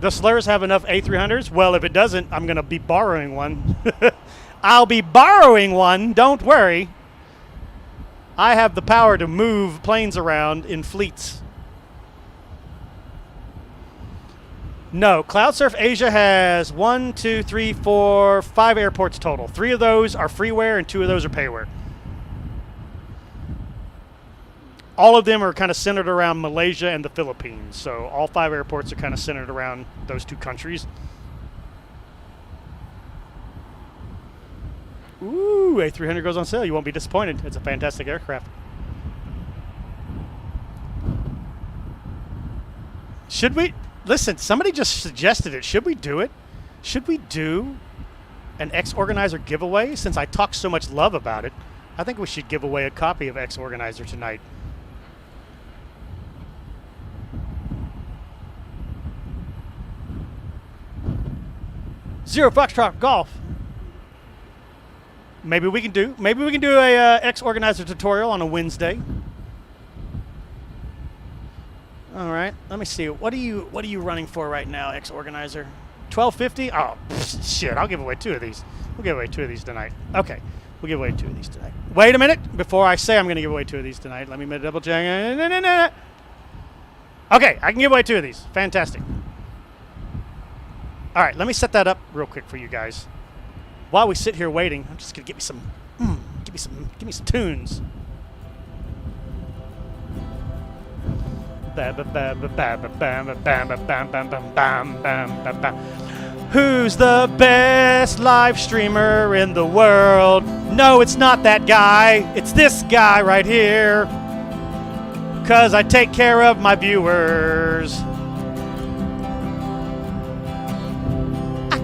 Does Slurs have enough A300s? Well, if it doesn't, I'm going to be borrowing one. I'll be borrowing one, don't worry. I have the power to move planes around in fleets. No, CloudSurf Asia has 1, 2, 3, 4, 5 airports total. 3 of those are freeware and 2 of those are payware. All of them are kind of centered around Malaysia and the Philippines. So all 5 airports are kind of centered around those 2 countries. Ooh, A300 goes on sale. You won't be disappointed. It's a fantastic aircraft. Should we? Listen, somebody just suggested it. Should we do it? Should we do an X Organizer giveaway? Since I talked so much love about it, I think we should give away a copy of X Organizer tonight. Zero Foxtrot Golf. Maybe we can do a X Organizer tutorial on a Wednesday. All right, let me see. What are you running for right now, X Organizer? 1250? Oh, shit! I'll give away 2 of these. We'll give away 2 of these tonight. Okay, we'll give away 2 of these tonight. Wait a minute before I say I'm going to give away 2 of these tonight. Let me double check. Okay, I can give away 2 of these. Fantastic. All right, let me set that up real quick for you guys. While we sit here waiting, I'm just gonna give me some tunes. Who's the best live streamer in the world? No, it's not that guy. It's this guy right here. 'Cause I take care of my viewers.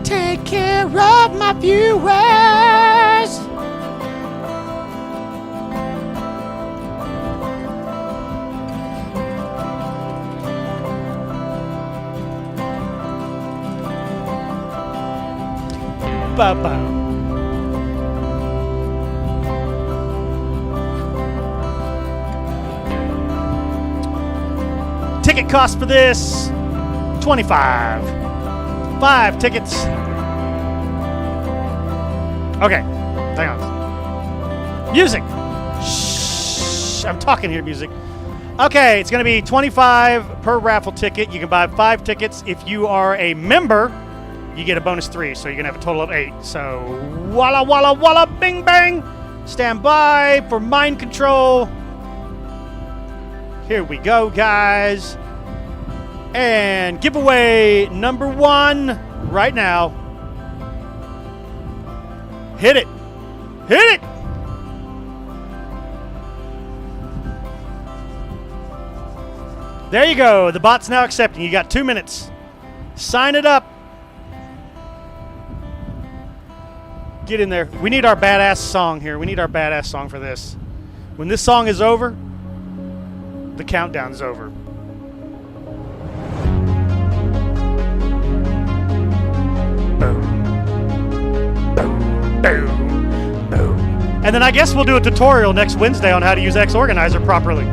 Take care of my viewers. Ba-ba. Ticket cost for this $25. 5 tickets. Okay, hang on. Music. Shh, I'm talking here, music. Okay, it's going to be $25 per raffle ticket. You can buy 5 tickets. If you are a member, you get a bonus 3, so you're going to have a total of 8. So, walla, walla, walla, bing, bang. Stand by for mind control. Here we go, guys. And giveaway number 1 right now. Hit it. Hit it. There you go. The bot's now accepting. You got 2 minutes. Sign it up. Get in there. We need our badass song here. We need our badass song for this. When this song is over, the countdown's over. And then I guess we'll do a tutorial next Wednesday on how to use X Organizer properly.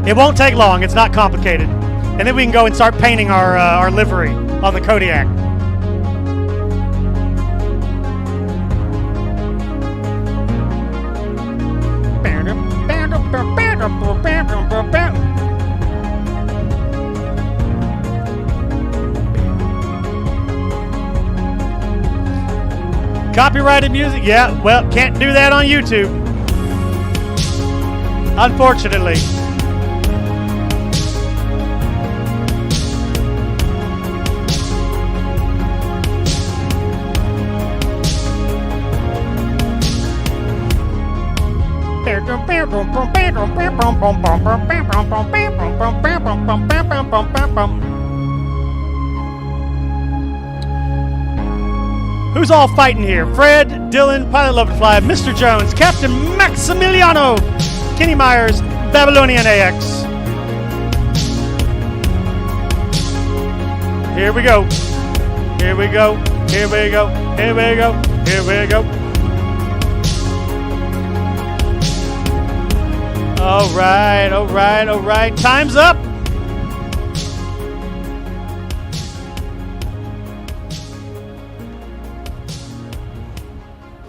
It won't take long. It's not complicated. And then we can go and start painting our livery on the Kodiak. Copyrighted music? Yeah, well, can't do that on YouTube. Unfortunately. Who's all fighting here? Fred, Dylan, Pilot Love to Fly, Mr. Jones, Captain Maximiliano, Kenny Myers, Babylonian AX. Here we go. Here we go. Here we go. Here we go. Here we go. All right, all right, all right. Time's up.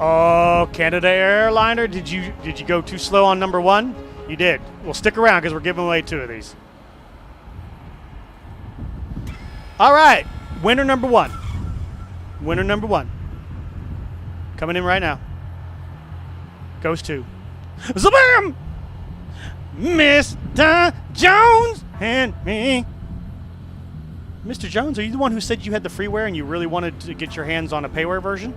Oh, Canada Airliner, did you go too slow on number 1? You did. Well, stick around because we're giving away 2 of these. All right, winner number 1. Winner number 1. Coming in right now. Goes to Zabam! Mr. Jones and me. Mr. Jones, are you the one who said you had the freeware and you really wanted to get your hands on a Payware version?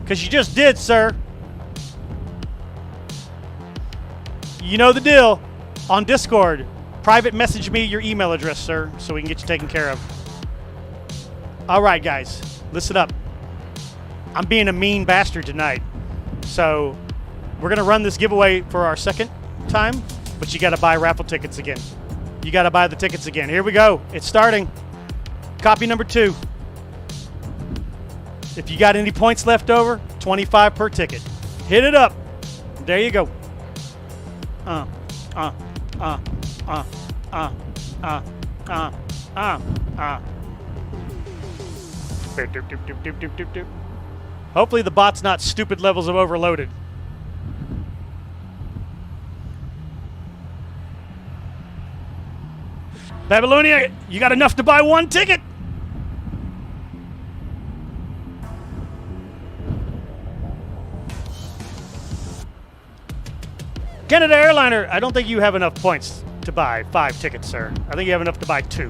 Because you just did, sir. You know the deal. On Discord, private message me your email address, sir, so we can get you taken care of. All right, guys, listen up. I'm being a mean bastard tonight. So we're going to run this giveaway for our second time, but you got to buy raffle tickets again. You got to buy the tickets again. Here we go. It's starting. Copy number 2. If you got any points left over, 25 per ticket. Hit it up. There you go. Hopefully the bot's not stupid levels of overloaded. Babylonia, you got enough to buy 1 ticket? Canada Airliner, I don't think you have enough points to buy 5 tickets, sir. I think you have enough to buy 2.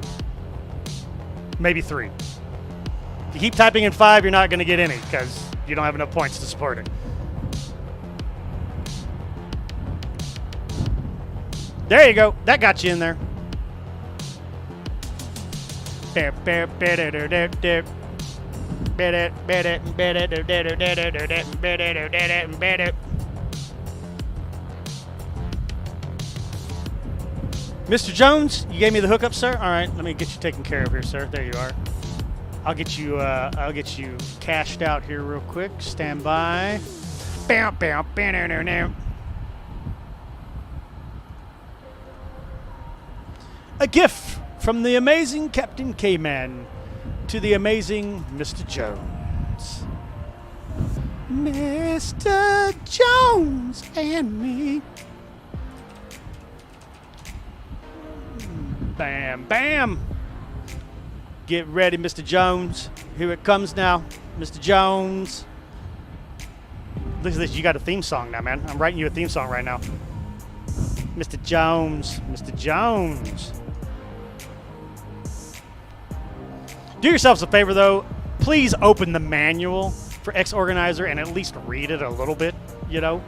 Maybe 3. If you keep typing in 5, you're not going to get any because you don't have enough points to support it. There you go. That got you in there. Mr. Jones, you gave me the hookup, sir. All right, let me get you taken care of here, sir. There you are. I'll get you cashed out here real quick. Stand by. A gift from the amazing Captain K-Man to the amazing Mr. Jones. Mr. Jones and me. Bam, bam. Get ready, Mr. Jones. Here it comes now, Mr. Jones. Look at this, you got a theme song now, man. I'm writing you a theme song right now. Mr. Jones, Mr. Jones. Do yourselves a favor, though. Please open the manual for X-Organizer and at least read it a little bit, you know?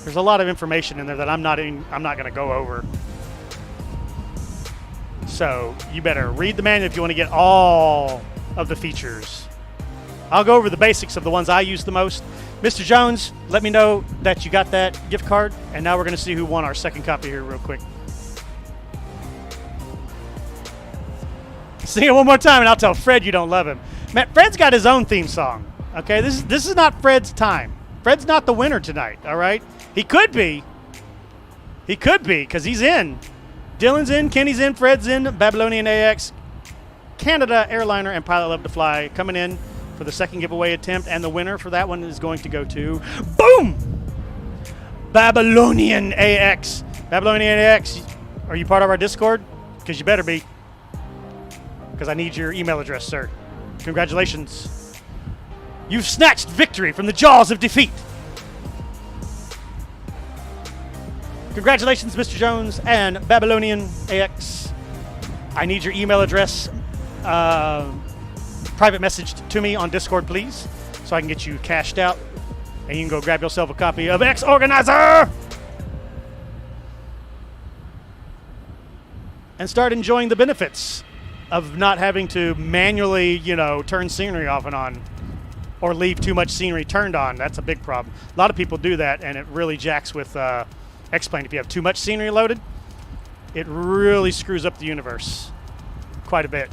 There's a lot of information in there that I'm not going to go over. So you better read the manual if you want to get all of the features. I'll go over the basics of the ones I use the most. Mr. Jones, let me know that you got that gift card. And now we're going to see who won our second copy here real quick. Sing it one more time and I'll tell Fred you don't love him. Man, Fred's got his own theme song. Okay, this is not Fred's time. Fred's not the winner tonight, all right? He could be. He could be, because he's in. Dylan's in, Kenny's in, Fred's in, Babylonian AX, Canada Airliner, and Pilot Love to Fly coming in for the second giveaway attempt. And the winner for that one is going to go to, boom! Babylonian AX. Babylonian AX, are you part of our Discord? Because you better be. Because I need your email address, sir. Congratulations. You've snatched victory from the jaws of defeat. Congratulations, Mr. Jones and Babylonian AX. I need your email address. Private message to me on Discord, please, so I can get you cashed out. And you can go grab yourself a copy of X-Organizer and start enjoying the benefits of not having to manually, you know, turn scenery off and on or leave too much scenery turned on. That's a big problem. A lot of people do that, and it really jacks with X-Plane. If you have too much scenery loaded, it really screws up the universe quite a bit.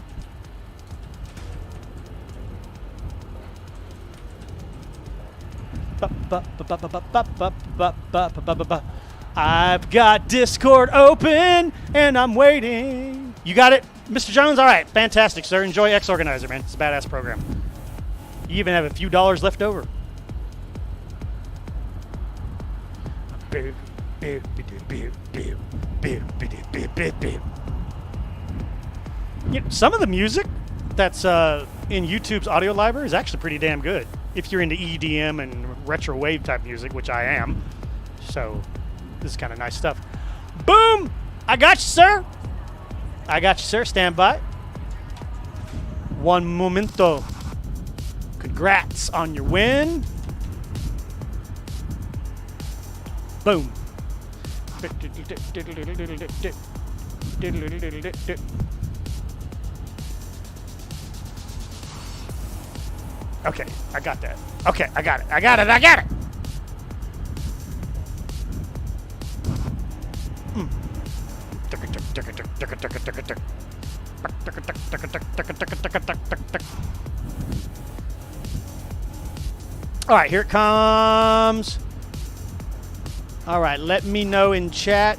I've got Discord open and I'm waiting. You got it, Mr. Jones? All right, fantastic, sir. Enjoy X-Organizer, man. It's a badass program. You even have a few dollars left over. You know, some of the music that's in YouTube's audio library is actually pretty damn good if you're into EDM and retro wave type music, which I am. So this is kind of nice stuff. Boom! I got you, sir. I got you, sir. Stand by. One momento. Congrats on your win. Boom. Okay, I got that. Okay, I got it. I got it. I got it. All right, here it comes. All right, let me know in chat.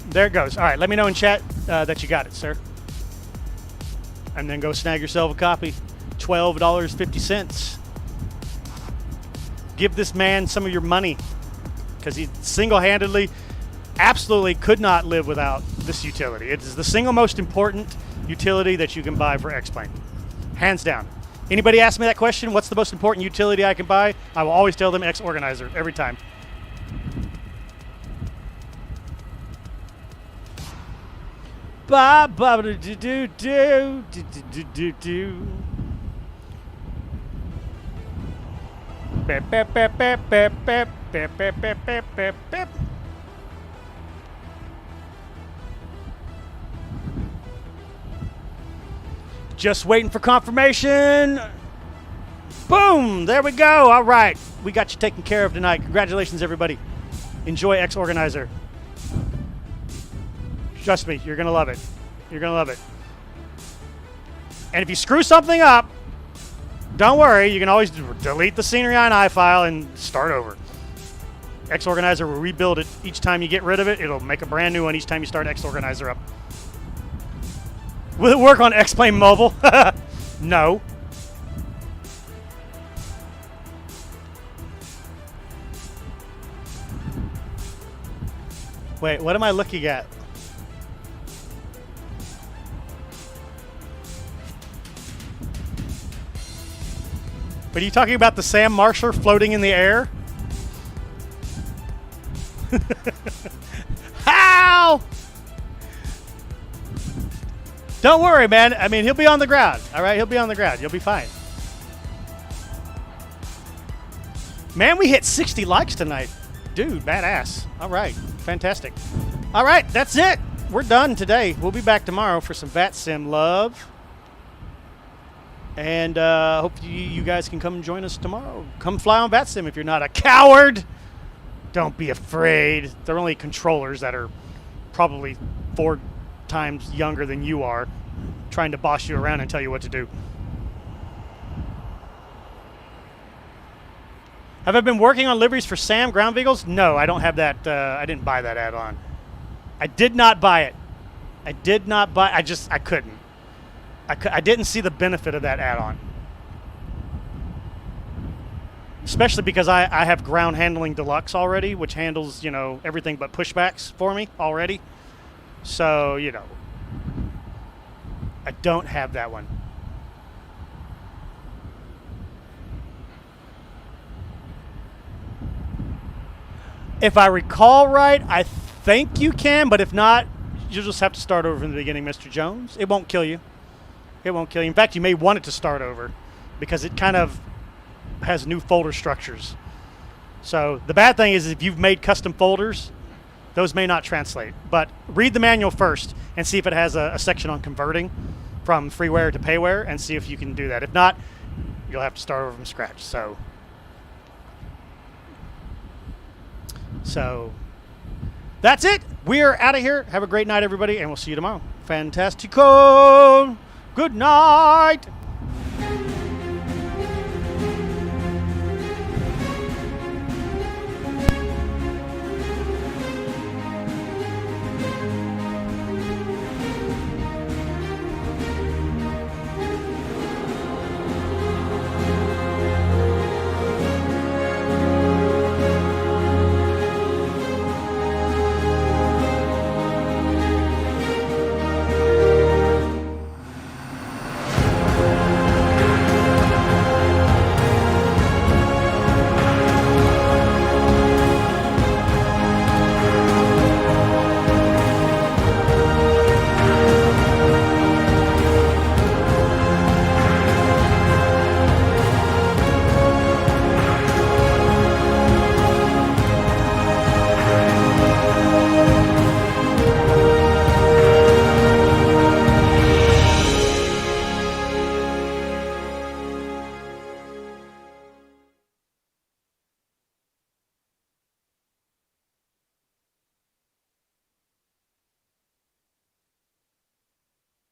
There it goes. All right, let me know in chat that you got it, sir. And then go snag yourself a copy. $12.50. Give this man some of your money, because he single-handedly absolutely could not live without this utility. It is the single most important utility that you can buy for X-Plane. Hands down. Anybody ask me that question, what's the most important utility I can buy? I will always tell them X Organizer, every time. Ba ba do do do do do do do. Bep bep bep bep bep bep bep bep bep bep bep bep. Just waiting for confirmation. Boom! There we go. All right, we got you taken care of tonight. Congratulations, everybody. Enjoy X Organizer. Trust me, you're gonna love it. You're gonna love it. And if you screw something up, don't worry, you can always delete the scenery on iFile and start over. X Organizer will rebuild it each time you get rid of it. It'll make a brand new one each time you start X Organizer up. Will it work on X-Plane Mobile? No. Wait, what am I looking at? But are you talking about the Sam Marsher floating in the air? How? Don't worry, man. I mean, he'll be on the ground. All right, he'll be on the ground. You'll be fine. Man, we hit 60 likes tonight. Dude, badass. All right, fantastic. All right, that's it. We're done today. We'll be back tomorrow for some VAT Sim love. And hope you guys can come join us tomorrow. Come fly on VAT Sim if you're not a coward. Don't be afraid. They're only controllers that are probably 4 times younger than you are, trying to boss you around and tell you what to do. Have I been working on liveries for SAM ground vehicles? No, I don't have that. I didn't buy that add-on. I did not buy it. I did not buy. I couldn't. I didn't see the benefit of that add-on. Especially because I have ground handling deluxe already, which handles, you know, everything but pushbacks for me already. So, you know, I don't have that one. If I recall right, I think you can, but if not, you'll just have to start over from the beginning, Mr. Jones. It won't kill you. It won't kill you. In fact, you may want it to start over because it kind of has new folder structures. So the bad thing is if you've made custom folders, those may not translate. But read the manual first and see if it has a section on converting from freeware to payware and see if you can do that. If not, you'll have to start over from scratch. So that's it. We're out of here. Have a great night, everybody, and we'll see you tomorrow. Fantastico. Good night.